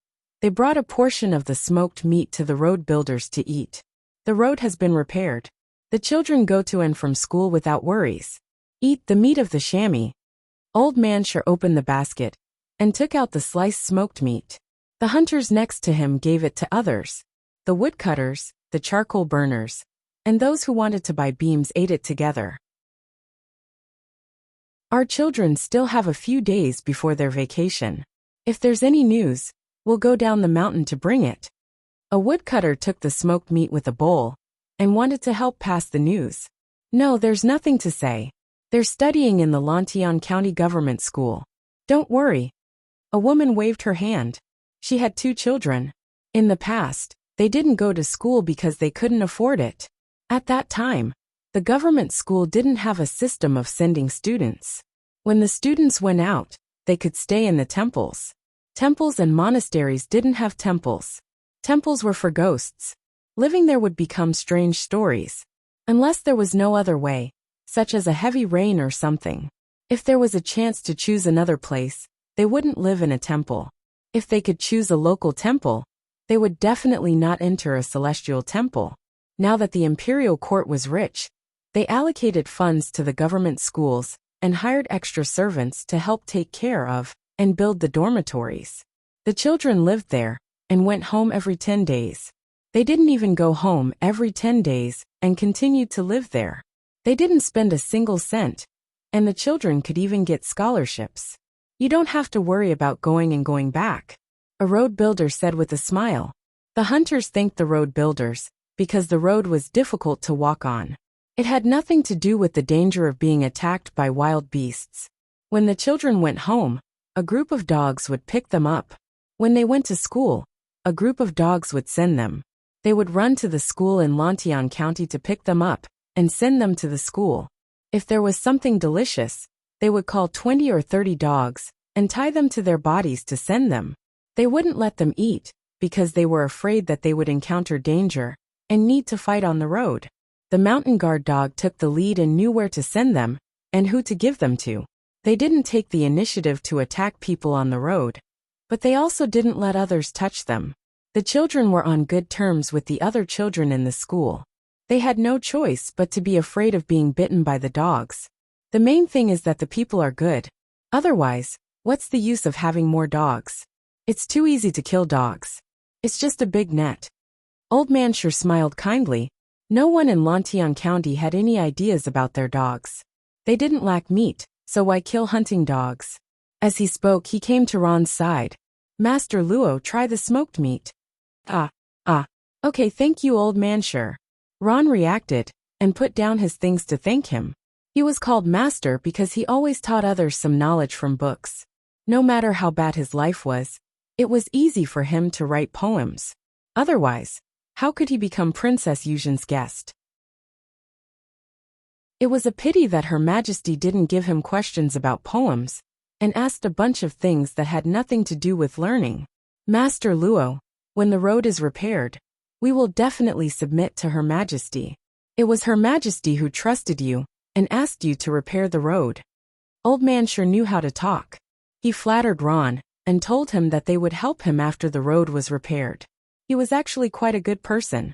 they brought a portion of the smoked meat to the road builders to eat. The road has been repaired. The children go to and from school without worries. Eat the meat of the chamois. Old man Sure opened the basket and took out the sliced smoked meat. The hunters next to him gave it to others. The woodcutters, the charcoal burners, and those who wanted to buy beams ate it together. Our children still have a few days before their vacation. If there's any news, we'll go down the mountain to bring it. A woodcutter took the smoked meat with a bowl and wanted to help pass the news. No, there's nothing to say. They're studying in the Lantian County Government School. Don't worry. A woman waved her hand. She had 2 children. In the past, they didn't go to school because they couldn't afford it. At that time, the government school didn't have a system of sending students. When the students went out, they could stay in the temples. Temples and monasteries didn't have temples. Temples were for ghosts. Living there would become strange stories. Unless there was no other way, such as a heavy rain or something. If there was a chance to choose another place, they wouldn't live in a temple. If they could choose a local temple, they would definitely not enter a celestial temple. Now that the imperial court was rich, they allocated funds to the government schools and hired extra servants to help take care of and build the dormitories. The children lived there and went home every 10 days. They didn't even go home every 10 days and continued to live there. They didn't spend a single cent, and the children could even get scholarships. You don't have to worry about going and going back, a road builder said with a smile. The hunters thanked the road builders because the road was difficult to walk on. It had nothing to do with the danger of being attacked by wild beasts. When the children went home, a group of dogs would pick them up. When they went to school, a group of dogs would send them. They would run to the school in Lantian County to pick them up and send them to the school. If there was something delicious, they would call 20 or 30 dogs and tie them to their bodies to send them. They wouldn't let them eat because they were afraid that they would encounter danger and need to fight on the road. The mountain guard dog took the lead and knew where to send them and who to give them to. They didn't take the initiative to attack people on the road, but they also didn't let others touch them. The children were on good terms with the other children in the school. They had no choice but to be afraid of being bitten by the dogs. The main thing is that the people are good. Otherwise, what's the use of having more dogs? It's too easy to kill dogs. It's just a big net. Old Man Sure smiled kindly. No one in Lantian County had any ideas about their dogs. They didn't lack meat, so why kill hunting dogs? As he spoke, he came to Ron's side. Master Luo, try the smoked meat. Okay, thank you, Old Man Sure. Ron reacted and put down his things to thank him. He was called Master because he always taught others some knowledge from books. No matter how bad his life was, it was easy for him to write poems. Otherwise, how could he become Princess Yuzhen's guest? It was a pity that Her Majesty didn't give him questions about poems and asked a bunch of things that had nothing to do with learning. Master Luo, when the road is repaired, we will definitely submit to Her Majesty. It was Her Majesty who trusted you and asked you to repair the road. Old Man Sure knew how to talk. He flattered Ron and told him that they would help him after the road was repaired. He was actually quite a good person.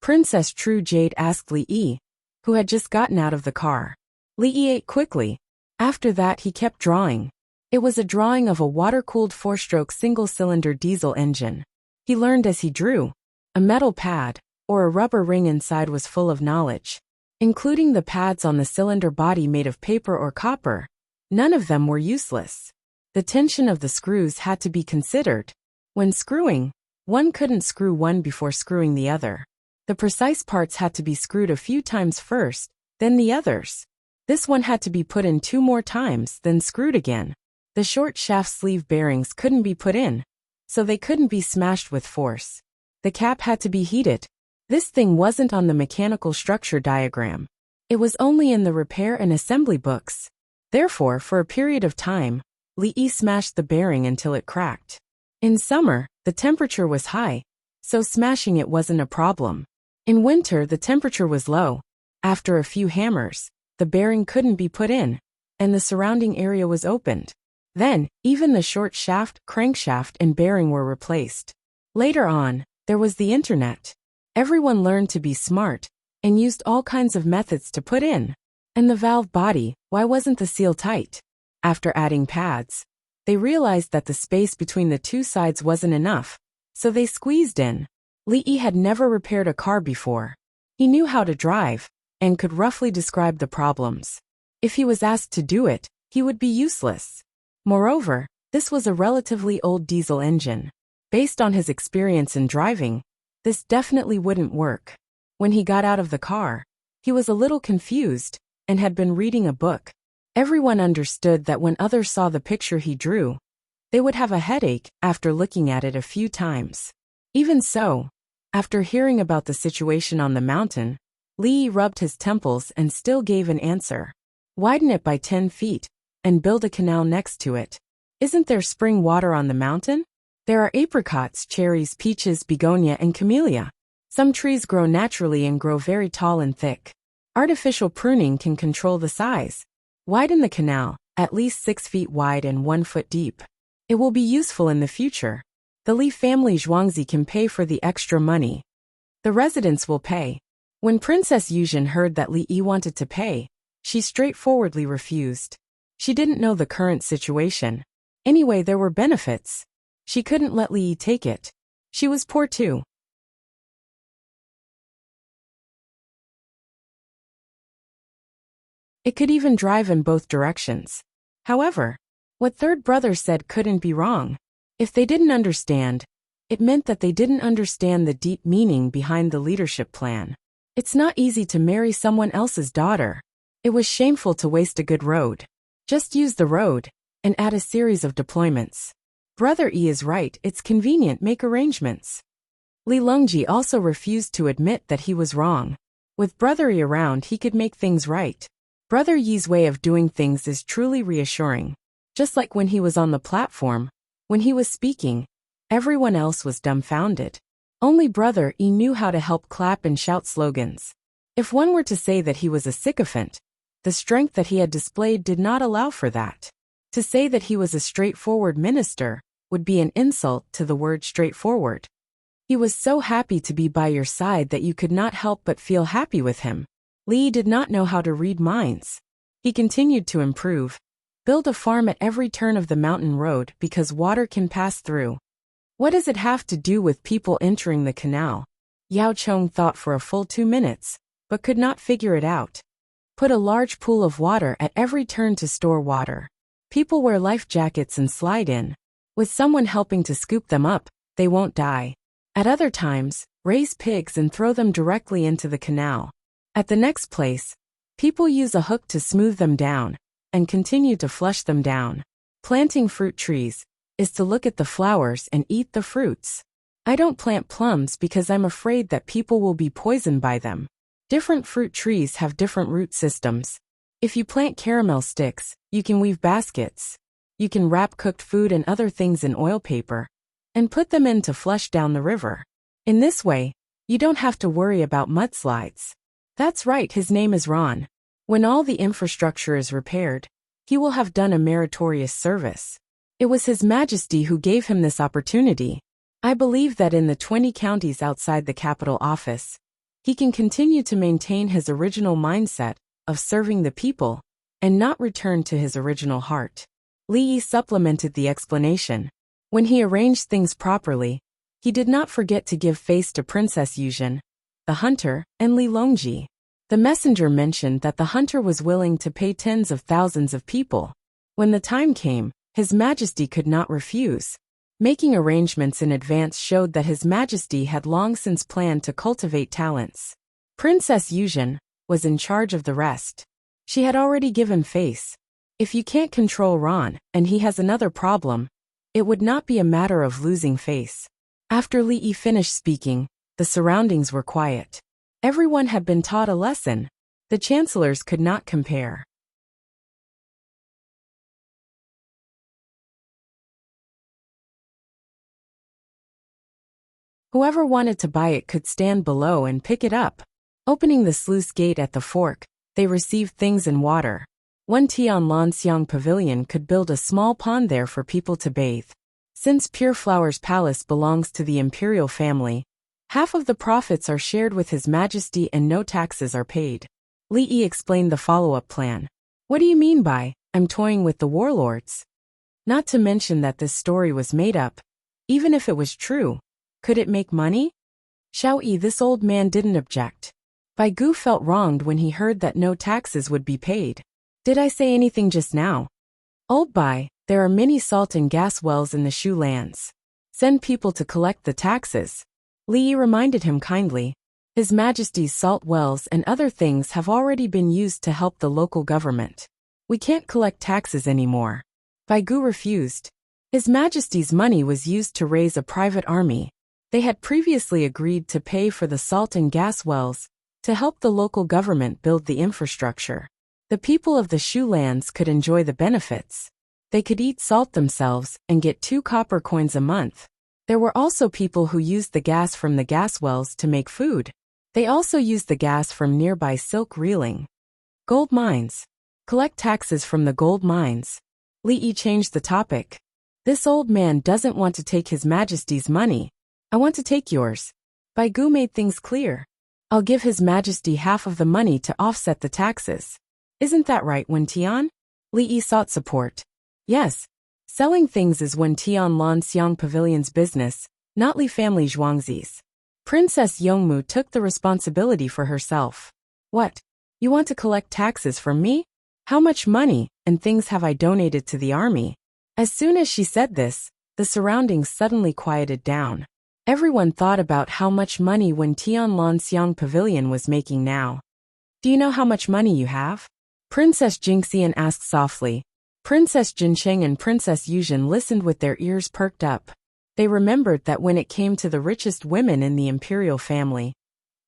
Princess True Jade asked Li Yi, who had just gotten out of the car. Li Yi ate quickly. After that he kept drawing. It was a drawing of a water-cooled 4-stroke single-cylinder diesel engine. He learned as he drew. A metal pad, or a rubber ring inside, was full of knowledge, including the pads on the cylinder body made of paper or copper. None of them were useless. The tension of the screws had to be considered. When screwing, one couldn't screw one before screwing the other. The precise parts had to be screwed a few times first, then the others. This one had to be put in 2 more times, then screwed again. The short shaft sleeve bearings couldn't be put in, so they couldn't be smashed with force. The cap had to be heated. This thing wasn't on the mechanical structure diagram. It was only in the repair and assembly books. Therefore, for a period of time, Li smashed the bearing until it cracked. In summer, the temperature was high, so smashing it wasn't a problem. In winter, the temperature was low. After a few hammers, the bearing couldn't be put in, and the surrounding area was opened. Then, even the short shaft, crankshaft, and bearing were replaced. Later on, there was the internet. Everyone learned to be smart and used all kinds of methods to put in. And the valve body, why wasn't the seal tight? After adding pads, they realized that the space between the 2 sides wasn't enough, so they squeezed in. Li had never repaired a car before. He knew how to drive and could roughly describe the problems. If he was asked to do it, he would be useless. Moreover, this was a relatively old diesel engine. Based on his experience in driving, this definitely wouldn't work. When he got out of the car, he was a little confused and had been reading a book. Everyone understood that when others saw the picture he drew, they would have a headache after looking at it a few times. Even so, after hearing about the situation on the mountain, Li rubbed his temples and still gave an answer. Widen it by 10 feet and build a canal next to it. Isn't there spring water on the mountain? There are apricots, cherries, peaches, begonia, and camellia. Some trees grow naturally and grow very tall and thick. Artificial pruning can control the size. Widen the canal, at least 6 feet wide and 1 foot deep. It will be useful in the future. The Li family Zhuangzi can pay for the extra money. The residents will pay. When Princess Yuzhen heard that Li wanted to pay, she straightforwardly refused. She didn't know the current situation. Anyway, there were benefits. She couldn't let Li take it. She was poor too. It could even drive in both directions. However, what third brother said couldn't be wrong. If they didn't understand, it meant that they didn't understand the deep meaning behind the leadership plan. It's not easy to marry someone else's daughter. It was shameful to waste a good road. Just use the road and add a series of deployments. Brother E is right, it's convenient, make arrangements. Li Longji also refused to admit that he was wrong. With Brother E around, he could make things right. Brother Yi's way of doing things is truly reassuring. Just like when he was on the platform, when he was speaking, everyone else was dumbfounded. Only Brother E knew how to help clap and shout slogans. If one were to say that he was a sycophant, the strength that he had displayed did not allow for that. To say that he was a straightforward minister would be an insult to the word straightforward. He was so happy to be by your side that you could not help but feel happy with him. Li did not know how to read minds. He continued to improve. Build a farm at every turn of the mountain road because water can pass through. What does it have to do with people entering the canal? Yao Chong thought for a full 2 minutes, but could not figure it out. Put a large pool of water at every turn to store water. People wear life jackets and slide in. With someone helping to scoop them up, they won't die. At other times, raise pigs and throw them directly into the canal. At the next place, people use a hook to smooth them down and continue to flush them down. Planting fruit trees is to look at the flowers and eat the fruits. I don't plant plums because I'm afraid that people will be poisoned by them. Different fruit trees have different root systems. If you plant caramel sticks, you can weave baskets. You can wrap cooked food and other things in oil paper and put them in to flush down the river. In this way, you don't have to worry about mudslides. That's right, his name is Ron. When all the infrastructure is repaired, he will have done a meritorious service. It was His Majesty who gave him this opportunity. I believe that in the 20 counties outside the capital office, he can continue to maintain his original mindset of serving the people and not return to his original heart. Li supplemented the explanation. When he arranged things properly, he did not forget to give face to Princess Yuzhen, the hunter, and Li Longji. The messenger mentioned that the hunter was willing to pay tens of thousands of people. When the time came, His Majesty could not refuse. Making arrangements in advance showed that His Majesty had long since planned to cultivate talents. Princess Yuzhen was in charge of the rest. She had already given face. If you can't control Ron, and he has another problem, it would not be a matter of losing face. After Li Yi finished speaking, the surroundings were quiet. Everyone had been taught a lesson. The chancellors could not compare. Whoever wanted to buy it could stand below and pick it up. Opening the sluice gate at the fork, they received things and water. One Tianlanxiang pavilion could build a small pond there for people to bathe. Since Pure Flower's palace belongs to the imperial family, half of the profits are shared with His Majesty and no taxes are paid. Li Yi explained the follow-up plan. What do you mean by, I'm toying with the warlords? Not to mention that this story was made up. Even if it was true, could it make money? Xiao Yi, this old man didn't object. Bai Gu felt wronged when he heard that no taxes would be paid. Did I say anything just now? Old Bai, there are many salt and gas wells in the Shu lands. Send people to collect the taxes. Li Yi reminded him kindly. His Majesty's salt wells and other things have already been used to help the local government. We can't collect taxes anymore. Bai Gu refused. His Majesty's money was used to raise a private army. They had previously agreed to pay for the salt and gas wells to help the local government build the infrastructure. The people of the Shu lands could enjoy the benefits. They could eat salt themselves and get 2 copper coins a month. There were also people who used the gas from the gas wells to make food. They also used the gas from nearby silk reeling. Gold mines. Collect taxes from the gold mines. Li Yi changed the topic. This old man doesn't want to take His Majesty's money. I want to take yours. Bai Gu made things clear. I'll give His Majesty half of the money to offset the taxes. Isn't that right, Wen Tian? Li Yi sought support. Yes. Selling things is Wen Tianlanxiang Pavilion's business, not Li family Zhuangzi's. Princess Yongmu took the responsibility for herself. What? You want to collect taxes from me? How much money and things have I donated to the army? As soon as she said this, the surroundings suddenly quieted down. Everyone thought about how much money Wen Tianlanxiang Pavilion was making now. Do you know how much money you have? Princess Jingxian asked softly. Princess Jinsheng and Princess Yuzhen listened with their ears perked up. They remembered that when it came to the richest women in the imperial family,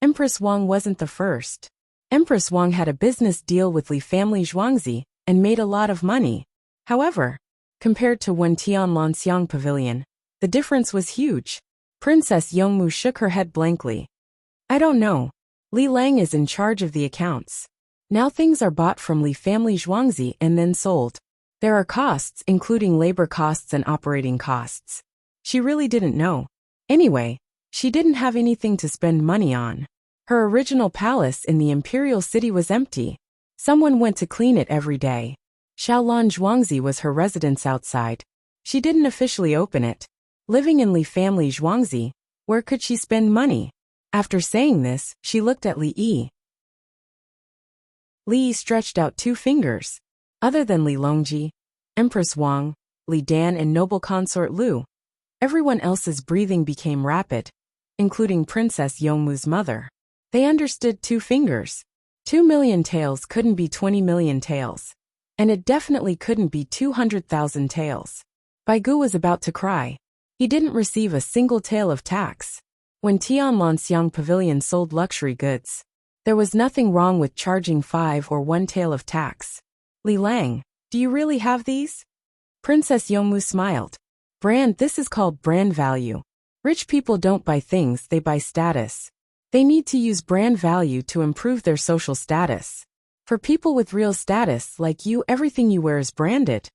Empress Wang wasn't the first. Empress Wang had a business deal with Li family Zhuangzi and made a lot of money. However, compared to Wen Tianlanxiang Pavilion, the difference was huge. Princess Yongmu shook her head blankly. I don't know. Li Lang is in charge of the accounts. Now things are bought from Li family Zhuangzi and then sold. There are costs including labor costs and operating costs. She really didn't know. Anyway, she didn't have anything to spend money on. Her original palace in the imperial city was empty. Someone went to clean it every day. Xiaolan Zhuangzi was her residence outside. She didn't officially open it. Living in Li family Zhuangzi, where could she spend money? After saying this, she looked at Li Yi. Li Yi stretched out 2 fingers. Other than Li Longji, Empress Wang, Li Dan and noble consort Lu, everyone else's breathing became rapid, including Princess Yongmu's mother. They understood 2 fingers. 2 million taels couldn't be 20 million taels. And it definitely couldn't be 200,000 taels. Bai Gu was about to cry. He didn't receive a single tael of tax. When Tianlanxiang Pavilion sold luxury goods, there was nothing wrong with charging 5 or 1 tael of tax. Li Lang, do you really have these? Princess Yongmu smiled. Brand, this is called brand value. Rich people don't buy things, they buy status. They need to use brand value to improve their social status. For people with real status like you, everything you wear is branded.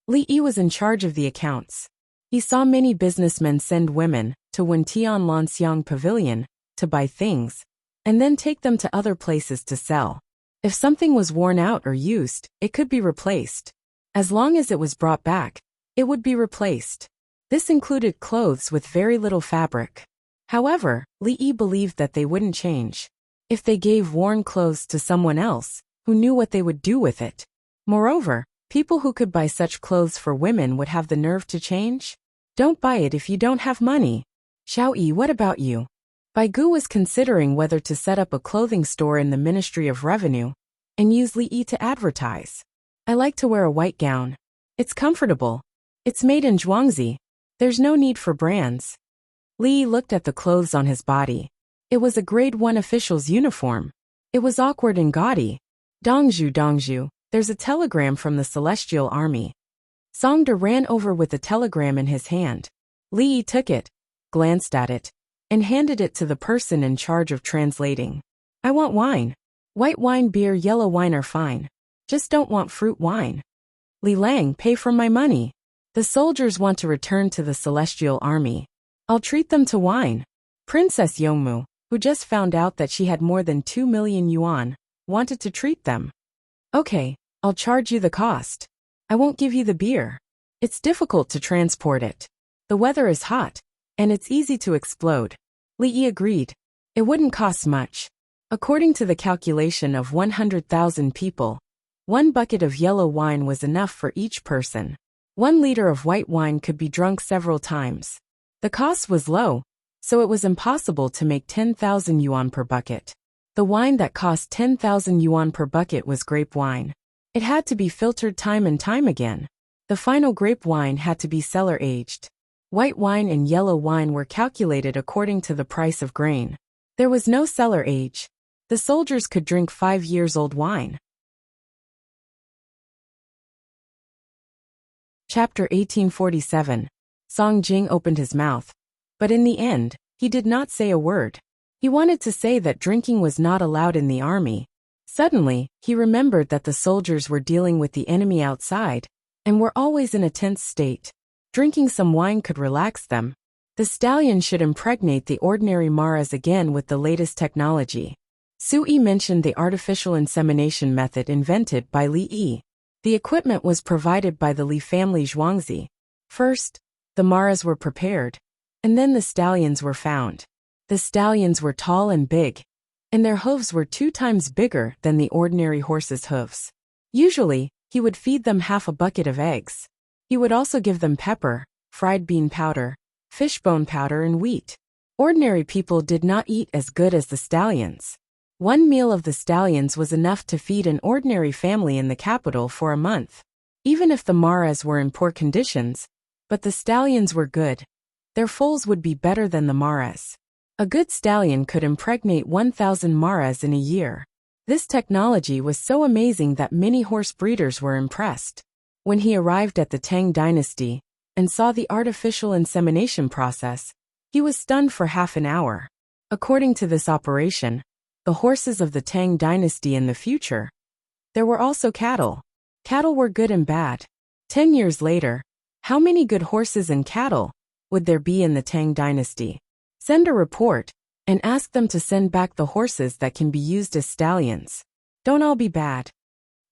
Li Yi was in charge of the accounts. He saw many businessmen send women to Wen Tianlanxiang Pavilion to buy things, and then take them to other places to sell. If something was worn out or used, it could be replaced. As long as it was brought back, it would be replaced. This included clothes with very little fabric. However, Li Yi believed that they wouldn't change. If they gave worn clothes to someone else, who knew what they would do with it. Moreover, people who could buy such clothes for women would have the nerve to change. Don't buy it if you don't have money. Xiao Yi, what about you? Bai Gu was considering whether to set up a clothing store in the Ministry of Revenue, and use Li to advertise. I like to wear a white gown. It's comfortable. It's made in Zhuangzi. There's no need for brands. Li looked at the clothes on his body. It was a grade 1 official's uniform. It was awkward and gaudy. Dongzhu, there's a telegram from the Celestial Army. Songde ran over with the telegram in his hand. Li took it, glanced at it, and handed it to the person in charge of translating. I want wine. White wine, beer, yellow wine are fine. Just don't want fruit wine. Li Lang, pay from my money. The soldiers want to return to the Celestial Army. I'll treat them to wine. Princess Yongmu, who just found out that she had more than 2 million yuan, wanted to treat them. Okay, I'll charge you the cost. I won't give you the beer. It's difficult to transport it. The weather is hot, and it's easy to explode. Li agreed. It wouldn't cost much. According to the calculation of 100,000 people, 1 bucket of yellow wine was enough for each person. 1 liter of white wine could be drunk several times. The cost was low, so it was impossible to make 10,000 yuan per bucket. The wine that cost 10,000 yuan per bucket was grape wine. It had to be filtered time and time again. The final grape wine had to be cellar-aged. White wine and yellow wine were calculated according to the price of grain. There was no cellar age. The soldiers could drink 5-year-old wine. Chapter 1847. Song Jing opened his mouth. But in the end, he did not say a word. He wanted to say that drinking was not allowed in the army. Suddenly, he remembered that the soldiers were dealing with the enemy outside, and were always in a tense state. Drinking some wine could relax them. The stallion should impregnate the ordinary maras again with the latest technology. Sui mentioned the artificial insemination method invented by Li Yi. The equipment was provided by the Li family Zhuangzi. First, the maras were prepared, and then the stallions were found. The stallions were tall and big, and their hooves were 2 times bigger than the ordinary horse's hooves. Usually, he would feed them half a bucket of eggs. He would also give them pepper, fried bean powder, fishbone powder, and wheat. Ordinary people did not eat as good as the stallions. 1 meal of the stallions was enough to feed an ordinary family in the capital for a month. Even if the maras were in poor conditions, but the stallions were good, their foals would be better than the maras. A good stallion could impregnate 1,000 maras in a year. This technology was so amazing that many horse breeders were impressed. When he arrived at the Tang dynasty and saw the artificial insemination process, he was stunned for half an hour. According to this operation, the horses of the Tang dynasty in the future, there were also cattle. Cattle were good and bad. 10 years later, how many good horses and cattle would there be in the Tang dynasty? Send a report and ask them to send back the horses that can be used as stallions. Don't all be bad.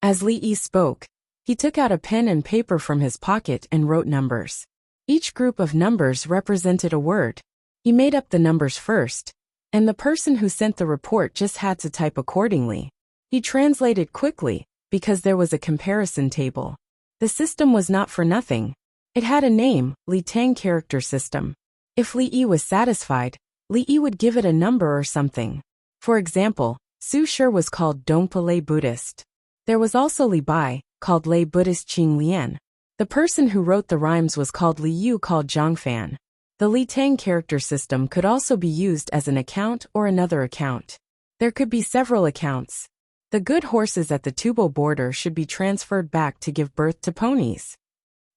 As Li Yi spoke, he took out a pen and paper from his pocket and wrote numbers. Each group of numbers represented a word. He made up the numbers first, and the person who sent the report just had to type accordingly. He translated quickly, because there was a comparison table. The system was not for nothing. It had a name, Li Tang Character System. If Li Yi was satisfied, Li Yi would give it a number or something. For example, Su Shi was called Dongpa Lei Buddhist. There was also Li Bai, called Lei Buddhist Qing Lian. The person who wrote the rhymes was called Li Yu, called Zhangfan. The Li Tang character system could also be used as an account or another account. There could be several accounts. The good horses at the Tubo border should be transferred back to give birth to ponies.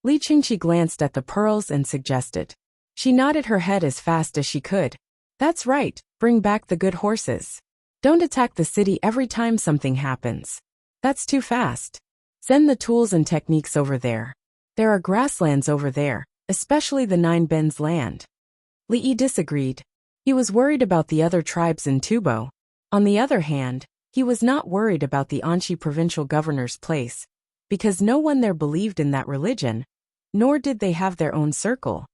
Li Qingqi glanced at the pearls and suggested. She nodded her head as fast as she could. That's right, bring back the good horses. Don't attack the city every time something happens. That's too fast. Send the tools and techniques over there. There are grasslands over there, especially the 9 Bens land. Li Yi disagreed. He was worried about the other tribes in Tubo. On the other hand, he was not worried about the Anxi provincial governor's place, because no one there believed in that religion, nor did they have their own circle.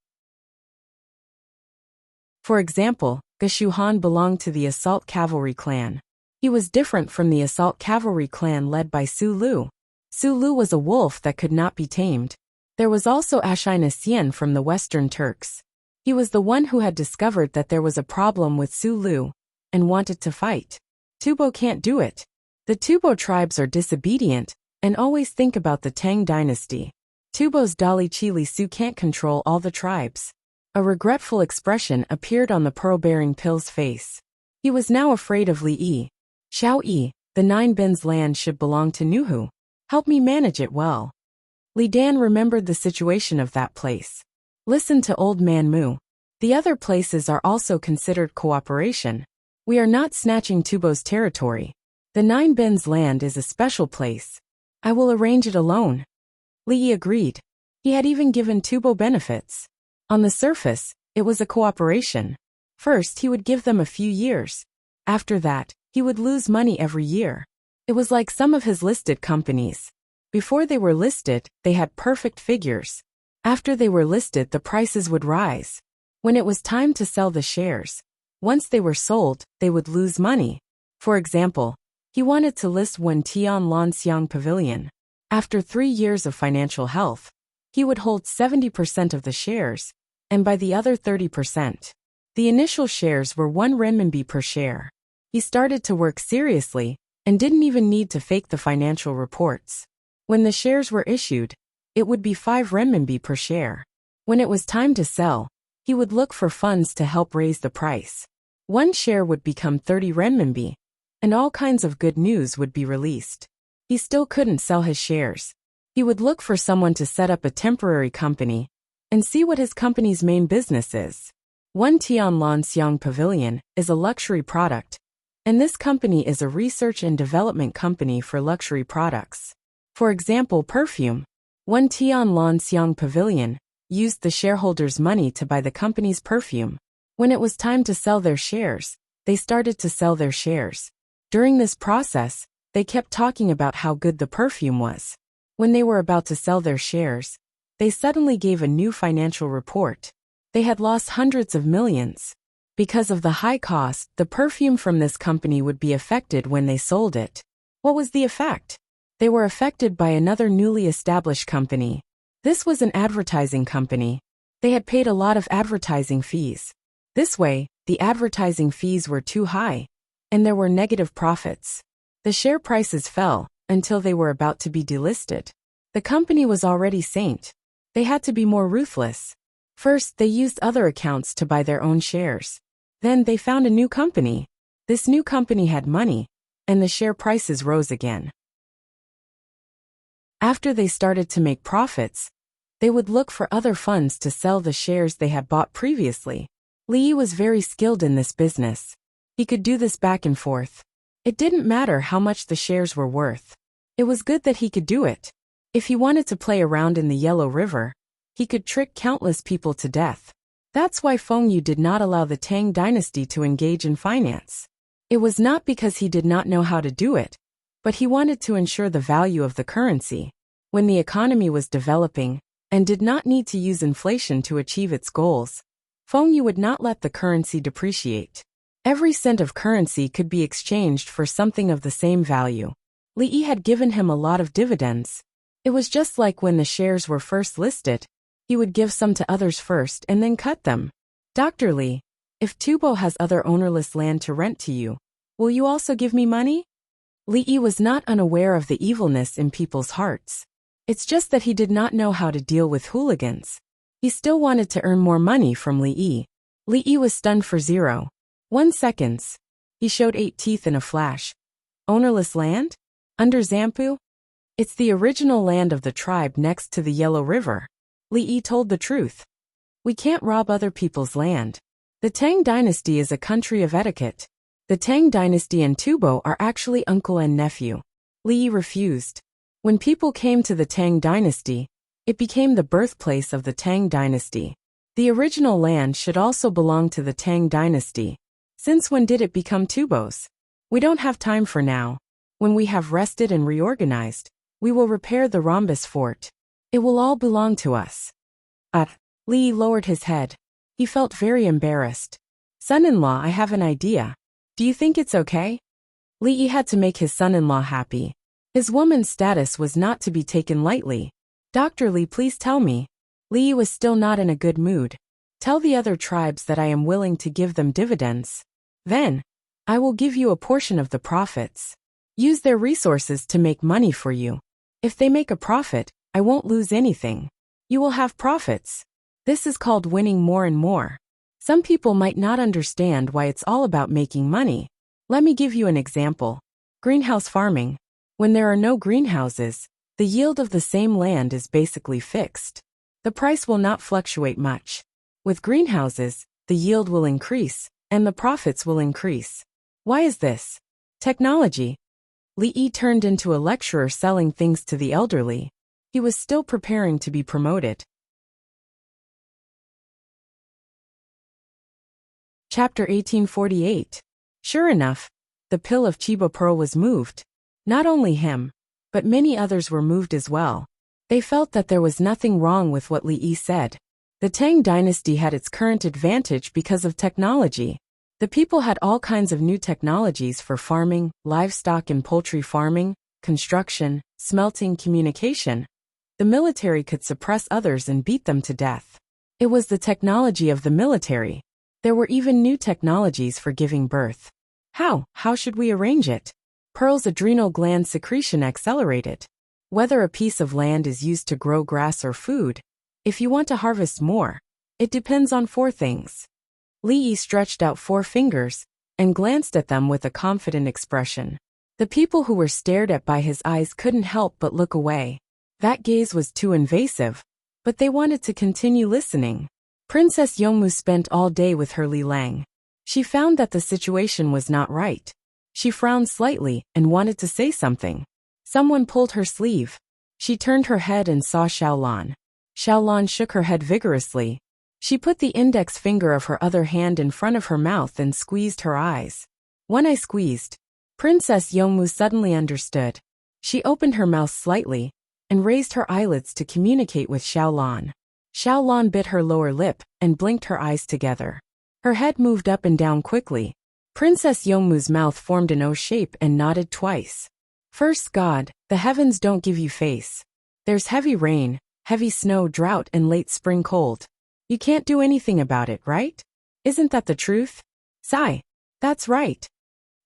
For example, Geshu Han belonged to the assault cavalry clan. He was different from the assault cavalry clan led by Su Lu. Su Lu was a wolf that could not be tamed. There was also Ashina Xian from the Western Turks. He was the one who had discovered that there was a problem with Su Lu and wanted to fight. Tubo can't do it. The Tubo tribes are disobedient and always think about the Tang dynasty. Tubo's Dali Chili Su can't control all the tribes. A regretful expression appeared on the pearl-bearing pill's face. He was now afraid of Li Yi. Xiao Yi, the 9 bins land should belong to Nuhu. Help me manage it well. Li Dan remembered the situation of that place. Listen to Old Man Mu. The other places are also considered cooperation. We are not snatching Tubo's territory. The 9 bins land is a special place. I will arrange it alone. Li Yi agreed. He had even given Tubo benefits. On the surface, it was a cooperation. First, he would give them a few years. After that, he would lose money every year. It was like some of his listed companies. Before they were listed, they had perfect figures. After they were listed, the prices would rise. When it was time to sell the shares, once they were sold, they would lose money. For example, he wanted to list Wen Tian Lan Xiang Pavilion. After 3 years of financial health, he would hold 70% of the shares, and by the other 30%. The initial shares were 1 renminbi per share. He started to work seriously, and didn't even need to fake the financial reports. When the shares were issued, it would be 5 renminbi per share. When it was time to sell, he would look for funds to help raise the price. 1 share would become 30 renminbi, and all kinds of good news would be released. He still couldn't sell his shares. He would look for someone to set up a temporary company and see what his company's main business is. Wen Tian Lan Xiang Pavilion is a luxury product, and this company is a research and development company for luxury products. For example, perfume. Wen Tian Lan Xiang Pavilion used the shareholders' money to buy the company's perfume. When it was time to sell their shares, they started to sell their shares. During this process, they kept talking about how good the perfume was. When they were about to sell their shares, they suddenly gave a new financial report. They had lost hundreds of millions. Because of the high cost, the perfume from this company would be affected when they sold it. What was the effect? They were affected by another newly established company. This was an advertising company. They had paid a lot of advertising fees. This way, the advertising fees were too high, and there were negative profits. The share prices fell until they were about to be delisted. The company was already saint. They had to be more ruthless. First, they used other accounts to buy their own shares. Then they found a new company. This new company had money, and the share prices rose again. After they started to make profits, they would look for other funds to sell the shares they had bought previously. Li Yi was very skilled in this business. He could do this back and forth. It didn't matter how much the shares were worth. It was good that he could do it. If he wanted to play around in the Yellow River, he could trick countless people to death. That's why Feng Yu did not allow the Tang dynasty to engage in finance. It was not because he did not know how to do it, but he wanted to ensure the value of the currency. When the economy was developing and did not need to use inflation to achieve its goals, Feng Yu would not let the currency depreciate. Every cent of currency could be exchanged for something of the same value. Li Yi had given him a lot of dividends. It was just like when the shares were first listed. He would give some to others first and then cut them. Dr. Li, if Tubo has other ownerless land to rent to you, will you also give me money? Li Yi was not unaware of the evilness in people's hearts. It's just that he did not know how to deal with hooligans. He still wanted to earn more money from Li Yi. Li Yi was stunned for 0.1 seconds. He showed 8 teeth in a flash. Ownerless land? Under Zampu? It's the original land of the tribe next to the Yellow River. Li Yi told the truth. We can't rob other people's land. The Tang dynasty is a country of etiquette. The Tang dynasty and Tubo are actually uncle and nephew. Li Yi refused. When people came to the Tang dynasty, it became the birthplace of the Tang dynasty. The original land should also belong to the Tang dynasty. Since when did it become Tubo's? We don't have time for now. When we have rested and reorganized, we will repair the Rhombus fort. It will all belong to us. Li Yi lowered his head. He felt very embarrassed. Son-in-law, I have an idea. Do you think it's okay? Li Yi had to make his son-in-law happy. His woman's status was not to be taken lightly. Dr. Li, please tell me. Li Yi was still not in a good mood. Tell the other tribes that I am willing to give them dividends. Then, I will give you a portion of the profits. Use their resources to make money for you. If they make a profit, I won't lose anything. You will have profits. This is called winning more and more. Some people might not understand why it's all about making money. Let me give you an example. Greenhouse farming. When there are no greenhouses, the yield of the same land is basically fixed. The price will not fluctuate much. With greenhouses, the yield will increase, and the profits will increase. Why is this? Technology. Li Yi turned into a lecturer selling things to the elderly. He was still preparing to be promoted. Chapter 1848. Sure enough, the pill of Chiba Pearl was moved. Not only him, but many others were moved as well. They felt that there was nothing wrong with what Li Yi said. The Tang dynasty had its current advantage because of technology. The people had all kinds of new technologies for farming, livestock and poultry farming, construction, smelting, communication. The military could suppress others and beat them to death. It was the technology of the military. There were even new technologies for giving birth. How should we arrange it? Pearl's adrenal gland secretion accelerated. Whether a piece of land is used to grow grass or food, if you want to harvest more, it depends on 4 things. Li Yi stretched out 4 fingers and glanced at them with a confident expression. The people who were stared at by his eyes couldn't help but look away. That gaze was too invasive, but they wanted to continue listening. Princess Yongmu spent all day with her Li Lang. She found that the situation was not right. She frowned slightly and wanted to say something. Someone pulled her sleeve. She turned her head and saw Xiaolan. Xiaolan shook her head vigorously. She put the index finger of her other hand in front of her mouth and squeezed her eyes. One eye squeezed. Princess Yongmu suddenly understood. She opened her mouth slightly and raised her eyelids to communicate with Xiaolan. Xiaolan bit her lower lip and blinked her eyes together. Her head moved up and down quickly. Princess Yongmu's mouth formed an O shape and nodded twice. First God, the heavens don't give you face. There's heavy rain, heavy snow, drought and late spring cold. You can't do anything about it, right? Isn't that the truth? Sigh. That's right.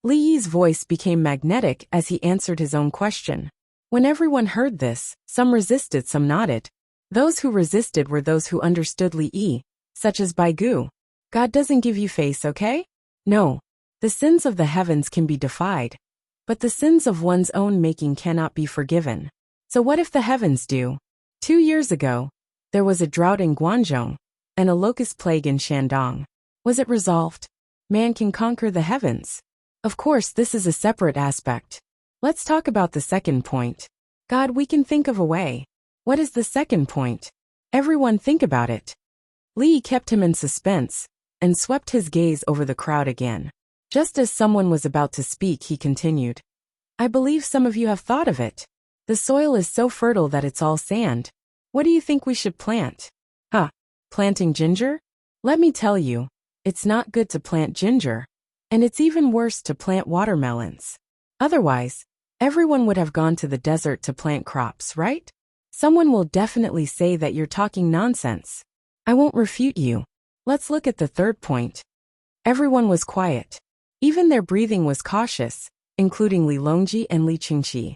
Li Yi's voice became magnetic as he answered his own question. When everyone heard this, some resisted, some nodded. Those who resisted were those who understood Li Yi, such as Bai Gu. God doesn't give you face, okay? No. The sins of the heavens can be defied, but the sins of one's own making cannot be forgiven. So what if the heavens do? 2 years ago, there was a drought in Guangzhou and a locust plague in Shandong. Was it resolved? Man can conquer the heavens. Of course, this is a separate aspect. Let's talk about the second point. God, we can think of a way. What is the second point? Everyone think about it. Li Yi kept him in suspense and swept his gaze over the crowd again. Just as someone was about to speak, he continued. I believe some of you have thought of it. The soil is so fertile that it's all sand. What do you think we should plant? Planting ginger? Let me tell you, it's not good to plant ginger, and it's even worse to plant watermelons. Otherwise, everyone would have gone to the desert to plant crops, right? Someone will definitely say that you're talking nonsense. I won't refute you. Let's look at the third point. Everyone was quiet. Even their breathing was cautious, including Li Longji and Li Qingqi.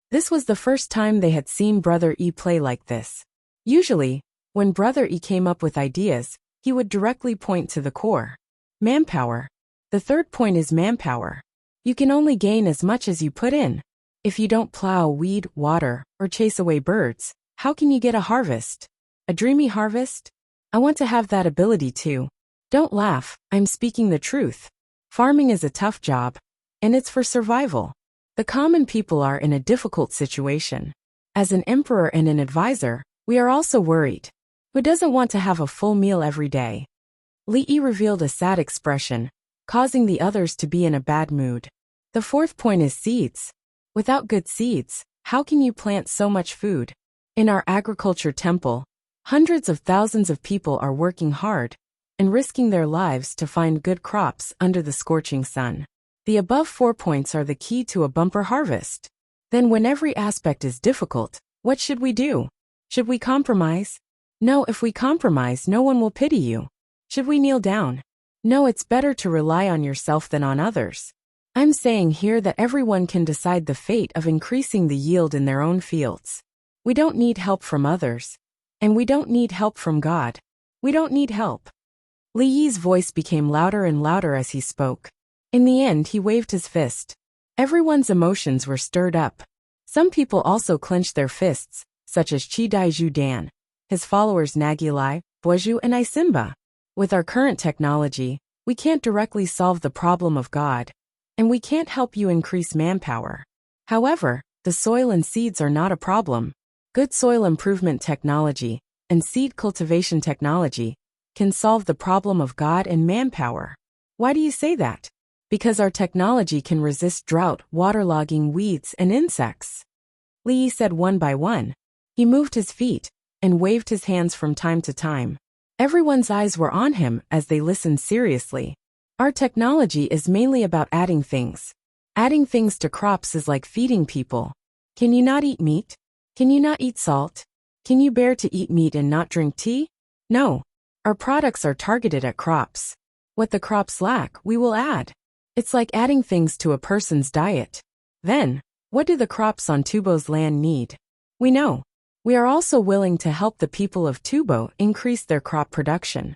This was the first time they had seen Brother Yi play like this. Usually, when Brother Yi came up with ideas, he would directly point to the core. Manpower. The third point is manpower. You can only gain as much as you put in. If you don't plow, weed, water, or chase away birds, how can you get a harvest? A dreamy harvest? I want to have that ability too. Don't laugh, I'm speaking the truth. Farming is a tough job, and it's for survival. The common people are in a difficult situation. As an emperor and an advisor, we are also worried. Who doesn't want to have a full meal every day? Li Yi revealed a sad expression, causing the others to be in a bad mood. The fourth point is seeds. Without good seeds, how can you plant so much food? In our agriculture temple, hundreds of thousands of people are working hard and risking their lives to find good crops under the scorching sun. The above 4 points are the key to a bumper harvest. Then when every aspect is difficult, what should we do? Should we compromise? No, if we compromise, no one will pity you. Should we kneel down? No, it's better to rely on yourself than on others. I'm saying here that everyone can decide the fate of increasing the yield in their own fields. We don't need help from others. And we don't need help from God. We don't need help. Li Yi's voice became louder and louder as he spoke. In the end, he waved his fist. Everyone's emotions were stirred up. Some people also clenched their fists, such as Chi Daiju Dan, his followers Nagilai, Boiju and Isimba. With our current technology, we can't directly solve the problem of God. And we can't help you increase manpower. However, the soil and seeds are not a problem. Good soil improvement technology and seed cultivation technology can solve the problem of God and manpower. Why do you say that? Because our technology can resist drought, waterlogging, weeds, and insects. Li Yi said one by one. He moved his feet and waved his hands from time to time. Everyone's eyes were on him as they listened seriously. Our technology is mainly about adding things. Adding things to crops is like feeding people. Can you not eat meat? Can you not eat salt? Can you bear to eat meat and not drink tea? No. Our products are targeted at crops. What the crops lack, we will add. It's like adding things to a person's diet. Then, what do the crops on Tubo's land need? We know. We are also willing to help the people of Tubo increase their crop production.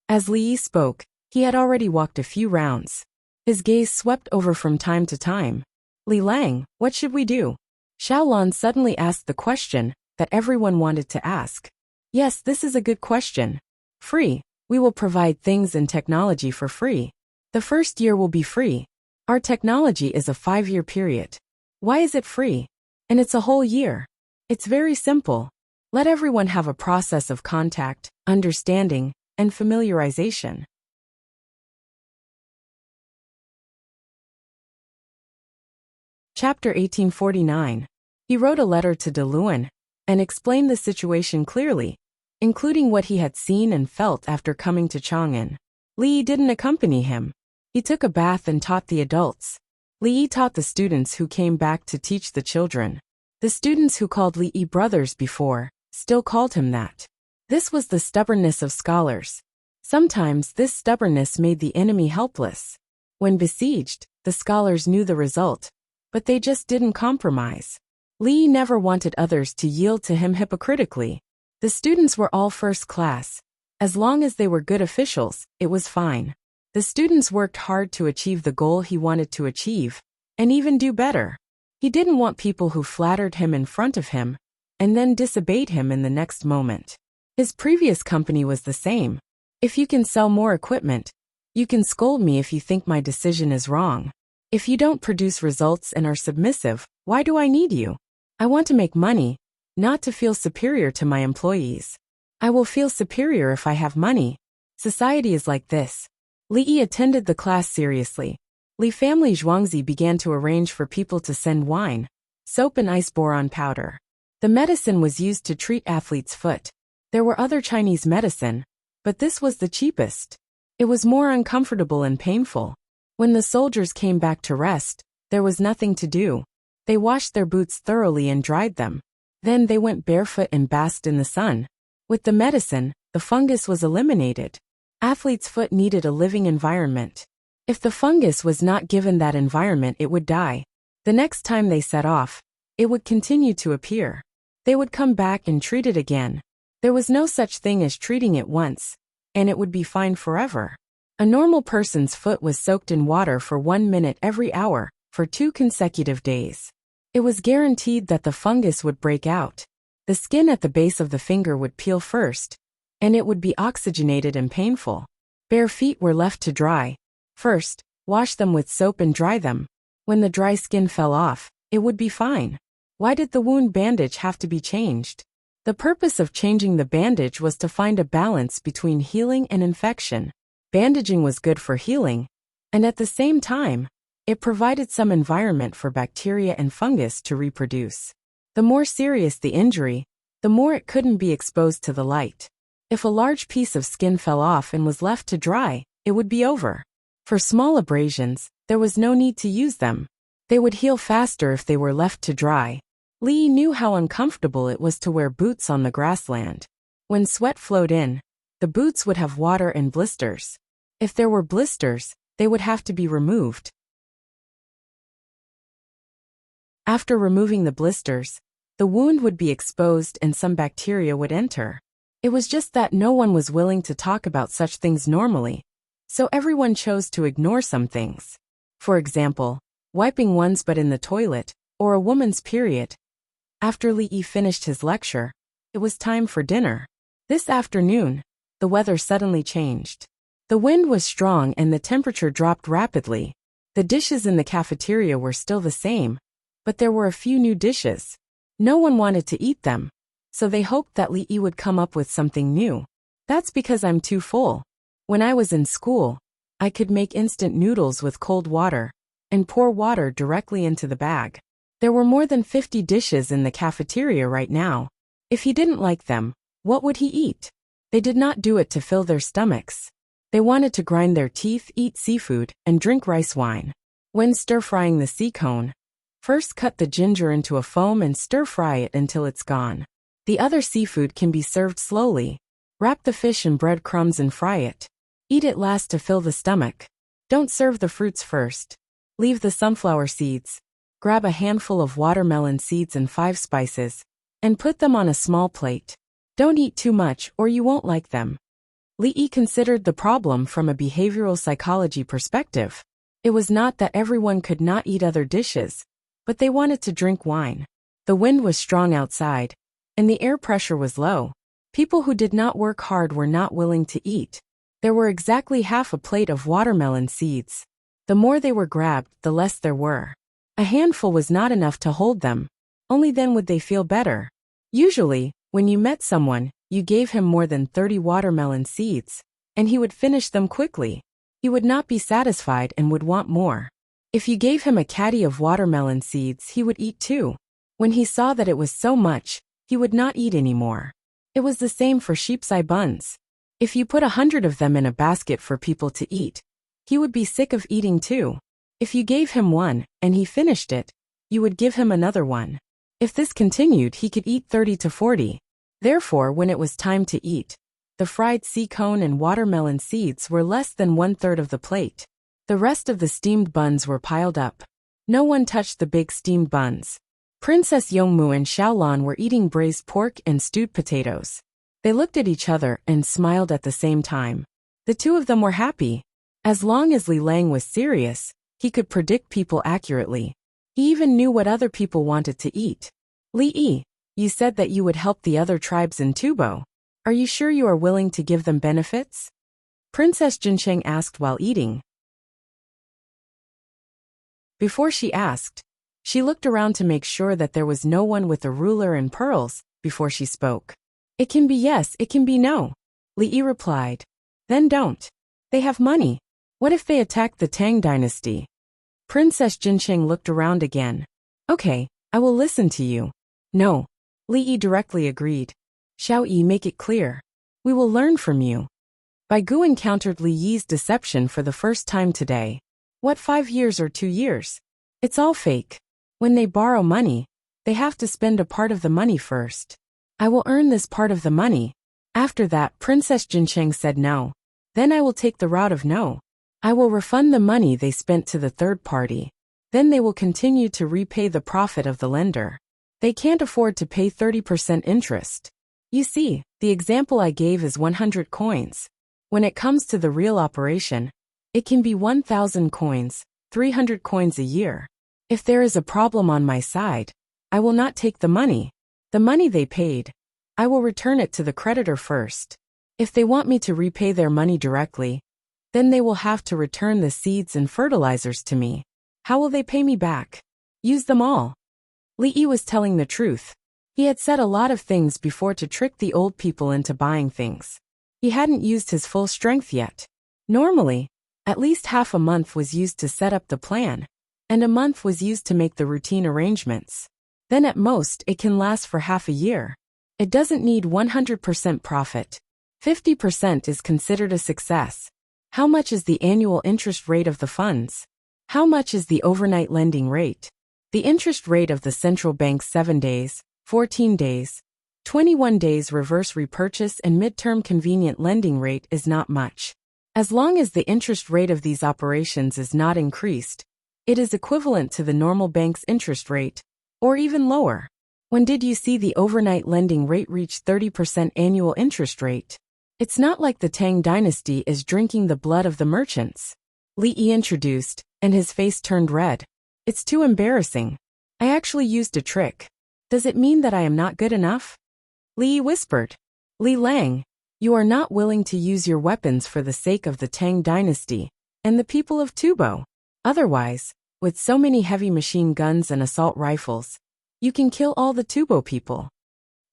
As Li Yi spoke, he had already walked a few rounds. His gaze swept over from time to time. Li Lang, what should we do? Xiaolon suddenly asked the question that everyone wanted to ask. Yes, this is a good question. Free. We will provide things and technology for free. The first year will be free. Our technology is a 5-year period. Why is it free? And it's a whole year. It's very simple. Let everyone have a process of contact, understanding, and familiarization. Chapter 1849. He wrote a letter to De Luan and explained the situation clearly, including what he had seen and felt after coming to Chang'an. Li Yi didn't accompany him. He took a bath and taught the adults. Li Yi taught the students who came back to teach the children. The students who called Li Yi brothers before still called him that. This was the stubbornness of scholars. Sometimes this stubbornness made the enemy helpless. When besieged, the scholars knew the result, but they just didn't compromise. Li Yi never wanted others to yield to him hypocritically. The students were all first class. As long as they were good officials, it was fine. The students worked hard to achieve the goal he wanted to achieve, and even do better. He didn't want people who flattered him in front of him, and then disobeyed him in the next moment. His previous company was the same. If you can sell more equipment, you can scold me if you think my decision is wrong. If you don't produce results and are submissive, why do I need you? I want to make money, not to feel superior to my employees. I will feel superior if I have money. Society is like this. Li Yi attended the class seriously. Li family Zhuangzi began to arrange for people to send wine, soap and ice boron powder. The medicine was used to treat athlete's foot. There were other Chinese medicine, but this was the cheapest. It was more uncomfortable and painful. When the soldiers came back to rest, there was nothing to do. They washed their boots thoroughly and dried them. Then they went barefoot and basked in the sun. With the medicine, the fungus was eliminated. Athlete's foot needed a living environment. If the fungus was not given that environment, it would die. The next time they set off, it would continue to appear. They would come back and treat it again. There was no such thing as treating it once, and it would be fine forever. A normal person's foot was soaked in water for 1 minute every hour, for 2 consecutive days. It was guaranteed that the fungus would break out. The skin at the base of the finger would peel first, and it would be oxygenated and painful. Bare feet were left to dry. First, wash them with soap and dry them. When the dry skin fell off, it would be fine. Why did the wound bandage have to be changed? The purpose of changing the bandage was to find a balance between healing and infection. Bandaging was good for healing, and at the same time, it provided some environment for bacteria and fungus to reproduce. The more serious the injury, the more it couldn't be exposed to the light. If a large piece of skin fell off and was left to dry, it would be over. For small abrasions, there was no need to use them. They would heal faster if they were left to dry. Li Yi knew how uncomfortable it was to wear boots on the grassland. When sweat flowed in, the boots would have water and blisters. If there were blisters, they would have to be removed. After removing the blisters, the wound would be exposed and some bacteria would enter. It was just that no one was willing to talk about such things normally, so everyone chose to ignore some things. For example, wiping one's butt in the toilet, or a woman's period. After Li Yi finished his lecture, it was time for dinner. This afternoon, the weather suddenly changed. The wind was strong and the temperature dropped rapidly. The dishes in the cafeteria were still the same, but there were a few new dishes. No one wanted to eat them, so they hoped that Li Yi would come up with something new. That's because I'm too full. When I was in school, I could make instant noodles with cold water and pour water directly into the bag. There were more than 50 dishes in the cafeteria right now. If he didn't like them, what would he eat? They did not do it to fill their stomachs. They wanted to grind their teeth, eat seafood, and drink rice wine. When stir-frying the sea cone, first cut the ginger into a foam and stir-fry it until it's gone. The other seafood can be served slowly. Wrap the fish in breadcrumbs and fry it. Eat it last to fill the stomach. Don't serve the fruits first. Leave the sunflower seeds. Grab a handful of watermelon seeds and 5 spices, and put them on a small plate. Don't eat too much or you won't like them. Li Yi considered the problem from a behavioral psychology perspective. It was not that everyone could not eat other dishes, but they wanted to drink wine. The wind was strong outside, and the air pressure was low. People who did not work hard were not willing to eat. There were exactly half a plate of watermelon seeds. The more they were grabbed, the less there were. A handful was not enough to hold them. Only then would they feel better. Usually, when you met someone, you gave him more than 30 watermelon seeds, and he would finish them quickly. He would not be satisfied and would want more. If you gave him a caddy of watermelon seeds, he would eat too. When he saw that it was so much, he would not eat anymore. It was the same for sheep's eye buns. If you put 100 of them in a basket for people to eat, he would be sick of eating too. If you gave him one, and he finished it, you would give him another one. If this continued, he could eat 30 to 40. Therefore, when it was time to eat, the fried sea cone and watermelon seeds were less than 1/3 of the plate. The rest of the steamed buns were piled up. No one touched the big steamed buns. Princess Yongmu and Xiaolan were eating braised pork and stewed potatoes. They looked at each other and smiled at the same time. The two of them were happy. As long as Li Lang was serious, he could predict people accurately. He even knew what other people wanted to eat. Li Yi, you said that you would help the other tribes in Tubo. Are you sure you are willing to give them benefits? Princess Jinsheng asked while eating. Before she asked, she looked around to make sure that there was no one with a ruler and pearls before she spoke. It can be yes, it can be no, Li Yi replied. Then don't. They have money. What if they attack the Tang dynasty? Princess Jinsheng looked around again. Okay, I will listen to you. No. Li Yi directly agreed. Xiao Yi, make it clear. We will learn from you. Bai Gu encountered Li Yi's deception for the first time today. What, 5 years or 2 years? It's all fake. When they borrow money, they have to spend a part of the money first. I will earn this part of the money. After that, Princess Jinsheng said no. Then I will take the route of no. I will refund the money they spent to the third party. Then they will continue to repay the profit of the lender. They can't afford to pay 30% interest. You see, the example I gave is 100 coins. When it comes to the real operation, it can be 1,000 coins, 300 coins a year. If there is a problem on my side, I will not take the money. The money they paid, I will return it to the creditor first. If they want me to repay their money directly, then they will have to return the seeds and fertilizers to me. How will they pay me back? Use them all. Li Yi was telling the truth. He had said a lot of things before to trick the old people into buying things. He hadn't used his full strength yet. Normally, at least half a month was used to set up the plan, and a month was used to make the routine arrangements. Then at most, it can last for half a year. It doesn't need 100% profit. 50% is considered a success. How much is the annual interest rate of the funds? How much is the overnight lending rate? The interest rate of the central bank's 7 days, 14 days, 21 days reverse repurchase and midterm convenient lending rate is not much. As long as the interest rate of these operations is not increased, it is equivalent to the normal bank's interest rate, Or even lower. When did you see the overnight lending rate reach 30% annual interest rate? It's not like the Tang dynasty is drinking the blood of the merchants. Li Yi introduced, and his face turned red. It's too embarrassing. I actually used a trick. Does it mean that I am not good enough? Li Yi whispered. Li Lang, you are not willing to use your weapons for the sake of the Tang dynasty and the people of Tubo. Otherwise, with so many heavy machine guns and assault rifles, you can kill all the Tubo people.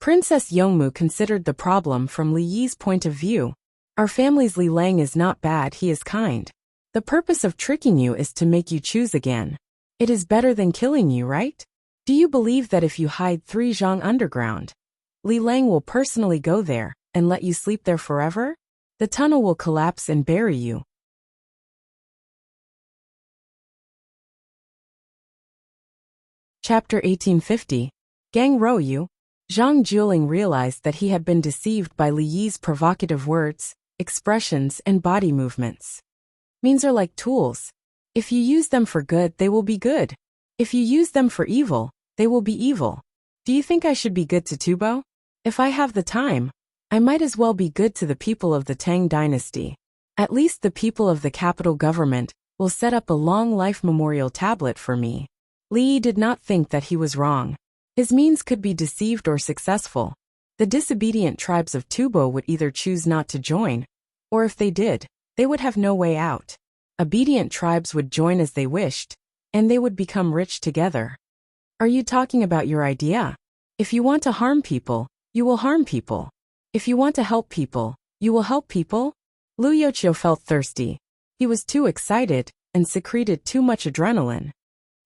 Princess Yongmu considered the problem from Li Yi's point of view. Our family's Li Lang is not bad, he is kind. The purpose of tricking you is to make you choose again. It is better than killing you, right? Do you believe that if you hide 3 Zhang underground, Li Lang will personally go there and let you sleep there forever? The tunnel will collapse and bury you. Chapter 1850. Gang Rouyu. Zhang Jueling realized that he had been deceived by Li Yi's provocative words, expressions, and body movements. Means are like tools. If you use them for good, they will be good. If you use them for evil, they will be evil. Do you think I should be good to Tubo? If I have the time, I might as well be good to the people of the Tang dynasty. At least the people of the capital government will set up a long life memorial tablet for me. Li Yi did not think that he was wrong. His means could be deceived or successful. The disobedient tribes of Tubo would either choose not to join, or if they did, they would have no way out. Obedient tribes would join as they wished, and they would become rich together. Are you talking about your idea? If you want to harm people, you will harm people. If you want to help people, you will help people? Lu Youqiu felt thirsty. He was too excited and secreted too much adrenaline.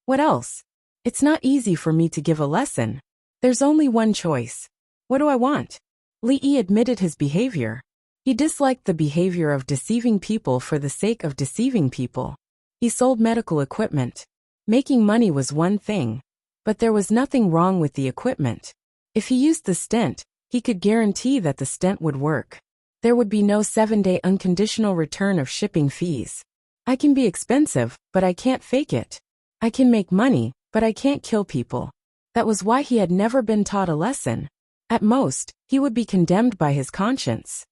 What else? It's not easy for me to give a lesson. There's only one choice. What do I want? Li Yi admitted his behavior. He disliked the behavior of deceiving people for the sake of deceiving people. He sold medical equipment. Making money was one thing, but there was nothing wrong with the equipment. If he used the stent, he could guarantee that the stent would work. There would be no 7-day unconditional return of shipping fees. I can be expensive, but I can't fake it. I can make money, but I can't kill people. That was why he had never been taught a lesson. At most, he would be condemned by his conscience.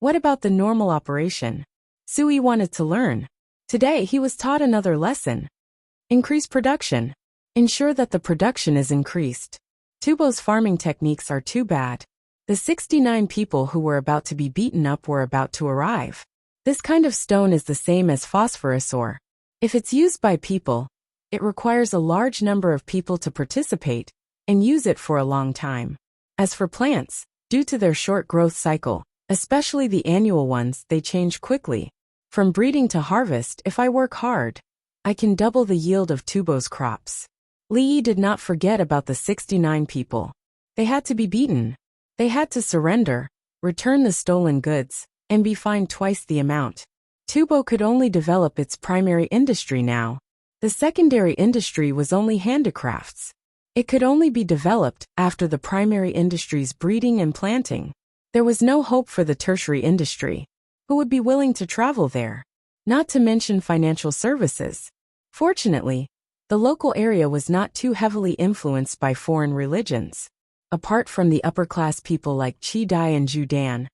What about the normal operation? Sui wanted to learn. Today he was taught another lesson. Increase production. Ensure that the production is increased. Tubo's farming techniques are too bad. The 69 people who were about to be beaten up were about to arrive. This kind of stone is the same as phosphorus ore. If it's used by people, it requires a large number of people to participate and use it for a long time. As for plants, due to their short growth cycle, especially the annual ones, they change quickly. From breeding to harvest, if I work hard, I can double the yield of Tubo's crops. Li Yi did not forget about the 69 people. They had to be beaten. They had to surrender, return the stolen goods, and be fined twice the amount. Tubo could only develop its primary industry now. The secondary industry was only handicrafts. It could only be developed after the primary industry's breeding and planting. There was no hope for the tertiary industry. Who would be willing to travel there? Not to mention financial services. Fortunately, the local area was not too heavily influenced by foreign religions. Apart from the upper-class people like Qi Dai and Zhu Dan,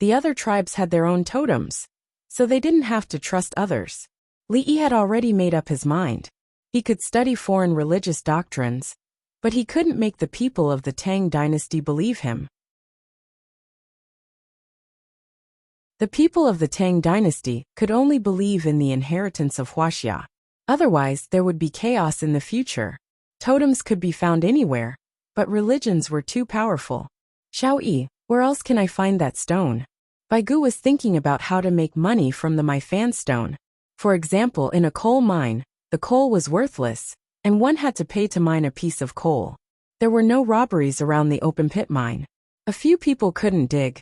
the other tribes had their own totems, so they didn't have to trust others. Li Yi had already made up his mind. He could study foreign religious doctrines, but he couldn't make the people of the Tang dynasty believe him. The people of the Tang dynasty could only believe in the inheritance of Wuxia. Otherwise, there would be chaos in the future. Totems could be found anywhere, but religions were too powerful. Xiao Yi, where else can I find that stone? Baigu was thinking about how to make money from the Maifan stone. For example, in a coal mine, the coal was worthless, and one had to pay to mine a piece of coal. There were no robberies around the open pit mine. A few people couldn't dig,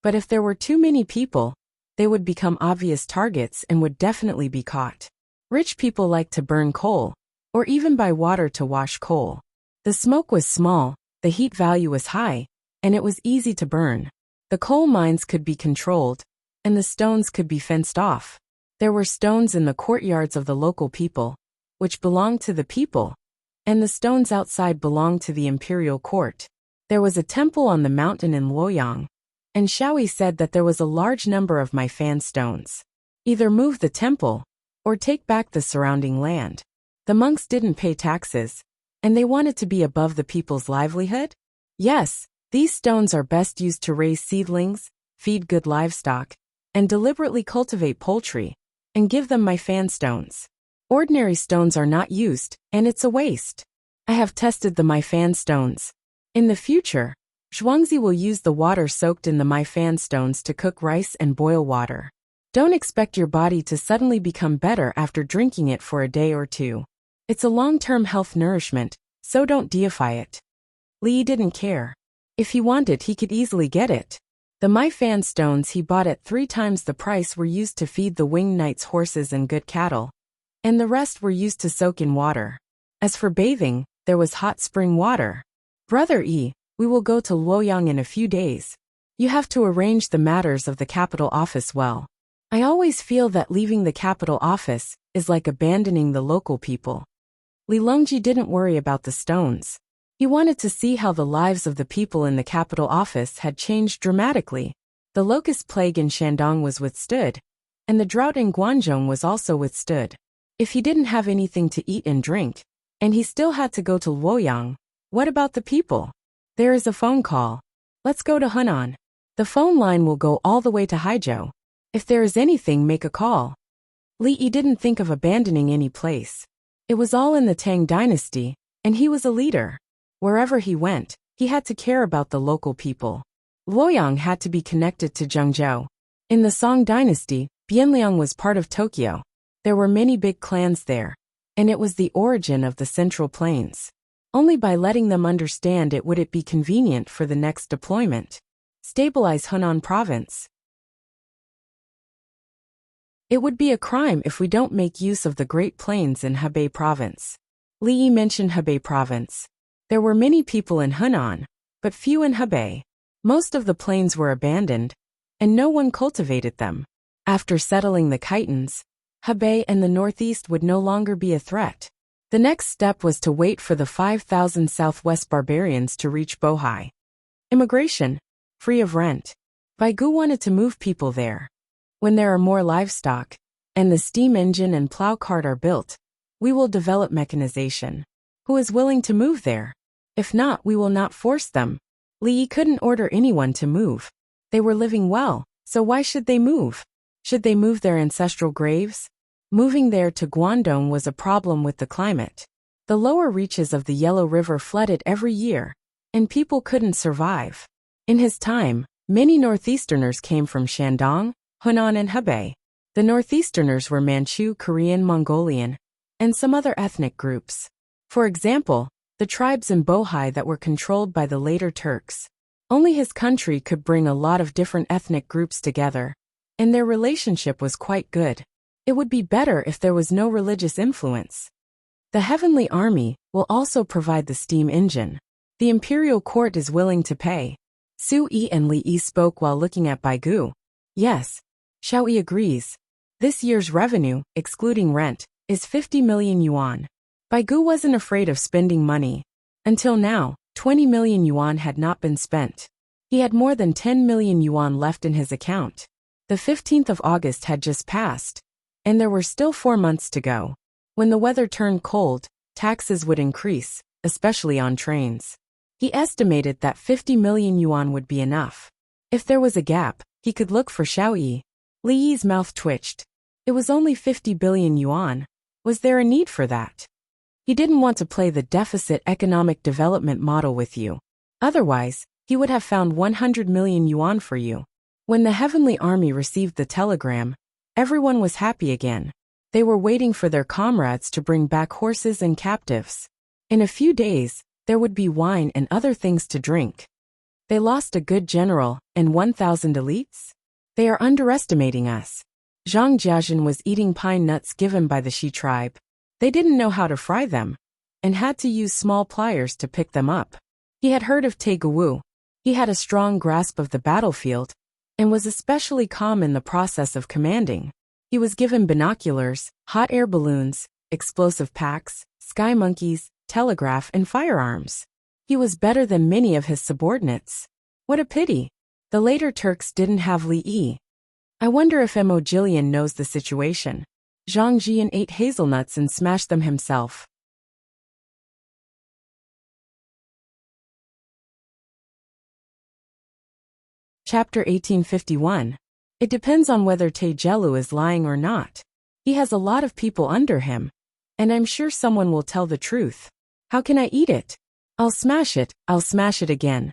but if there were too many people, they would become obvious targets and would definitely be caught. Rich people liked to burn coal, or even buy water to wash coal. The smoke was small, the heat value was high, and it was easy to burn. The coal mines could be controlled, and the stones could be fenced off. There were stones in the courtyards of the local people, which belonged to the people, and the stones outside belonged to the imperial court. There was a temple on the mountain in Luoyang, and Xiaoyi said that there was a large number of my fan stones. Either move the temple, or take back the surrounding land. The monks didn't pay taxes, and they wanted to be above the people's livelihood? Yes, these stones are best used to raise seedlings, feed good livestock, and deliberately cultivate poultry, and give them my fan stones. Ordinary stones are not used, and it's a waste. I have tested the my fan stones. In the future, Zhuangzi will use the water soaked in the my fan stones to cook rice and boil water. Don't expect your body to suddenly become better after drinking it for a day or two. It's a long-term health nourishment, so don't deify it. Li didn't care. If he wanted, he could easily get it. The my fan stones he bought at 3 times the price were used to feed the winged knight's horses and good cattle, and the rest were used to soak in water. As for bathing, there was hot spring water. Brother Yi, we will go to Luoyang in a few days. You have to arrange the matters of the capital office well. I always feel that leaving the capital office is like abandoning the local people. Li Longji didn't worry about the stones. He wanted to see how the lives of the people in the capital office had changed dramatically. The locust plague in Shandong was withstood, and the drought in Guangzhou was also withstood. If he didn't have anything to eat and drink, and he still had to go to Luoyang, what about the people? There is a phone call. Let's go to Hunan. The phone line will go all the way to Haizhou. If there is anything, make a call. Li Yi didn't think of abandoning any place. It was all in the Tang dynasty, and he was a leader. Wherever he went, he had to care about the local people. Luoyang had to be connected to Zhengzhou. In the Song dynasty, Bianliang was part of Tokyo. There were many big clans there, and it was the origin of the Central Plains. Only by letting them understand it would it be convenient for the next deployment. Stabilize Hunan province. It would be a crime if we don't make use of the Great Plains in Hebei province. Li Yi mentioned Hebei province. There were many people in Hunan, but few in Hebei. Most of the plains were abandoned, and no one cultivated them. After settling the Khitans, Hebei and the northeast would no longer be a threat. The next step was to wait for the 5,000 southwest barbarians to reach Bohai. Immigration, free of rent. Baigu wanted to move people there. When there are more livestock, and the steam engine and plow cart are built, we will develop mechanization. Who is willing to move there? If not, we will not force them. Li Yi couldn't order anyone to move. They were living well, so why should they move? Should they move their ancestral graves? Moving there to Guangdong was a problem with the climate. The lower reaches of the Yellow River flooded every year, and people couldn't survive. In his time, many northeasterners came from Shandong, Hunan and Hebei. The northeasterners were Manchu, Korean, Mongolian, and some other ethnic groups. For example, the tribes in Bohai that were controlled by the later Turks. Only his country could bring a lot of different ethnic groups together, and their relationship was quite good. It would be better if there was no religious influence. The Heavenly Army will also provide the steam engine. The imperial court is willing to pay. Su Yi and Li Yi spoke while looking at Baigu. Yes, Xiao Yi agrees. This year's revenue, excluding rent, is 50 million yuan. Baigu wasn't afraid of spending money. Until now, 20 million yuan had not been spent. He had more than 10 million yuan left in his account. The 15th of August had just passed, and there were still 4 months to go. When the weather turned cold, taxes would increase, especially on trains. He estimated that 50 million yuan would be enough. If there was a gap, he could look for Xiao Yi. Li Yi's mouth twitched. It was only 50 billion yuan. Was there a need for that? He didn't want to play the deficit economic development model with you. Otherwise, he would have found 100 million yuan for you. When the Heavenly Army received the telegram, everyone was happy again. They were waiting for their comrades to bring back horses and captives. In a few days, there would be wine and other things to drink. They lost a good general and 1,000 elites? They are underestimating us. Zhang Jiajin was eating pine nuts given by the Shi tribe. They didn't know how to fry them, and had to use small pliers to pick them up. He had heard of Teguwu. He had a strong grasp of the battlefield, and was especially calm in the process of commanding. He was given binoculars, hot air balloons, explosive packs, sky monkeys, telegraph, and firearms. He was better than many of his subordinates. What a pity. The later Turks didn't have Li Yi. I wonder if Mo Jillian knows the situation. Zhang Jian ate hazelnuts and smashed them himself. Chapter 1851. It depends on whether Taijelu is lying or not. He has a lot of people under him, and I'm sure someone will tell the truth. How can I eat it? I'll smash it again.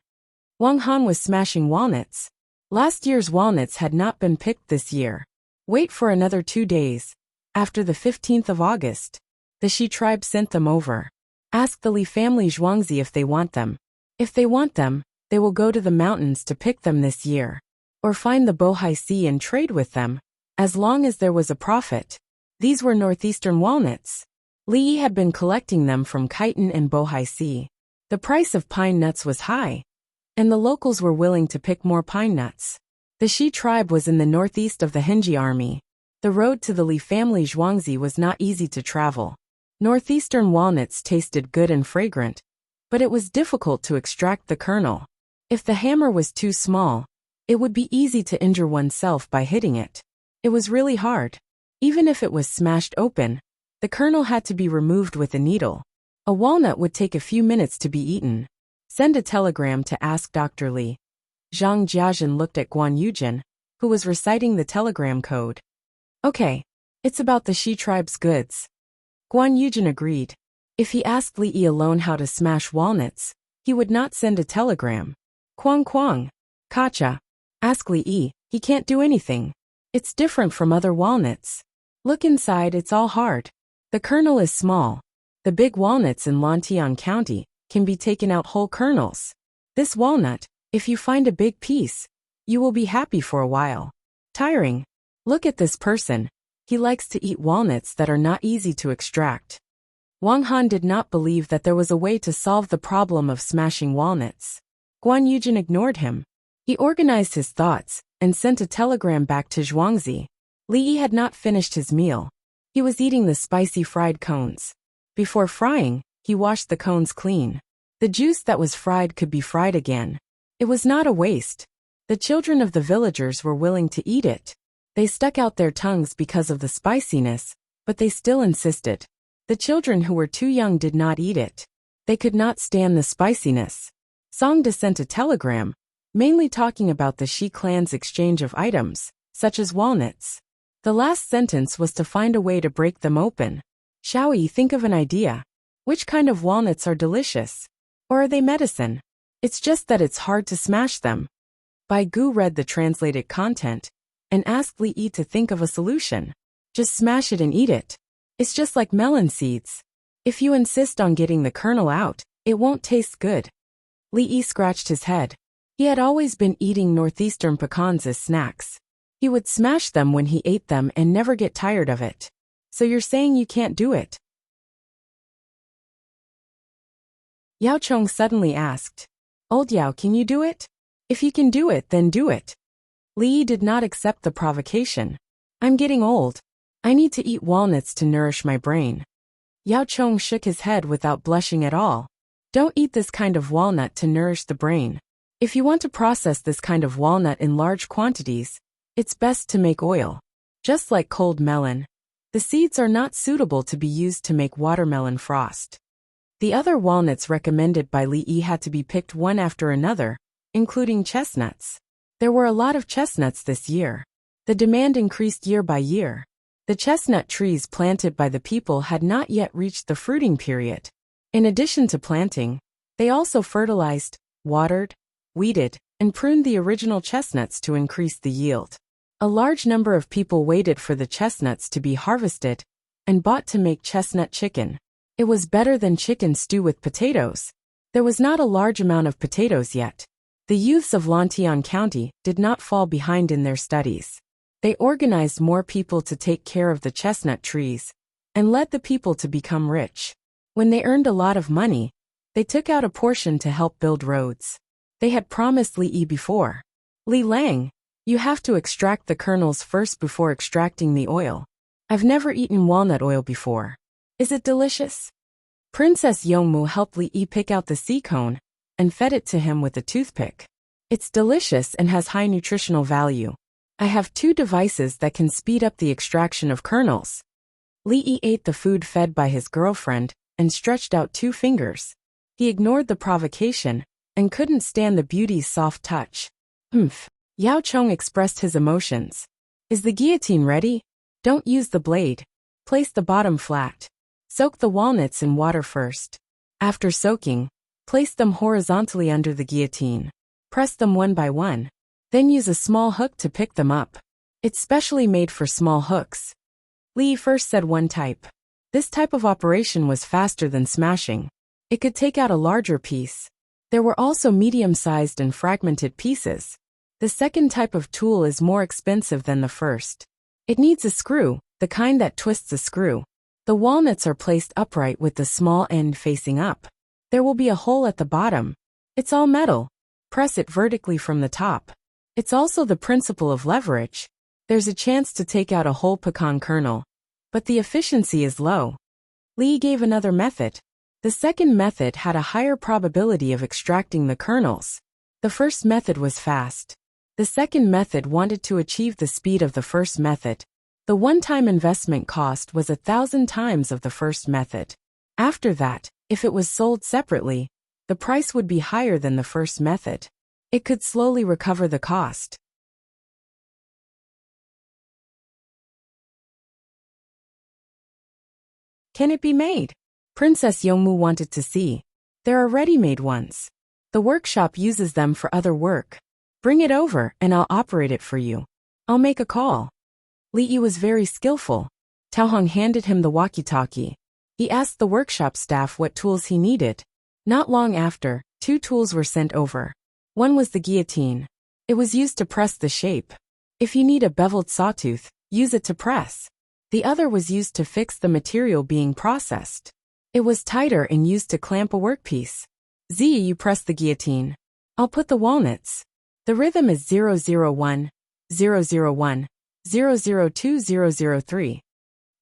Wang Han was smashing walnuts. Last year's walnuts had not been picked this year. Wait for another 2 days. After the 15th of August, the Shi tribe sent them over. Ask the Li family Zhuangzi if they want them. If they want them, they will go to the mountains to pick them this year. Or find the Bohai Sea and trade with them, as long as there was a profit. These were northeastern walnuts. Li Yi had been collecting them from Khitan and Bohai Sea. The price of pine nuts was high, and the locals were willing to pick more pine nuts. The Shi tribe was in the northeast of the Henji army. The road to the Li family Zhuangzi was not easy to travel. Northeastern walnuts tasted good and fragrant, but it was difficult to extract the kernel. If the hammer was too small, it would be easy to injure oneself by hitting it. It was really hard. Even if it was smashed open, the kernel had to be removed with a needle. A walnut would take a few minutes to be eaten. Send a telegram to ask Dr. Li. Zhang Jiajin looked at Guan Yujin, who was reciting the telegram code. Okay, it's about the Shi tribe's goods. Guan Yujin agreed. If he asked Li Yi alone how to smash walnuts, he would not send a telegram. Quang Quang. Kacha. Ask Li Yi, he can't do anything. It's different from other walnuts. Look inside, it's all hard. The kernel is small. The big walnuts in Lantian County can be taken out whole kernels. This walnut, if you find a big piece, you will be happy for a while. Tiring. Look at this person. He likes to eat walnuts that are not easy to extract. Wang Han did not believe that there was a way to solve the problem of smashing walnuts. Guan Yujin ignored him. He organized his thoughts and sent a telegram back to Zhuangzi. Li Yi had not finished his meal. He was eating the spicy fried cones. Before frying, he washed the cones clean. The juice that was fried could be fried again. It was not a waste. The children of the villagers were willing to eat it. They stuck out their tongues because of the spiciness, but they still insisted. The children who were too young did not eat it. They could not stand the spiciness. Songda sent a telegram, mainly talking about the Shi clan's exchange of items, such as walnuts. The last sentence was to find a way to break them open. Xiaoyi, think of an idea. Which kind of walnuts are delicious? Or are they medicine? It's just that it's hard to smash them. Bai Gu read the translated content and asked Li Yi to think of a solution. Just smash it and eat it. It's just like melon seeds. If you insist on getting the kernel out, it won't taste good. Li Yi scratched his head. He had always been eating northeastern pecans as snacks. He would smash them when he ate them and never get tired of it. So you're saying you can't do it? Yao Chong suddenly asked. Old Yao, can you do it? If you can do it, then do it. Li Yi did not accept the provocation. I'm getting old. I need to eat walnuts to nourish my brain. Yao Chong shook his head without blushing at all. Don't eat this kind of walnut to nourish the brain. If you want to process this kind of walnut in large quantities, it's best to make oil. Just like cold melon, the seeds are not suitable to be used to make watermelon frost. The other walnuts recommended by Li Yi had to be picked one after another, including chestnuts. There were a lot of chestnuts this year. The demand increased year by year. The chestnut trees planted by the people had not yet reached the fruiting period. In addition to planting, they also fertilized, watered, weeded, and pruned the original chestnuts to increase the yield. A large number of people waited for the chestnuts to be harvested and bought to make chestnut chicken. It was better than chicken stew with potatoes. There was not a large amount of potatoes yet. The youths of Lantian County did not fall behind in their studies. They organized more people to take care of the chestnut trees and led the people to become rich. When they earned a lot of money, they took out a portion to help build roads. They had promised Li Yi before. Li Lang, you have to extract the kernels first before extracting the oil. I've never eaten walnut oil before. Is it delicious? Princess Yongmu helped Li Yi pick out the sea cone and fed it to him with a toothpick. It's delicious and has high nutritional value. I have 2 devices that can speed up the extraction of kernels. Li Yi ate the food fed by his girlfriend and stretched out 2 fingers. He ignored the provocation and couldn't stand the beauty's soft touch. Yao Chong expressed his emotions. Is the guillotine ready? Don't use the blade. Place the bottom flat. Soak the walnuts in water first. After soaking, place them horizontally under the guillotine. Press them one by one. Then use a small hook to pick them up. It's specially made for small hooks. Li first said one type. This type of operation was faster than smashing. It could take out a larger piece. There were also medium-sized and fragmented pieces. The second type of tool is more expensive than the first. It needs a screw, the kind that twists a screw. The walnuts are placed upright with the small end facing up. There will be a hole at the bottom. It's all metal. Press it vertically from the top. It's also the principle of leverage. There's a chance to take out a whole pecan kernel, but the efficiency is low. Li gave another method. The second method had a higher probability of extracting the kernels. The first method was fast. The second method wanted to achieve the speed of the first method. The one-time investment cost was 1,000 times of the first method. After that, if it was sold separately, the price would be higher than the first method. It could slowly recover the cost. Can it be made? Princess Yongmu wanted to see. There are ready-made ones. The workshop uses them for other work. Bring it over and I'll operate it for you. I'll make a call. Li Yi was very skillful. Tao Hong handed him the walkie-talkie. He asked the workshop staff what tools he needed. Not long after, 2 tools were sent over. One was the guillotine. It was used to press the shape. If you need a beveled sawtooth, use it to press. The other was used to fix the material being processed. It was tighter and used to clamp a workpiece. You press the guillotine. I'll put the walnuts. The rhythm is 001, 001, 002, 003.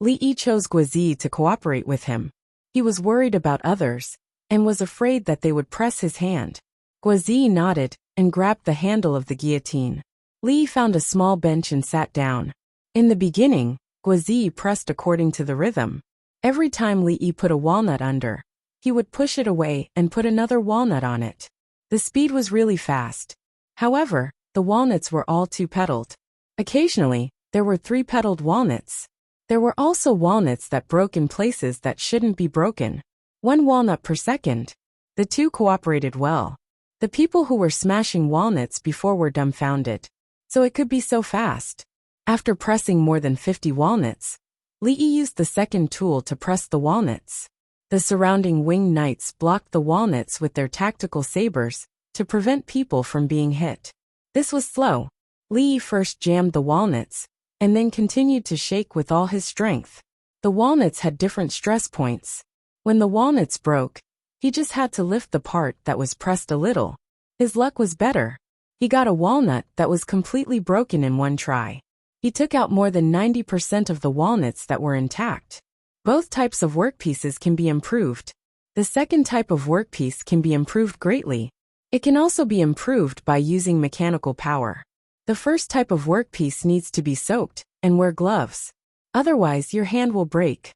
Li Yi chose Guozi to cooperate with him. He was worried about others and was afraid that they would press his hand. Guozi nodded and grabbed the handle of the guillotine. Li found a small bench and sat down. In the beginning, Guozi pressed according to the rhythm. Every time Li Yi put a walnut under, he would push it away and put another walnut on it. The speed was really fast. However, the walnuts were all 2-petaled. Occasionally, there were 3-petaled walnuts. There were also walnuts that broke in places that shouldn't be broken. 1 walnut per second. The 2 cooperated well. The people who were smashing walnuts before were dumbfounded. So it could be so fast. After pressing more than 50 walnuts, Li Yi used the second tool to press the walnuts. The surrounding winged knights blocked the walnuts with their tactical sabers to prevent people from being hit. This was slow. Li Yi first jammed the walnuts and then continued to shake with all his strength. The walnuts had different stress points. When the walnuts broke, he just had to lift the part that was pressed a little. His luck was better. He got a walnut that was completely broken in one try. He took out more than 90% of the walnuts that were intact. Both types of workpieces can be improved. The second type of workpiece can be improved greatly. It can also be improved by using mechanical power. The first type of workpiece needs to be soaked and wear gloves. Otherwise, your hand will break.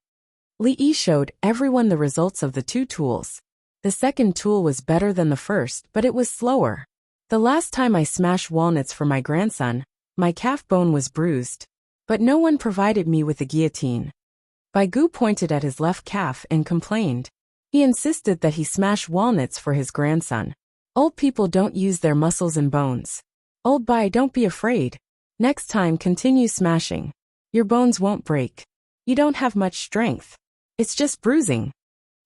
Li Yi showed everyone the results of the 2 tools. The second tool was better than the first, but it was slower. The last time I smashed walnuts for my grandson, my calf bone was bruised. But no one provided me with a guillotine. Bai Gu pointed at his left calf and complained. He insisted that he smash walnuts for his grandson. Old people don't use their muscles and bones. Old Bai, don't be afraid. Next time continue smashing. Your bones won't break. You don't have much strength. It's just bruising.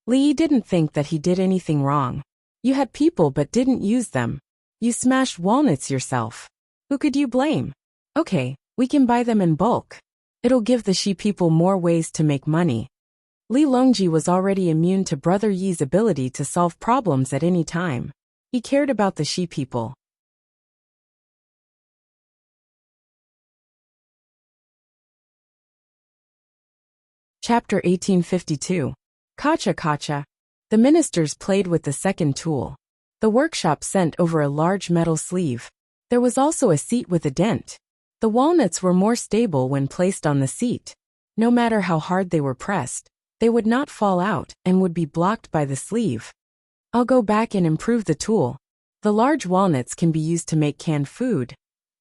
Li Yi didn't think that he did anything wrong. You had people but didn't use them. You smashed walnuts yourself. Who could you blame? Okay, we can buy them in bulk. It'll give the Shi people more ways to make money. Li Longji was already immune to Brother Yi's ability to solve problems at any time. He cared about the Shi people. Chapter 1852. Kacha Kacha. The ministers played with the second tool. The workshop sent over a large metal sleeve. There was also a seat with a dent. The walnuts were more stable when placed on the seat. No matter how hard they were pressed, they would not fall out and would be blocked by the sleeve. I'll go back and improve the tool. The large walnuts can be used to make canned food.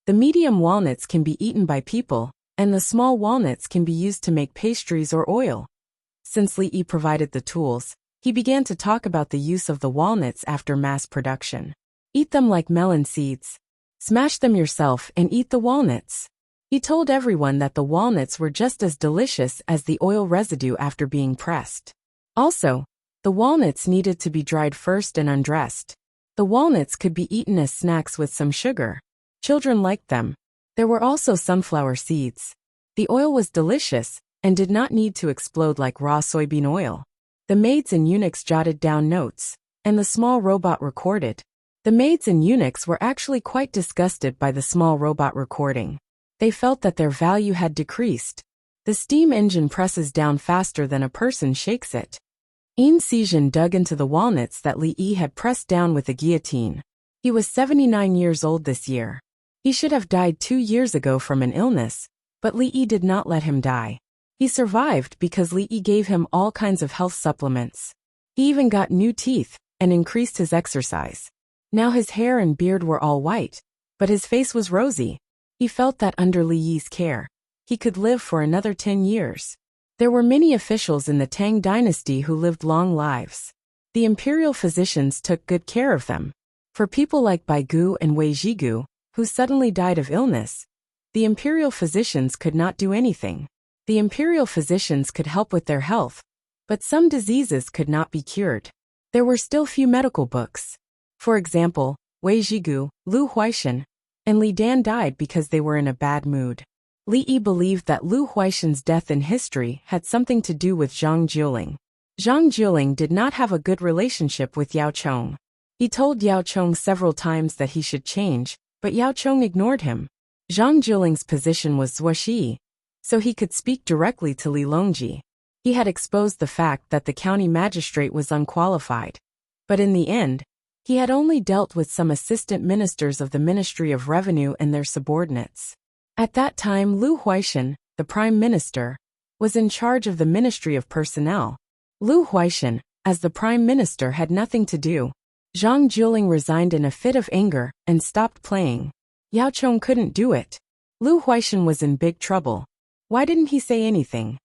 The medium walnuts can be eaten by people, and the small walnuts can be used to make pastries or oil. Since Li Yi provided the tools, he began to talk about the use of the walnuts after mass production. Eat them like melon seeds. Smash them yourself and eat the walnuts. He told everyone that the walnuts were just as delicious as the oil residue after being pressed. Also, the walnuts needed to be dried first and undressed. The walnuts could be eaten as snacks with some sugar. Children liked them. There were also sunflower seeds. The oil was delicious and did not need to explode like raw soybean oil. The maids and eunuchs jotted down notes, and the small robot recorded. The maids and eunuchs were actually quite disgusted by the small robot recording. They felt that their value had decreased. The steam engine presses down faster than a person shakes it. Yin Sijin dug into the walnuts that Li Yi had pressed down with a guillotine. He was 79 years old this year. He should have died 2 years ago from an illness, but Li Yi did not let him die. He survived because Li Yi gave him all kinds of health supplements. He even got new teeth and increased his exercise. Now his hair and beard were all white, but his face was rosy. He felt that under Li Yi's care, he could live for another 10 years. There were many officials in the Tang dynasty who lived long lives. The imperial physicians took good care of them. For people like Bai Gu and Wei Jigu, who suddenly died of illness, the imperial physicians could not do anything. The imperial physicians could help with their health, but some diseases could not be cured. There were still few medical books. For example, Wei Jigu, Lu Huaishan, and Li Dan died because they were in a bad mood. Li Yi believed that Lu Huaishan's death in history had something to do with Zhang Jiuling. Zhang Jiuling did not have a good relationship with Yao Chong. He told Yao Chong several times that he should change, but Yao Chong ignored him. Zhang Jiuling's position was Zuoshi, so he could speak directly to Li Longji. He had exposed the fact that the county magistrate was unqualified. But in the end, he had only dealt with some assistant ministers of the Ministry of Revenue and their subordinates. At that time, Lu Huaishan, the prime minister, was in charge of the Ministry of Personnel. Lu Huaishan, as the prime minister, had nothing to do. Zhang Jiuling resigned in a fit of anger and stopped playing. Yao Chong couldn't do it. Lu Huaishan was in big trouble. Why didn't he say anything?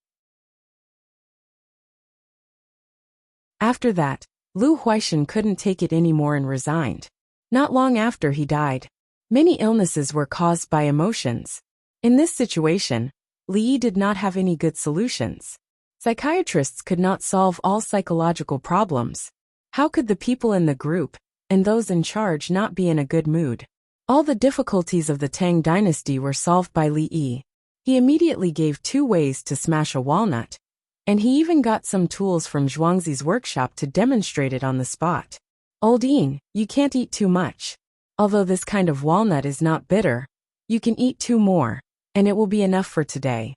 After that, Lu Huaishan couldn't take it anymore and resigned. Not long after he died. Many illnesses were caused by emotions. In this situation, Li Yi did not have any good solutions. Psychiatrists could not solve all psychological problems. How could the people in the group, and those in charge, not be in a good mood? All the difficulties of the Tang dynasty were solved by Li Yi. He immediately gave 2 ways to smash a walnut, and he even got some tools from Zhuangzi's workshop to demonstrate it on the spot. Old Yin, you can't eat too much. Although this kind of walnut is not bitter, you can eat 2 more, and it will be enough for today.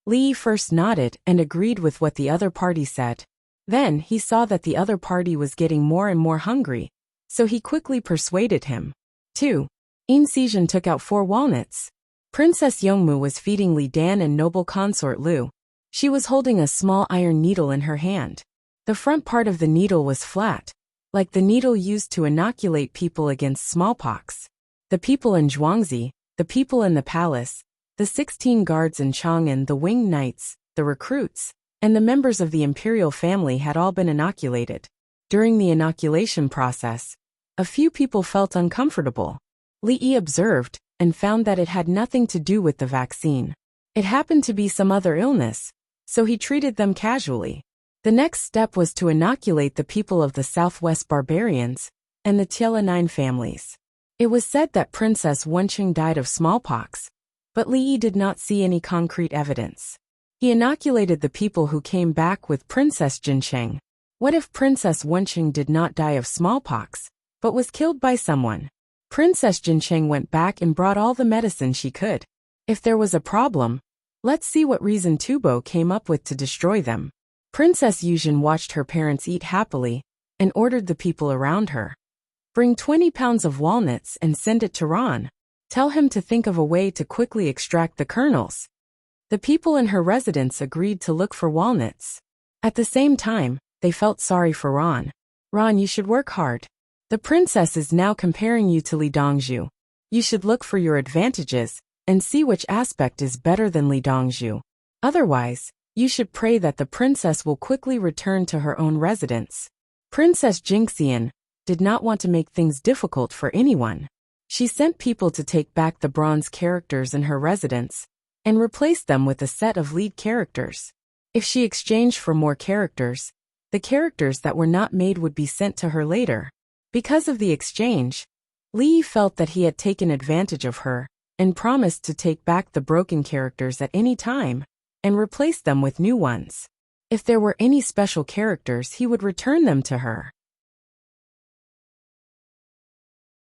Li Yi first nodded and agreed with what the other party said. Then he saw that the other party was getting more and more hungry, so he quickly persuaded him. 2. Yin Sijin took out 4 walnuts. Princess Yongmu was feeding Li Dan and noble consort Lu. She was holding a small iron needle in her hand. The front part of the needle was flat, like the needle used to inoculate people against smallpox. The people in Zhuangzi, the people in the palace, the 16 guards in Chang'an, the winged knights, the recruits, and the members of the imperial family had all been inoculated. During the inoculation process, a few people felt uncomfortable. Li Yi observed and found that it had nothing to do with the vaccine. It happened to be some other illness, so he treated them casually. The next step was to inoculate the people of the Southwest barbarians and the Tianlin families. It was said that Princess Wenqing died of smallpox, but Li Yi did not see any concrete evidence. He inoculated the people who came back with Princess Jincheng. What if Princess Wenqing did not die of smallpox, but was killed by someone? Princess Jincheng went back and brought all the medicine she could. If there was a problem, let's see what reason Tubo came up with to destroy them. Princess Yuzhen watched her parents eat happily and ordered the people around her. Bring 20 pounds of walnuts and send it to Ron. Tell him to think of a way to quickly extract the kernels. The people in her residence agreed to look for walnuts. At the same time, they felt sorry for Ron. Ron, you should work hard. The princess is now comparing you to Li Dongzhu. You should look for your advantages and see which aspect is better than Li Dongzhu. Otherwise, you should pray that the princess will quickly return to her own residence. Princess Jingxian did not want to make things difficult for anyone. She sent people to take back the bronze characters in her residence and replace them with a set of lead characters. If she exchanged for more characters, the characters that were not made would be sent to her later. Because of the exchange, Li felt that he had taken advantage of her and promised to take back the broken characters at any time and replace them with new ones. If there were any special characters, he would return them to her.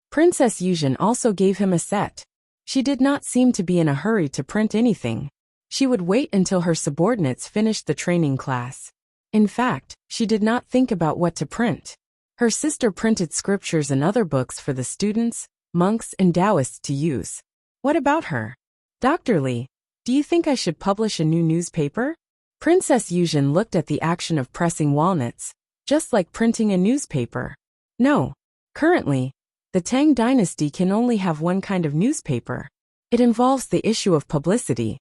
Princess Yuzhen also gave him a set. She did not seem to be in a hurry to print anything. She would wait until her subordinates finished the training class. In fact, she did not think about what to print. Her sister printed scriptures and other books for the students, monks, and Taoists to use. What about her? Dr. Li, do you think I should publish a new newspaper? Princess Yuzhen looked at the action of pressing walnuts, just like printing a newspaper. No. Currently, the Tang dynasty can only have one kind of newspaper. It involves the issue of publicity.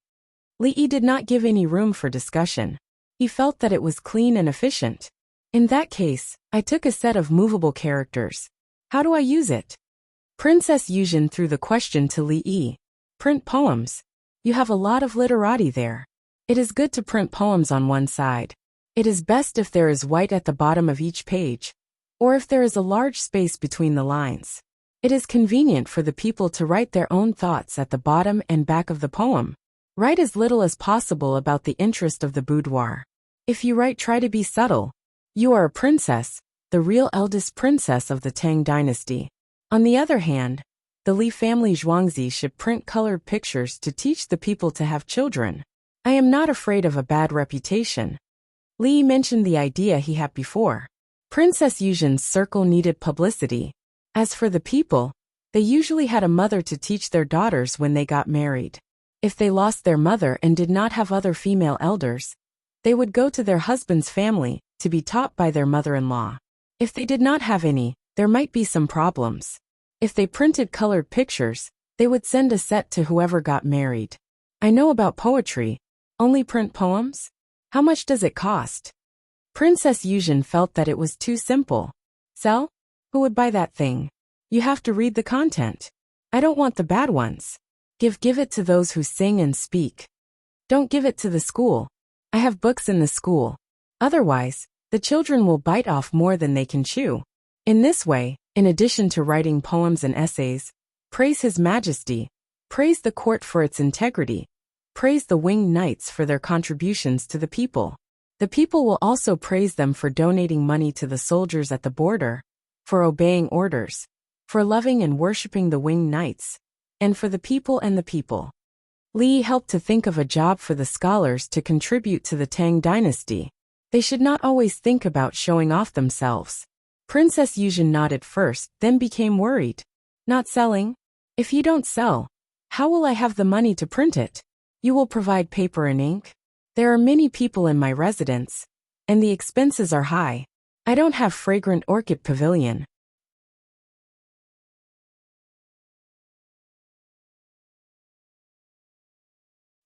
Li Yi did not give any room for discussion. He felt that it was clean and efficient. In that case, I took a set of movable characters. How do I use it? Princess Yuzhen threw the question to Li Yi. Print poems. You have a lot of literati there. It is good to print poems on one side. It is best if there is white at the bottom of each page, or if there is a large space between the lines. It is convenient for the people to write their own thoughts at the bottom and back of the poem. Write as little as possible about the interest of the boudoir. If you write, try to be subtle. You are a princess, the real eldest princess of the Tang dynasty. On the other hand, the Li family Zhuangzi should print colored pictures to teach the people to have children. I am not afraid of a bad reputation. Li mentioned the idea he had before. Princess Yuzhen's circle needed publicity. As for the people, they usually had a mother to teach their daughters when they got married. If they lost their mother and did not have other female elders, they would go to their husband's family to be taught by their mother-in-law. If they did not have any, there might be some problems. If they printed colored pictures, they would send a set to whoever got married. I know about poetry. Only print poems? How much does it cost? Princess Yuzhen felt that it was too simple. Sell? Who would buy that thing? You have to read the content. I don't want the bad ones. Give it to those who sing and speak. Don't give it to the school. I have books in the school. Otherwise, the children will bite off more than they can chew. In this way, in addition to writing poems and essays, praise His Majesty, praise the court for its integrity, praise the winged knights for their contributions to the people. The people will also praise them for donating money to the soldiers at the border, for obeying orders, for loving and worshipping the winged knights, and for the people and the people. Li helped to think of a job for the scholars to contribute to the Tang dynasty. They should not always think about showing off themselves. Princess Yuzhen nodded first, then became worried. Not selling? If you don't sell, how will I have the money to print it? You will provide paper and ink? There are many people in my residence, and the expenses are high. I don't have fragrant orchid pavilion.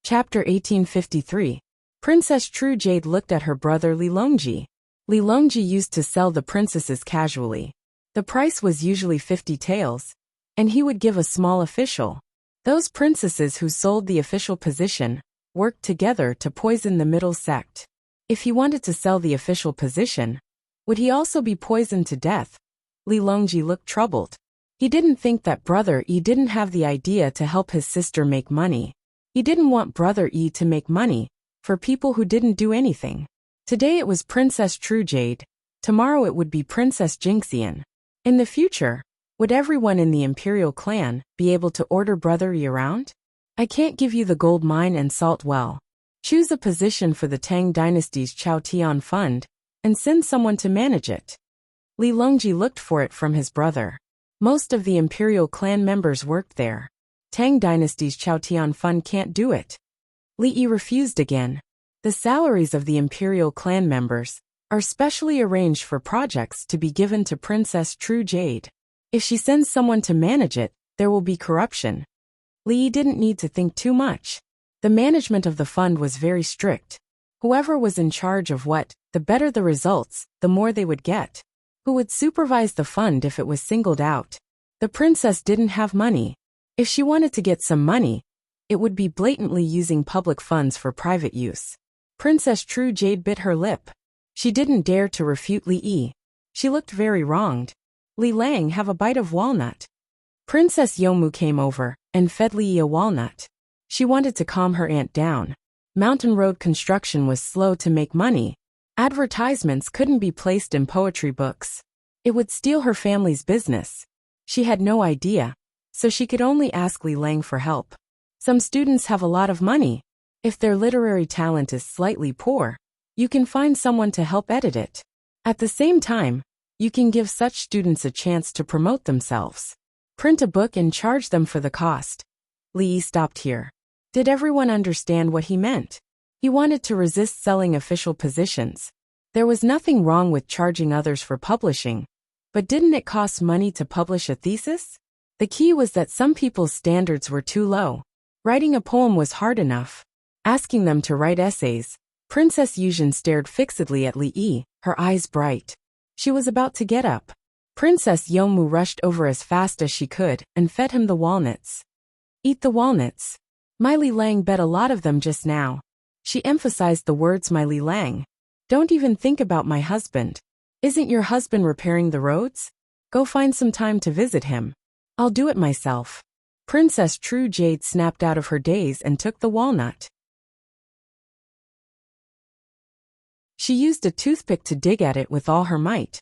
Chapter 1853. Princess True Jade looked at her brother Li Longji. Li Longji used to sell the princesses casually. The price was usually 50 taels, and he would give a small official. Those princesses who sold the official position worked together to poison the middle sect. If he wanted to sell the official position, would he also be poisoned to death? Li Longji looked troubled. He didn't think that Brother Yi didn't have the idea to help his sister make money. He didn't want Brother Yi to make money for people who didn't do anything. Today it was Princess True Jade. Tomorrow it would be Princess Jingxian. In the future, would everyone in the imperial clan be able to order Brother Yi around? I can't give you the gold mine and salt well. Choose a position for the Tang dynasty's Chao Tian fund and send someone to manage it. Li Longji looked for it from his brother. Most of the imperial clan members worked there. Tang Dynasty's Chaotian Fund can't do it. Li Yi refused again. The salaries of the imperial clan members are specially arranged for projects to be given to Princess True Jade. If she sends someone to manage it, there will be corruption. Li Yi didn't need to think too much. The management of the fund was very strict. Whoever was in charge of what, the better the results, the more they would get. Who would supervise the fund if it was singled out? The princess didn't have money. If she wanted to get some money, it would be blatantly using public funds for private use. Princess True Jade bit her lip. She didn't dare to refute Li Yi. She looked very wronged. Li Lang, have a bite of walnut. Princess Yomu came over and fed Li Yi a walnut. She wanted to calm her aunt down. Mountain road construction was slow to make money. Advertisements couldn't be placed in poetry books. It would steal her family's business. She had no idea, so she could only ask Li Lang for help. Some students have a lot of money. If their literary talent is slightly poor, you can find someone to help edit it. At the same time, you can give such students a chance to promote themselves. Print a book and charge them for the cost. Li Yi stopped here. Did everyone understand what he meant? He wanted to resist selling official positions. There was nothing wrong with charging others for publishing, but didn't it cost money to publish a thesis? The key was that some people's standards were too low. Writing a poem was hard enough. Asking them to write essays, Princess Yuzhen stared fixedly at Li Yi, her eyes bright. She was about to get up. Princess Yomu rushed over as fast as she could and fed him the walnuts. Eat the walnuts. My Li Lang bet a lot of them just now. She emphasized the words my Li Lang. Don't even think about my husband. Isn't your husband repairing the roads? Go find some time to visit him. I'll do it myself. Princess True Jade snapped out of her daze and took the walnut. She used a toothpick to dig at it with all her might,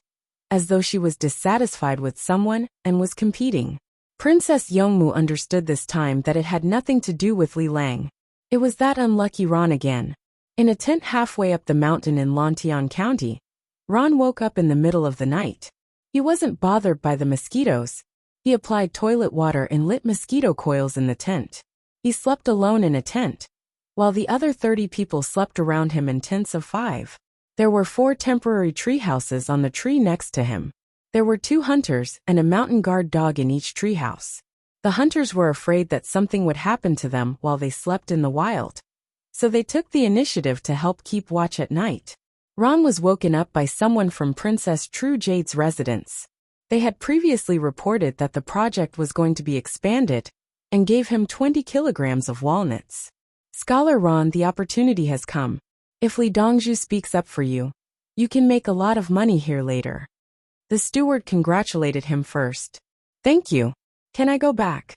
as though she was dissatisfied with someone and was competing. Princess Yongmu understood this time that it had nothing to do with Li Lang. It was that unlucky Ron again. In a tent halfway up the mountain in Lantian County, Ron woke up in the middle of the night. He wasn't bothered by the mosquitoes. He applied toilet water and lit mosquito coils in the tent. He slept alone in a tent, while the other 30 people slept around him in tents of 5. There were 4 temporary tree houses on the tree next to him. There were 2 hunters and a mountain guard dog in each treehouse. The hunters were afraid that something would happen to them while they slept in the wild, so they took the initiative to help keep watch at night. Ron was woken up by someone from Princess True Jade's residence. They had previously reported that the project was going to be expanded and gave him 20 kilograms of walnuts. Scholar Ron, the opportunity has come. If Li Dongzhu speaks up for you, you can make a lot of money here later. The steward congratulated him first. Thank you. Can I go back?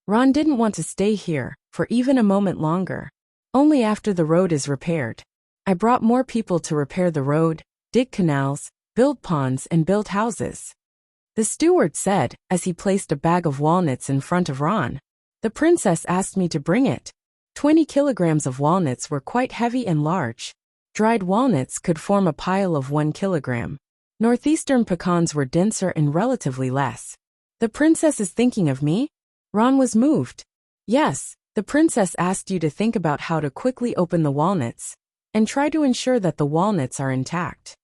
Ron didn't want to stay here for even a moment longer. Only after the road is repaired. I brought more people to repair the road, dig canals, build ponds and build houses. The steward said as he placed a bag of walnuts in front of Ron. The princess asked me to bring it. 20 kilograms of walnuts were quite heavy and large. Dried walnuts could form a pile of 1 kilogram. Northeastern pecans were denser and relatively less. The princess is thinking of me? Ron was moved. Yes, the princess asked you to think about how to quickly open the walnuts and try to ensure that the walnuts are intact.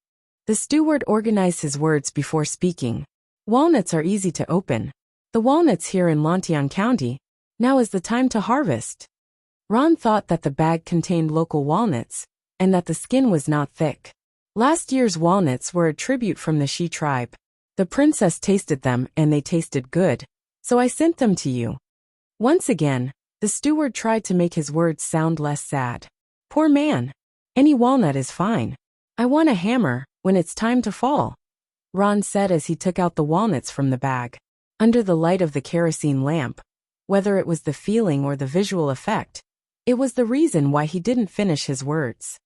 The steward organized his words before speaking. Walnuts are easy to open. The walnuts here in Lantian County. Now is the time to harvest. Ron thought that the bag contained local walnuts and that the skin was not thick. Last year's walnuts were a tribute from the Shi tribe. The princess tasted them and they tasted good, so I sent them to you. Once again, the steward tried to make his words sound less sad. Poor man. Any walnut is fine. I want a hammer when it's time to fall, Ron said as he took out the walnuts from the bag. Under the light of the kerosene lamp, whether it was the feeling or the visual effect, it was the reason why he didn't finish his words.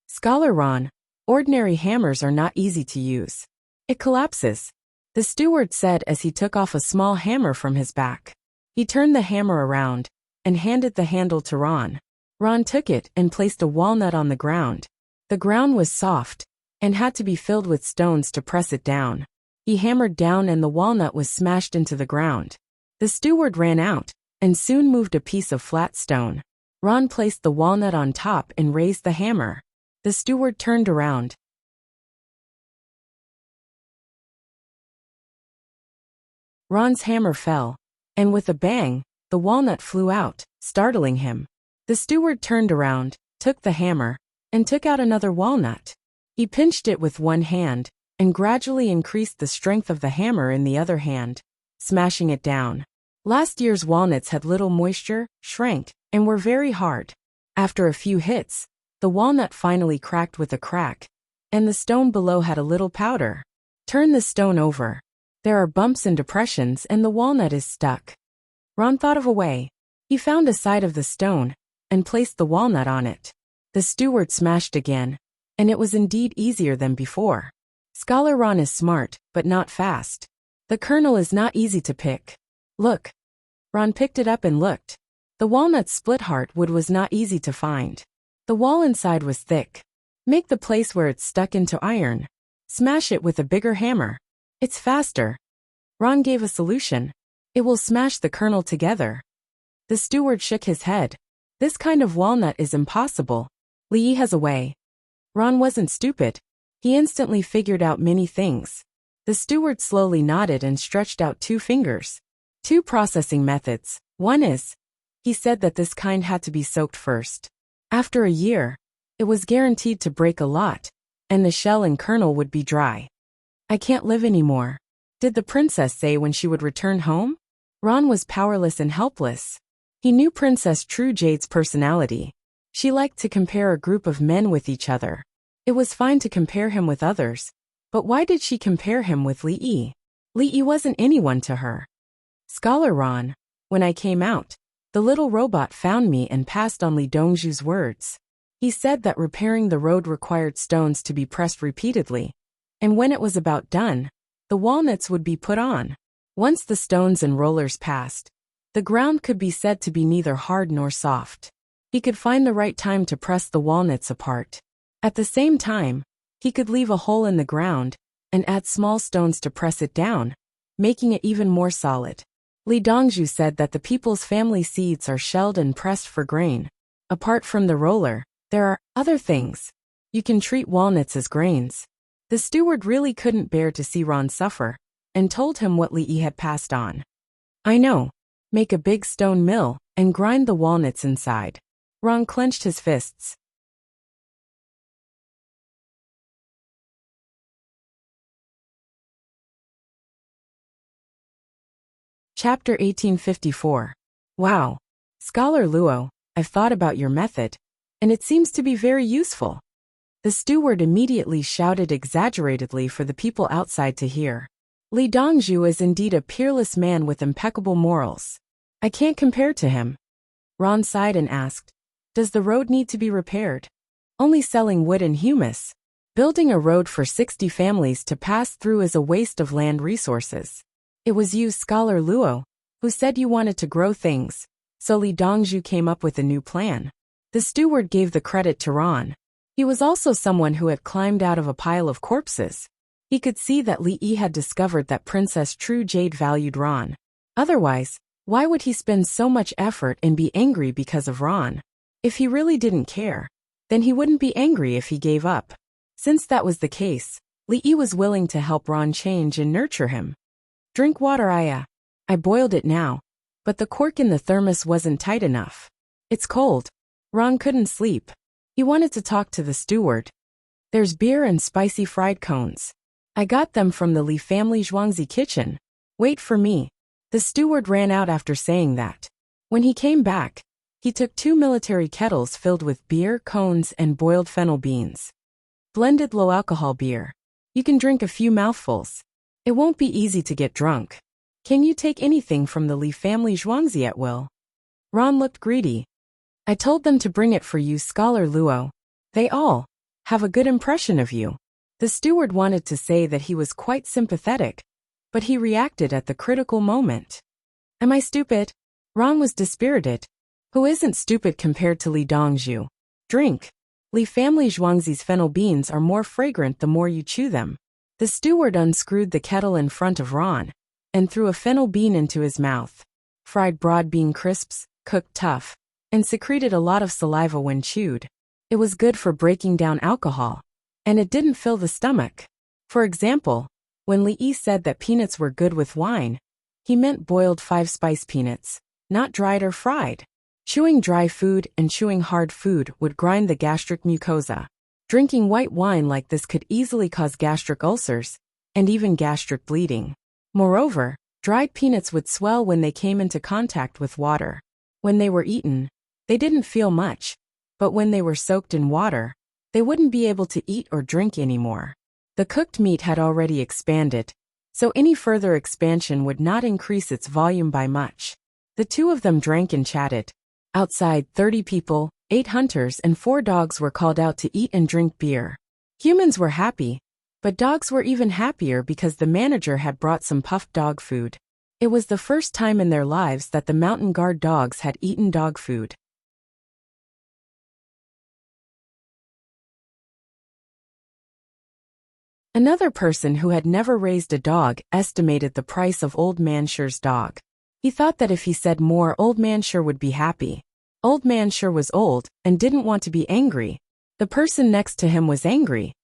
Scholar Ron, ordinary hammers are not easy to use. It collapses, the steward said as he took off a small hammer from his back. He turned the hammer around and handed the handle to Ron. Ron took it and placed a walnut on the ground. The ground was soft and had to be filled with stones to press it down. He hammered down and the walnut was smashed into the ground. The steward ran out and soon moved a piece of flat stone. Ron placed the walnut on top and raised the hammer. The steward turned around. Ron's hammer fell, and with a bang, the walnut flew out, startling him. The steward turned around, took the hammer, and took out another walnut. He pinched it with one hand, and gradually increased the strength of the hammer in the other hand, smashing it down. Last year's walnuts had little moisture, shrank, and were very hard. After a few hits, the walnut finally cracked with a crack, and the stone below had a little powder. Turn the stone over. There are bumps and depressions and the walnut is stuck. Ron thought of a way. He found a side of the stone and placed the walnut on it. The steward smashed again, and it was indeed easier than before. Scholar Ron is smart, but not fast. The kernel is not easy to pick. Look. Ron picked it up and looked. The walnut's split heartwood was not easy to find. The wall inside was thick. Make the place where it's stuck into iron. Smash it with a bigger hammer. It's faster. Ron gave a solution. It will smash the kernel together. The steward shook his head. This kind of walnut is impossible. Li has a way. Ron wasn't stupid. He instantly figured out many things. The steward slowly nodded and stretched out 2 fingers. 2 processing methods. One is, he said that this kind had to be soaked first. After a year, it was guaranteed to break a lot, and the shell and kernel would be dry. I can't live anymore. Did the princess say when she would return home? Ron was powerless and helpless. He knew Princess True Jade's personality. She liked to compare a group of men with each other. It was fine to compare him with others, but why did she compare him with Li Yi? Li Yi wasn't anyone to her. Scholar Ron, when I came out, the little robot found me and passed on Li Dongzhu's words. He said that repairing the road required stones to be pressed repeatedly, and when it was about done, the walnuts would be put on. Once the stones and rollers passed, the ground could be said to be neither hard nor soft. He could find the right time to press the walnuts apart. At the same time, he could leave a hole in the ground and add small stones to press it down, making it even more solid. Li Dongzhu said that the people's family seeds are shelled and pressed for grain. Apart from the roller, there are other things. You can treat walnuts as grains. The steward really couldn't bear to see Ron suffer, and told him what Li Yi had passed on. I know. Make a big stone mill, and grind the walnuts inside. Ron clenched his fists. Chapter 1854. Wow. Scholar Luo, I've thought about your method, and it seems to be very useful. The steward immediately shouted exaggeratedly for the people outside to hear. Li Dongzhu is indeed a peerless man with impeccable morals. I can't compare to him. Ron sighed and asked, does the road need to be repaired? Only selling wood and humus. Building a road for 60 families to pass through is a waste of land resources. It was you, Scholar Luo, who said you wanted to grow things, so Li Dongzhu came up with a new plan. The steward gave the credit to Ron. He was also someone who had climbed out of a pile of corpses. He could see that Li Yi had discovered that Princess True Jade valued Ron. Otherwise, why would he spend so much effort and be angry because of Ron? If he really didn't care, then he wouldn't be angry if he gave up. Since that was the case, Li Yi was willing to help Ron change and nurture him. Drink water, Aya. I boiled it now, but the cork in the thermos wasn't tight enough. It's cold. Ron couldn't sleep. He wanted to talk to the steward. There's beer and spicy fried cones. I got them from the Li family Zhuangzi kitchen. Wait for me. The steward ran out after saying that. When he came back, he took 2 military kettles filled with beer, cones, and boiled fennel beans. Blended low-alcohol beer. You can drink a few mouthfuls. It won't be easy to get drunk. Can you take anything from the Li family Zhuangzi at will? Ron looked greedy. I told them to bring it for you, Scholar Luo. They all have a good impression of you. The steward wanted to say that he was quite sympathetic, but he reacted at the critical moment. Am I stupid? Ron was dispirited. Who isn't stupid compared to Li Dongzhu? Drink. Li family Zhuangzi's fennel beans are more fragrant the more you chew them. The steward unscrewed the kettle in front of Ron and threw a fennel bean into his mouth. Fried broad bean crisps, cooked tough, and secreted a lot of saliva when chewed. It was good for breaking down alcohol, and it didn't fill the stomach. For example, when Li said that peanuts were good with wine, he meant boiled 5-spice peanuts, not dried or fried. Chewing dry food and chewing hard food would grind the gastric mucosa. Drinking white wine like this could easily cause gastric ulcers and even gastric bleeding. Moreover, dried peanuts would swell when they came into contact with water. When they were eaten, they didn't feel much, but when they were soaked in water, they wouldn't be able to eat or drink anymore. The cooked meat had already expanded, so any further expansion would not increase its volume by much. The two of them drank and chatted. Outside, 30 people, 8 hunters and 4 dogs were called out to eat and drink beer. Humans were happy, but dogs were even happier because the manager had brought some puffed dog food. It was the first time in their lives that the mountain guard dogs had eaten dog food. Another person who had never raised a dog estimated the price of Old Man Sure's dog. He thought that if he said more, Old Man Sure would be happy. Old Man Sure was old and didn't want to be angry. The person next to him was angry.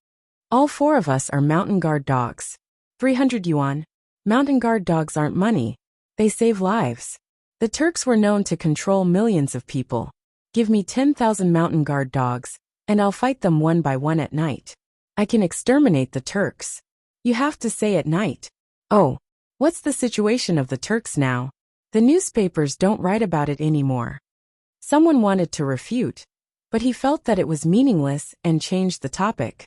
All 4 of us are mountain guard dogs. 300 yuan. Mountain guard dogs aren't money. They save lives. The Turks were known to control millions of people. Give me 10,000 mountain guard dogs, and I'll fight them one by one at night. I can exterminate the Turks. You have to say at night. Oh, what's the situation of the Turks now? The newspapers don't write about it anymore. Someone wanted to refute, but he felt that it was meaningless and changed the topic.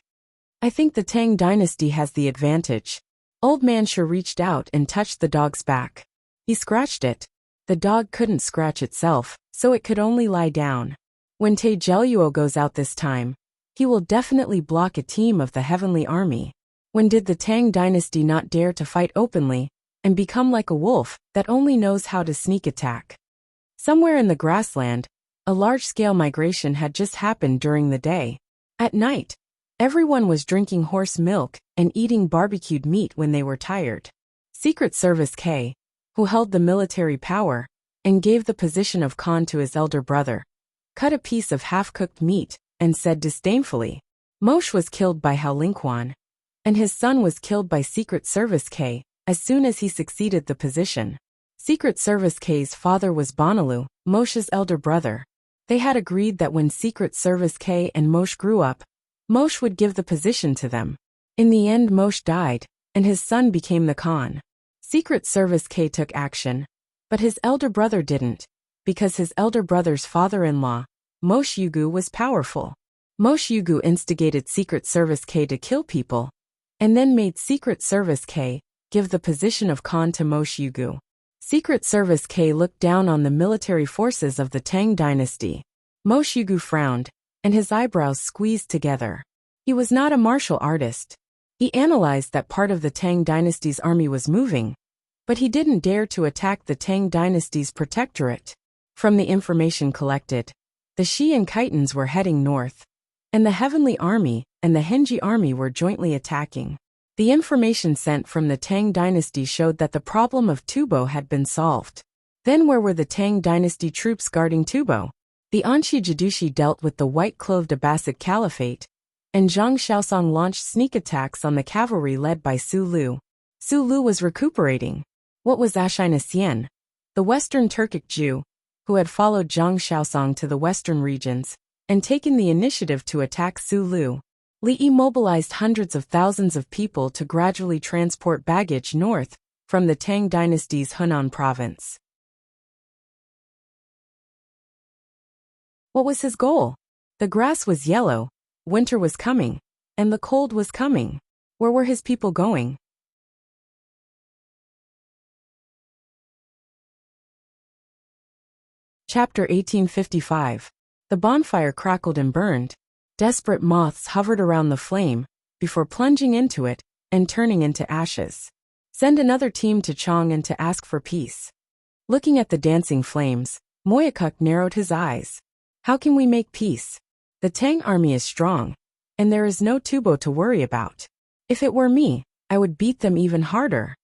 I think the Tang dynasty has the advantage. Old Man Sure reached out and touched the dog's back. He scratched it. The dog couldn't scratch itself, so it could only lie down. When Te Jeluo goes out this time, he will definitely block a team of the Heavenly Army. When did the Tang dynasty not dare to fight openly and become like a wolf that only knows how to sneak attack? Somewhere in the grassland, a large-scale migration had just happened during the day. At night, everyone was drinking horse milk and eating barbecued meat when they were tired. Secret Service K, who held the military power and gave the position of Khan to his elder brother, cut a piece of half-cooked meat and said disdainfully, Moshe was killed by Hao Lingquan, and his son was killed by Secret Service K as soon as he succeeded the position. Secret Service K's father was Bonalu, Moshe's elder brother. They had agreed that when Secret Service K and Moshe grew up, Moshe would give the position to them. In the end, Moshe died, and his son became the Khan. Secret Service K took action, but his elder brother didn't, because his elder brother's father-in-law, Moshe Yugu, was powerful. Moshe Yugu instigated Secret Service K to kill people, and then made Secret Service K give the position of Khan to Moshe Yugu. Secret Service K looked down on the military forces of the Tang dynasty. Moshe Yugu frowned, and his eyebrows squeezed together. He was not a martial artist. He analyzed that part of the Tang dynasty's army was moving, but he didn't dare to attack the Tang dynasty's protectorate. From the information collected, the Shi and Khitans were heading north, and the Heavenly Army and the Henji Army were jointly attacking. The information sent from the Tang dynasty showed that the problem of Tubo had been solved. Then where were the Tang dynasty troops guarding Tubo? The Anshi Jadushi dealt with the white-clothed Abbasid Caliphate, and Zhang Xiaosong launched sneak attacks on the cavalry led by Su Lu. Su Lu was recuperating. What was Ashina Xian, the Western Turkic Jew, who had followed Zhang Xiaosong to the western regions and taken the initiative to attack Su Lu? Li mobilized hundreds of thousands of people to gradually transport baggage north from the Tang dynasty's Hunan province. What was his goal? The grass was yellow, winter was coming, and the cold was coming. Where were his people going? Chapter 1855. The bonfire crackled and burned. Desperate moths hovered around the flame before plunging into it and turning into ashes. Send another team to Chang'an to ask for peace. Looking at the dancing flames, Moyakuk narrowed his eyes. How can we make peace? The Tang army is strong, and there is no Tubo to worry about. If it were me, I would beat them even harder.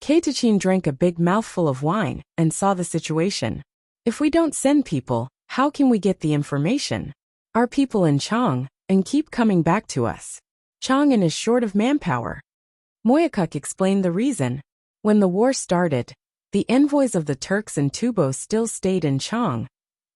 Keitachin drank a big mouthful of wine and saw the situation. If we don't send people, how can we get the information? Our people in Chang and keep coming back to us. Chang'an is short of manpower. Moyakuk explained the reason. When the war started, the envoys of the Turks and Tubo still stayed in Chang,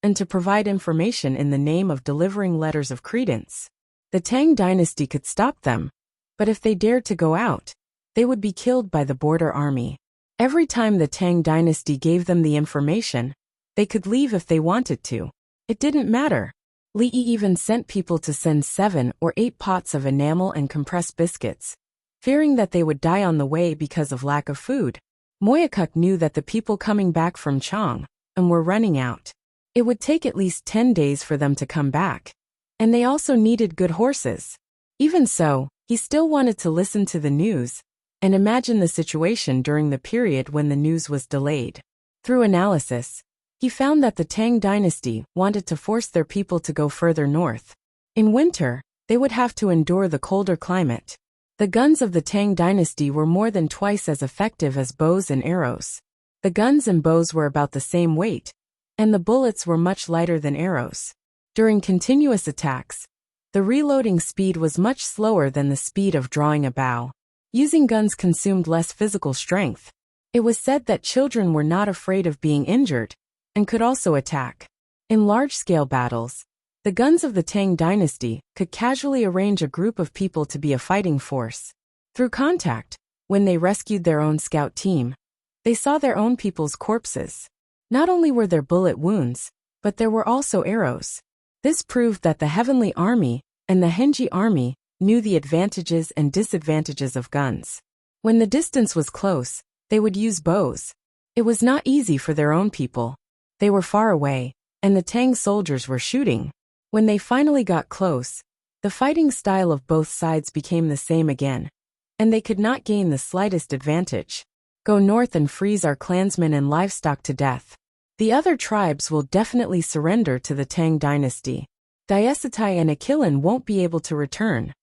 and to provide information in the name of delivering letters of credence. The Tang dynasty could stop them, but if they dared to go out, they would be killed by the border army. Every time the Tang dynasty gave them the information, they could leave if they wanted to. It didn't matter. Li Yi even sent people to send 7 or 8 pots of enamel and compressed biscuits, fearing that they would die on the way because of lack of food. Moyakuk knew that the people coming back from Chang and were running out. It would take at least 10 days for them to come back, and they also needed good horses. Even so, he still wanted to listen to the news and imagine the situation during the period when the news was delayed. Through analysis, he found that the Tang dynasty wanted to force their people to go further north. In winter, they would have to endure the colder climate. The guns of the Tang dynasty were more than twice as effective as bows and arrows. The guns and bows were about the same weight, and the bullets were much lighter than arrows. During continuous attacks, the reloading speed was much slower than the speed of drawing a bow. Using guns consumed less physical strength. It was said that children were not afraid of being injured and could also attack. In large-scale battles, the guns of the Tang dynasty could casually arrange a group of people to be a fighting force. Through contact, when they rescued their own scout team, they saw their own people's corpses. Not only were there bullet wounds, but there were also arrows. This proved that the Heavenly Army and the Henji Army knew the advantages and disadvantages of guns. When the distance was close, they would use bows. It was not easy for their own people. They were far away, and the Tang soldiers were shooting. When they finally got close, the fighting style of both sides became the same again, and they could not gain the slightest advantage. Go north and freeze our clansmen and livestock to death. The other tribes will definitely surrender to the Tang dynasty. Diesitai and Akilin won't be able to return.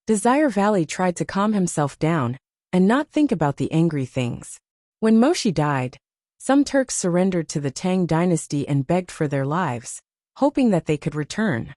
Desire Valley tried to calm himself down and not think about the angry things. When Moshi died, some Turks surrendered to the Tang dynasty and begged for their lives, hoping that they could return.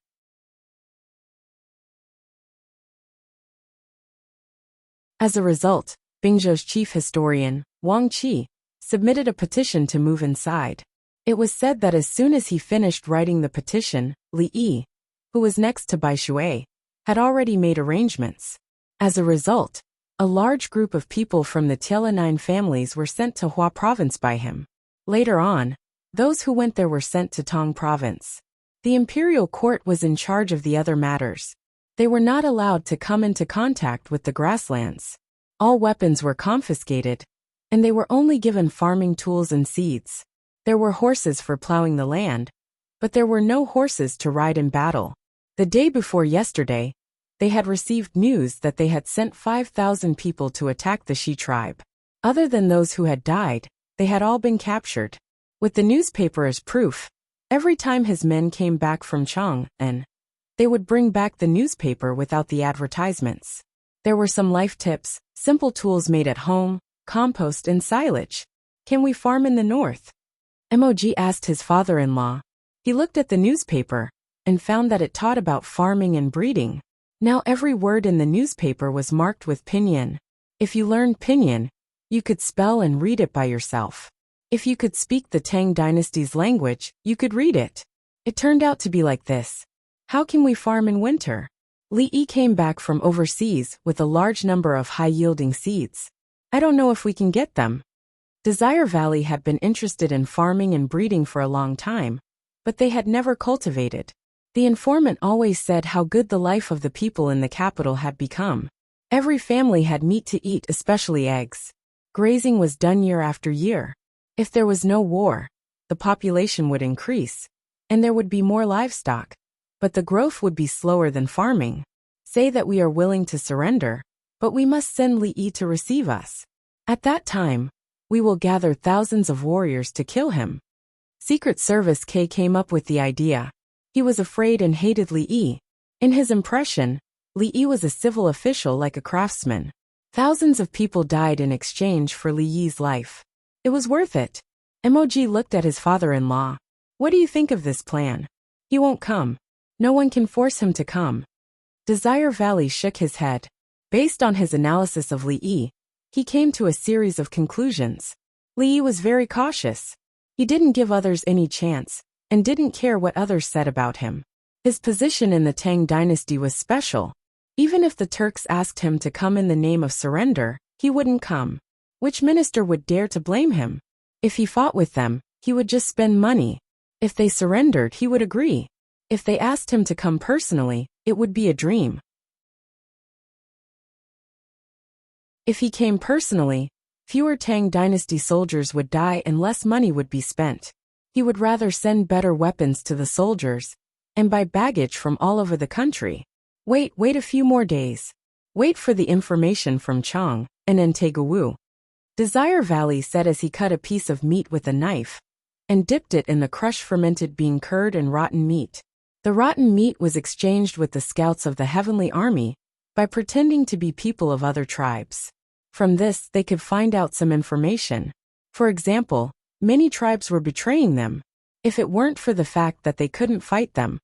As a result, Bingzhou's chief historian, Wang Qi, submitted a petition to move inside. It was said that as soon as he finished writing the petition, Li Yi, who was next to Bai Shui, had already made arrangements. As a result, a large group of people from the Tiela-9 families were sent to Hua province by him. Later on, those who went there were sent to Tong province. The imperial court was in charge of the other matters. They were not allowed to come into contact with the grasslands. All weapons were confiscated, and they were only given farming tools and seeds. There were horses for plowing the land, but there were no horses to ride in battle. The day before yesterday, they had received news that they had sent 5,000 people to attack the Shi tribe. Other than those who had died, they had all been captured. With the newspaper as proof, every time his men came back from Chang'an, they would bring back the newspaper without the advertisements. There were some life tips, simple tools made at home, compost and silage. Can we farm in the north? Mog asked his father-in-law. He looked at the newspaper and found that it taught about farming and breeding. Now every word in the newspaper was marked with pinyin. If you learned pinyin, you could spell and read it by yourself. If you could speak the Tang dynasty's language, you could read it. It turned out to be like this. How can we farm in winter? Li Yi came back from overseas with a large number of high-yielding seeds. I don't know if we can get them. Desire Valley had been interested in farming and breeding for a long time, but they had never cultivated. The informant always said how good the life of the people in the capital had become. Every family had meat to eat, especially eggs. Grazing was done year after year. If there was no war, the population would increase, and there would be more livestock, but the growth would be slower than farming. Say that we are willing to surrender, but we must send Li Yi to receive us. At that time, we will gather thousands of warriors to kill him. Secret Service K came up with the idea. He was afraid and hated Li Yi. In his impression, Li Yi was a civil official like a craftsman. Thousands of people died in exchange for Li Yi's life. It was worth it. Emoji looked at his father-in-law. What do you think of this plan? He won't come. No one can force him to come. Desire Valley shook his head. Based on his analysis of Li Yi, he came to a series of conclusions. Li Yi was very cautious. He didn't give others any chance, and didn't care what others said about him. His position in the Tang dynasty was special. Even if the Turks asked him to come in the name of surrender, he wouldn't come. Which minister would dare to blame him? If he fought with them, he would just spend money. If they surrendered, he would agree. If they asked him to come personally, it would be a dream. If he came personally, fewer Tang dynasty soldiers would die and less money would be spent. He would rather send better weapons to the soldiers and buy baggage from all over the country. Wait a few more days. Wait for the information from Chang and Ntegawu. Desire Valley said as he cut a piece of meat with a knife and dipped it in the crushed fermented bean curd and rotten meat. The rotten meat was exchanged with the scouts of the Heavenly Army by pretending to be people of other tribes. From this, they could find out some information. For example, many tribes were betraying them. If it weren't for the fact that they couldn't fight them,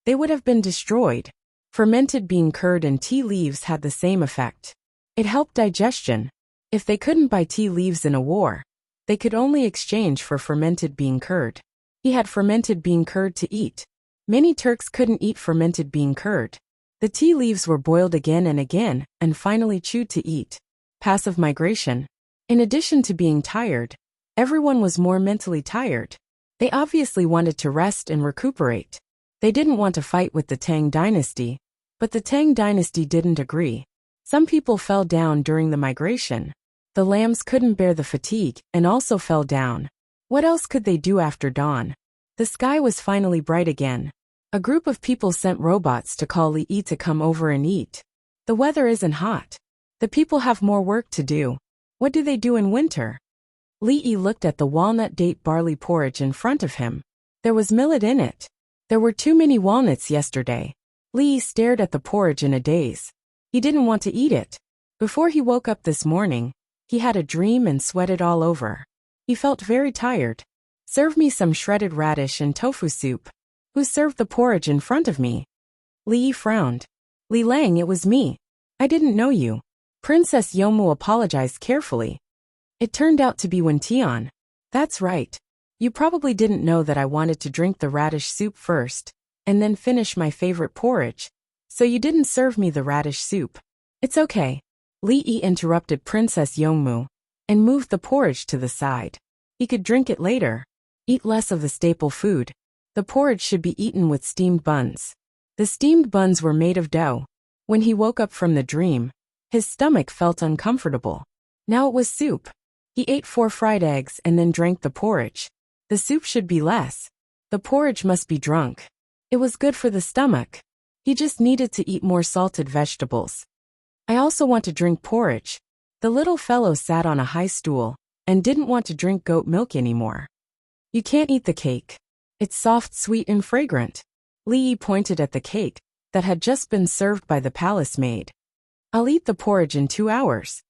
they would have been destroyed. Fermented bean curd and tea leaves had the same effect. It helped digestion. If they couldn't buy tea leaves in a war, they could only exchange for fermented bean curd. He had fermented bean curd to eat. Many Turks couldn't eat fermented bean curd. The tea leaves were boiled again and finally chewed to eat. Passive migration. In addition to being tired, everyone was more mentally tired. They obviously wanted to rest and recuperate. They didn't want to fight with the Tang dynasty, but the Tang dynasty didn't agree. Some people fell down during the migration. The lambs couldn't bear the fatigue and also fell down. What else could they do after dawn? The sky was finally bright again. A group of people sent robots to call Li Yi to come over and eat. The weather isn't hot. The people have more work to do. What do they do in winter? Li Yi looked at the walnut date barley porridge in front of him. There was millet in it. There were too many walnuts yesterday. Li Yi stared at the porridge in a daze. He didn't want to eat it. Before he woke up this morning, he had a dream and sweated all over. He felt very tired. Serve me some shredded radish and tofu soup. Who served the porridge in front of me? Li Yi frowned. Li Lang, it was me. I didn't know you. Princess Yomu apologized carefully. It turned out to be Wentian. That's right. You probably didn't know that I wanted to drink the radish soup first, and then finish my favorite porridge, so you didn't serve me the radish soup. It's okay. Li Yi interrupted Princess Yomu and moved the porridge to the side. He could drink it later. Eat less of the staple food. The porridge should be eaten with steamed buns. The steamed buns were made of dough. When he woke up from the dream, his stomach felt uncomfortable. Now it was soup. He ate 4 fried eggs and then drank the porridge. The soup should be less. The porridge must be drunk. It was good for the stomach. He just needed to eat more salted vegetables. I also want to drink porridge. The little fellow sat on a high stool and didn't want to drink goat milk anymore. You can't eat the cake. It's soft, sweet, and fragrant. Li Yi pointed at the cake that had just been served by the palace maid. I'll eat the porridge in 2 hours.